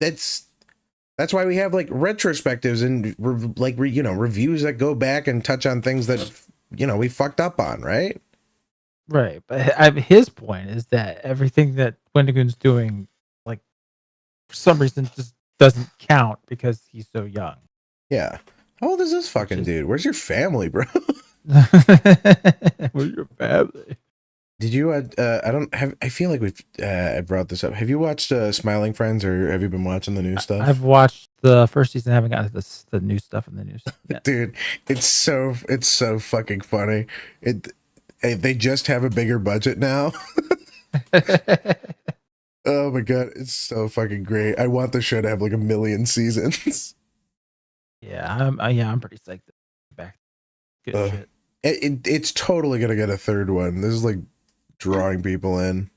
[SPEAKER 2] that's why we have like retrospectives and reviews that go back and touch on things that we fucked up on, right?
[SPEAKER 1] Right, but his point is that everything that Wendigoon's doing, like, for some reason, just doesn't count because he's so young.
[SPEAKER 2] Yeah. How old is this fucking dude? Where's your family, bro?
[SPEAKER 1] Where's your family?
[SPEAKER 2] Did you? I feel like we've brought this up. Have you watched Smiling Friends, or have you been watching the new stuff?
[SPEAKER 1] I've watched the first season. I haven't gotten to the new stuff in the news yet.
[SPEAKER 2] Dude, it's so fucking funny. Hey, they just have a bigger budget now. Oh my god, it's so fucking great. I want the show to have like 1 million seasons.
[SPEAKER 1] Yeah, I'm pretty psyched. Back, good shit.
[SPEAKER 2] It's totally gonna get a third one. This is like drawing people in.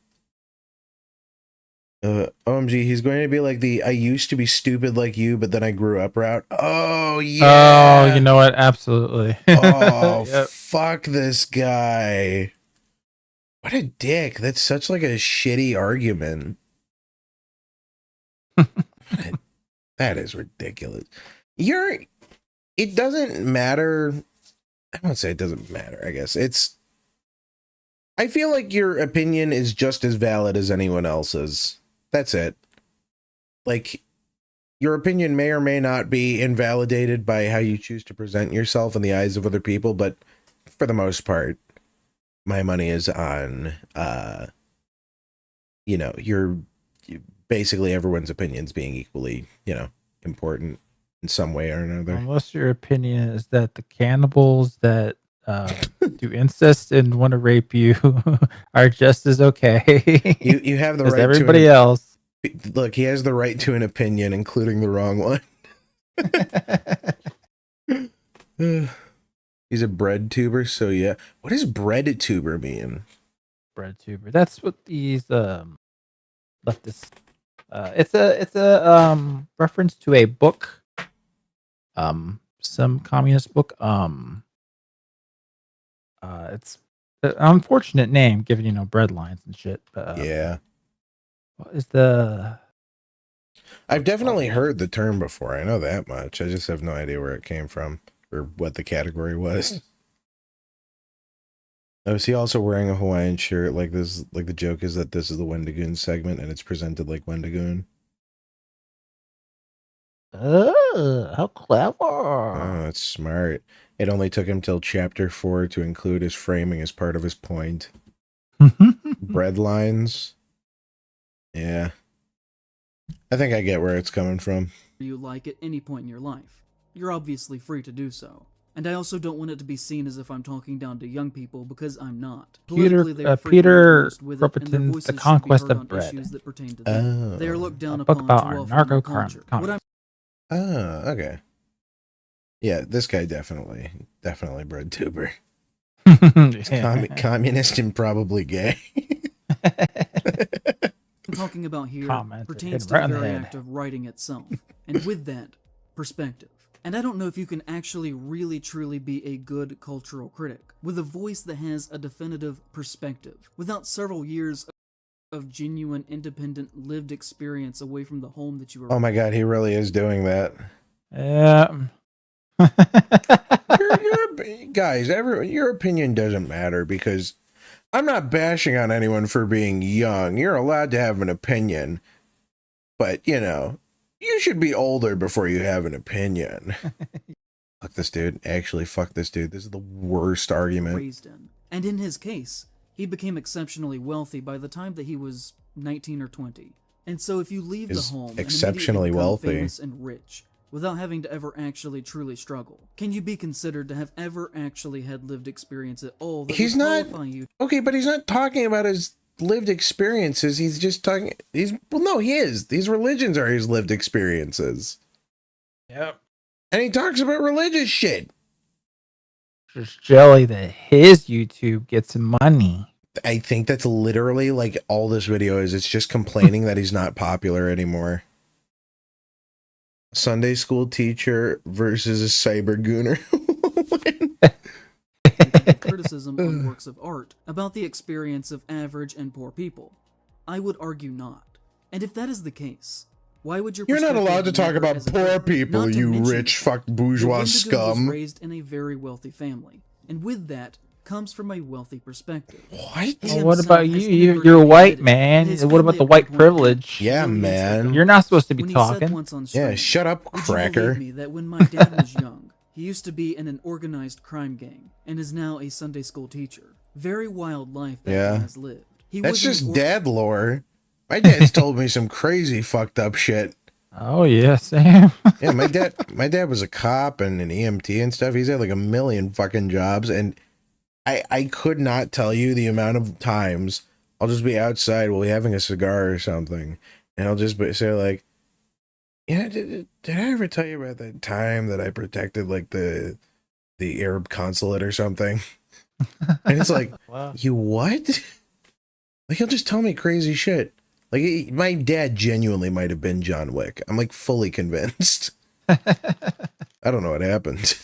[SPEAKER 2] OMG, he's going to be like the I used to be stupid like you, but then I grew up route. Oh yeah.
[SPEAKER 1] Oh, you know what? Absolutely.
[SPEAKER 2] Oh
[SPEAKER 1] Yep.
[SPEAKER 2] fuck this guy. What a dick. That's such like a shitty argument. That is ridiculous. It doesn't matter. I won't say it doesn't matter, I guess. I feel like your opinion is just as valid as anyone else's. That's it. Like, your opinion may or may not be invalidated by how you choose to present yourself in the eyes of other people, but for the most part, my money is on, you're basically everyone's opinions being equally, important in some way or another.
[SPEAKER 1] Unless your opinion is that the cannibals that do incest and want to rape you are just as okay.
[SPEAKER 2] You have the
[SPEAKER 1] as
[SPEAKER 2] right
[SPEAKER 1] everybody
[SPEAKER 2] to
[SPEAKER 1] else.
[SPEAKER 2] Look, he has the right to an opinion, including the wrong one. He's a bread tuber, so yeah. What does bread tuber mean?
[SPEAKER 1] Bread tuber. That's what these leftists. It's a reference to a book. Some communist book. It's an unfortunate name, given bread lines and shit. But,
[SPEAKER 2] yeah.
[SPEAKER 1] What is the?
[SPEAKER 2] I've definitely heard the term before. I know that much. I just have no idea where it came from or what the category was. Oh, is he also wearing a Hawaiian shirt like this? Like the joke is that this is the Wendigoon't segment and it's presented like Wendigoon't.
[SPEAKER 1] Oh, how clever!
[SPEAKER 2] Oh, that's smart. It only took him till chapter 4 to include his framing as part of his point. Bread lines. Yeah. I think I get where it's coming from.
[SPEAKER 5] You like at any point in your life. You're obviously free to do so. And I also don't want it to be seen as if I'm talking down to young people, because I'm not.
[SPEAKER 1] Peter Robertson's The Conquest of Bread.
[SPEAKER 2] Oh.
[SPEAKER 5] They are looked down
[SPEAKER 1] a book
[SPEAKER 5] upon
[SPEAKER 1] about
[SPEAKER 5] too
[SPEAKER 1] our
[SPEAKER 5] often in
[SPEAKER 1] narco
[SPEAKER 5] our culture. What I'm
[SPEAKER 2] Oh, okay. Yeah, this guy definitely bread tuber. Communist and probably gay.
[SPEAKER 5] I'm talking about here
[SPEAKER 1] Commented
[SPEAKER 5] pertains to
[SPEAKER 1] right
[SPEAKER 5] the
[SPEAKER 1] on the
[SPEAKER 5] very
[SPEAKER 1] head.
[SPEAKER 5] act of writing itself, and with that, perspective. And I don't know if you can actually really truly be a good cultural critic with a voice that has a definitive perspective, without several years of genuine, independent, lived experience away from the home that you were.
[SPEAKER 2] Oh my god, he really is doing that.
[SPEAKER 1] Yeah.
[SPEAKER 2] Guys, your opinion doesn't matter because I'm not bashing on anyone for being young. You're allowed to have an opinion, but you should be older before you have an opinion. Fuck this dude. Actually, fuck this dude. This is the worst argument.
[SPEAKER 5] Raised in. And in his case, he became exceptionally wealthy by the time that he was 19 or 20. And so if you leave the home and
[SPEAKER 2] exceptionally
[SPEAKER 5] become
[SPEAKER 2] wealthy,
[SPEAKER 5] famous and rich, without having to ever actually truly struggle, can you be considered to have ever actually had lived experience at all that
[SPEAKER 2] he's
[SPEAKER 5] would
[SPEAKER 2] not
[SPEAKER 5] qualify you?
[SPEAKER 2] Okay, but he's not talking about his lived experiences. He's just talking. He is. These religions are his lived experiences.
[SPEAKER 1] Yep.
[SPEAKER 2] And he talks about religious shit.
[SPEAKER 1] Just jelly that his YouTube gets money.
[SPEAKER 2] I think that's literally like all this video is. It's just complaining that he's not popular anymore. Sunday school teacher versus a cyber gunnar.
[SPEAKER 5] Criticism on works of art about the experience of average and poor people. I would argue not. And if that is the case, why would
[SPEAKER 2] You're not allowed to talk about poor people, you rich fuck bourgeois scum.
[SPEAKER 5] Was raised in a very wealthy family, and with that comes from a wealthy perspective.
[SPEAKER 2] What?
[SPEAKER 1] Well, what about you? You're white, man. What about the white privilege?
[SPEAKER 2] Yeah, man.
[SPEAKER 1] You're not supposed to be talking.
[SPEAKER 2] Yeah, shut up, cracker.
[SPEAKER 5] Me that when my dad was young, he used to be in an organized crime gang and is now a Sunday school teacher. Very wild life that he has lived.
[SPEAKER 2] That's just dad lore. My dad's told me some crazy fucked up shit.
[SPEAKER 1] Oh yeah, Sam.
[SPEAKER 2] Yeah, my dad was a cop and an EMT and stuff. He's had like 1 million fucking jobs, and I could not tell you the amount of times I'll just be outside while having a cigar or something, and I'll just say like, yeah, did I ever tell you about that time that I protected like the Arab consulate or something? And it's like, wow. You what? Like, he'll just tell me crazy shit. Like, my dad genuinely might have been John Wick. I'm like fully convinced. I don't know what happened.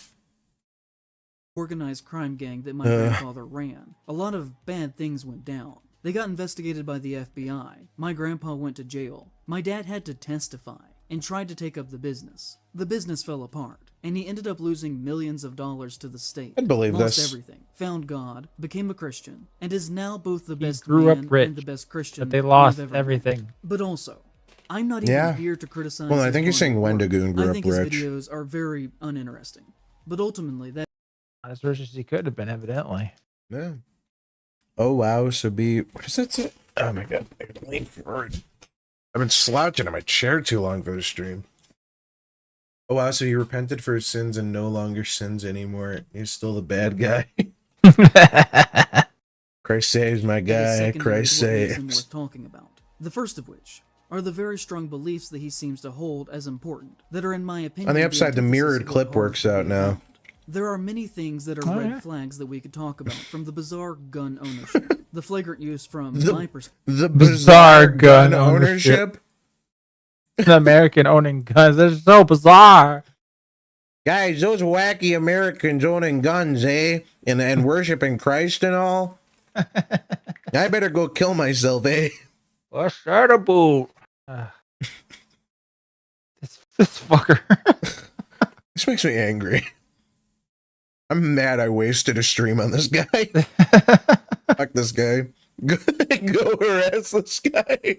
[SPEAKER 5] Organized crime gang that my grandfather ran. A lot of bad things went down. They got investigated by the FBI. My grandpa went to jail. My dad had to testify and tried to take up the business. The business fell apart, and he ended up losing millions of dollars to the state.
[SPEAKER 2] I believe
[SPEAKER 5] Lost
[SPEAKER 2] this.
[SPEAKER 5] Everything, found God, became a Christian, and is now both the best
[SPEAKER 1] grew
[SPEAKER 5] man
[SPEAKER 1] up rich,
[SPEAKER 5] and the best Christian.
[SPEAKER 1] but they lost
[SPEAKER 5] I've ever
[SPEAKER 1] everything.
[SPEAKER 5] met. But also, I'm not even here to criticize.
[SPEAKER 2] Well, I think you're saying Wendigoon't grew up rich.
[SPEAKER 5] I think his videos are very uninteresting, but ultimately that.
[SPEAKER 1] As rich as he could have been, evidently.
[SPEAKER 2] Yeah. Oh wow, so what does that say? Oh my god, I gotta lean forward. I've been slouching in my chair too long for the stream. Oh wow, so he repented for his sins and no longer sins anymore. He's still the bad guy. Christ saves my guy. Christ saves.
[SPEAKER 5] Worth talking about. The first of which are the very strong beliefs that he seems to hold as important, that are in my opinion.
[SPEAKER 2] On the upside, the mirrored clip works out now.
[SPEAKER 5] There are many things that are red flags that we could talk about, from the bizarre gun ownership, the flagrant use from my perspective.
[SPEAKER 2] The bizarre gun ownership?
[SPEAKER 1] The American owning guns, they're so bizarre.
[SPEAKER 2] Guys, those wacky Americans owning guns, eh? And worshiping Christ and all? I better go kill myself, eh?
[SPEAKER 1] What's that about? This fucker.
[SPEAKER 2] This makes me angry. I'm mad I wasted a stream on this guy. Fuck this guy. Go harass this guy.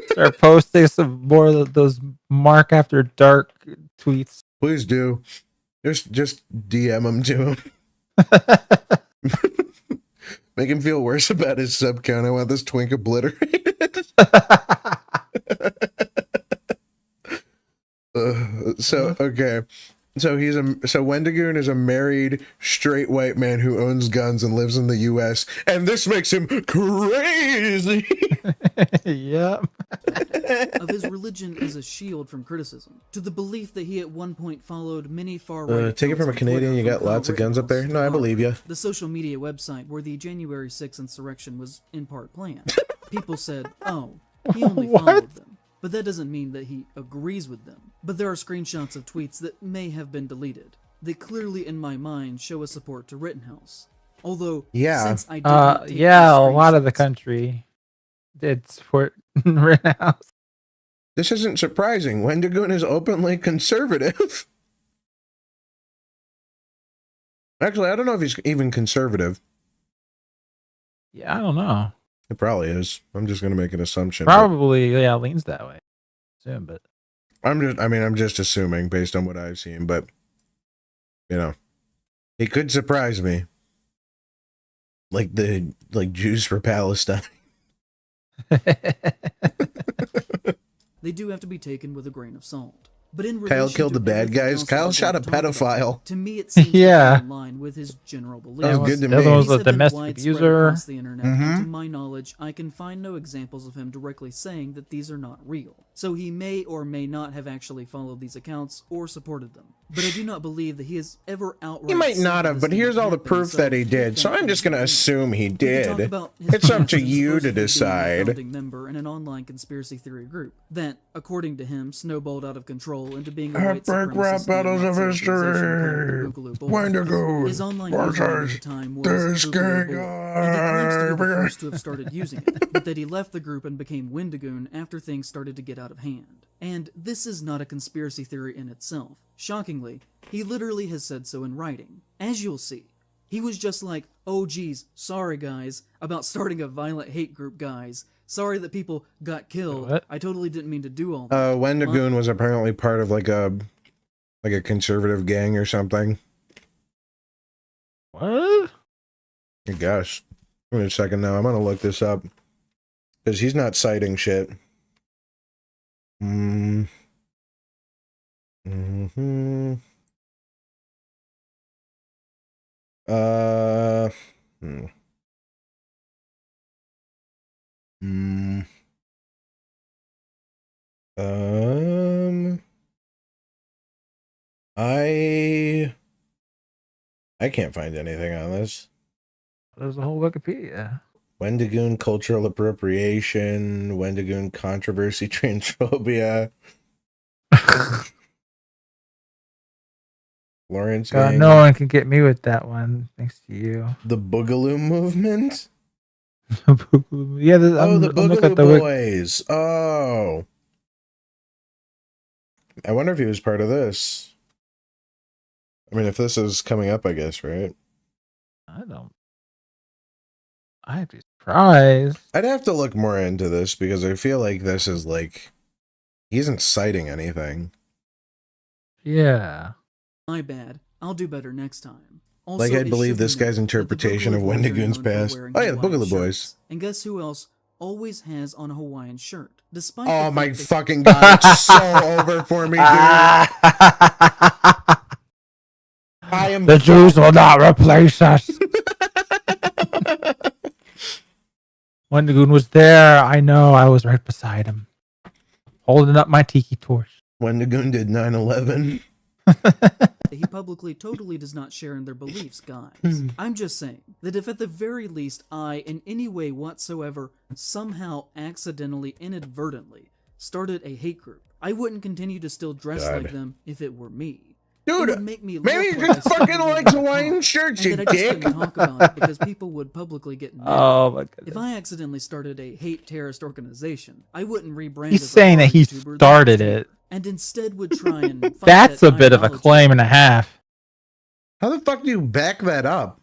[SPEAKER 1] Start posting some more of those Mark After Dark tweets.
[SPEAKER 2] Please do. Just DM him to him. Make him feel worse about his sub count. I want this twink obliterated. Okay. So Wendigoon't is a married straight white man who owns guns and lives in the US, and this makes him crazy.
[SPEAKER 1] Yep.
[SPEAKER 5] Of his religion as a shield from criticism, to the belief that he at one point followed many far-right.
[SPEAKER 2] Take it from a Canadian, you got lots of guns up there? No, I believe you.
[SPEAKER 5] The social media website where the January 6th insurrection was in part planned. People said, oh, he only followed them. But that doesn't mean that he agrees with them. But there are screenshots of tweets that may have been deleted. They clearly, in my mind, show a support to Rittenhouse. Although, since I did not take
[SPEAKER 1] a lot of the country did support Rittenhouse.
[SPEAKER 2] This isn't surprising. Wendigoon't is openly conservative. Actually, I don't know if he's even conservative.
[SPEAKER 1] Yeah, I don't know.
[SPEAKER 2] It probably is. I'm just gonna make an assumption.
[SPEAKER 1] Probably, yeah, leans that way. Soon, but
[SPEAKER 2] I'm just assuming based on what I've seen, but you know, it could surprise me. Like Jews for Palestine.
[SPEAKER 5] They do have to be taken with a grain of salt. But in
[SPEAKER 2] Kyle killed the bad guys. Kyle shot a pedophile.
[SPEAKER 5] To me, it seems in line with his general beliefs.
[SPEAKER 2] That was good to me.
[SPEAKER 1] The other was a domestic abuser.
[SPEAKER 5] The internet, and to my knowledge, I can find no examples of him directly saying that these are not real. So he may or may not have actually followed these accounts or supported them. But I do not believe that he has ever outright.
[SPEAKER 2] He might not have, but here's all the proof that he did. So I'm just going to assume he did. It's up to you to decide.
[SPEAKER 5] A member in an online conspiracy theory group that, according to him, snowballed out of control into being a white supremacist
[SPEAKER 2] battles of history. Wendigoon't
[SPEAKER 5] his online username at the time was this gay guy. And he claims to be the first to have started using it, but that he left the group and became Wendigoon't after things started to get out of hand. And this is not a conspiracy theory in itself. Shockingly, he literally has said so in writing. As you'll see, he was just like, oh geez, sorry guys, about starting a violent hate group, guys. Sorry that people got killed. What? I totally didn't mean to do all that.
[SPEAKER 2] Wendigoon't was apparently part of like a conservative gang or something.
[SPEAKER 1] What?
[SPEAKER 2] I guess. Give me a second now. I'm gonna look this up. Because he's not citing shit. I can't find anything on this.
[SPEAKER 1] There's a whole Wikipedia.
[SPEAKER 2] Wendigoon't cultural appropriation, Wendigoon't controversy, transphobia. Lawrence
[SPEAKER 1] God,
[SPEAKER 2] gang.
[SPEAKER 1] no one can get me with that one, thanks to you.
[SPEAKER 2] The Boogaloo movement?
[SPEAKER 1] Yeah,
[SPEAKER 2] the Boogaloo Boys. Oh. I wonder if he was part of this. I mean, if this is coming up, I guess, right?
[SPEAKER 1] I'd be surprised.
[SPEAKER 2] I'd have to look more into this because I feel like this is like, he isn't citing anything.
[SPEAKER 1] Yeah.
[SPEAKER 5] My bad. I'll do better next time. Also,
[SPEAKER 2] like, I believe this guy's interpretation of Wendigoon's past. Oh yeah, the Boogaloo Boys.
[SPEAKER 5] And guess who else always has on a Hawaiian shirt? Despite
[SPEAKER 2] oh my fucking god, it's so over for me, dude. I am
[SPEAKER 1] the Jews will not replace us. Wendigoon't was there. I know. I was right beside him, holding up my tiki torch.
[SPEAKER 2] Wendigoon't did 9/11.
[SPEAKER 5] He publicly totally does not share in their beliefs, guys. I'm just saying that if at the very least I, in any way whatsoever, somehow accidentally, inadvertently, started a hate group, I wouldn't continue to still dress like them if it were me.
[SPEAKER 2] Dude,
[SPEAKER 5] make me
[SPEAKER 2] maybe you just fucking like Hawaiian shirts, you dick.
[SPEAKER 5] Talk about it because people would publicly get mad.
[SPEAKER 1] Oh my goodness.
[SPEAKER 5] If I accidentally started a hate terrorist organization, I wouldn't rebrand.
[SPEAKER 1] He's saying that he started it,
[SPEAKER 5] and instead would try and.
[SPEAKER 1] That's a bit of a claim and a half.
[SPEAKER 2] How the fuck do you back that up?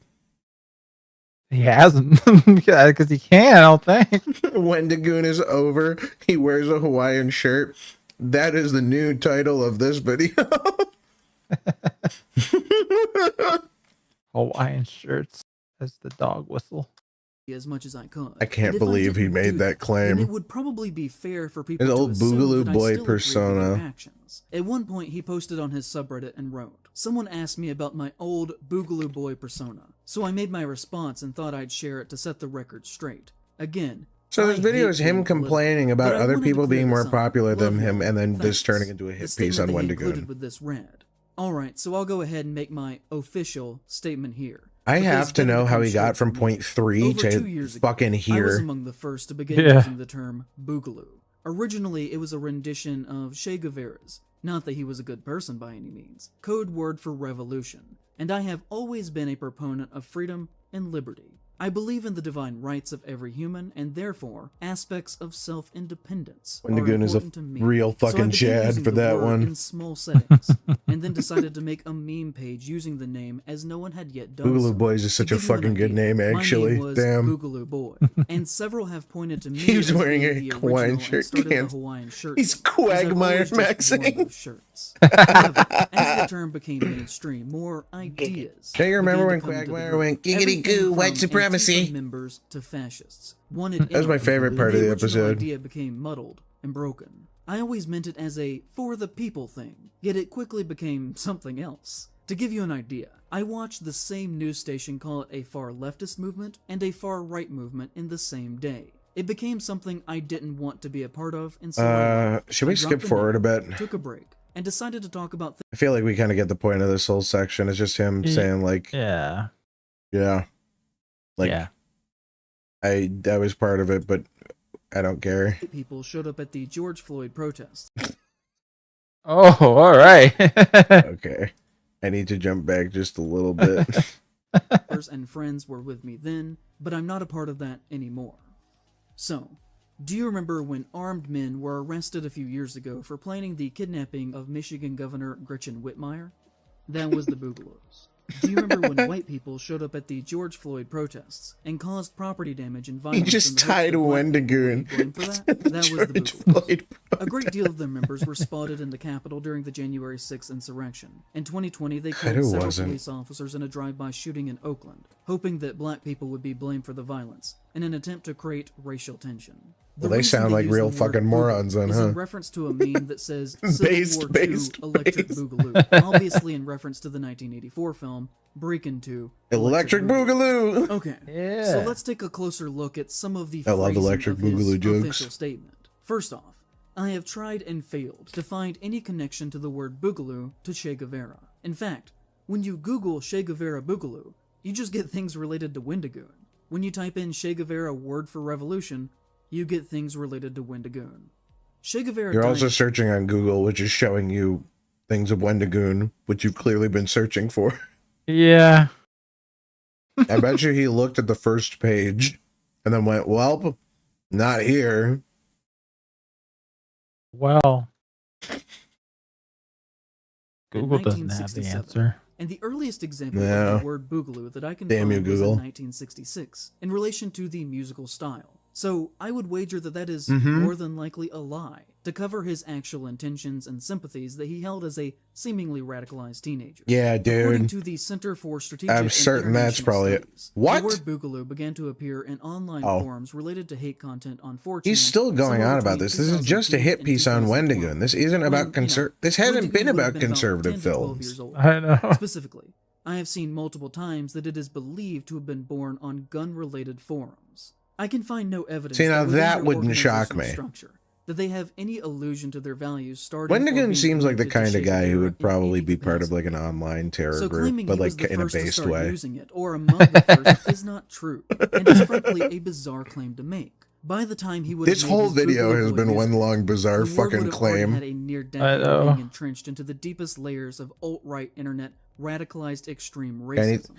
[SPEAKER 1] He hasn't, because he can. I don't think.
[SPEAKER 2] Wendigoon't is over. He wears a Hawaiian shirt. That is the new title of this video.
[SPEAKER 1] Hawaiian shirts as the dog whistle.
[SPEAKER 5] As much as I could.
[SPEAKER 2] I can't believe he made that claim.
[SPEAKER 5] It would probably be fair for people
[SPEAKER 2] his
[SPEAKER 5] to
[SPEAKER 2] old Boogaloo Boy persona.
[SPEAKER 5] At one point, he posted on his subreddit and wrote, "Someone asked me about my old Boogaloo Boy persona, so I made my response and thought I'd share it to set the record straight. Again."
[SPEAKER 2] So this video is him complaining about other people being more popular than him, and then this turning into a hit piece on Wendigoon't.
[SPEAKER 5] With this read. Alright, so I'll go ahead and make my official statement here.
[SPEAKER 2] I have to know how he got from point 3 to fucking here.
[SPEAKER 5] I was among the first to begin using the term Boogaloo. Originally, it was a rendition of Che Guevara's, not that he was a good person by any means, code word for revolution, and I have always been a proponent of freedom and liberty. I believe in the divine rights of every human, and therefore, aspects of self-independence
[SPEAKER 2] Wendigoon't is a real fucking Chad for that one.
[SPEAKER 5] In small settings, and then decided to make a meme page using the name as no one had yet done.
[SPEAKER 2] Boogaloo Boys is such a fucking good name, actually.
[SPEAKER 5] My name was
[SPEAKER 2] Damn.
[SPEAKER 5] Boogaloo Boy, and several have pointed to me.
[SPEAKER 2] He was wearing a Hawaiian shirt. He's Quagmire maxing.
[SPEAKER 5] However, as the term became mainstream, more ideas.
[SPEAKER 2] Do you remember when Quagmire went giggity goo white supremacy?
[SPEAKER 5] Members to fascists. That
[SPEAKER 2] was my favorite part of the episode.
[SPEAKER 5] The idea became muddled and broken. I always meant it as a for the people thing, yet it quickly became something else. To give you an idea, I watched the same news station call it a far leftist movement and a far right movement in the same day. It became something I didn't want to be a part of, and so
[SPEAKER 2] should we skip forward a bit?
[SPEAKER 5] Took a break and decided to talk about.
[SPEAKER 2] I feel like we kind of get the point of this whole section. It's just him saying like,
[SPEAKER 1] yeah.
[SPEAKER 2] Like, I was part of it, but I don't care.
[SPEAKER 5] People showed up at the George Floyd protests.
[SPEAKER 1] Oh, all right.
[SPEAKER 2] Okay. I need to jump back just a little bit.
[SPEAKER 5] And friends were with me then, but I'm not a part of that anymore. So, do you remember when armed men were arrested a few years ago for planning the kidnapping of Michigan Governor Gretchen Whitmire? That was the Boogaloos. Do you remember when white people showed up at the George Floyd protests and caused property damage and violence?
[SPEAKER 2] He just tied Wendigoon't.
[SPEAKER 5] That was the Boogaloos. A great deal of their members were spotted in the Capitol during the January 6th insurrection. In 2020, they killed several police officers in a drive-by shooting in Oakland, hoping that black people would be blamed for the violence. in an attempt to create racial tension.
[SPEAKER 2] Well, they sound like real fucking morons then, huh?
[SPEAKER 5] In reference to a meme that says Civil War II Electric Boogaloo, obviously in reference to the 1984 film Breakin' 2
[SPEAKER 2] Electric Boogaloo.
[SPEAKER 5] Okay,
[SPEAKER 1] yeah.
[SPEAKER 5] So let's take a closer look at some of the
[SPEAKER 2] I love Electric Boogaloo jokes.
[SPEAKER 5] Official statement. First off, I have tried and failed to find any connection to the word Boogaloo to Che Guevara. In fact, when you Google Che Guevara Boogaloo, you just get things related to Wendigoon't. When you type in Che Guevara word for revolution, you get things related to Wendigoon't. Che Guevara
[SPEAKER 2] You're also searching on Google, which is showing you things of Wendigoon't, which you've clearly been searching for.
[SPEAKER 1] Yeah.
[SPEAKER 2] I bet you he looked at the first page and then went, well, not here.
[SPEAKER 1] Well, Google doesn't have the answer.
[SPEAKER 5] And the earliest example of the word boogaloo that I can find was in 1966, in relation to the musical style. So I would wager that that is more than likely a lie, to cover his actual intentions and sympathies that he held as a seemingly radicalized teenager.
[SPEAKER 2] Yeah, dude.
[SPEAKER 5] According to the Center for Strategic
[SPEAKER 2] I'm certain that's probably
[SPEAKER 5] Studies,
[SPEAKER 2] it. What?
[SPEAKER 5] The word boogaloo began to appear in online forums related to hate content on 4chan.
[SPEAKER 2] He's still going on about this. This is just a hit piece on Wendigoon't. This isn't about This hasn't been about conservative films.
[SPEAKER 1] I know.
[SPEAKER 5] Specifically, I have seen multiple times that it is believed to have been born on gun-related forums. I can find no evidence.
[SPEAKER 2] See, now that wouldn't shock me.
[SPEAKER 5] That they have any allusion to their values starting.
[SPEAKER 2] Wendigoon't seems like the kind of guy who would probably be part of like an online terror group, but like in a based way.
[SPEAKER 5] Using it, or among the first is not true, and is frankly a bizarre claim to make. By the time he would
[SPEAKER 2] this whole video has been one long bizarre fucking claim.
[SPEAKER 5] Had a near death being entrenched into the deepest layers of alt-right internet radicalized extreme racism.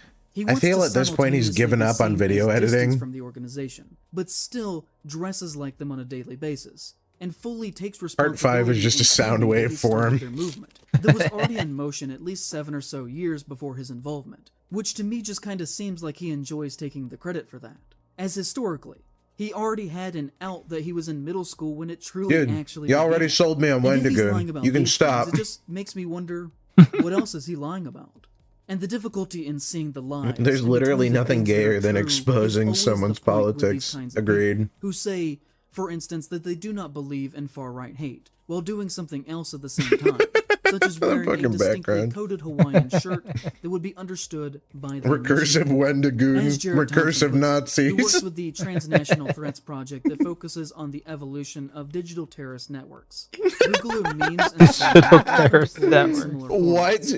[SPEAKER 2] I feel at this point he's given up on video editing
[SPEAKER 5] from the organization, but still dresses like them on a daily basis, and fully takes responsibility.
[SPEAKER 2] Part 5 is just a sound wave for him.
[SPEAKER 5] Their movement that was already in motion at least 7 or so years before his involvement, which to me just kind of seems like he enjoys taking the credit for that. As historically, he already had an out that he was in middle school when it truly actually.
[SPEAKER 2] You already sold me on Wendigoon't. You can stop.
[SPEAKER 5] It just makes me wonder, what else is he lying about? And the difficulty in seeing the lies.
[SPEAKER 2] There's literally nothing gayer than exposing someone's politics. Agreed.
[SPEAKER 5] Who say, for instance, that they do not believe in far-right hate, while doing something else at the same time, such as wearing a distinctly coded Hawaiian shirt that would be understood by the
[SPEAKER 2] recursive Wendigoon't, recursive Nazis.
[SPEAKER 5] Who works with the Transnational Threats Project that focuses on the evolution of digital terrorist networks. Boogaloo memes and
[SPEAKER 1] digital terrorist networks.
[SPEAKER 2] What?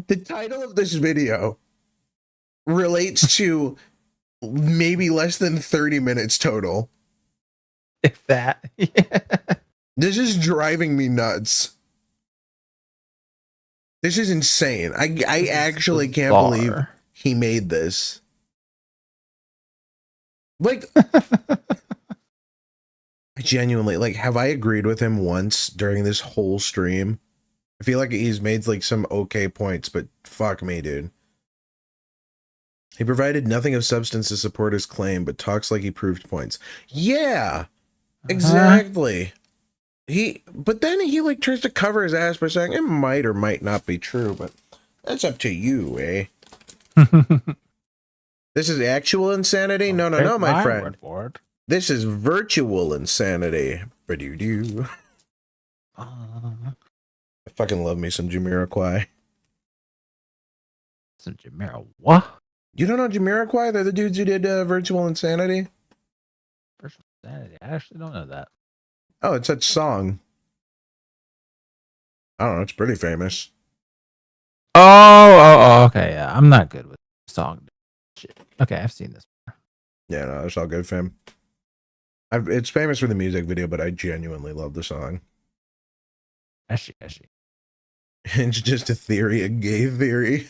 [SPEAKER 2] The title of this video relates to maybe less than 30 minutes total.
[SPEAKER 1] If that. Yeah.
[SPEAKER 2] This is driving me nuts. This is insane. I actually can't believe he made this. Like, I genuinely, like, have I agreed with him once during this whole stream? I feel like he's made like some okay points, but fuck me, dude. He provided nothing of substance to support his claim, but talks like he proved points. Yeah, exactly. But then he like tries to cover his ass by saying it might or might not be true, but that's up to you, eh? This is actual insanity? No, my friend. This is virtual insanity. Ba-doo-doo. I fucking love me some Jamiroquai.
[SPEAKER 1] Some Jamiroquai?
[SPEAKER 2] You don't know Jamiroquai? They're the dudes who did Virtual Insanity.
[SPEAKER 1] Virtual Insanity? I actually don't know that.
[SPEAKER 2] Oh, it's that song. I don't know. It's pretty famous.
[SPEAKER 1] Oh, okay. Yeah, I'm not good with song shit. Okay, I've seen this.
[SPEAKER 2] Yeah, no, it's all good, fam. It's famous for the music video, but I genuinely love the song.
[SPEAKER 1] Eshy.
[SPEAKER 2] It's just a theory, a gay theory.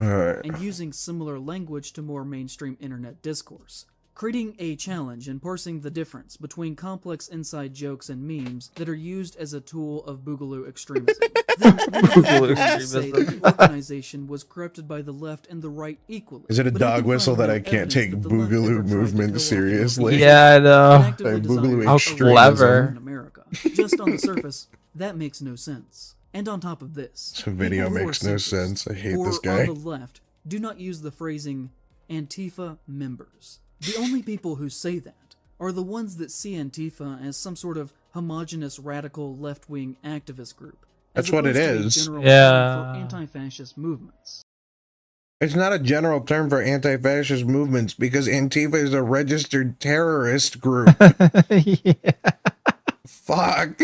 [SPEAKER 2] All right.
[SPEAKER 5] And using similar language to more mainstream internet discourse, creating a challenge and parsing the difference between complex inside jokes and memes that are used as a tool of Boogaloo extremism. Then say that the organization was corrupted by the left and the right equally.
[SPEAKER 2] Is it a dog whistle that I can't take Boogaloo movement seriously?
[SPEAKER 1] Yeah, I know.
[SPEAKER 2] Boogaloo
[SPEAKER 1] how clever.
[SPEAKER 5] In America. Just on the surface, that makes no sense. And on top of this,
[SPEAKER 2] video makes no sense. I hate this
[SPEAKER 5] guy.
[SPEAKER 2] guy.
[SPEAKER 5] On the left, do not use the phrasing Antifa members. The only people who say that are the ones that see Antifa as some sort of homogenous radical left-wing activist group.
[SPEAKER 2] That's what it is.
[SPEAKER 5] For anti-fascist movements.
[SPEAKER 2] It's not a general term for anti-fascist movements because Antifa is a registered terrorist group.
[SPEAKER 1] Yeah.
[SPEAKER 2] Fuck.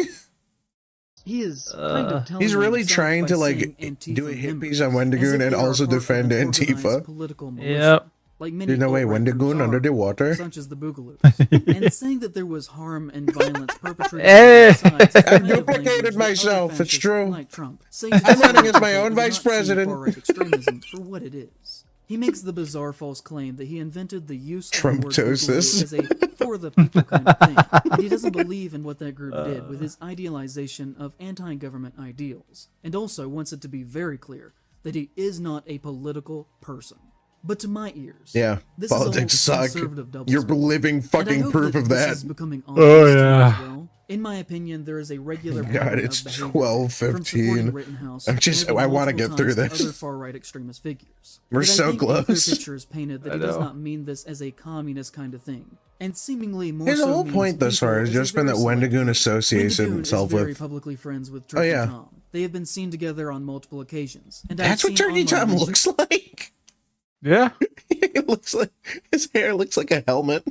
[SPEAKER 5] He is kind of telling
[SPEAKER 2] He's really
[SPEAKER 5] himself
[SPEAKER 2] trying
[SPEAKER 5] by
[SPEAKER 2] to like
[SPEAKER 5] saying
[SPEAKER 2] do a
[SPEAKER 5] Antifa
[SPEAKER 2] hit piece
[SPEAKER 5] members
[SPEAKER 2] on Wendigoon't
[SPEAKER 5] as if
[SPEAKER 2] and
[SPEAKER 5] they are
[SPEAKER 2] also
[SPEAKER 5] part of
[SPEAKER 2] defend
[SPEAKER 5] an organized
[SPEAKER 2] Antifa.
[SPEAKER 5] political militia,
[SPEAKER 1] Yep.
[SPEAKER 5] like many
[SPEAKER 2] There's no way
[SPEAKER 5] alt-right
[SPEAKER 2] Wendigoon't
[SPEAKER 5] groups
[SPEAKER 2] under
[SPEAKER 5] are,
[SPEAKER 2] the water.
[SPEAKER 5] such as the Boogaloo's, and saying that there was harm and violence perpetrated on both sides.
[SPEAKER 2] I duplicated myself. It's true.
[SPEAKER 5] Like Trump,
[SPEAKER 2] I'm running as my own vice president.
[SPEAKER 5] Far-right extremism for what it is. He makes the bizarre false claim that he invented the use of the word
[SPEAKER 2] Trumptosis.
[SPEAKER 5] as a for-the-people kind of thing, and he doesn't believe in what that group did with his idealization of anti-government ideals, and also wants it to be very clear that he is not a political person. But to my ears,
[SPEAKER 2] Yeah,
[SPEAKER 5] this
[SPEAKER 2] politics
[SPEAKER 5] is all
[SPEAKER 2] suck.
[SPEAKER 5] conservative doublespeak.
[SPEAKER 2] You're living
[SPEAKER 5] And I
[SPEAKER 2] fucking
[SPEAKER 5] hope
[SPEAKER 2] proof of
[SPEAKER 5] this
[SPEAKER 2] that.
[SPEAKER 5] is becoming obvious to you as well. In my opinion, there is a regular
[SPEAKER 2] God,
[SPEAKER 5] pattern
[SPEAKER 2] it's
[SPEAKER 5] of behavior
[SPEAKER 2] 12:15.
[SPEAKER 5] from supporting Rittenhouse
[SPEAKER 2] I'm just-
[SPEAKER 5] and
[SPEAKER 2] I wanna
[SPEAKER 5] multiple
[SPEAKER 2] get through
[SPEAKER 5] times
[SPEAKER 2] this.
[SPEAKER 5] Other far-right extremist figures.
[SPEAKER 2] We're
[SPEAKER 5] But I
[SPEAKER 2] so
[SPEAKER 5] think a clear
[SPEAKER 2] close.
[SPEAKER 5] picture is painted that
[SPEAKER 1] I
[SPEAKER 5] he does
[SPEAKER 1] know.
[SPEAKER 5] not mean this as a communist kind of thing, and seemingly more
[SPEAKER 2] His
[SPEAKER 5] so
[SPEAKER 2] whole
[SPEAKER 5] means
[SPEAKER 2] point thus
[SPEAKER 5] people
[SPEAKER 2] far has
[SPEAKER 5] as a
[SPEAKER 2] just been
[SPEAKER 5] very
[SPEAKER 2] that
[SPEAKER 5] select
[SPEAKER 2] Wendigoon't
[SPEAKER 5] group.
[SPEAKER 2] associates
[SPEAKER 5] Wendigoon't
[SPEAKER 2] himself
[SPEAKER 5] is very
[SPEAKER 2] with.
[SPEAKER 5] publicly friends with
[SPEAKER 2] Oh,
[SPEAKER 5] Turkey
[SPEAKER 2] yeah.
[SPEAKER 5] Tom. They have been seen together on multiple occasions. And
[SPEAKER 2] That's what Turkey Tom looks like.
[SPEAKER 1] Yeah.
[SPEAKER 2] It looks like his hair looks like a helmet.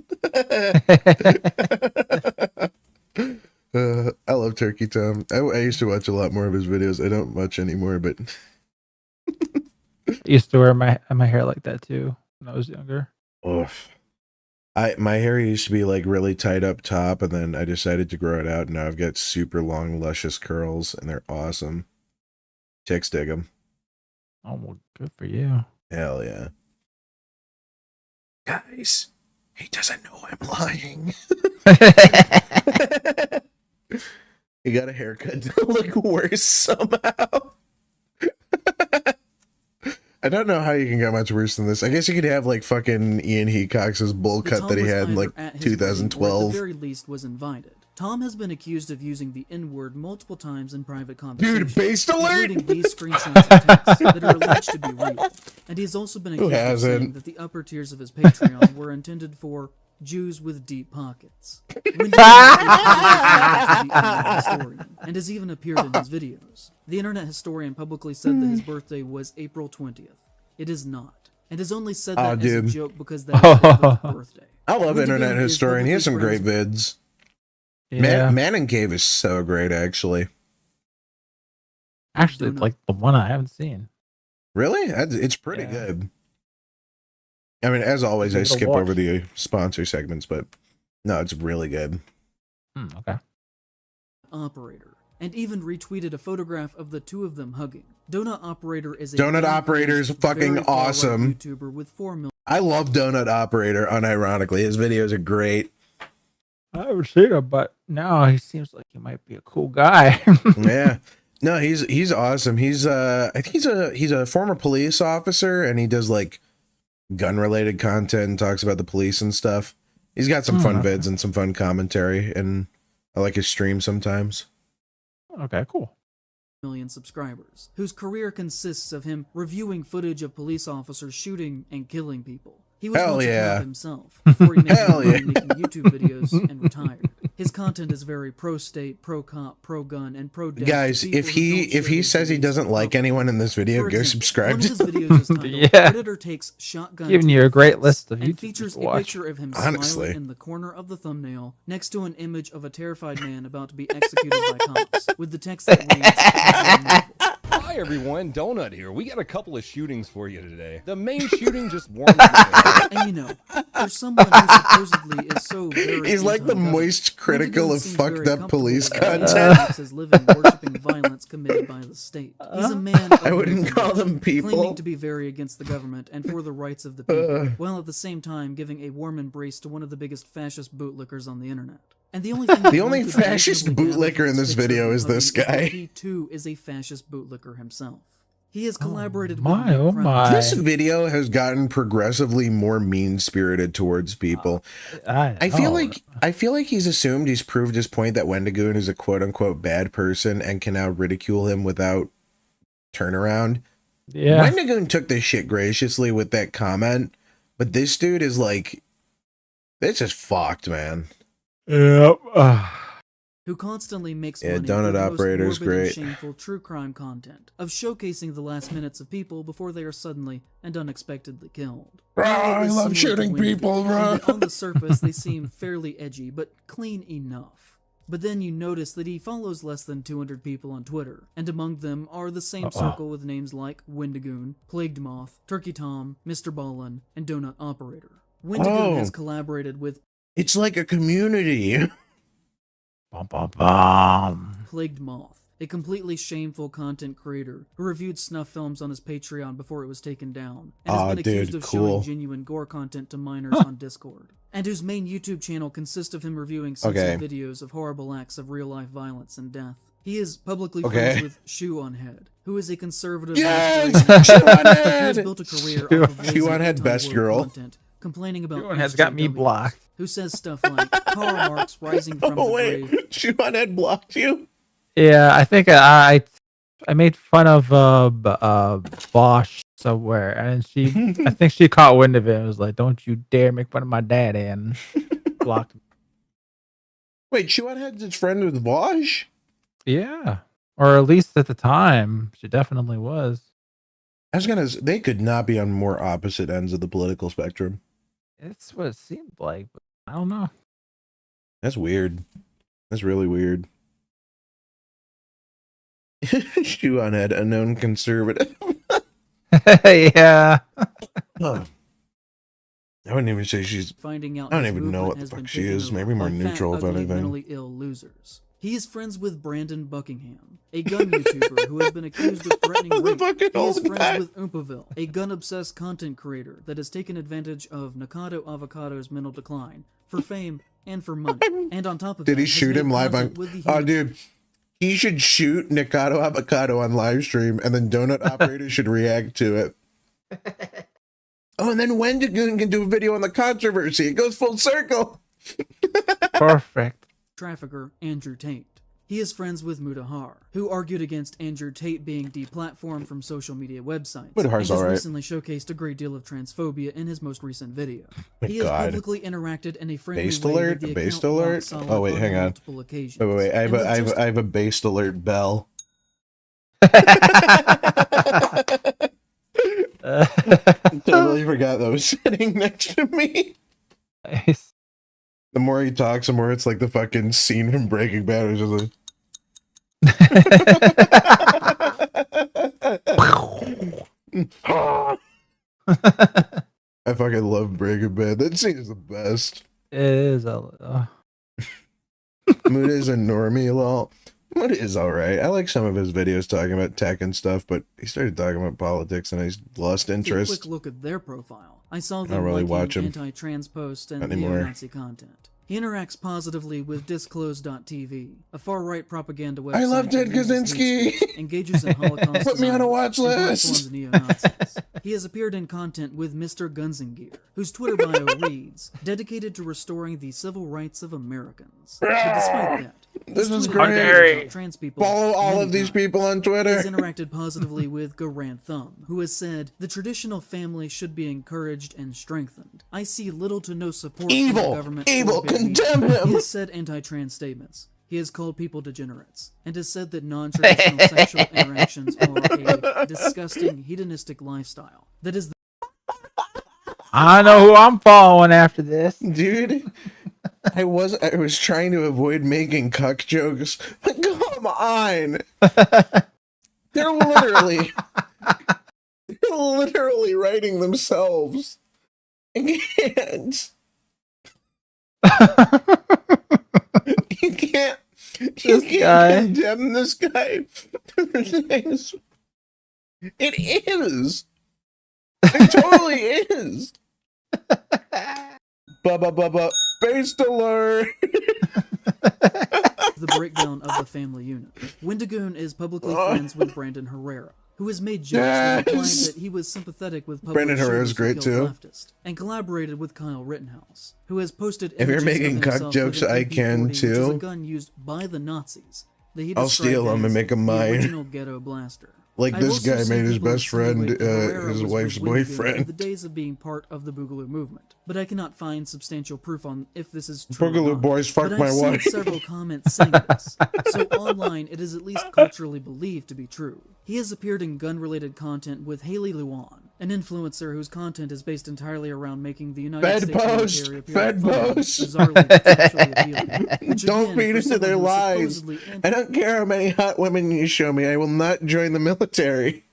[SPEAKER 2] I love Turkey Tom. I used to watch a lot more of his videos. I don't much anymore, but
[SPEAKER 1] I used to wear my hair like that too when I was younger.
[SPEAKER 2] oof. My hair used to be like really tight up top, and then I decided to grow it out, and now I've got super long, luscious curls, and they're awesome. Chicks dig them.
[SPEAKER 1] Oh, well, good for you.
[SPEAKER 2] Hell yeah. Guys, he doesn't know I'm lying. He got a haircut to look worse somehow. I don't know how you can get much worse than this. I guess you could have like fucking Ian Heacox's bowl cut that he had in like 2012.
[SPEAKER 5] At the very least was invited. Tom has been accused of using the N-word multiple times in private conversations.
[SPEAKER 2] Dude, based alert!
[SPEAKER 5] Including these screenshots of texts that are alleged to be real. And he's also been accused of saying that the upper tiers of his Patreon were intended for Jews with deep pockets. And has even appeared in his videos. The internet historian publicly said that his birthday was April 20th. It is not. And has only said that as a joke because that is his birthday.
[SPEAKER 2] I love
[SPEAKER 5] Wendigoon't
[SPEAKER 2] internet
[SPEAKER 5] is
[SPEAKER 2] historian. He has some
[SPEAKER 5] publicly
[SPEAKER 2] great
[SPEAKER 5] friends
[SPEAKER 2] vids.
[SPEAKER 1] Yeah.
[SPEAKER 2] Man and Cave is so great, actually.
[SPEAKER 1] Actually, it's like the one I haven't seen.
[SPEAKER 2] Really? It's pretty good. I mean, as always, I skip over the sponsor segments, but no, it's really good.
[SPEAKER 1] Okay.
[SPEAKER 5] Operator, and even retweeted a photograph of the two of them hugging. Donut Operator is a
[SPEAKER 2] Donut Operator is fucking
[SPEAKER 5] very far-right
[SPEAKER 2] awesome.
[SPEAKER 5] YouTuber with 4 million.
[SPEAKER 2] I love Donut Operator, unironically. His videos are great.
[SPEAKER 1] I haven't seen him, but now he seems like he might be a cool guy.
[SPEAKER 2] Yeah. No, he's awesome. He's I think he's a former police officer, and he does like gun related content and talks about the police and stuff. He's got some fun vids and some fun commentary, and I like his stream sometimes.
[SPEAKER 1] Okay, cool.
[SPEAKER 5] Million subscribers, whose career consists of him reviewing footage of police officers shooting and killing people. He was once a cop himself before he made making YouTube videos and retired. His content is very pro-state, pro-cop, pro-gun, and pro-death.
[SPEAKER 2] Guys, if he says he doesn't like anyone in this video, go subscribe to him.
[SPEAKER 5] Videos is titled, Predator takes shotgun
[SPEAKER 1] giving you a great list of
[SPEAKER 5] and
[SPEAKER 1] YouTubers
[SPEAKER 5] features
[SPEAKER 1] to
[SPEAKER 5] a
[SPEAKER 1] watch.
[SPEAKER 5] picture of him smiling in the corner of the thumbnail next to an image of a terrified man about to be executed by cops with the text that reads,
[SPEAKER 12] Hi everyone, Donut here. We got a couple of shootings for you today. The main shooting just warmed up.
[SPEAKER 5] And you know, for someone who supposedly is so very
[SPEAKER 2] he's like the moist critical of fucked up police content.
[SPEAKER 5] As living worshipping violence committed by the state. He's a man of
[SPEAKER 2] I wouldn't call them people.
[SPEAKER 5] claiming to be very against the government and for the rights of the people, while at the same time giving a warm embrace to one of the biggest fascist bootlickers on the internet. And the only thing
[SPEAKER 2] the only fascist bootlicker in this video is this guy.
[SPEAKER 5] He too is a fascist bootlicker himself. He has collaborated
[SPEAKER 1] with
[SPEAKER 2] This video has gotten progressively more mean-spirited towards people. I feel like he's assumed he's proved his point that Wendigoon't is a quote-unquote bad person and can now ridicule him without turnaround.
[SPEAKER 1] Yeah.
[SPEAKER 2] Wendigoon't took this shit graciously with that comment, But this dude is like, it's just fucked, man.
[SPEAKER 1] Yep.
[SPEAKER 5] Who constantly makes
[SPEAKER 2] Yeah,
[SPEAKER 5] money
[SPEAKER 2] Donut
[SPEAKER 5] with the most
[SPEAKER 2] Operator's
[SPEAKER 5] morbid and
[SPEAKER 2] great.
[SPEAKER 5] shameful true crime content of showcasing the last minutes of people before they are suddenly and unexpectedly killed.
[SPEAKER 2] I love shooting people, bro.
[SPEAKER 5] On the surface, they seem fairly edgy, but clean enough. But then you notice that he follows less than 200 people on Twitter, and among them are the same circle with names like Wendigoon't, Plagued Moth, Turkey Tom, Mr. Ballin, and Donut Operator. Wendigoon't has collaborated with...
[SPEAKER 2] It's like a community.
[SPEAKER 5] Plagued Moth, a completely shameful content creator who reviewed snuff films on his Patreon before it was taken down, and has been accused of showing genuine gore content to minors on Discord, and whose main YouTube channel consists of him reviewing censored videos of horrible acts of real-life violence and death. He is publicly friends with Shoe on Head, who is a conservative
[SPEAKER 2] Shoe on Head!
[SPEAKER 5] who has built a career off of
[SPEAKER 2] Shoe on Head, best girl.
[SPEAKER 5] content, complaining about
[SPEAKER 1] Shoe on Head's got me blocked.
[SPEAKER 5] Who says stuff like Karl Marx rising from the grave.
[SPEAKER 2] Shoe on Head blocked you?
[SPEAKER 1] Yeah, I think I made fun of Bosch somewhere, and I think she caught wind of it and was like, "Don't you dare make fun of my daddy," and blocked me.
[SPEAKER 2] Wait, Shoe on Head's his friend with Bosch?
[SPEAKER 1] Yeah, or at least at the time, she definitely was.
[SPEAKER 2] I was gonna. They could not be on more opposite ends of the political spectrum.
[SPEAKER 1] It's what it seemed like, but I don't know.
[SPEAKER 2] That's weird. That's really weird. Shoe on Head, a known conservative.
[SPEAKER 1] Yeah.
[SPEAKER 2] Huh. I wouldn't even say she's.
[SPEAKER 5] Finding out
[SPEAKER 2] I don't
[SPEAKER 5] his
[SPEAKER 2] even know what the
[SPEAKER 5] movement has
[SPEAKER 2] fuck
[SPEAKER 5] been
[SPEAKER 2] she
[SPEAKER 5] taken
[SPEAKER 2] is.
[SPEAKER 5] over
[SPEAKER 2] Maybe more
[SPEAKER 5] by
[SPEAKER 2] neutral,
[SPEAKER 5] fat,
[SPEAKER 2] if
[SPEAKER 5] ugly,
[SPEAKER 2] anything.
[SPEAKER 5] mentally ill losers. He is friends with Brandon Buckingham, a gun YouTuber who has been accused of threatening rape. He is friends with Oompaville, a gun-obsessed content creator that has taken advantage of Nakado Avocado's mental decline for fame and for money. And on top of
[SPEAKER 2] Did
[SPEAKER 5] that,
[SPEAKER 2] he shoot him live on? Oh, dude. He should shoot Nakado Avocado on live stream, and then Donut Operator should react to it. Oh, and then Wendigoon't can do a video on the controversy. It goes full circle.
[SPEAKER 1] Perfect.
[SPEAKER 5] Trafficker Andrew Tate. He is friends with Mutahar, who argued against Andrew Tate being deplatformed from social media websites.
[SPEAKER 2] Mutahar's
[SPEAKER 5] and has
[SPEAKER 2] alright.
[SPEAKER 5] recently showcased a great deal of transphobia in his most recent video.
[SPEAKER 2] My
[SPEAKER 5] He has
[SPEAKER 2] God.
[SPEAKER 5] publicly interacted in a friendly
[SPEAKER 2] Based
[SPEAKER 5] way
[SPEAKER 2] alert?
[SPEAKER 5] with the
[SPEAKER 2] Based
[SPEAKER 5] account
[SPEAKER 2] alert?
[SPEAKER 5] rock solid
[SPEAKER 2] Oh, wait, hang on.
[SPEAKER 5] multiple occasions.
[SPEAKER 2] Wait. I have a based alert bell. Totally forgot that was sitting next to me.
[SPEAKER 1] Nice.
[SPEAKER 2] The more he talks, the more it's like the fucking scene from Breaking Bad. It's just like. I fucking love Breaking Bad. That scene is the best.
[SPEAKER 1] It is.
[SPEAKER 2] Muda is a normie, lol. Muda is alright. I like some of his videos talking about tech and stuff, but he started talking about politics and I lost interest.
[SPEAKER 5] Take a quick look at their profile. I saw them
[SPEAKER 2] don't really
[SPEAKER 5] liking
[SPEAKER 2] watch 'em
[SPEAKER 5] anti-trans posts and
[SPEAKER 2] anymore.
[SPEAKER 5] neo-Nazi content. He interacts positively with Disclose.tv, a far-right propaganda website.
[SPEAKER 2] I love Ted
[SPEAKER 5] that uses hate
[SPEAKER 2] Kaczynski.
[SPEAKER 5] speech, engages in Holocaust
[SPEAKER 2] Put me on a watch
[SPEAKER 5] denial, and
[SPEAKER 2] list.
[SPEAKER 5] platforms neo-Nazis. He has appeared in content with Mr. Gunzengear, whose Twitter bio reads, dedicated to restoring the civil rights of Americans. But despite that,
[SPEAKER 2] This is
[SPEAKER 5] Twitter
[SPEAKER 2] great.
[SPEAKER 5] account about trans people
[SPEAKER 2] Follow all
[SPEAKER 5] many
[SPEAKER 2] of these
[SPEAKER 5] times.
[SPEAKER 2] people on Twitter.
[SPEAKER 5] He's interacted positively with Garant Thumb, who has said, the traditional family should be encouraged and strengthened. I see little to no support from
[SPEAKER 2] Evil.
[SPEAKER 5] the government.
[SPEAKER 2] Evil.
[SPEAKER 5] or big media."
[SPEAKER 2] Condemn him.
[SPEAKER 5] He has said anti-trans statements. He has called people degenerates, and has said that non-traditional sexual interactions are a disgusting, hedonistic lifestyle. That is
[SPEAKER 1] I know who I'm following after this.
[SPEAKER 2] Dude, I was trying to avoid making cuck jokes. But come on. They're literally writing themselves. I can't. You can't condemn this guy for things. It is. It totally is. Based alert.
[SPEAKER 5] the breakdown of the family unit. Wendigoon't is publicly friends with Brandon Herrera, who has made jokes that implied that he was sympathetic with public
[SPEAKER 2] Brandon Herrera's great too.
[SPEAKER 5] Leftist, and collaborated with Kyle Rittenhouse, who has posted
[SPEAKER 2] If you're
[SPEAKER 5] images
[SPEAKER 2] making
[SPEAKER 5] of
[SPEAKER 2] cuck
[SPEAKER 5] himself
[SPEAKER 2] jokes,
[SPEAKER 5] with an
[SPEAKER 2] I can
[SPEAKER 5] MP40, which is a
[SPEAKER 2] too.
[SPEAKER 5] gun used by the Nazis that he
[SPEAKER 2] I'll
[SPEAKER 5] described
[SPEAKER 2] steal 'em
[SPEAKER 5] as
[SPEAKER 2] and make 'em
[SPEAKER 5] the
[SPEAKER 2] mine.
[SPEAKER 5] original ghetto blaster.
[SPEAKER 2] Like, this guy made his best friend his wife's boyfriend.
[SPEAKER 5] The days of being part of the Boogaloo movement, but I cannot find substantial proof on if this is true.
[SPEAKER 2] Boogaloo boys fuck my wife.
[SPEAKER 5] I've seen several comments saying this, so online it is at least culturally believed to be true. He has appeared in gun-related content with Haley Luan, an influencer whose content is based entirely around making the United States military appear bizarrely appealing.
[SPEAKER 2] Don't feed into their lies. I don't care how many hot women you show me. I will not join the military.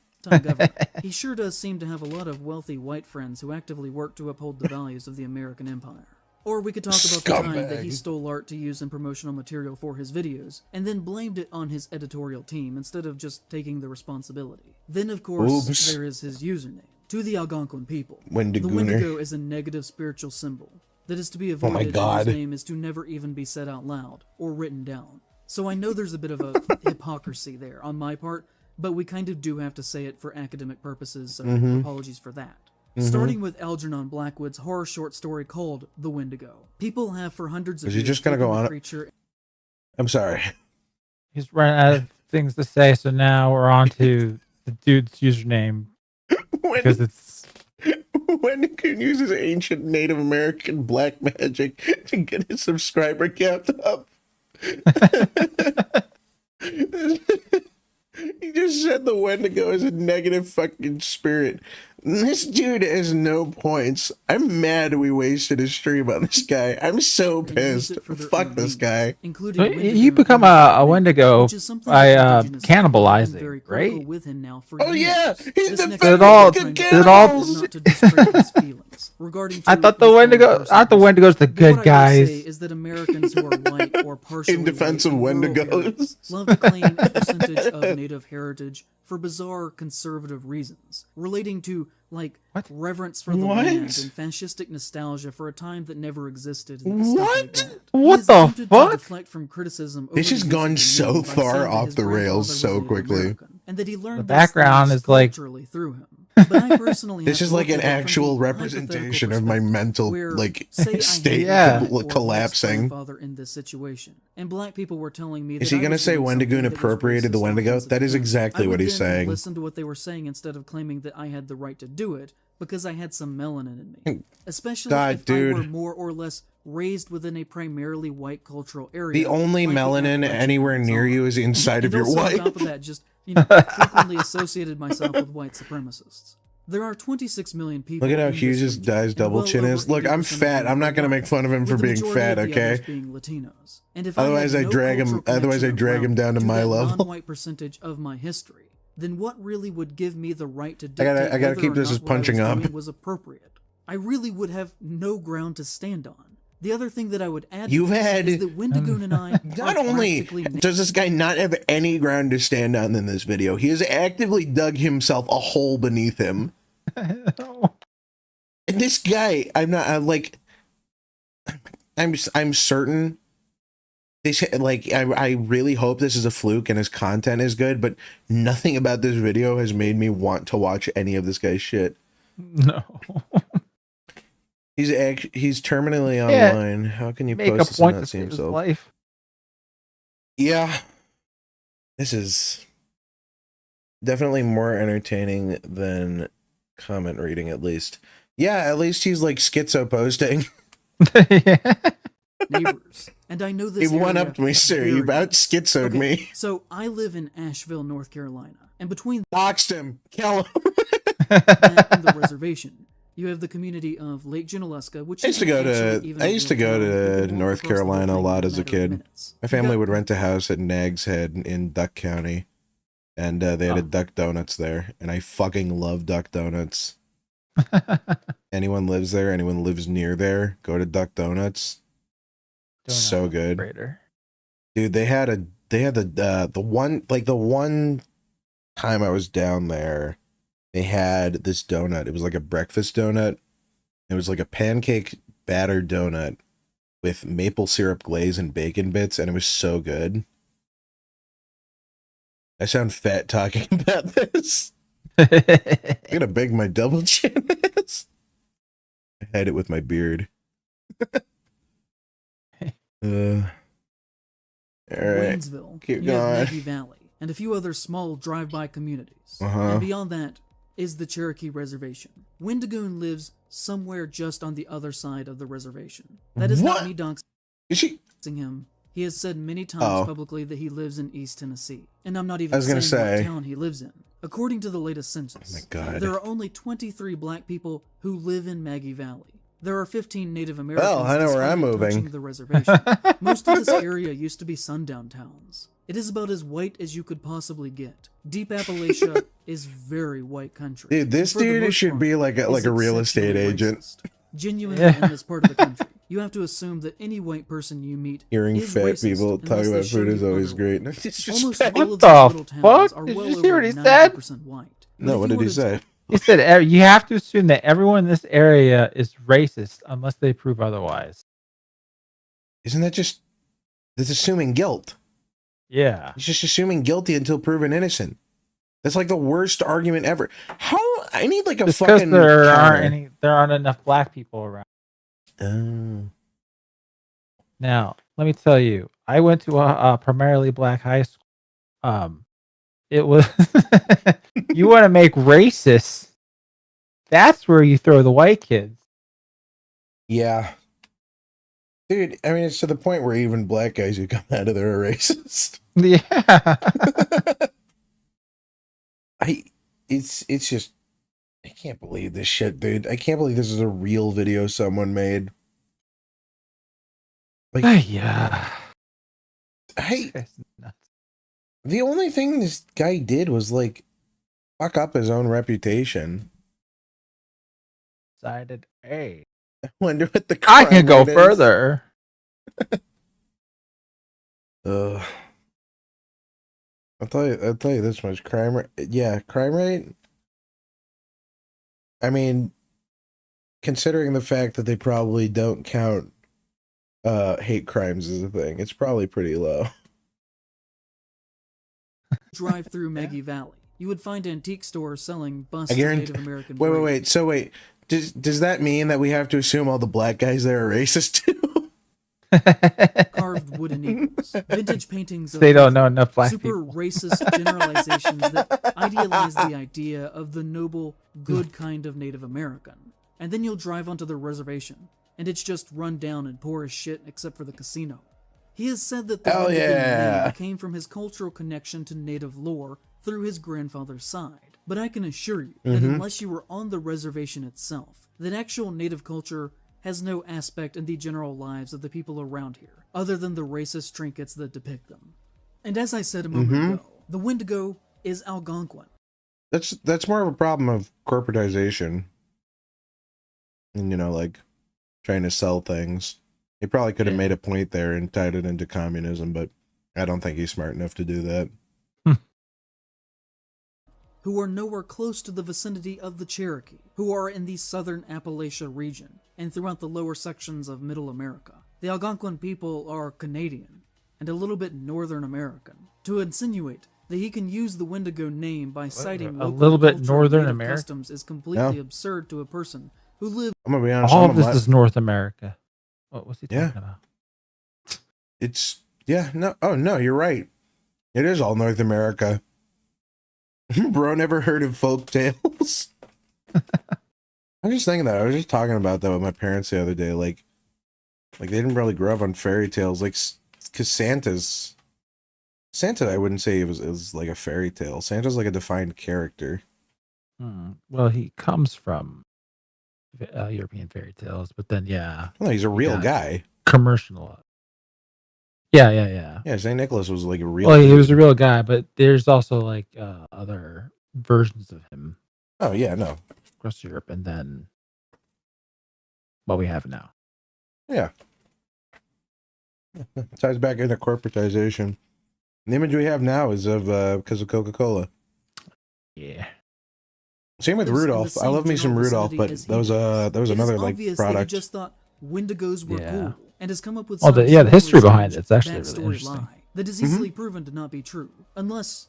[SPEAKER 5] He sure does seem to have a lot of wealthy white friends who actively work to uphold the values of the American empire. Or we could talk about the time that he stole art to use in promotional material for his videos, and then blamed it on his editorial team instead of just taking the responsibility. Then, of course, there is his username. To the Algonquin people, the Wendigo is a negative spiritual symbol that is to be avoided, and his name is to never even be said out loud or written down. So I know there's a bit of a hypocrisy there on my part, but we kind of do have to say it for academic purposes, so apologies for that. Starting with Algernon Blackwood's horror short story called The Wendigo. People have for hundreds of years...
[SPEAKER 2] Is he just going to go on it? I'm sorry.
[SPEAKER 1] He's run out of things to say, so now we're on to the dude's username. Because it's...
[SPEAKER 2] Wendigoon't uses ancient Native American black magic to get his subscriber count up. He just said the Wendigo is a negative fucking spirit. This dude has no points. I'm mad we wasted his stream on this guy. I'm so pissed. Fuck this guy.
[SPEAKER 1] You become a Wendigo by cannibalizing, right?
[SPEAKER 2] Oh yeah, he's the
[SPEAKER 1] I thought the Wendigos the good guys.
[SPEAKER 5] Is that Americans who are white or partially
[SPEAKER 2] in defense of Wendigos
[SPEAKER 5] love to claim a percentage of native heritage for bizarre conservative reasons, relating to, like, reverence for the land and fascistic nostalgia for a time that never existed.
[SPEAKER 1] What the fuck?
[SPEAKER 5] From criticism
[SPEAKER 2] this has gone so far off the rails so quickly.
[SPEAKER 5] And that he learned
[SPEAKER 1] the background is like
[SPEAKER 5] through him. But I personally
[SPEAKER 2] this is like an actual representation of my mental like state collapsing.
[SPEAKER 5] In this situation, and black people were telling me that
[SPEAKER 2] is he going to say Wendigoon't appropriated the Wendigo? That is exactly what he's saying.
[SPEAKER 5] Listen to what they were saying instead of claiming that I had the right to do it because I had some melanin in me, especially if I were more or less raised within a primarily white cultural area.
[SPEAKER 2] The only melanin anywhere near you is inside of your wife.
[SPEAKER 5] On top of that, just frequently associated myself with white supremacists. There are 26 million people.
[SPEAKER 2] Look at how huge his guy's double chin is. Look, I'm fat. I'm not going to make fun of him for being fat, okay? Otherwise, I drag him. Otherwise, I drag him down to my level.
[SPEAKER 5] Non-white percentage of my history. Then what really would give me the right to dictate
[SPEAKER 2] I gotta keep this as punching up.
[SPEAKER 5] Was appropriate. I really would have no ground to stand on. The other thing that I would add
[SPEAKER 2] is
[SPEAKER 5] that Wendigoon't and I
[SPEAKER 2] not only does this guy not have any ground to stand on in this video, he has actively dug himself a hole beneath him. And this guy, I'm certain this, like, I really hope this is a fluke and his content is good, but nothing about this video has made me want to watch any of this guy's shit.
[SPEAKER 1] No.
[SPEAKER 2] He's terminally online. How can you post this and not see himself?
[SPEAKER 1] Life.
[SPEAKER 2] Yeah. This is definitely more entertaining than comment reading, at least. Yeah, at least he's like schizo posting.
[SPEAKER 5] Neighbors. And I know this.
[SPEAKER 2] He went up to me, sir. You about schizoed me.
[SPEAKER 5] So I live in Asheville, North Carolina. And between
[SPEAKER 2] boxed him, kill him.
[SPEAKER 5] That and the reservation, you have the community of Lake Junaluska, which
[SPEAKER 2] I used to go to North Carolina a lot as a kid. My family would rent a house at Nags Head in Duck County, and they had a Duck Donuts there, and I fucking love Duck Donuts. Anyone lives there, anyone lives near there, go to Duck Donuts. So good. Dude, they had the one time I was down there, they had this donut. It was like a breakfast donut. It was like a pancake batter donut with maple syrup glaze and bacon bits, and it was so good. I sound fat talking about this. Look at how big my double chin is. I had it with my beard. All right.
[SPEAKER 5] Waynesville,
[SPEAKER 2] keep
[SPEAKER 5] you have
[SPEAKER 2] going.
[SPEAKER 5] Maggie Valley, and a few other small drive-by communities. And beyond that is the Cherokee Reservation. Wendigoon't lives somewhere just on the other side of the reservation. That is not me doxing him. He has said many times publicly that he lives in East Tennessee, and I'm not even saying what town he lives in. According to the latest census, there are only 23 black people who live in Maggie Valley. There are 15 Native Americans.
[SPEAKER 2] Well, I know where I'm moving.
[SPEAKER 5] The reservation. Most of this area used to be sundown towns. It is about as white as you could possibly get. Deep Appalachia is very white country.
[SPEAKER 2] Dude, this dude should be like a real estate agent.
[SPEAKER 5] Genuinely in this part of the country, you have to assume that any white person you meet
[SPEAKER 2] hearing
[SPEAKER 5] is
[SPEAKER 2] fat
[SPEAKER 5] racist
[SPEAKER 2] people talk about food is always great.
[SPEAKER 5] Almost all of these little towns are well over 90% white.
[SPEAKER 2] No, what did he say?
[SPEAKER 1] He said you have to assume that everyone in this area is racist unless they prove otherwise.
[SPEAKER 2] Isn't that that's assuming guilt?
[SPEAKER 1] Yeah.
[SPEAKER 2] He's just assuming guilty until proven innocent. That's like the worst argument ever. How I need like a
[SPEAKER 1] just
[SPEAKER 2] fucking
[SPEAKER 1] there aren't enough black people around. Now, let me tell you, I went to a primarily black high school. It was you want to make racist. That's where you throw the white kids.
[SPEAKER 2] Yeah. Dude, I mean, it's to the point where even black guys who come out of there are racist.
[SPEAKER 1] Yeah.
[SPEAKER 2] It's just, I can't believe this shit, dude. I can't believe this is a real video someone made. Like,
[SPEAKER 1] yeah.
[SPEAKER 2] The only thing this guy did was like fuck up his own reputation.
[SPEAKER 1] Decided, hey,
[SPEAKER 2] I wonder what the
[SPEAKER 1] I can go further.
[SPEAKER 2] I'll tell you this much. Crime rate. I mean, considering the fact that they probably don't count hate crimes as a thing, it's probably pretty low.
[SPEAKER 5] Drive through Maggie Valley, you would find antique stores selling busts of Native American.
[SPEAKER 2] Wait. So wait, does that mean that we have to assume all the black guys there are racist too?
[SPEAKER 5] Carved wooden eagles, vintage paintings of
[SPEAKER 1] they don't know enough black
[SPEAKER 5] super
[SPEAKER 1] people.
[SPEAKER 5] Racist generalizations that idealize the idea of the noble, good kind of Native American. And then you'll drive onto the reservation, and it's just run down and poor as shit except for the casino. He has said that the name came from his cultural connection to Native lore through his grandfather's side. But I can assure you that unless you were on the reservation itself, that actual Native culture has no aspect in the general lives of the people around here, other than the racist trinkets that depict them. And as I said a moment ago, the Wendigo is Algonquin.
[SPEAKER 2] That's more of a problem of corporatization. And, you know, like, trying to sell things. He probably could have made a point there and tied it into communism, but I don't think he's smart enough to do that.
[SPEAKER 5] Who are nowhere close to the vicinity of the Cherokee, who are in the southern Appalachia region, and throughout the lower sections of Middle America. The Algonquin people are Canadian, and a little bit Northern American. To insinuate that he can use the Wendigo name by citing
[SPEAKER 1] a little bit Northern American
[SPEAKER 5] customs is completely absurd to a person who lives.
[SPEAKER 2] I'm gonna be honest.
[SPEAKER 1] All of this is North America. What was he talking about?
[SPEAKER 2] No, you're right. It is all North America. Bro, never heard of folk tales. I'm just thinking that. I was just talking about that with my parents the other day. Like they didn't really grow up on fairy tales. Like, because Santa, I wouldn't say it was like a fairy tale. Santa's like a defined character.
[SPEAKER 1] Well, he comes from European fairy tales, but then
[SPEAKER 2] he's a real guy.
[SPEAKER 1] Commercial. Yeah.
[SPEAKER 2] Yeah, St. Nicholas was like a real.
[SPEAKER 1] Well, he was a real guy, but there's also like other versions of him.
[SPEAKER 2] Oh yeah, no.
[SPEAKER 1] Across Europe, and then what we have now.
[SPEAKER 2] Yeah. Ties back into corporatization. The image we have now is of because of Coca-Cola.
[SPEAKER 1] Yeah.
[SPEAKER 2] Same with Rudolph. I love me some Rudolph, but that was another like product.
[SPEAKER 5] He just thought Wendigos were cool, and has come up with
[SPEAKER 1] the history behind it's actually really interesting.
[SPEAKER 5] That is easily proven to not be true, unless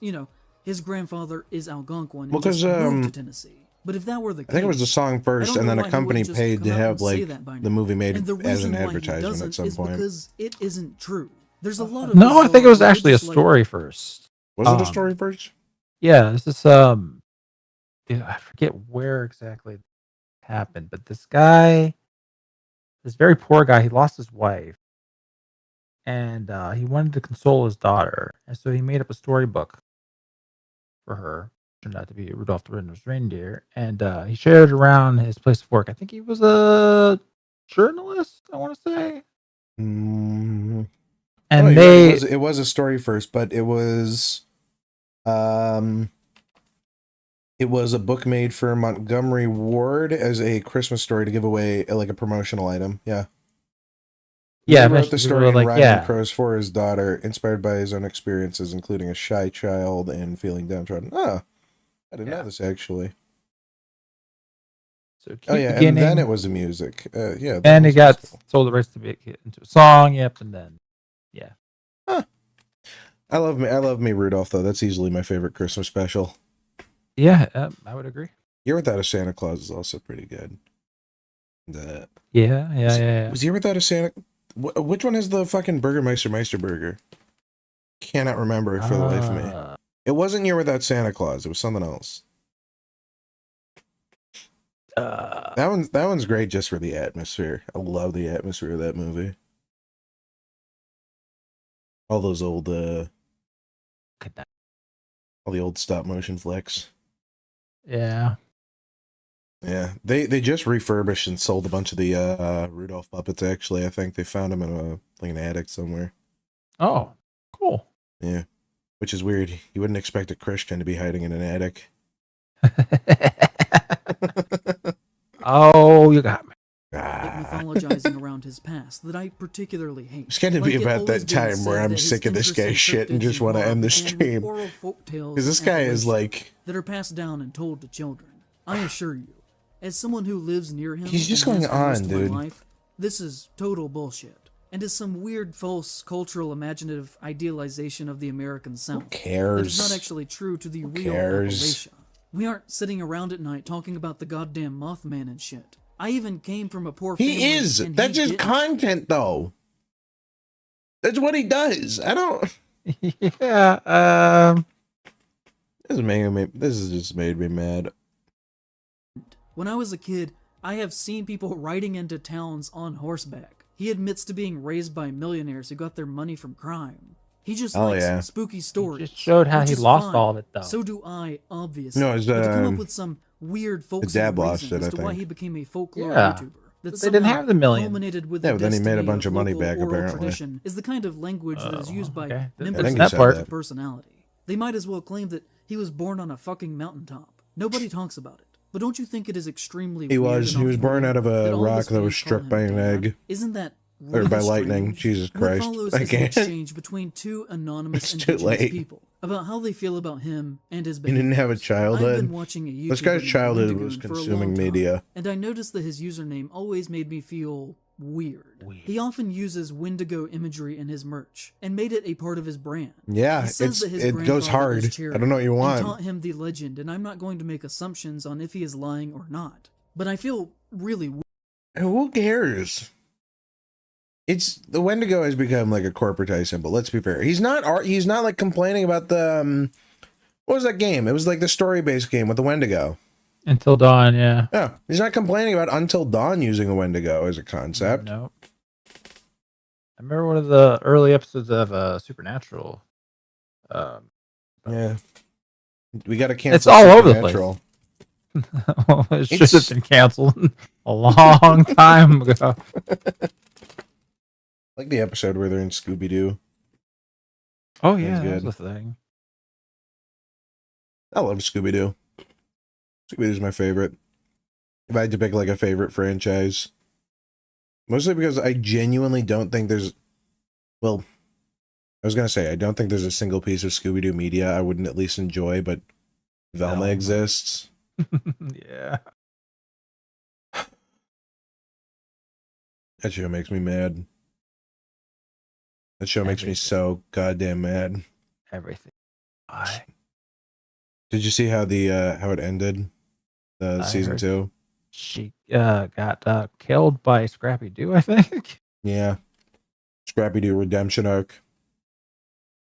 [SPEAKER 5] his grandfather is Algonquin and just moved to Tennessee. But if that were the case,
[SPEAKER 2] I think it was the song first, and then a company paid to have like the movie made as an advertisement at some point.
[SPEAKER 5] Because it isn't true. There's a lot of
[SPEAKER 1] I think it was actually a story first.
[SPEAKER 2] Was it a story first?
[SPEAKER 1] Yeah, this is I forget where exactly it happened, but this guy, this very poor guy, he lost his wife, and he wanted to console his daughter, and so he made up a storybook for her. Turned out to be Rudolph the Red-Nosed Reindeer, and he shared it around his place of work. I think he was a journalist, I want to say.
[SPEAKER 2] And
[SPEAKER 1] it
[SPEAKER 2] was a story first, but it was a book made for Montgomery Ward as a Christmas story to give away like a promotional item. Yeah.
[SPEAKER 1] Yeah,
[SPEAKER 2] he wrote the story in Riding
[SPEAKER 1] yeah.
[SPEAKER 2] Crows for his daughter, inspired by his own experiences, including a shy child and feeling downtrodden. Oh, I didn't know this actually.
[SPEAKER 1] So
[SPEAKER 2] and then it was the music. Yeah,
[SPEAKER 1] and he got sold the rights to be into a song. Yep, and then
[SPEAKER 2] Huh. I love me Rudolph though. That's easily my favorite Christmas special.
[SPEAKER 1] Yeah, I would agree.
[SPEAKER 2] Year Without a Santa Claus is also pretty good.
[SPEAKER 1] Yeah.
[SPEAKER 2] Was Year Without a Santa? Which one is the fucking Burgermeister Meister burger? Cannot remember it for the life of me. It wasn't Year Without Santa Claus. It was something else. That one's great just for the atmosphere. I love the atmosphere of that movie. All those old all the old stop motion flicks.
[SPEAKER 1] Yeah.
[SPEAKER 2] Yeah. They just refurbished and sold a bunch of the Rudolph puppets actually. I think they found them in an attic somewhere.
[SPEAKER 1] Oh, cool.
[SPEAKER 2] Yeah. Which is weird. You wouldn't expect a Christian to be hiding in an attic.
[SPEAKER 1] Oh, you got me.
[SPEAKER 5] Mythologizing around his past that I particularly hate.
[SPEAKER 2] It's going to be about that time where I'm sick of this guy's shit and just want to end the stream. Because this guy is like...
[SPEAKER 5] that are passed down and told to children. I assure you, as someone who lives near him...
[SPEAKER 2] He's just going on, dude.
[SPEAKER 5] Life, this is total bullshit. And is some weird, false, cultural, imaginative idealization of the American South.
[SPEAKER 2] Who cares?
[SPEAKER 5] That is not actually true to the real Appalachia. We aren't sitting around at night talking about the goddamn Mothman and shit. I even came from a poor family.
[SPEAKER 2] He is. That's his content, though. That's what he does. I don't...
[SPEAKER 1] Yeah,
[SPEAKER 2] This has just made me mad.
[SPEAKER 5] When I was a kid, I have seen people riding into towns on horseback. He admits to being raised by millionaires who got their money from crime. He just likes spooky stories.
[SPEAKER 1] Just showed how he lost all of it, though.
[SPEAKER 5] So do I, obviously.
[SPEAKER 2] No, it's,
[SPEAKER 5] but to come up with some weird folksy reason as to why he became a folklore YouTuber.
[SPEAKER 1] That they didn't have the million.
[SPEAKER 5] Culminated with
[SPEAKER 2] but then he made a bunch of money back, apparently.
[SPEAKER 5] Tradition is the kind of language that is used by members
[SPEAKER 1] of
[SPEAKER 5] that
[SPEAKER 1] that
[SPEAKER 5] personality. They might as well claim that he was born on a fucking mountaintop. Nobody talks about it. But don't you think it is extremely weird?
[SPEAKER 2] He was born out of a rock that was struck by an egg.
[SPEAKER 5] Isn't that
[SPEAKER 2] or by lightning? Jesus Christ!
[SPEAKER 5] I can't. An exchange between two anonymous indigenous people about how they feel about him and his baby.
[SPEAKER 2] He didn't have a childhood.
[SPEAKER 5] I've been watching a YouTuber
[SPEAKER 2] this guy's childhood was
[SPEAKER 5] Wendigoon't
[SPEAKER 2] consuming media,
[SPEAKER 5] and I noticed that his username always made me feel weird. He often uses Wendigo imagery in his merch and made it a part of his brand.
[SPEAKER 2] Yeah, it goes hard. I don't know what you want.
[SPEAKER 5] Taught him the legend, and I'm not going to make assumptions on if he is lying or not. But I feel really weird.
[SPEAKER 2] Who cares? It's the Wendigo has become like a corporatized symbol. Let's be fair. He's not like complaining about the what was that game? It was like the story-based game with the Wendigo.
[SPEAKER 1] Until Dawn, yeah.
[SPEAKER 2] Yeah, he's not complaining about Until Dawn using a Wendigo as a concept.
[SPEAKER 1] No. I remember one of the early episodes of Supernatural.
[SPEAKER 2] Yeah, we got to cancel.
[SPEAKER 1] It's all over the place. It should have been canceled a long time ago.
[SPEAKER 2] Like the episode where they're in Scooby-Doo.
[SPEAKER 1] Oh yeah, that's the thing.
[SPEAKER 2] I love Scooby-Doo. Scooby-Doo's my favorite. If I had to pick like a favorite franchise. Mostly because I genuinely don't think there's... Well, I was going to say, I don't think there's a single piece of Scooby-Doo media I wouldn't at least enjoy, but Velma exists.
[SPEAKER 1] Yeah.
[SPEAKER 2] That show makes me mad. That show makes me so goddamn mad.
[SPEAKER 1] Everything.
[SPEAKER 2] Did you see how how it ended? Season 2?
[SPEAKER 1] She got killed by Scrappy Doo, I think.
[SPEAKER 2] Yeah. Scrappy Doo redemption arc.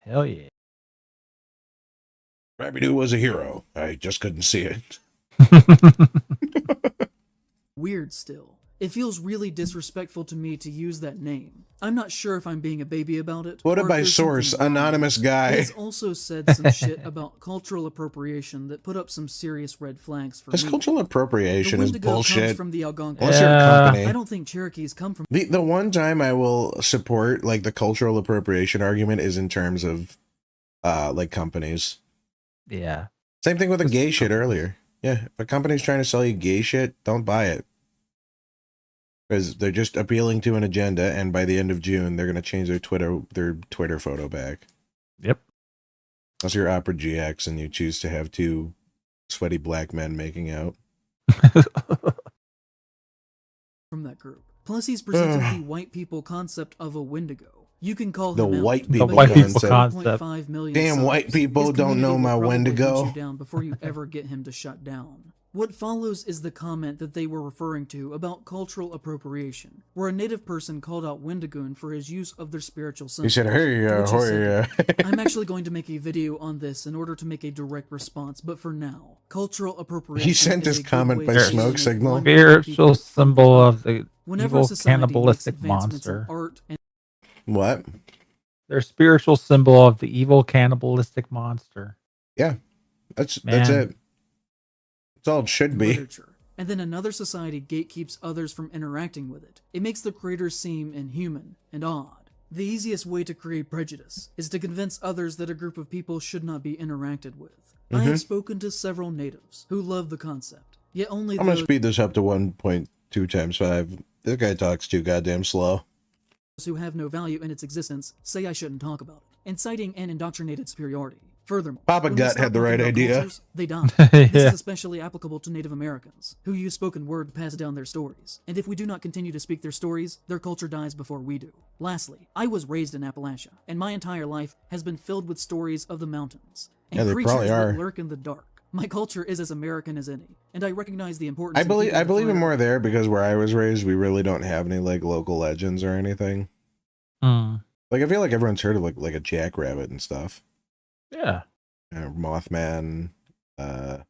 [SPEAKER 1] Hell yeah.
[SPEAKER 2] Rabbidoo was a hero. I just couldn't see it.
[SPEAKER 5] Weird still. It feels really disrespectful to me to use that name. I'm not sure if I'm being a baby about it.
[SPEAKER 2] Quoted by source, anonymous guy.
[SPEAKER 5] He's also said some shit about cultural appropriation that put up some serious red flags for me.
[SPEAKER 2] Cultural appropriation is bullshit.
[SPEAKER 5] Comes from the Algonquin.
[SPEAKER 2] Unless you're a company.
[SPEAKER 5] I don't think Cherokees come from...
[SPEAKER 2] The one time I will support, like, the cultural appropriation argument is in terms of, like, companies.
[SPEAKER 1] Yeah.
[SPEAKER 2] Same thing with the gay shit earlier. Yeah, if a company's trying to sell you gay shit, don't buy it. Because they're just appealing to an agenda, and by the end of June, they're going to change their Twitter photo back.
[SPEAKER 1] Yep.
[SPEAKER 2] Unless you're Opera GX and you choose to have two sweaty black men making out.
[SPEAKER 5] From that group. Plus, he's presented the white people concept of a Wendigo. You can call
[SPEAKER 2] the
[SPEAKER 5] him
[SPEAKER 2] white
[SPEAKER 5] out,
[SPEAKER 2] people concept. Damn, white people don't know my Wendigo.
[SPEAKER 5] Down before you ever get him to shut down. What follows is the comment that they were referring to about cultural appropriation, where a native person called out Wendigoon't for his use of their spiritual symbols.
[SPEAKER 2] He said, hey,
[SPEAKER 5] I'm actually going to make a video on this in order to make a direct response, but for now, cultural appropriation.
[SPEAKER 2] He sent his comment by smoke signal.
[SPEAKER 1] Spiritual symbol of the
[SPEAKER 5] Whenever
[SPEAKER 1] evil cannibalistic monster.
[SPEAKER 2] What?
[SPEAKER 1] Their spiritual symbol of the evil cannibalistic monster.
[SPEAKER 2] Yeah, that's it. That's all it should be.
[SPEAKER 5] Literature. And then another society gatekeeps others from interacting with it. It makes the creators seem inhuman and odd. The easiest way to create prejudice is to convince others that a group of people should not be interacted with. I have spoken to several natives who love the concept, yet only
[SPEAKER 2] I'm gonna speed this up to 1.2 times 5. This guy talks too goddamn slow.
[SPEAKER 5] Who have no value in its existence say I shouldn't talk about it, inciting an indoctrinated superiority. Furthermore,
[SPEAKER 2] Papa Gut had the right idea.
[SPEAKER 5] Cultures, they die. This is especially applicable to Native Americans, who use spoken word to pass down their stories. And if we do not continue to speak their stories, their culture dies before we do. Lastly, I was raised in Appalachia, and my entire life has been filled with stories of the mountains and
[SPEAKER 2] they
[SPEAKER 5] creatures
[SPEAKER 2] probably are.
[SPEAKER 5] that lurk in the dark. My culture is as American as any, and I recognize the importance.
[SPEAKER 2] I believe in more there because where I was raised, we really don't have any like local legends or anything. Like I feel like everyone's heard of like a jackrabbit and stuff.
[SPEAKER 1] Yeah.
[SPEAKER 2] Mothman. The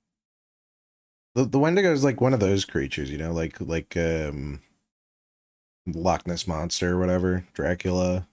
[SPEAKER 2] Wendigo is like one of those creatures, you know, like Loch Ness monster or whatever, Dracula.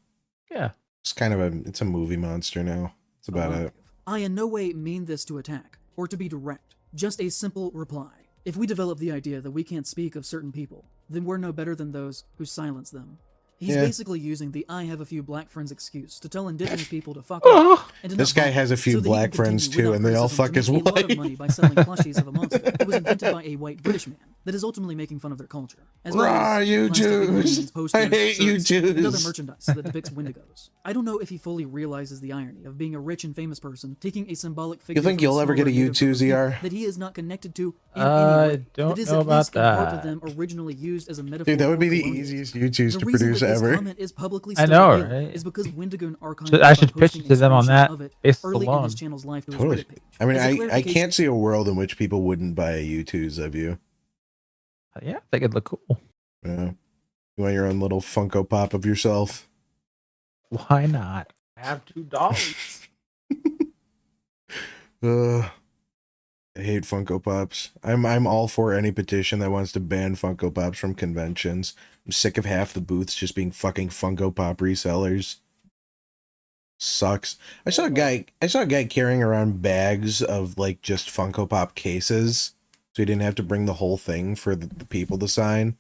[SPEAKER 1] Yeah.
[SPEAKER 2] It's kind of it's a movie monster now. That's about it.
[SPEAKER 5] I in no way mean this to attack or to be direct. Just a simple reply. If we develop the idea that we can't speak of certain people, then we're no better than those who silence them. He's basically using the I have a few black friends excuse to tell indigenous people to fuck off. And
[SPEAKER 2] This guy has a few black friends too, and they all fuck his wife.
[SPEAKER 5] A lot of money by selling plushies of a monster that was invented by a white British man that is ultimately making fun of their culture. As well as
[SPEAKER 2] you Jews! I hate you Jews!
[SPEAKER 5] And other merchandise that depicts Wendigos. I don't know if he fully realizes the irony of being a rich and famous person taking a symbolic figure.
[SPEAKER 2] You think you'll ever get a U2 ZR?
[SPEAKER 5] That he is not connected to in any way.
[SPEAKER 1] Don't
[SPEAKER 5] that is
[SPEAKER 1] know
[SPEAKER 5] at
[SPEAKER 1] about
[SPEAKER 5] least in part
[SPEAKER 1] that.
[SPEAKER 5] of them originally used as a metaphor.
[SPEAKER 2] Dude, that would be the
[SPEAKER 5] for
[SPEAKER 2] easiest YouTubes to
[SPEAKER 5] reason
[SPEAKER 2] produce
[SPEAKER 5] that this
[SPEAKER 2] ever.
[SPEAKER 5] comment is publicly
[SPEAKER 1] I
[SPEAKER 5] still
[SPEAKER 1] know,
[SPEAKER 5] available
[SPEAKER 1] right?
[SPEAKER 5] Is because Wendigoon't archived
[SPEAKER 1] I should
[SPEAKER 5] by
[SPEAKER 1] pitch
[SPEAKER 5] posting
[SPEAKER 1] it to them on
[SPEAKER 5] a
[SPEAKER 1] that
[SPEAKER 5] screenshot of it
[SPEAKER 1] basis
[SPEAKER 5] early in
[SPEAKER 1] alone.
[SPEAKER 5] his channel's life to his
[SPEAKER 2] Totally.
[SPEAKER 5] Reddit page.
[SPEAKER 2] I mean,
[SPEAKER 5] As a
[SPEAKER 2] I
[SPEAKER 5] clarification-
[SPEAKER 2] can't see a world in which people wouldn't buy a U2s of you.
[SPEAKER 1] Yeah, I think it'd look cool.
[SPEAKER 2] Yeah. You want your own little Funko Pop of yourself?
[SPEAKER 1] Why not? I have $2.
[SPEAKER 2] I hate Funko Pops. I'm all for any petition that wants to ban Funko Pops from conventions. I'm sick of half the booths just being fucking Funko Pop resellers. Sucks. I saw a guy carrying around bags of like just Funko Pop cases, so he didn't have to bring the whole thing for the people to sign.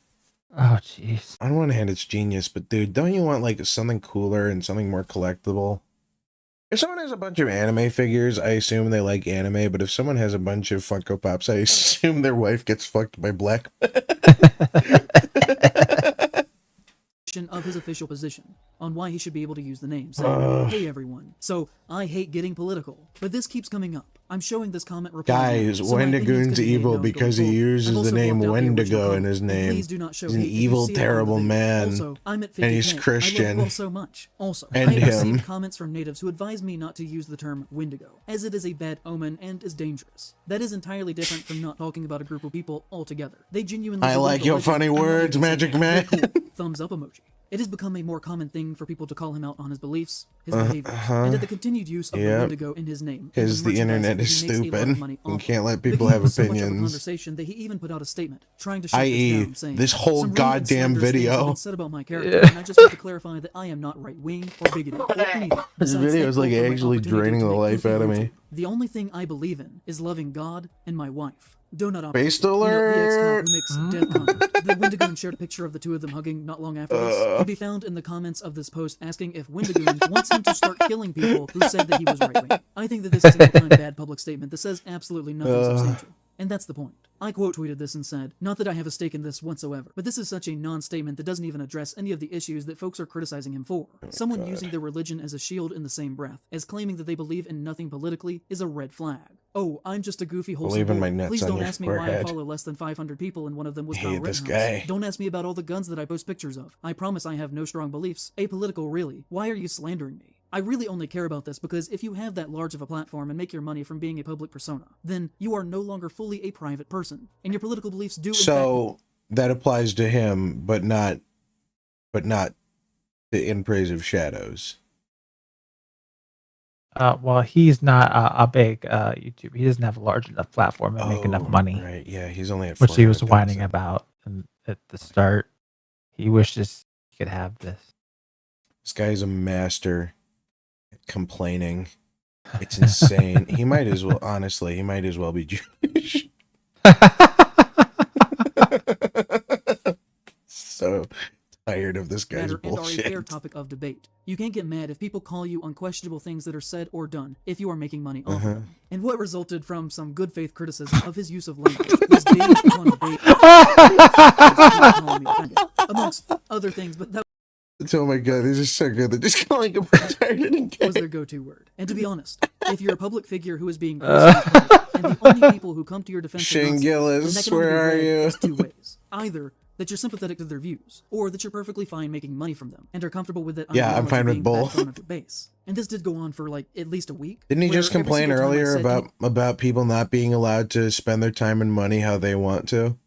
[SPEAKER 1] Oh jeez.
[SPEAKER 2] On one hand, it's genius, but dude, don't you want like something cooler and something more collectible? If someone has a bunch of anime figures, I assume they like anime, but if someone has a bunch of Funko Pops, I assume their wife gets fucked by black
[SPEAKER 5] of his official position on why he should be able to use the name, saying, hey everyone. So, I hate getting political, but this keeps coming up. I'm showing this comment reply.
[SPEAKER 2] Guys, Wendigoon's evil because he uses the name Wendigo in his name.
[SPEAKER 5] Please do not show
[SPEAKER 2] He's an
[SPEAKER 5] hate if you
[SPEAKER 2] evil,
[SPEAKER 5] see it on
[SPEAKER 2] terrible
[SPEAKER 5] the video.
[SPEAKER 2] man.
[SPEAKER 5] Also, I'm at 50K.
[SPEAKER 2] And he's Christian.
[SPEAKER 5] I love you all so much. Also,
[SPEAKER 2] And
[SPEAKER 5] I have
[SPEAKER 2] him.
[SPEAKER 5] received comments from natives who advise me not to use the term Wendigo, as it is a bad omen and is dangerous. That is entirely different from not talking about a group of people altogether. They genuinely
[SPEAKER 2] I
[SPEAKER 5] believe
[SPEAKER 2] like
[SPEAKER 5] the
[SPEAKER 2] your
[SPEAKER 5] legend
[SPEAKER 2] funny
[SPEAKER 5] and
[SPEAKER 2] words,
[SPEAKER 5] believe
[SPEAKER 2] Magic
[SPEAKER 5] it's
[SPEAKER 2] Man.
[SPEAKER 5] cool. Thumbs up emoji. It has become a more common thing for people to call him out on his beliefs, his behaviors, and at the continued use of the Wendigo in his name.
[SPEAKER 2] Because the internet is stupid. You can't let people have
[SPEAKER 5] so much of a
[SPEAKER 2] opinions.
[SPEAKER 5] conversation that he even put out a statement trying to shut this down, saying,
[SPEAKER 2] this whole
[SPEAKER 5] "Some really
[SPEAKER 2] goddamn
[SPEAKER 5] slanderous things have
[SPEAKER 2] video.
[SPEAKER 5] been said about my character, and I just want to clarify that I am not right-wing or bigoted or anything."
[SPEAKER 2] This video is like actually draining the life out of me.
[SPEAKER 5] The only thing I believe in is loving God and my wife. Donut
[SPEAKER 2] Based
[SPEAKER 5] alert! The ex-cop who makes death content. The Wendigoon't shared a picture of the two of them hugging not long after this. Can be found in the comments of this post asking if Wendigoon't wants him to start killing people who said that he was right-wing. I think that this is a all-time bad public statement that says absolutely nothing substantial. And that's the point. I quote-tweeted this and said, "Not that I have a stake in this whatsoever, but this is such a non-statement that doesn't even address any of the issues that folks are criticizing him for. Someone using their religion as a shield in the same breath as claiming that they believe in nothing politically is a red flag. Oh, I'm just a goofy wholesome boy. Please don't ask me why I follow less than 500 people and one of them was Kyle Rittenhouse. Don't ask me about all the guns that I post pictures of. I promise I have no strong beliefs. Apolitical, really. Why are you slandering me? I really only care about this because if you have that large of a platform and make your money from being a public persona, then you are no longer fully a private person, and your political beliefs do."
[SPEAKER 2] So that applies to him, but not In Praise of Shadows.
[SPEAKER 1] Well, he's not a big YouTube. He doesn't have a large enough platform and make enough money.
[SPEAKER 2] Right? Yeah, he's only at
[SPEAKER 1] which he was
[SPEAKER 2] 400,000.
[SPEAKER 1] whining about at the start. He wishes he could have this.
[SPEAKER 2] This guy is a master at complaining. It's insane. He might as well, honestly, he might as well be Jewish. So tired of this guy's bullshit.
[SPEAKER 5] And are a fair topic of debate. You can't get mad if people call you unquestionable things that are said or done if you are making money off of them. And what resulted from some good faith criticism of his use of language was dating upon debate, amongst other things, but that
[SPEAKER 2] Oh my god, these are so good. They're just calling him retarded and gay.
[SPEAKER 5] Was their go-to word. And to be honest, if you're a public figure who is being criticized and the only people who come to your defense
[SPEAKER 2] Shane Gillis, where are you?
[SPEAKER 5] Two ways. Either that you're sympathetic to their views, or that you're perfectly fine making money from them and are comfortable with it.
[SPEAKER 2] Yeah, I'm fine with both.
[SPEAKER 5] Base. And this did go on for like at least a week.
[SPEAKER 2] Didn't he just complain earlier about people not being allowed to spend their time and money how they want to?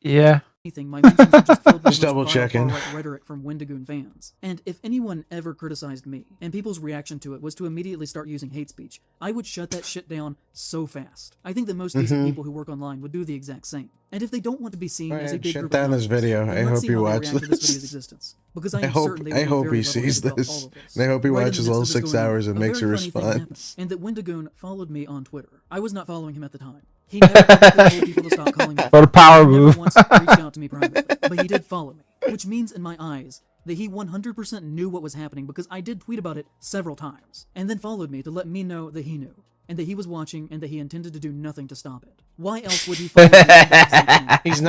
[SPEAKER 1] Yeah.
[SPEAKER 5] My mentions were just filled with
[SPEAKER 2] just double checking
[SPEAKER 5] rhetoric from Wendigoon't fans. And if anyone ever criticized me, and people's reaction to it was to immediately start using hate speech, I would shut that shit down so fast. I think that most decent people who work online would do the exact same. And if they don't want to be seen as a big
[SPEAKER 2] shut down this video. I hope you watch this.
[SPEAKER 5] Because
[SPEAKER 2] I hope he sees this. And I hope he watches all 6 hours and makes a response.
[SPEAKER 5] And that Wendigoon't followed me on Twitter. I was not following him at the time. He never told people to stop calling me.
[SPEAKER 1] What a power move.
[SPEAKER 5] He never once reached out to me privately, but he did follow me, which means in my eyes that he 100% knew what was happening because I did tweet about it several times, and then followed me to let me know that he knew, and that he was watching, and that he intended to do nothing to stop it. Why else would he follow me?
[SPEAKER 2] He's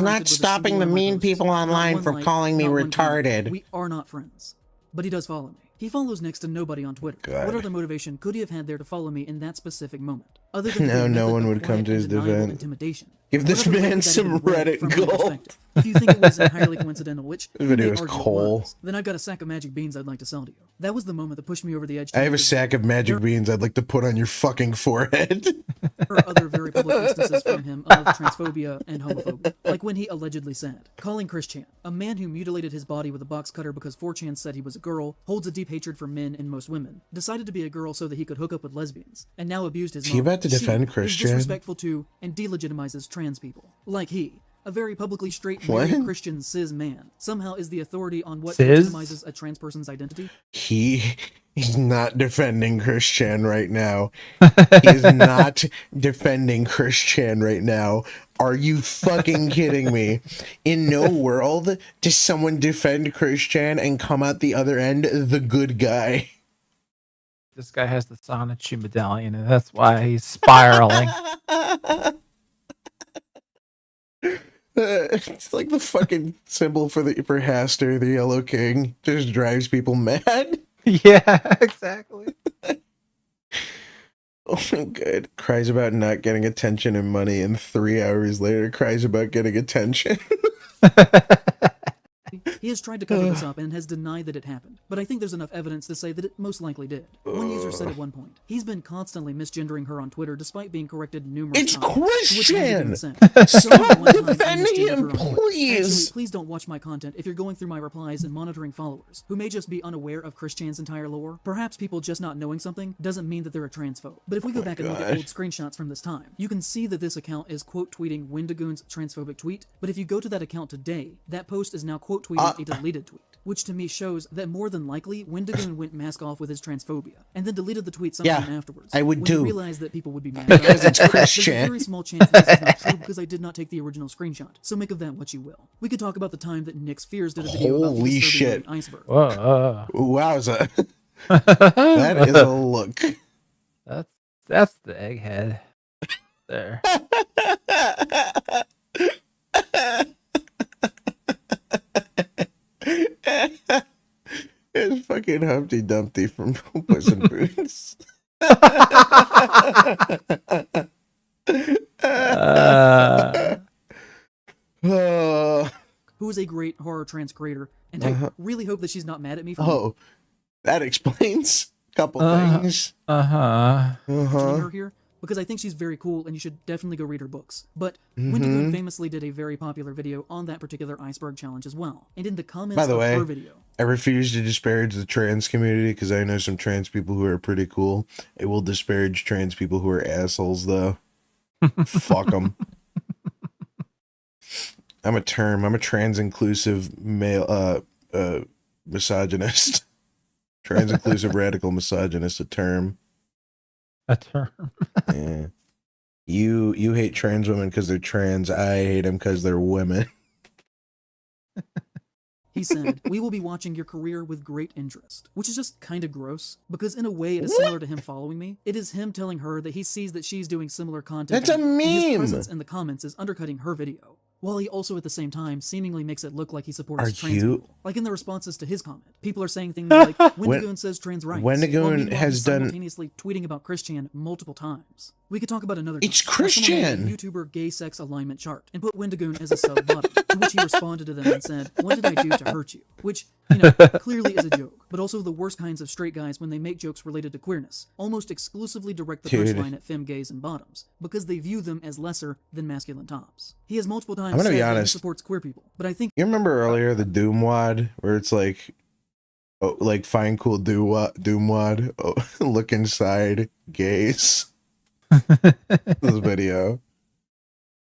[SPEAKER 2] not stopping the mean people online from calling me retarded.
[SPEAKER 5] We are not friends, but he does follow me. He follows next to nobody on Twitter.
[SPEAKER 2] God.
[SPEAKER 5] What other motivation could he have had there to follow me in that specific moment? Other than
[SPEAKER 2] no one would come to his defense.
[SPEAKER 5] Intimidation.
[SPEAKER 2] Give this man some Reddit gold.
[SPEAKER 5] If you think it was entirely coincidental, which
[SPEAKER 2] this video is coal,
[SPEAKER 5] then I've got a sack of magic beans I'd like to sell to you. That was the moment that pushed me over the edge.
[SPEAKER 2] I have a sack of magic beans I'd like to put on your fucking forehead.
[SPEAKER 5] There are other very public instances from him of transphobia and homophobia, like when he allegedly said, calling Chris-chan, a man who mutilated his body with a box cutter because 4chan said he was a girl, holds a deep hatred for men and most women, decided to be a girl so that he could hook up with lesbians, and now abused his mom.
[SPEAKER 2] He about to defend Chris-chan?
[SPEAKER 5] Is disrespectful to and delegitimizes trans people. Like he, a very publicly straight Christian cis man, somehow is the authority on what legitimizes a trans person's identity.
[SPEAKER 2] He's not defending Chris-chan right now. He's not defending Chris-chan right now. Are you fucking kidding me? In no world does someone defend Chris-chan and come out the other end the good guy.
[SPEAKER 1] This guy has the Sonichu medallion, and that's why he's spiraling.
[SPEAKER 2] It's like the fucking symbol for Haster, the Yellow King. Just drives people mad.
[SPEAKER 1] Yeah, exactly.
[SPEAKER 2] Oh my god. Cries about not getting attention and money, and 3 hours later cries about getting attention.
[SPEAKER 5] He has tried to cover this up and has denied that it happened, but I think there's enough evidence to say that it most likely did. One user said at one point, he's been constantly misgendering her on Twitter despite being corrected numerous times.
[SPEAKER 2] It's Christian! Stop defending him, please!
[SPEAKER 5] Actually, please don't watch my content if you're going through my replies and monitoring followers, who may just be unaware of Christian's entire lore. Perhaps people just not knowing something doesn't mean that they're a transphobe. But if we go back and look at old screenshots from this time, you can see that this account is quote tweeting Wendigoon't's transphobic tweet, but if you go to that account today, that post is now quote tweeting a deleted tweet, which to me shows that more than likely Wendigoon't went mask off with his transphobia, and then deleted the tweet sometime afterwards.
[SPEAKER 2] I would too.
[SPEAKER 5] He realized that people would be mad
[SPEAKER 2] because it's Christian.
[SPEAKER 5] There's a very small chance this is not true because I did not take the original screenshot, so make of that what you will. We could talk about the time that Nick's Fears did a video about the iceberg.
[SPEAKER 2] Wowza. That is a look.
[SPEAKER 1] That's the egghead. There.
[SPEAKER 2] It's fucking Humpty Dumpty from Puss in Boots.
[SPEAKER 5] Who is a great horror trans creator, and I really hope that she's not mad at me for
[SPEAKER 2] that explains a couple things.
[SPEAKER 5] Her here, because I think she's very cool and you should definitely go read her books. But Wendigoon't famously did a very popular video on that particular iceberg challenge as well. And in the comments
[SPEAKER 2] of her
[SPEAKER 5] video,
[SPEAKER 2] I refuse to disparage the trans community because I know some trans people who are pretty cool. I will disparage trans people who are assholes though. Fuck them. I'm a trans-inclusive male misogynist. Trans-inclusive radical misogynist, a term.
[SPEAKER 1] A term.
[SPEAKER 2] Yeah. You hate trans women because they're trans. I hate them because they're women.
[SPEAKER 5] He said, "We will be watching your career with great interest," which is just kind of gross, because in a way it is similar to him following me. It is him telling her that he sees that she's doing similar content.
[SPEAKER 2] That's a meme!
[SPEAKER 5] His presence in the comments is undercutting her video, while he also at the same time seemingly makes it look like he supports trans people. Like in the responses to his comment, people are saying things like, Wendigoon't says trans rights.
[SPEAKER 2] Wendigoon't has done...
[SPEAKER 5] simultaneously tweeting about Christian multiple times. We could talk about another
[SPEAKER 2] It's Christian!
[SPEAKER 5] YouTuber gay sex alignment chart and put Wendigoon't as a sub bottom, to which he responded to them and said, "What did I do to hurt you?" Which, you know, clearly is a joke, but also the worst kinds of straight guys when they make jokes related to queerness, almost exclusively direct the punchline at femme gays and bottoms, because they view them as lesser than masculine tops. He has multiple times said that he supports queer people, but I think...
[SPEAKER 2] You remember earlier the Doom Wad, where it's like, find cool Doom Wad, look inside, gays. This video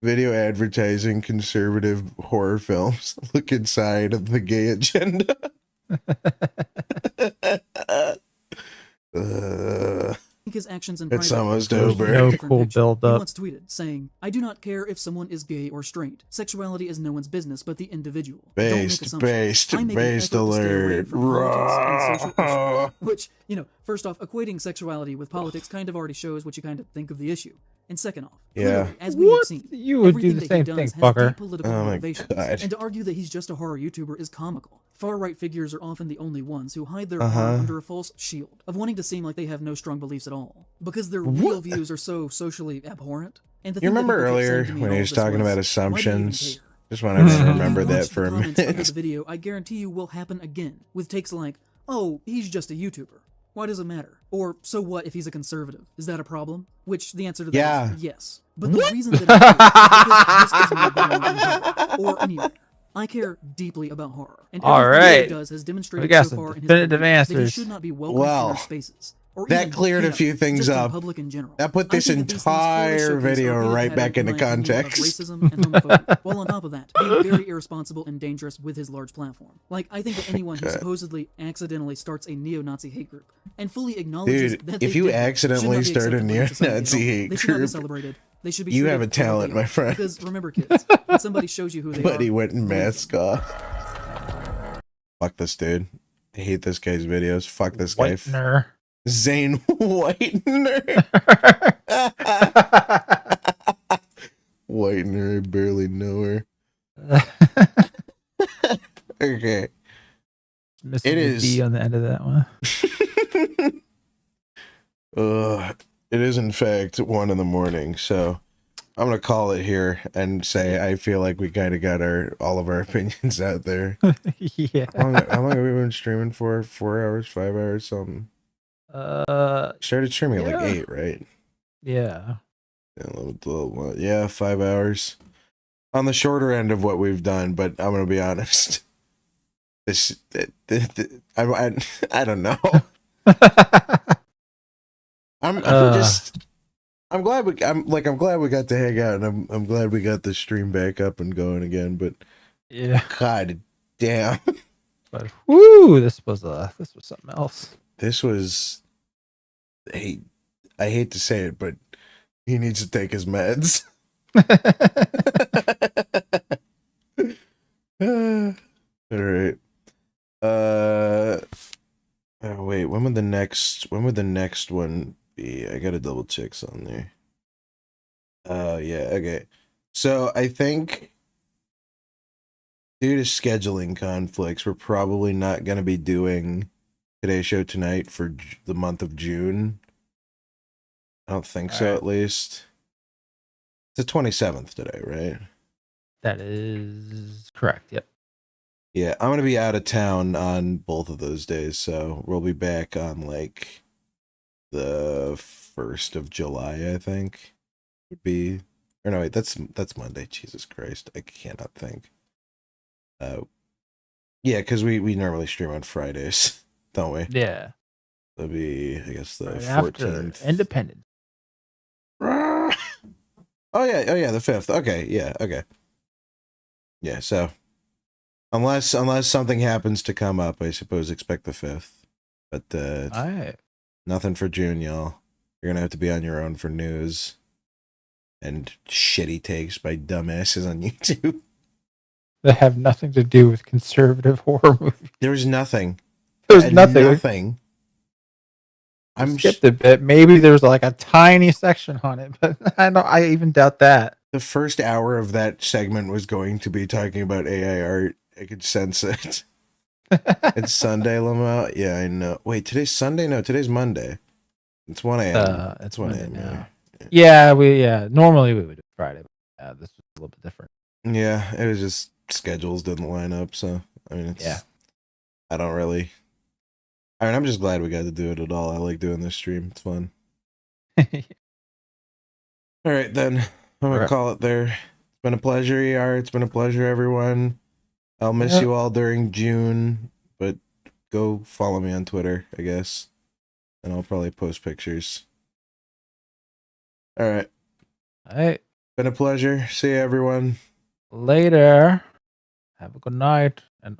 [SPEAKER 2] advertising conservative horror films. Look inside of the gay agenda.
[SPEAKER 5] his actions in
[SPEAKER 2] it's
[SPEAKER 5] private.
[SPEAKER 2] Almost over.
[SPEAKER 1] No cool build up.
[SPEAKER 5] He once tweeted saying, "I do not care if someone is gay or straight. Sexuality is no one's business but the individual.
[SPEAKER 2] Based alert.
[SPEAKER 5] Which, you know, first off, equating sexuality with politics kind of already shows what you kind of think of the issue. And second off, clearly, as we have seen,
[SPEAKER 1] you would do the same thing, fucker.
[SPEAKER 2] Oh my God.
[SPEAKER 5] And to argue that he's just a horror YouTuber is comical. Far-right figures are often the only ones who hide their horror under a false shield of wanting to seem like they have no strong beliefs at all, because their real views are so socially abhorrent. And
[SPEAKER 2] you remember earlier when he was talking about assumptions? Just wanted to remember that for a minute.
[SPEAKER 5] The video, I guarantee you, will happen again with takes like, "Oh, he's just a YouTuber. Why does it matter?" Or, "So what if he's a conservative? Is that a problem?" Which the answer to that is yes. But the reason that is because this is more than or anywhere. I care deeply about horror, and everything he does has demonstrated so far in his career that he should not be welcome in spaces.
[SPEAKER 2] That cleared a few things up. That put this entire video right back into context.
[SPEAKER 5] Racism and homophobia, while on top of that, being very irresponsible and dangerous with his large platform. Like, I think that anyone who supposedly accidentally starts a neo-Nazi hate group and fully acknowledges that
[SPEAKER 2] if you accidentally start a neo-Nazi hate
[SPEAKER 5] they should not be
[SPEAKER 2] group,
[SPEAKER 5] celebrated. They should be
[SPEAKER 2] you have a talent, my friend.
[SPEAKER 5] Because remember, kids, when somebody shows you who they
[SPEAKER 2] but
[SPEAKER 5] are.
[SPEAKER 2] he went and mask off. Fuck this dude. I hate this guy's videos. Fuck this guy.
[SPEAKER 1] Whitener.
[SPEAKER 2] Zane Whitener. Whitener, I barely know her. Okay.
[SPEAKER 1] Missing
[SPEAKER 2] it
[SPEAKER 1] the
[SPEAKER 2] is
[SPEAKER 1] D on the end of that one.
[SPEAKER 2] It is in fact 1 a.m, so gonna call it here and say I feel like we kind of got all of our opinions out there.
[SPEAKER 1] Yeah.
[SPEAKER 2] How long have we been streaming for? 4 hours, 5 hours, something. Started streaming at like 8, right?
[SPEAKER 1] Yeah.
[SPEAKER 2] Yeah, 5 hours. On the shorter end of what we've done, but I'm gonna be honest. I don't know. I'm glad we got to hang out, and I'm glad we got the stream back up and going again. But
[SPEAKER 1] yeah,
[SPEAKER 2] God damn.
[SPEAKER 1] But whoo, this was something else.
[SPEAKER 2] This was. Hey, I hate to say it, but he needs to take his meds. All right. Oh, wait, when would the next one be? I gotta double check something there. Yeah, okay. So I think due to scheduling conflicts, we're probably not gonna be doing Today's Show Tonight for the month of June. I don't think so, at least. It's the 27th today, right?
[SPEAKER 1] That is correct, yep.
[SPEAKER 2] Yeah, I'm going to be out of town on both of those days, so we'll be back on, like, the 1st of July, I think. Would be... Or no, wait, that's Monday. Jesus Christ, I cannot think. Yeah, because we normally stream on Fridays, don't we?
[SPEAKER 1] Yeah.
[SPEAKER 2] That'll be, I guess, the
[SPEAKER 1] right
[SPEAKER 2] 14th.
[SPEAKER 1] Independence.
[SPEAKER 2] Oh, yeah, the 5th. Okay, yeah, okay. Yeah, so... Unless something happens to come up, I suppose expect the 5th. But nothing for June, y'all. You're gonna have to be on your own for news and shitty takes by dumbasses on YouTube.
[SPEAKER 1] That have nothing to do with conservative horror movies.
[SPEAKER 2] There's nothing.
[SPEAKER 1] There's nothing.
[SPEAKER 2] Nothing.
[SPEAKER 1] I'm skipped a bit. Maybe there's like a tiny section on it, but I even doubt that.
[SPEAKER 2] The first hour of that segment was going to be talking about AI art. I could sense it. It's Sunday, Lamau. Yeah, I know. Wait, today's Sunday? No, today's Monday. It's 1 a.m.
[SPEAKER 1] It's
[SPEAKER 2] 1
[SPEAKER 1] Monday
[SPEAKER 2] a.m.
[SPEAKER 1] now. Yeah, normally we would do Friday, but this was a little bit different.
[SPEAKER 2] Yeah, it was just schedules didn't line up, so I mean, I don't really. I mean, I'm just glad we got to do it at all. I like doing this stream. It's fun. All right, then I'm gonna call it there. It's been a pleasure, ER. It's been a pleasure, everyone. I'll miss you all during June, but go follow me on Twitter, I guess. And I'll probably post pictures. All right. Been a pleasure. See you, everyone.
[SPEAKER 1] Later. Have a good night and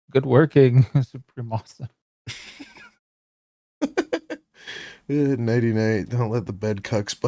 [SPEAKER 1] good working. Supreme awesome.
[SPEAKER 2] Nighty night. Don't let the bed cucks